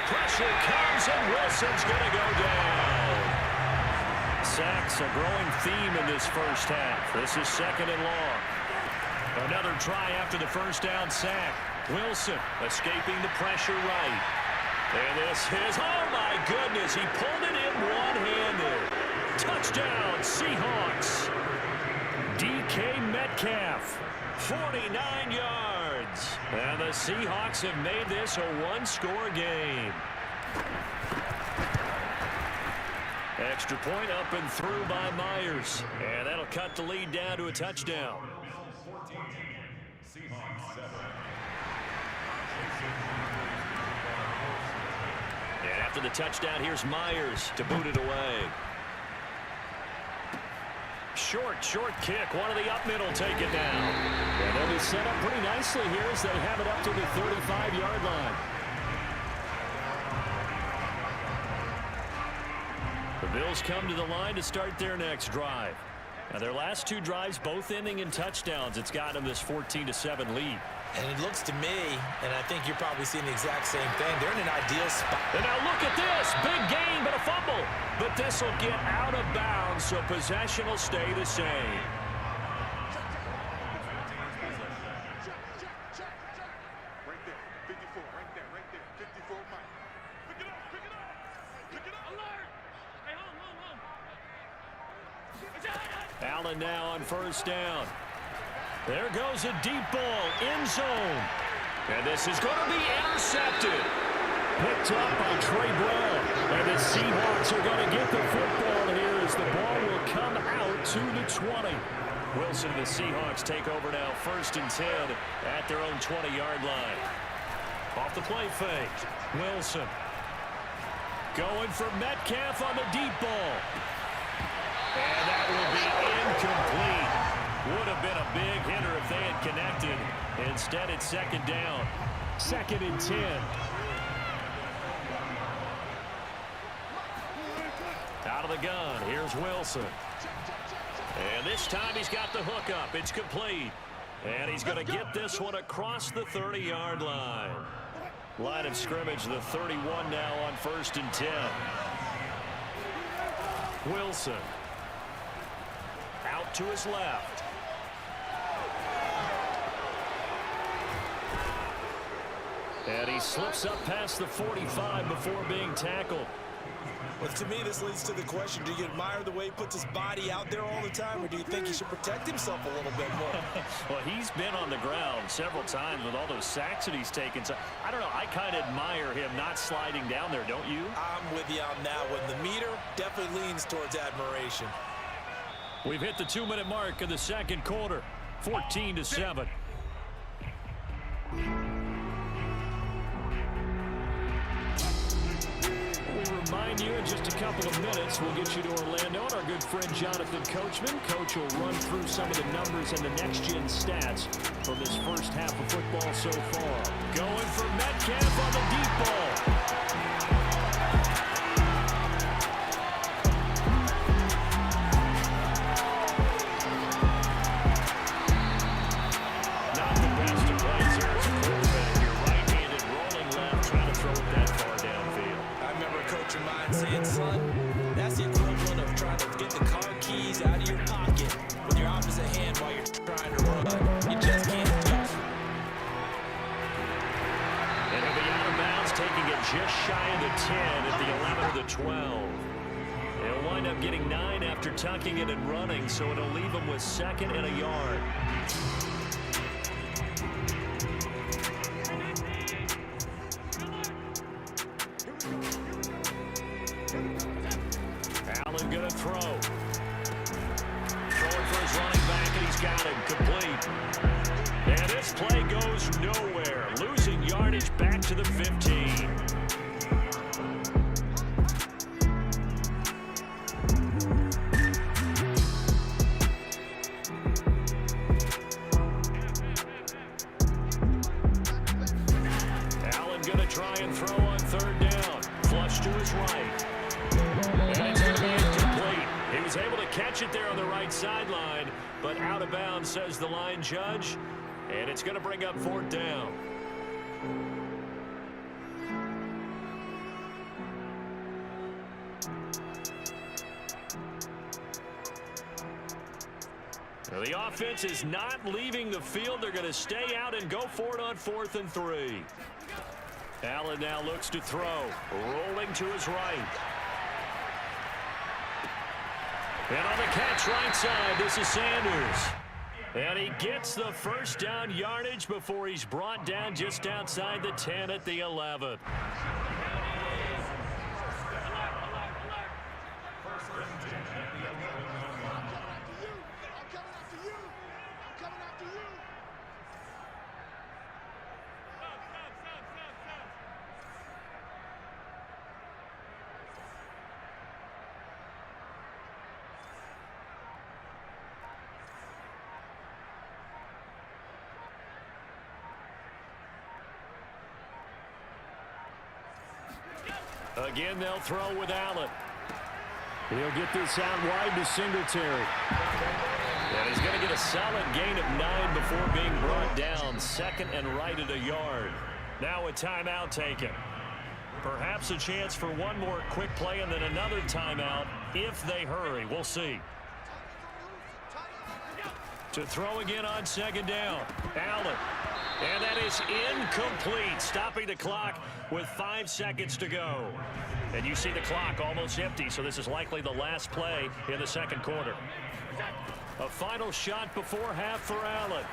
Pressure comes, and Wilson's going to go down. Sacks a growing theme in this first half. This is second and long. Another try after the first down sack. Wilson escaping the pressure right. And this is, oh my goodness, he pulled it in one-handed. Touchdown, Seahawks. DK Metcalf, 49 yards. And the Seahawks have made this a one-score game. Extra point up and through by Myers. And that'll cut the lead down to a touchdown. And after the touchdown, here's Myers to boot it away. Short kick. One of the up middle take it down. And they'll be set up pretty nicely here as they have it up to the 35-yard line. The Bills come to the line to start their next drive. Now their last two drives both ending in touchdowns. It's gotten them this 14-7 lead. And it looks to me, and I think you're probably seeing the exact same thing, they're in an ideal spot. And now look at this. Big gain, but a fumble. But this will get out of bounds, so possession will stay the same. Right there, 54, right there, 54, Mike. Pick it up. Alert! Hey, home. Allen now on first down. There goes a deep ball, end zone. And this is going to be intercepted. Picked up by Trey Brown. And the Seahawks are going to get the football here as the ball will come out to the 20. Wilson and the Seahawks take over now, 1st and 10 at their own 20-yard line. Off the play fake, Wilson. Going for Metcalf on the deep ball. And that will be incomplete. Would have been a big hitter if they had connected. Instead, it's second down. 2nd and 10. Out of the gun, here's Wilson. And this time he's got the hook up. It's complete. And he's going to get this one across the 30-yard line. Line of scrimmage, the 31 now on 1st and 10. Wilson. Out to his left. And he slips up past the 45 before being tackled. Well, to me, this leads to the question, do you admire the way he puts his body out there all the time, or do you think he should protect himself a little bit more? Well, he's been on the ground several times with all those sacks that he's taken. So, I don't know, I kind of admire him not sliding down there, don't you? I'm with you on that one. The meter definitely leans towards admiration. We've hit the 2-minute mark of the second quarter, 14-7. We remind you in just a couple of minutes, we'll get you to Orlando and our good friend Jonathan Coachman. Coach will run through some of the numbers and the next-gen stats from this first half of football so far. Going for Metcalf on the deep ball. Not the best of plays here taking it just shy of the 10 at the 11 or the 12. They'll wind up getting 9 after tucking it and running, so it'll leave them with 2nd and a yard. Allen gonna throw. Throwing for his running back, and he's got him complete. And this play goes nowhere, losing yardage back to the 15. Allen gonna try and throw on 3rd down. Flush to his right. And it's going to be incomplete. He was able to catch it there on the right sideline, but out of bounds, says the line judge. And it's going to bring up 4th down. Now the offense is not leaving the field. They're going to stay out and go for it on 4th and 3. Allen now looks to throw. Rolling to his right. And on the catch right side, this is Sanders. And he gets the 1st down yardage before he's brought down just outside the 10 at the 11. Again, they'll throw with Allen. He'll get this out wide to Singletary. And he's going to get a solid gain of 9 before being brought down. 2nd and right at a yard. Now a timeout taken. Perhaps a chance for one more quick play and then another timeout if they hurry. We'll see. To throw again on 2nd down. Allen. And that is incomplete, stopping the clock with 5 seconds to go. And you see the clock almost empty, so this is likely the last play in the 2nd quarter. A final shot before half for Allen.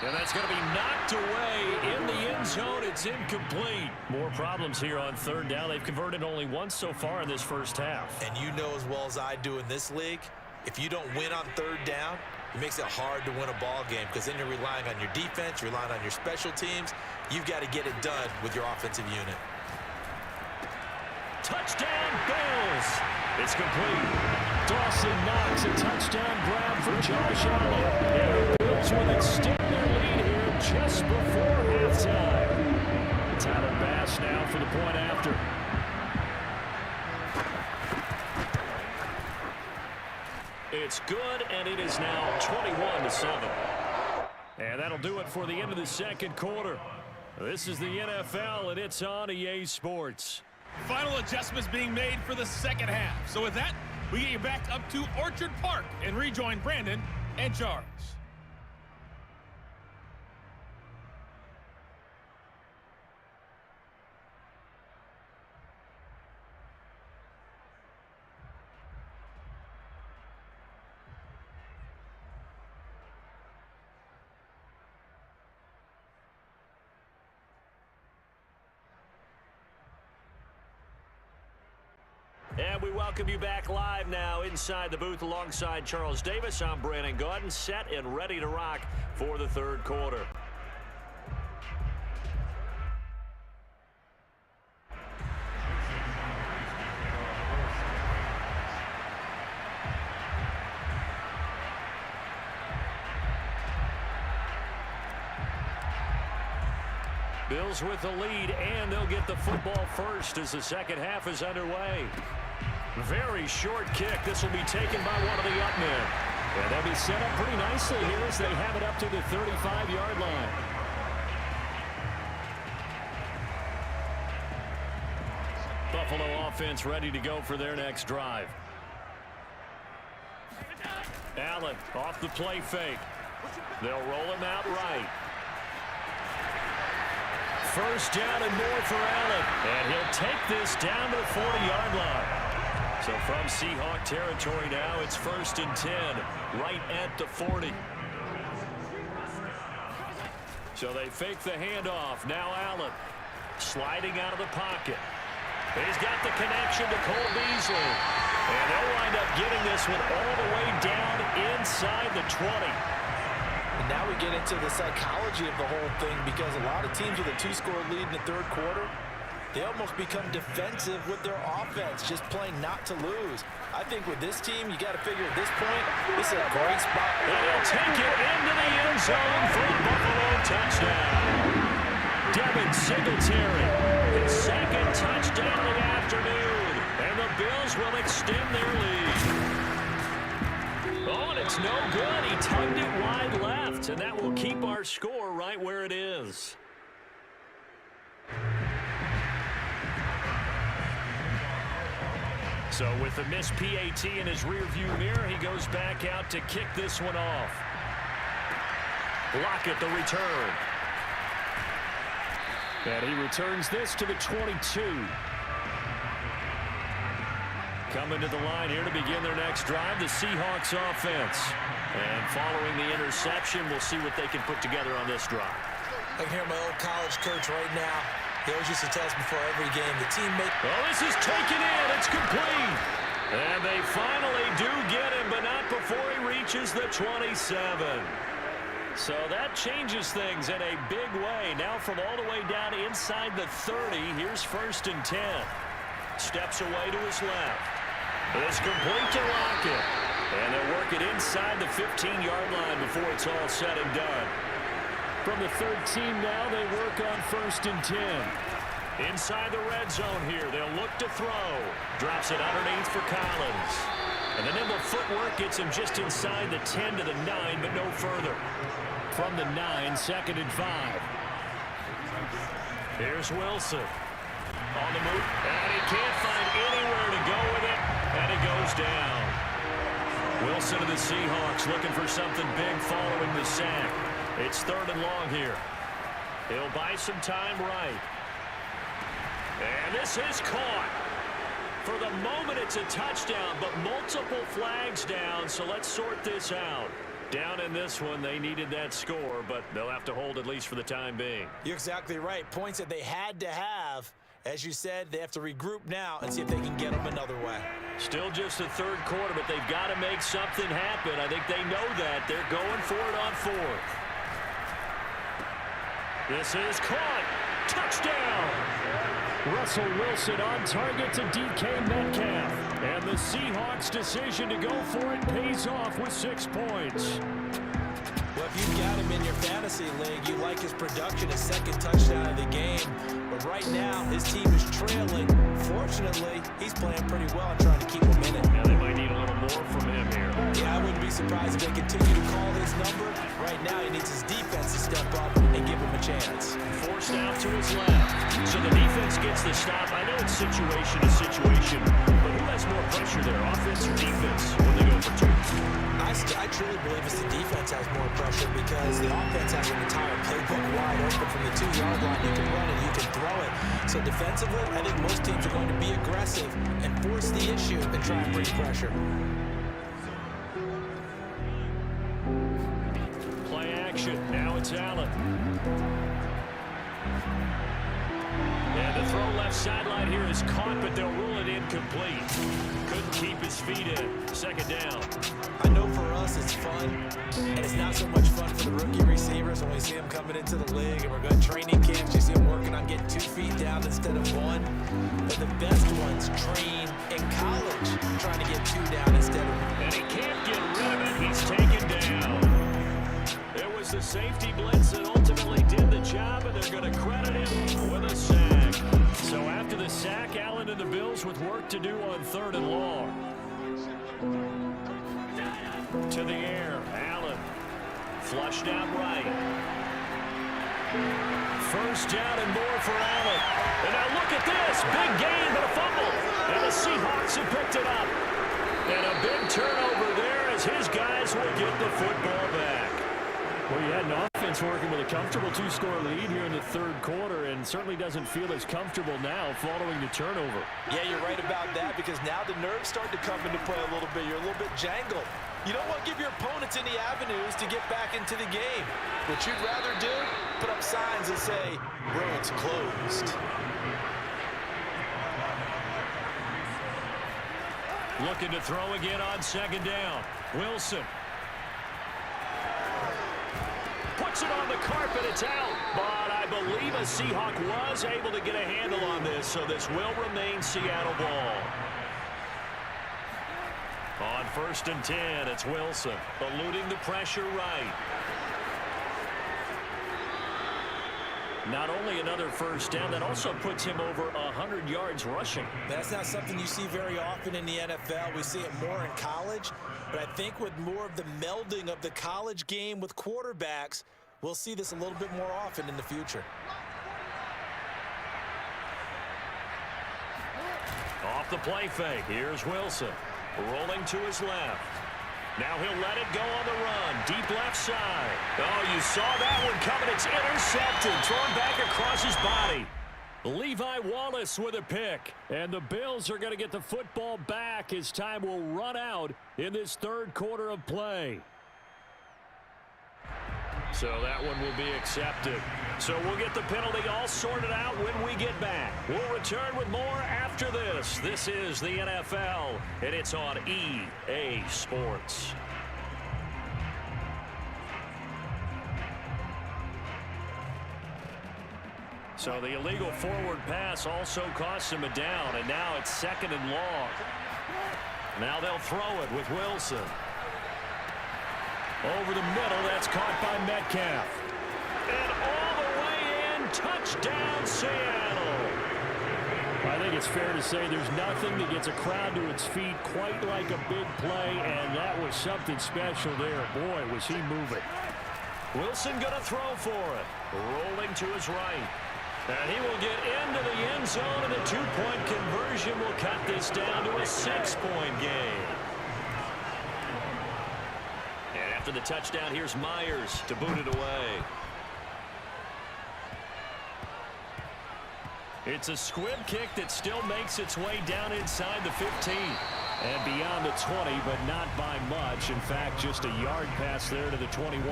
And that's going to be knocked away in the end zone. It's incomplete. More problems here on 3rd down. They've converted only once so far in this first half. And you know as well as I do in this league, if you don't win on 3rd down, it makes it hard to win a ball game because then you're relying on your defense, you're relying on your special teams. You've got to get it done with your offensive unit. Touchdown, Bills. It's complete. Dawson Knox, a touchdown grab for Josh Allen. And the Bills will extend their lead here just before halftime. Tyler Bass now for the point after. It's good, and it is now 21-7. And that'll do it for the end of the 2nd quarter. This is the NFL, and it's on EA Sports. Final adjustments being made for the 2nd half. So with that, we get you back up to Orchard Park and rejoin Brandon and Charles. And we welcome you back live now inside the booth alongside Charles Davis. I'm Brandon Gordon, set and ready to rock for the 3rd quarter. Bills with the lead, and they'll get the football first as the 2nd half is underway. Very short kick. This will be taken by one of the up men. And they'll be set up pretty nicely here as they have it up to the 35-yard line. Buffalo offense ready to go for their next drive. Allen off the play fake. They'll roll him out right. first down and more for Allen. And he'll take this down to the 40-yard line. So from Seahawk territory now, it's 1st and 10, right at the 40. So they fake the handoff. Now Allen sliding out of the pocket. He's got the connection to Cole Beasley. And they'll wind up getting this one all the way down inside the 20. And now we get into the psychology of the whole thing, because a lot of teams with a 2-score lead in the third quarter, they almost become defensive with their offense, just playing not to lose. I think with this team, you got to figure at this point, this is a great spot. And he'll take it into the end zone for a Buffalo touchdown. Devin Singletary, his second touchdown of the afternoon. And the Bills will extend their lead. Oh, and it's no good. He tugged it wide left, and that will keep our score right where it is. So with the missed PAT in his rearview mirror, he goes back out to kick this one off. Lockett the return. And he returns this to the 22. Coming to the line here to begin their next drive, the Seahawks offense. And following the interception, we'll see what they can put together on this drive. I can hear my old college coach right now. He always used to tell us before every game, the teammate. Oh, this is taken in. It's complete. And they finally do get him, but not before he reaches the 27. So that changes things in a big way. Now from all the way down inside the 30, here's 1st and 10. Steps away to his left. It's complete to Lockett. And they'll work it inside the 15-yard line before it's all said and done. From the 13 now, they work on 1st and 10. Inside the red zone here, they'll look to throw. Drops it underneath for Collins. And the nimble footwork gets him just inside the 10 to the 9, but no further. From the 9, 2nd and 5. Here's Wilson. On the move, and he can't find anywhere to go with it, and it goes down. Wilson of the Seahawks looking for something big following the sack. It's 3rd and long here. He'll buy some time right. And this is caught. For the moment, it's a touchdown, but multiple flags down, so let's sort this out. Down in this one, they needed that score, but they'll have to hold at least for the time being. You're exactly right. Points that they had to have. As you said, they have to regroup now and see if they can get them another way. Still just the 3rd quarter, but they've got to make something happen. I think they know that. They're going for it on 4th. This is caught. Touchdown! Russell Wilson on target to DK Metcalf. And the Seahawks' decision to go for it pays off with 6 points. Well, if you've got him in your fantasy league, you like his production, his 2nd touchdown of the game. But right now, his team is trailing. Fortunately, he's playing pretty well and trying to keep him in it. Now they might need a little more from him here. Yeah, I wouldn't be surprised if they continue to call his number. Right now, he needs his defense to step up and give him a chance. Forced out to his left. So the defense gets the stop. I know it's situation to situation, but who has more pressure there, offense or defense, when they go for 2? I truly believe it's the defense has more pressure, because the offense has an entire playbook wide open from the 2-yard line. You can run it, you can throw it. So defensively, I think most teams are going to be aggressive and force the issue and try and bring pressure. Play action. Now it's Allen. And the throw left sideline here is caught, but they'll rule it incomplete. Couldn't keep his feet in. 2nd down. I know for us it's fun, and it's not so much fun for the rookie receivers when we see them coming into the league and we're going to training camps. You see them working on getting 2 feet down instead of 1. But the best ones train in college trying to get 2 down instead of 1. And he can't get rid of it. He's taken down. It was the safety blitz that ultimately did the job, and they're going to credit him with a sack. So after the sack, Allen and the Bills with work to do on 3rd and long. To the air, Allen. Flushed out right. 1st down and more for Allen. And now look at this. Big gain, but a fumble. And the Seahawks have picked it up. And a big turnover there as his guys will get the football back. Well, you had an offense working with a comfortable 2-score lead here in the third quarter, and certainly doesn't feel as comfortable now following the turnover. Yeah, you're right about that, because now the nerves start to come into play a little bit. You're a little bit jangled. You don't want to give your opponents any avenues to get back into the game. What you'd rather do, put up signs that say, roads closed. Looking to throw again on second down. Wilson. Puts it on the carpet. It's out. But I believe a Seahawk was able to get a handle on this, so this will remain Seattle ball. On 1st and 10, it's Wilson, eluding the pressure right. Not only another first down, that also puts him over 100 yards rushing. That's not something you see very often in the NFL. We see it more in college, but I think with more of the melding of the college game with quarterbacks, we'll see this a little bit more often in the future. Off the play fake, here's Wilson, rolling to his left. Now he'll let it go on the run. Deep left side. Oh, you saw that one coming. It's intercepted. Thrown back across his body. Levi Wallace with a pick. And the Bills are going to get the football back as time will run out in this third quarter of play. So that one will be accepted. So we'll get the penalty all sorted out when we get back. We'll return with more after this. This is the NFL, and it's on EA Sports. So the illegal forward pass also costs him a down, and now it's 2nd and long. Now they'll throw it with Wilson. Over the middle, that's caught by Metcalf. And all the way in, touchdown Seattle. I think it's fair to say there's nothing that gets a crowd to its feet quite like a big play, and that was something special there. Boy, was he moving. Wilson gonna throw for it. Rolling to his right. And he will get into the end zone, and the 2-point conversion will cut this down to a 6-point game. After the touchdown, here's Myers to boot it away. It's a squib kick that still makes its way down inside the 15 and beyond the 20, but not by much. In fact, just a yard pass there to the 21.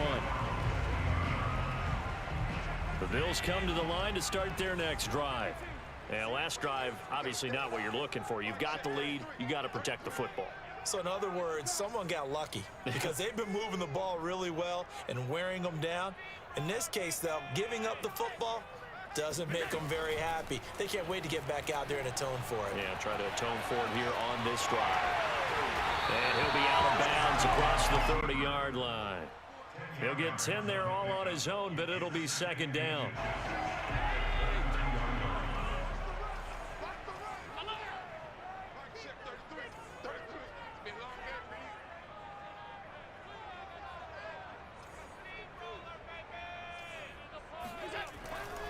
The Bills come to the line to start their next drive. And last drive, obviously not what you're looking for. You've got the lead. You got to protect the football. So in other words, someone got lucky because they've been moving the ball really well and wearing them down. In this case, though, giving up the football doesn't make them very happy. They can't wait to get back out there and atone for it. Yeah, try to atone for it here on this drive. And he'll be out of bounds across the 30-yard line. He'll get 10 there all on his own, but it'll be 2nd down.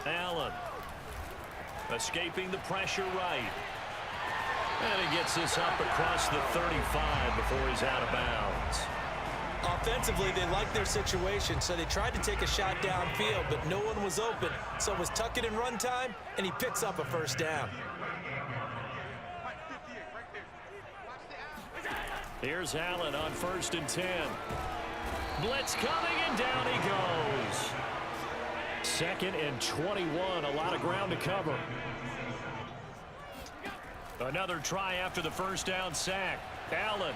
Allen escaping the pressure right. And he gets this up across the 35 before he's out of bounds. Offensively, they liked their situation, so they tried to take a shot downfield, but no one was open. So it was tuck it and run time, and he picks up a 1st down. Here's Allen on 1st and 10. Blitz coming, and down he goes. 2nd and 21, a lot of ground to cover. Another try after the 1st down sack. Allen.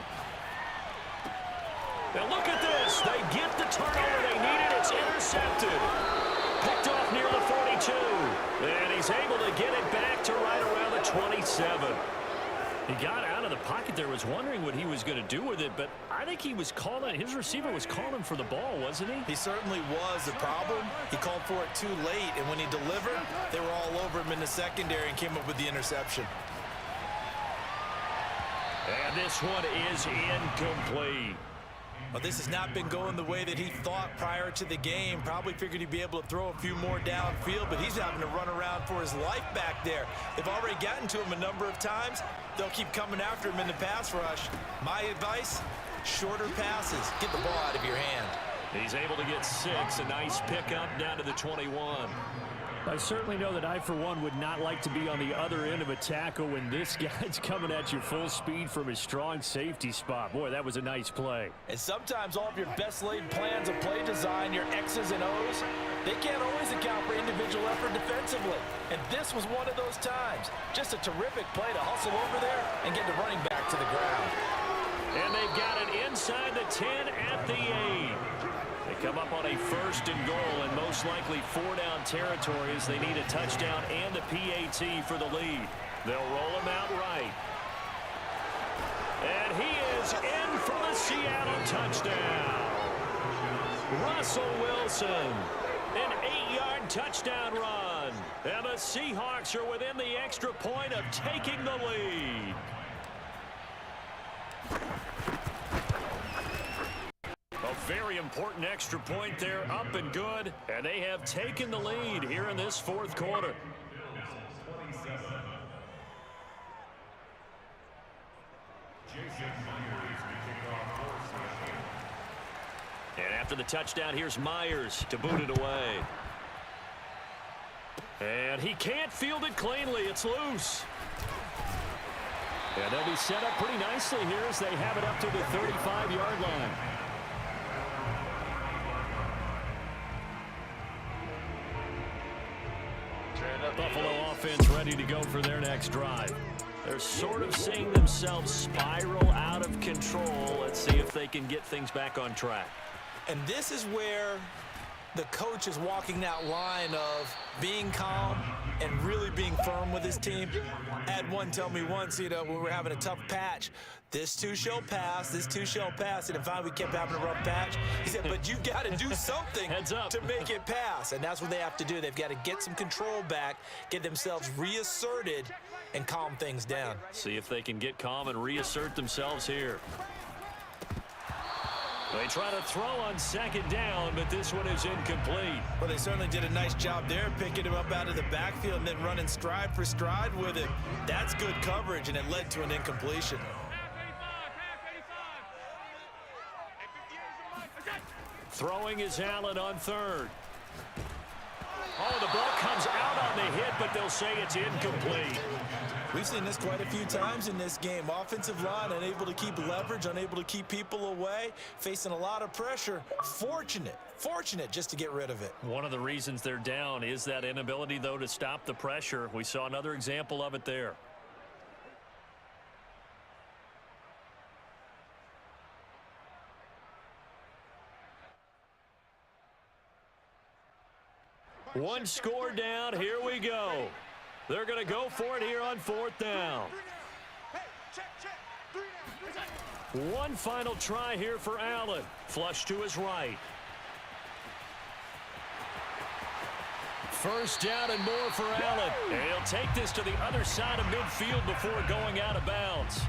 And look at this. They get the turnover they needed. It's intercepted. Picked off near the 42. And he's able to get it back to right around the 27. He got out of the pocket there, was wondering what he was going to do with it, but I think he was calling, his receiver was calling for the ball, wasn't he? He certainly was. The problem, he called for it too late, and when he delivered, they were all over him in the secondary and came up with the interception. And this one is incomplete. Well, this has not been going the way that he thought prior to the game. Probably figured he'd be able to throw a few more downfield, but he's having to run around for his life back there. They've already gotten to him a number of times. They'll keep coming after him in the pass rush. My advice, shorter passes. Get the ball out of your hand. He's able to get 6. A nice pickup down to the 21. I certainly know that I, for one, would not like to be on the other end of a tackle when this guy's coming at you full speed from his strong safety spot. Boy, that was a nice play. And sometimes all of your best laid plans of play design, your X's and O's, they can't always account for individual effort defensively. And this was one of those times. Just a terrific play to hustle over there and get the running back to the ground. And they've got it inside the 10 at the 8. They come up on a 1st and goal, and most likely 4-down territory as they need a touchdown and a PAT for the lead. They'll roll him out right. And he is in for the Seattle touchdown. Russell Wilson, an 8-yard touchdown run. And the Seahawks are within the extra point of taking the lead. A very important extra point there, up and good. And they have taken the lead here in this 4th quarter. And after the touchdown, here's Myers to boot it away. And he can't field it cleanly. It's loose. And they'll be set up pretty nicely here as they have it up to the 35-yard line. Buffalo offense ready to go for their next drive. They're sort of seeing themselves spiral out of control. Let's see if they can get things back on track. And this is where the coach is walking that line of being calm and really being firm with his team. I had one tell me once, when we were having a tough patch, this too shall pass, this too shall pass. And finally we kept having a rough patch. He said, but you've got to do something to make it pass. And that's what they have to do. They've got to get some control back, get themselves reasserted, and calm things down. See if they can get calm and reassert themselves here. They try to throw on 2nd down, but this one is incomplete. Well, they certainly did a nice job there, picking him up out of the backfield and then running stride for stride with him. That's good coverage, and it led to an incompletion. Throwing is Allen on 3rd. Oh, the ball comes out on the hit, but they'll say it's incomplete. We've seen this quite a few times in this game. Offensive line unable to keep leverage, unable to keep people away, facing a lot of pressure. Fortunate just to get rid of it. One of the reasons they're down is that inability, though, to stop the pressure. We saw another example of it there. One score down. Here we go. They're going to go for it here on 4th down. One final try here for Allen. Flush to his right. 1st down and more for Allen. And he'll take this to the other side of midfield before going out of bounds.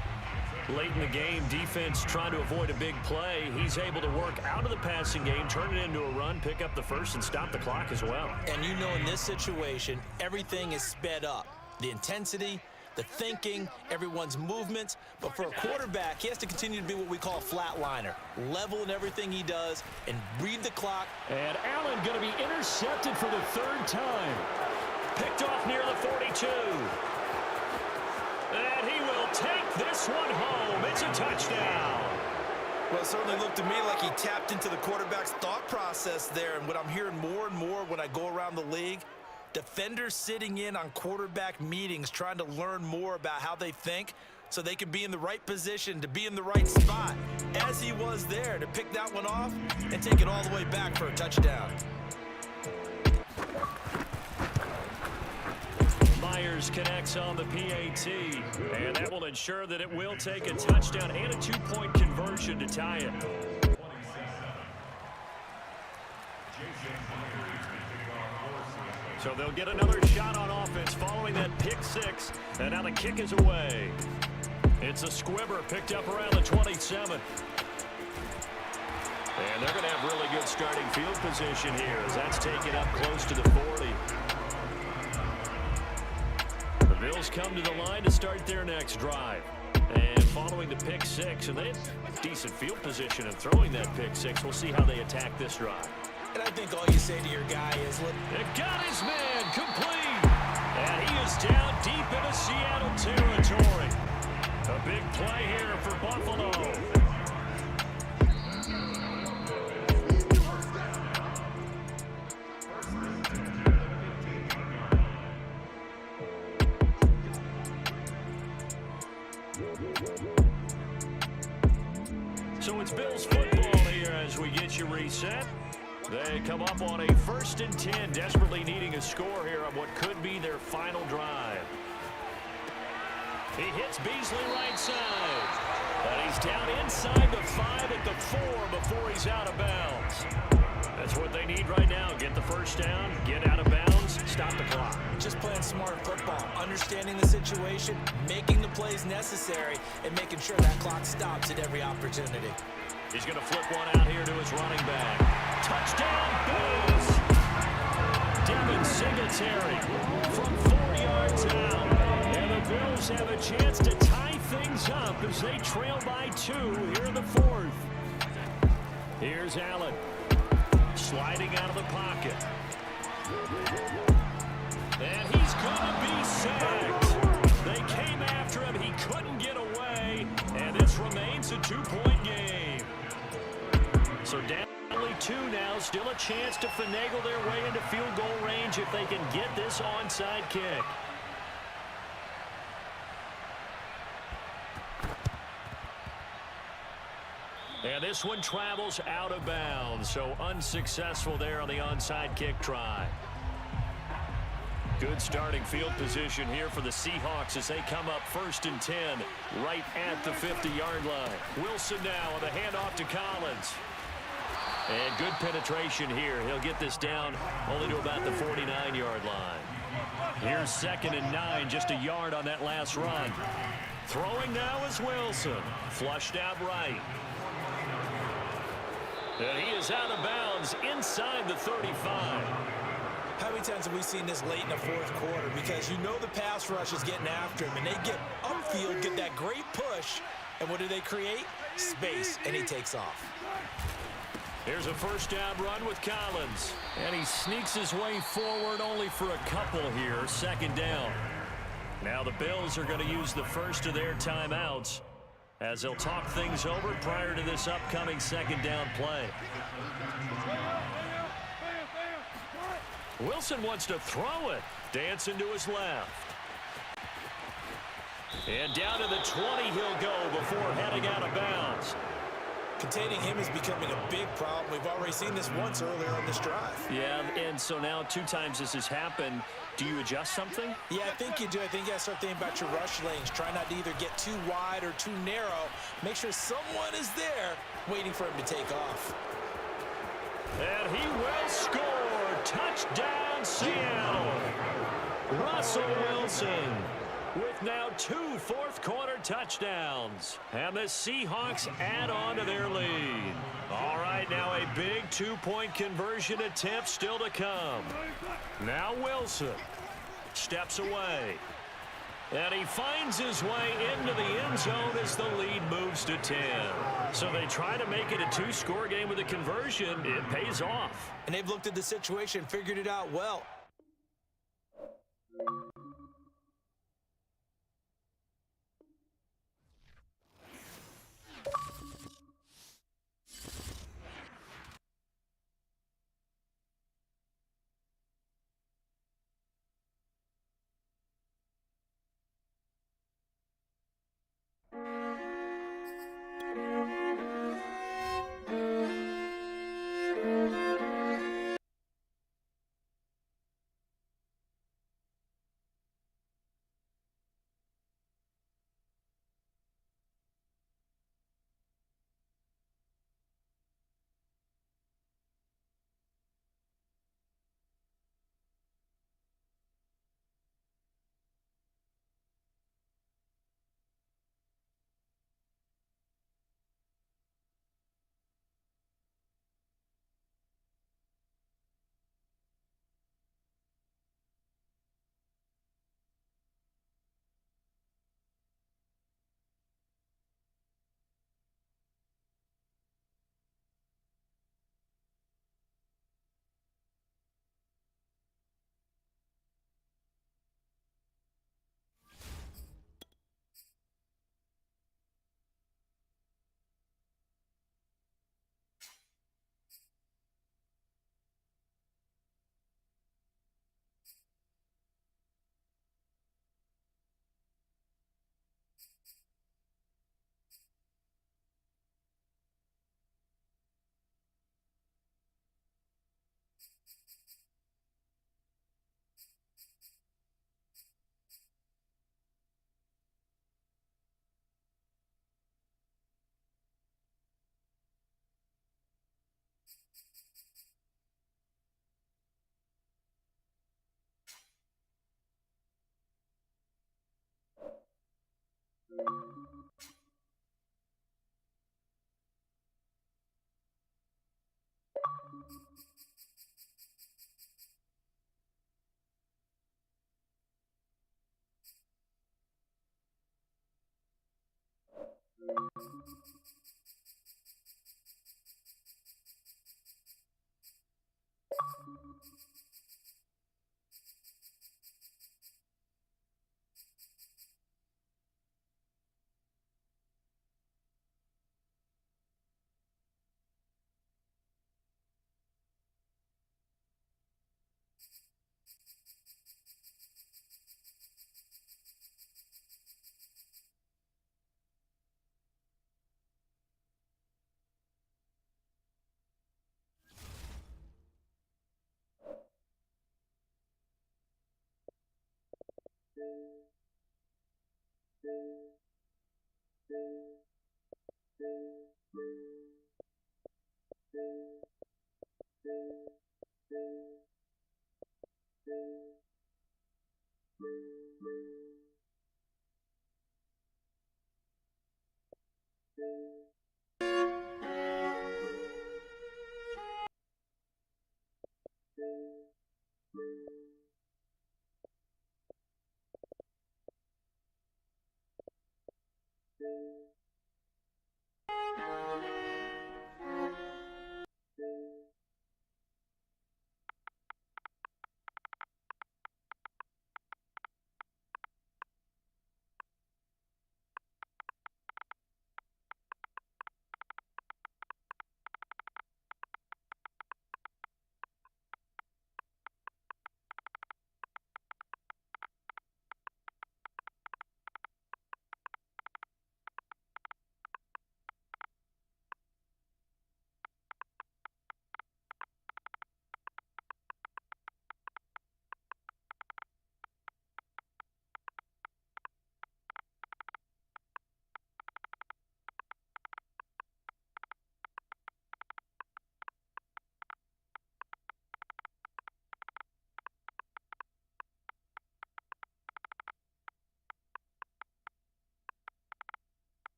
Late in the game, defense trying to avoid a big play. He's able to work out of the passing game, turn it into a run, pick up the 1st, and stop the clock as well. And you know in this situation, everything is sped up. The intensity, the thinking, everyone's movements. But for a quarterback, he has to continue to be what we call a flatliner. Level in everything he does and read the clock. And Allen going to be intercepted for the 3rd time. Picked off near the 42. And he will take this one home. It's a touchdown. Well, it certainly looked to me like he tapped into the quarterback's thought process there. And what I'm hearing more and more when I go around the league, defenders sitting in on quarterback meetings trying to learn more about how they think so they can be in the right position to be in the right spot, as he was there to pick that one off and take it all the way back for a touchdown. Myers connects on the PAT, and that will ensure that it will take a touchdown and a 2-point conversion to tie it. So they'll get another shot on offense following that pick 6, and now the kick is away. It's a squibber picked up around the 27. And they're going to have really good starting field position here as that's taken up close to the 40. The Bills come to the line to start their next drive. And following the pick six, and they had decent field position in throwing that pick six. We'll see how they attack this drive. And I think all you say to your guy is, look, it got his man complete. And he is down deep into Seattle territory. A big play here for Buffalo. So it's Bills football here as we get you reset. They come up on a 1st and 10, desperately needing a score here on what could be their final drive. He hits Beasley right side. And he's down inside the 5 at the 4 before he's out of bounds. That's what they need right now. Get the first down, get out of bounds, stop the clock. Just playing smart football, understanding the situation, making the plays necessary, and making sure that clock stops at every opportunity. He's going to flip one out here to his running back. Touchdown, Bills! Devin Singletary from 4 yards out. And the Bills have a chance to tie things up as they trail by 2 here in the 4th. Here's Allen. Sliding out of the pocket. And he's going to be sacked. They came after him. He couldn't get away. And this remains a 2-point game. So down only 2 now. Still a chance to finagle their way into field goal range if they can get this onside kick. And this one travels out of bounds, so unsuccessful there on the onside kick try. Good starting field position here for the Seahawks as they come up 1st and 10 right at the 50-yard line. Wilson now on the handoff to Collins. And good penetration here. He'll get this down only to about the 49-yard line. Here's 2nd and 9, just a yard on that last run. Throwing now is Wilson. Flushed out right. And he is out of bounds inside the 35. How many times have we seen this late in the 4th quarter? Because you know the pass rush is getting after him, and they get upfield, get that great push, and what do they create? Space, and he takes off. Here's a 1st down run with Collins. And he sneaks his way forward only for a couple here. 2nd down. Now the Bills are going to use the first of their timeouts as they'll talk things over prior to this upcoming 2nd down play. Wilson wants to throw it. Dancing to his left. And down to the 20 he'll go before heading out of bounds. Containing him is becoming a big problem. We've already seen this once earlier on this drive. Yeah, and so now 2 times this has happened. Do you adjust something? Yeah, I think you do. I think you got to start thinking about your rush lanes. Try not to either get too wide or too narrow. Make sure someone is there waiting for him to take off. And he will score. Touchdown, Seattle. Russell Wilson with now 2 fourth-quarter touchdowns. And the Seahawks add on to their lead. All right, now a big 2-point conversion attempt still to come. Now Wilson steps away. And he finds his way into the end zone as the lead moves to 10. So they try to make it a 2-score game with a conversion. It pays off. And they've looked at the situation, figured it out well.